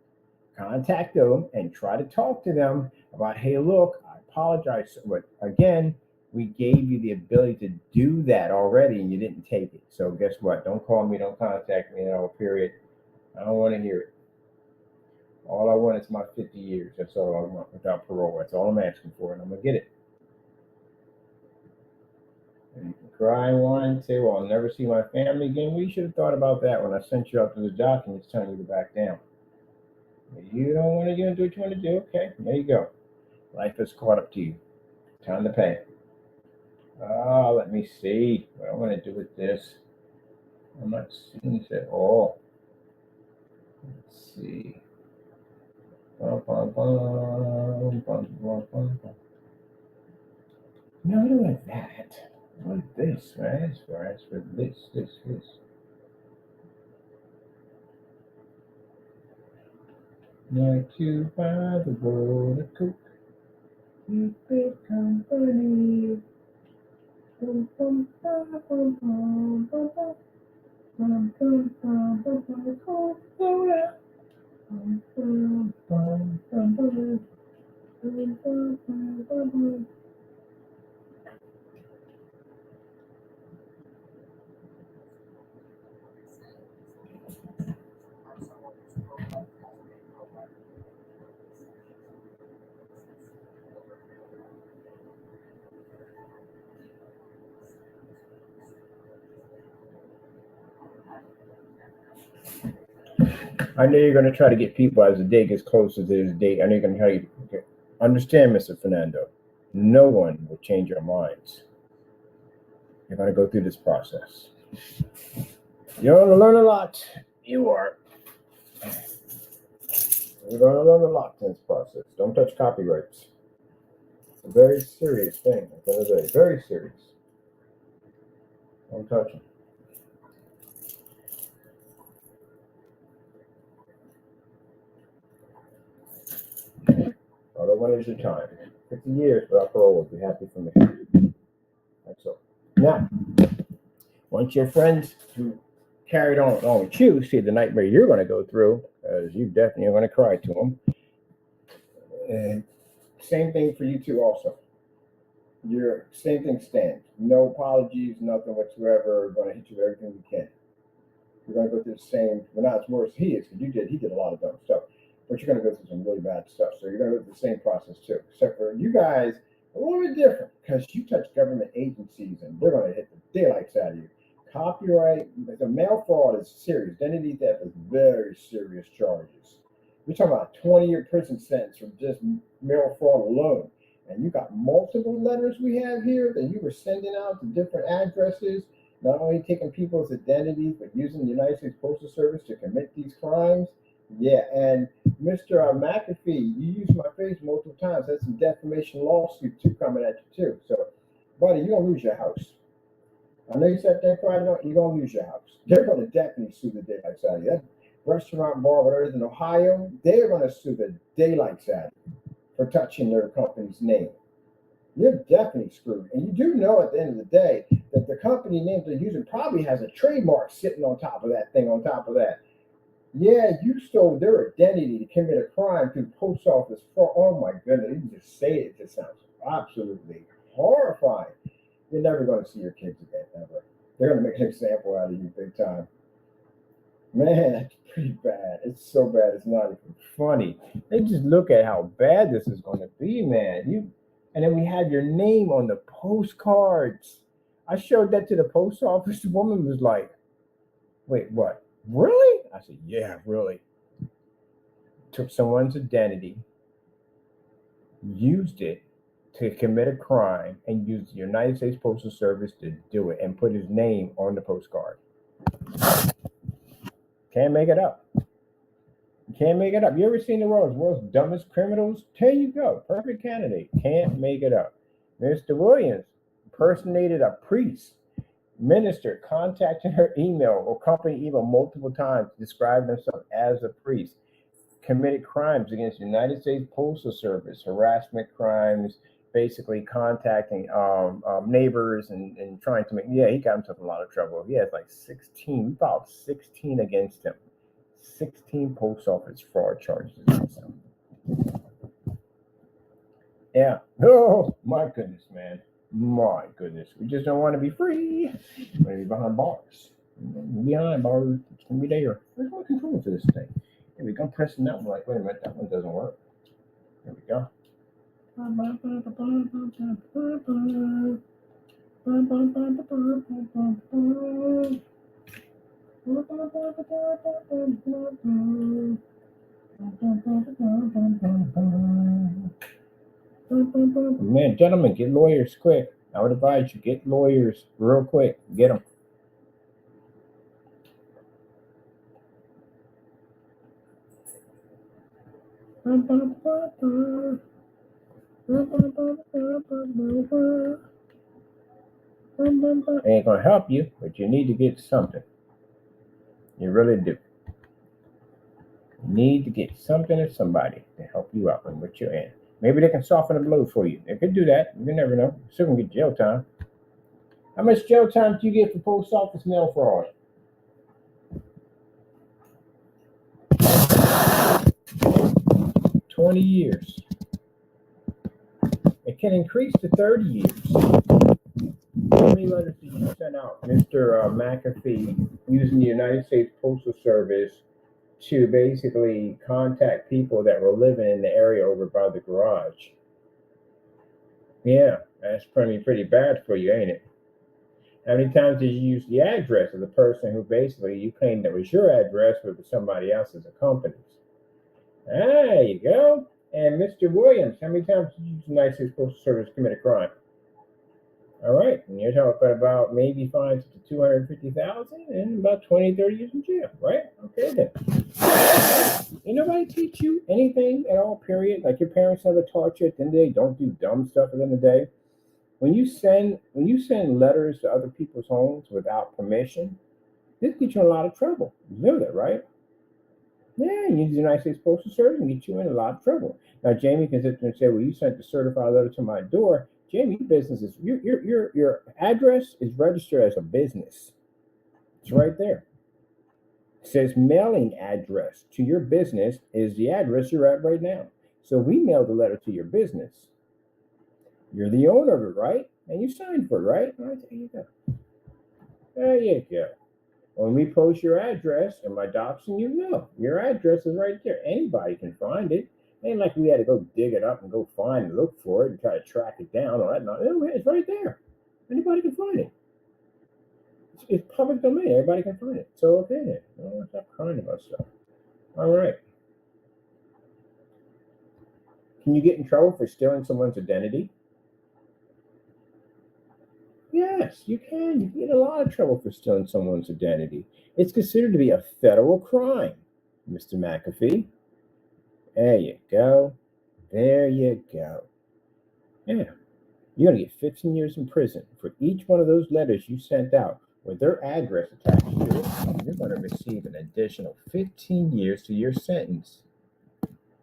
Contact them and try to talk to them about, hey, look, I apologize. But again, we gave you the ability to do that already and you didn't take it. So guess what? Don't call me. Don't contact me. Period. I don't want to hear it. All I want is my 50 years. That's all I want without parole. That's all I'm asking for, and I'm going to get it. And you can cry and whine and say, well, I'll never see my family again. We should have thought about that when I sent you out to the documents telling you to back down. If you don't want to do what you want to do, okay, there you go. Life has caught up to you. Time to pay. Let me see what I want to do with this. I'm not seeing this at all. Let's see. No, I don't want that. I want this, right? As for this. Like to buy the world of Coke. Keep it company. Bum, bum, bum, bum, bum, bum, bum. Bum, bum, bum, bum, bum, Coca-Cola. Bum, bum, bum, bum, bum. Bum, bum, bum, bum, bum. I know you're going to try to get people as the day gets closer to this date. I know you're going to try to get, understand, Mr. Fernando. No one will change your minds. You're going to go through this process. You're going to learn a lot. You are. You're going to learn a lot in this process. Don't touch copyrights. It's a very serious thing. It's very serious. Don't touch them. All I want is your time. 50 years without parole will be happy for me. That's all. Now, once your friends who carried on along with you see the nightmare you're going to go through, as you definitely are going to cry to them, and same thing for you two also. Your same thing stands. No apologies, nothing whatsoever. We're going to hit you with everything we can. We're going to go through the same. Well, not as worse as he is, because he did a lot of dumb stuff. but you're going to go through some really bad stuff. So you're going to go through the same process too, except for you guys a little bit different because you touch government agencies and they're going to hit the daylights out of you. Copyright, the mail fraud is serious. Identity theft is very serious charges. We're talking about a 20-year prison sentence from just mail fraud alone. And you got multiple letters we have here that you were sending out to different addresses, not only taking people's identities, but using the United States Postal Service to commit these crimes. Yeah, and Mr. McAfee, you used my face multiple times. That's a defamation lawsuit too coming at you too. So, buddy, you're gonna lose your house. I know you sat there crying about you're gonna lose your house. They're gonna definitely sue the daylights out of you. That restaurant bar, whatever it is in Ohio, they're gonna sue the daylights out of you for touching their company's name. You're definitely screwed. And you do know at the end of the day that the company name they're using probably has a trademark sitting on top of that thing, on top of that. Yeah, you stole their identity to commit a crime through post office fraud. Oh my goodness, you just say it just sounds absolutely horrifying. You're never going to see your kids again, ever. They're going to make an example out of you big time. Man, that's pretty bad. It's so bad, it's not even funny. They just look at how bad this is going to be, man. And then we have your name on the postcards. I showed that to the post office. The woman was like, wait, what? Really? I said, yeah, really. Took someone's identity, used it to commit a crime, and used the United States Postal Service to do it and put his name on the postcard. Can't make it up. You can't make it up. You ever seen the world's dumbest criminals? There you go. Perfect candidate. Can't make it up. Mr. Williams impersonated a priest. Minister contacted her email or company email multiple times, described himself as a priest. Committed crimes against the United States Postal Service, harassment crimes, basically contacting neighbors and trying to make. Yeah, he got himself in a lot of trouble. He has like 16. We filed 16 against him. 16 post office fraud charges against him. Yeah. Oh my goodness, man. My goodness. We just don't want to be free. We want to be behind bars. Behind bars. It's going to be there. There's no control for this thing. Here we go. Pressing that one. Like, wait a minute. That one doesn't work. There we go. Man, gentlemen, get lawyers quick. I would advise you get lawyers real quick. Get them. Ain't gonna help you, but you need to get something. You really do. You need to get something or somebody to help you out in what you're in. Maybe they can soften the blow for you. They could do that. You never know. Still gonna get jail time. How much jail time do you get for post office mail fraud? 20 years. It can increase to 30 years. How many letters did you send out, Mr. McAfee, using the United States Postal Service to basically contact people that were living in the area over by the garage? Yeah, that's pretty bad for you, ain't it? How many times did you use the address of the person who basically you claimed that was your address, but was somebody else's, a company's? There you go. And Mr. Williams, how many times did you use the United States Postal Service to commit a crime? All right, and you're talking about maybe fines up to $250,000 and about 20, 30 years in jail, right? Okay then. Ain't nobody teach you anything at all, period. Like your parents never taught you at the end of the day, don't do dumb stuff at the end of the day. When you send letters to other people's homes without permission, this gets you in a lot of trouble. You know that, right? Yeah, you use the United States Postal Service and get you in a lot of trouble. Now, Jamie can sit there and say, well, you sent the certified letter to my door. Jamie, your business is, your address is registered as a business. It's right there. It says mailing address to your business is the address you're at right now. So we mailed the letter to your business. You're the owner of it, right? And you signed for it, right? All right, there you go. There you go. When we post your address, am I doxing you? No, your address is right there. Anybody can find it. Ain't like we had to go dig it up and go find and look for it and try to track it down. All that, no, it's right there. Anybody can find it. It's public domain. Everybody can find it. So okay then. Don't stop crying about stuff. All right. Can you get in trouble for stealing someone's identity? Yes, you can. You can get in a lot of trouble for stealing someone's identity. It's considered to be a federal crime, Mr. McAfee. There you go. There you go. Yeah. You're going to get 15 years in prison for each one of those letters you sent out with their address attached to it. You're going to receive an additional 15 years to your sentence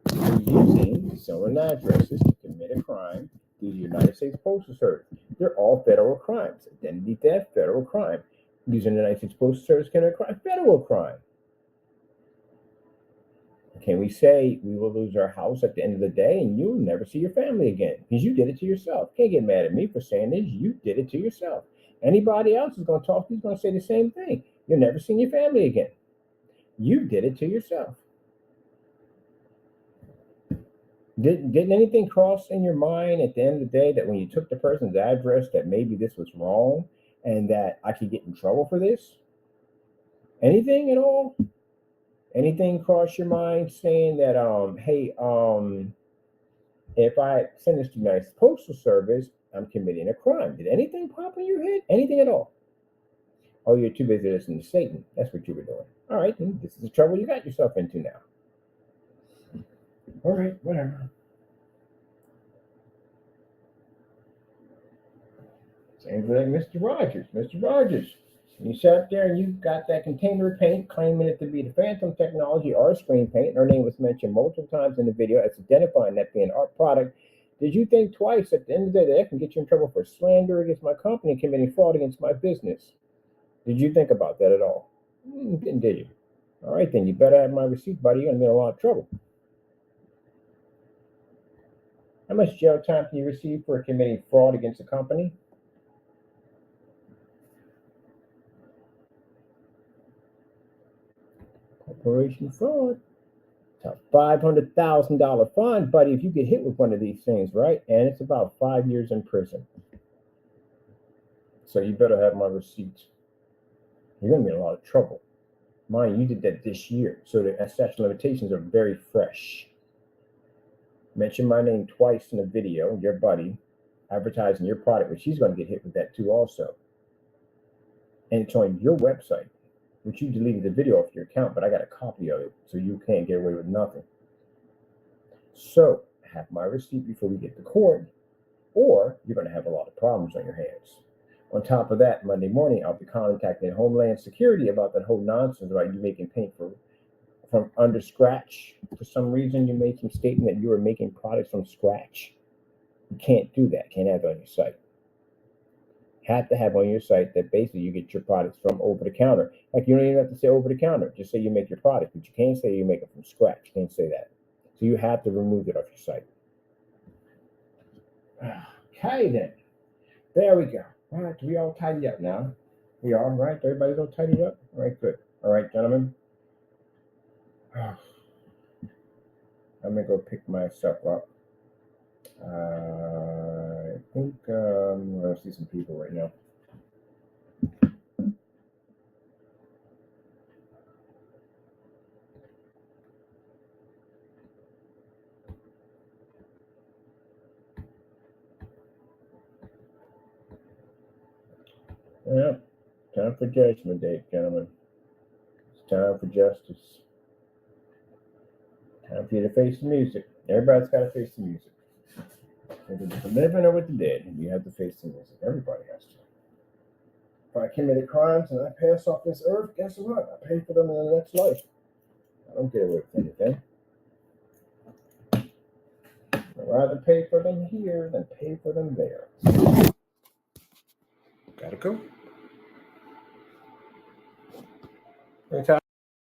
for using stolen addresses to commit a crime through the United States Postal Service. They're all federal crimes. Identity theft, federal crime. Using the United States Postal Service, commit a crime, federal crime. Can we say we will lose our house at the end of the day and you'll never see your family again because you did it to yourself? Can't get mad at me for saying this. You did it to yourself. Anybody else is going to talk to you, is going to say the same thing. You'll never see your family again. You did it to yourself. Didn't anything cross in your mind at the end of the day that when you took the person's address that maybe this was wrong and that I could get in trouble for this? Anything at all? Anything cross your mind saying that, hey, if I send this to the United States Postal Service, I'm committing a crime? Did anything pop in your head? Anything at all? Oh, you're too busy listening to Satan. That's what you were doing. All right, then this is the trouble you got yourself into now. All right, whatever. Same for like Mr. Rogers. Mr. Rogers, you sat there and you got that container paint, claiming it to be the Phantom technology or screen paint. Her name was mentioned multiple times in the video as identifying that being art product. Did you think twice at the end of the day that can get you in trouble for slander against my company, committing fraud against my business? Did you think about that at all? Didn't, did you? All right, then you better have my receipt, buddy. You're going to be in a lot of trouble. How much jail time can you receive for committing fraud against a company? Corporation fraud. It's a $500,000 fine, buddy, if you get hit with one of these things, right? And it's about 5 years in prison. So you better have my receipts. You're going to be in a lot of trouble. Mind you did that this year, so the statute of limitations are very fresh. Mention my name twice in a video, your buddy, advertising your product, but she's going to get hit with that too also. And it's on your website, which you deleted the video off your account, but I got a copy of it, so you can't get away with nothing. So have my receipt before we get to court, or you're going to have a lot of problems on your hands. On top of that, Monday morning, I'll be contacting Homeland Security about that whole nonsense about you making paint from under scratch. For some reason, you made some statement that you were making products from scratch. You can't do that. Can't have it on your site. Have to have on your site that basically you get your products from over the counter. Like you don't even have to say over the counter. Just say you make your product, but you can't say you make it from scratch. You can't say that. So you have to remove it off your site. Okay, then. There we go. All right, we all tidied up now. We are, right? Everybody's all tidied up? All right, good. All right, gentlemen. I'm going to go pick myself up. I think I'm going to see some people right now. Yeah, time for judgment day, gentlemen. It's time for justice. Time for you to face the music. Everybody's got to face the music. Whether with the living or with the dead, you have to face the music. Everybody has to. If I committed crimes and I pass off this earth, guess what? I pay for them in the next life. I don't get away with anything. I'd rather pay for them here than pay for them there. Gotta go. Anytime.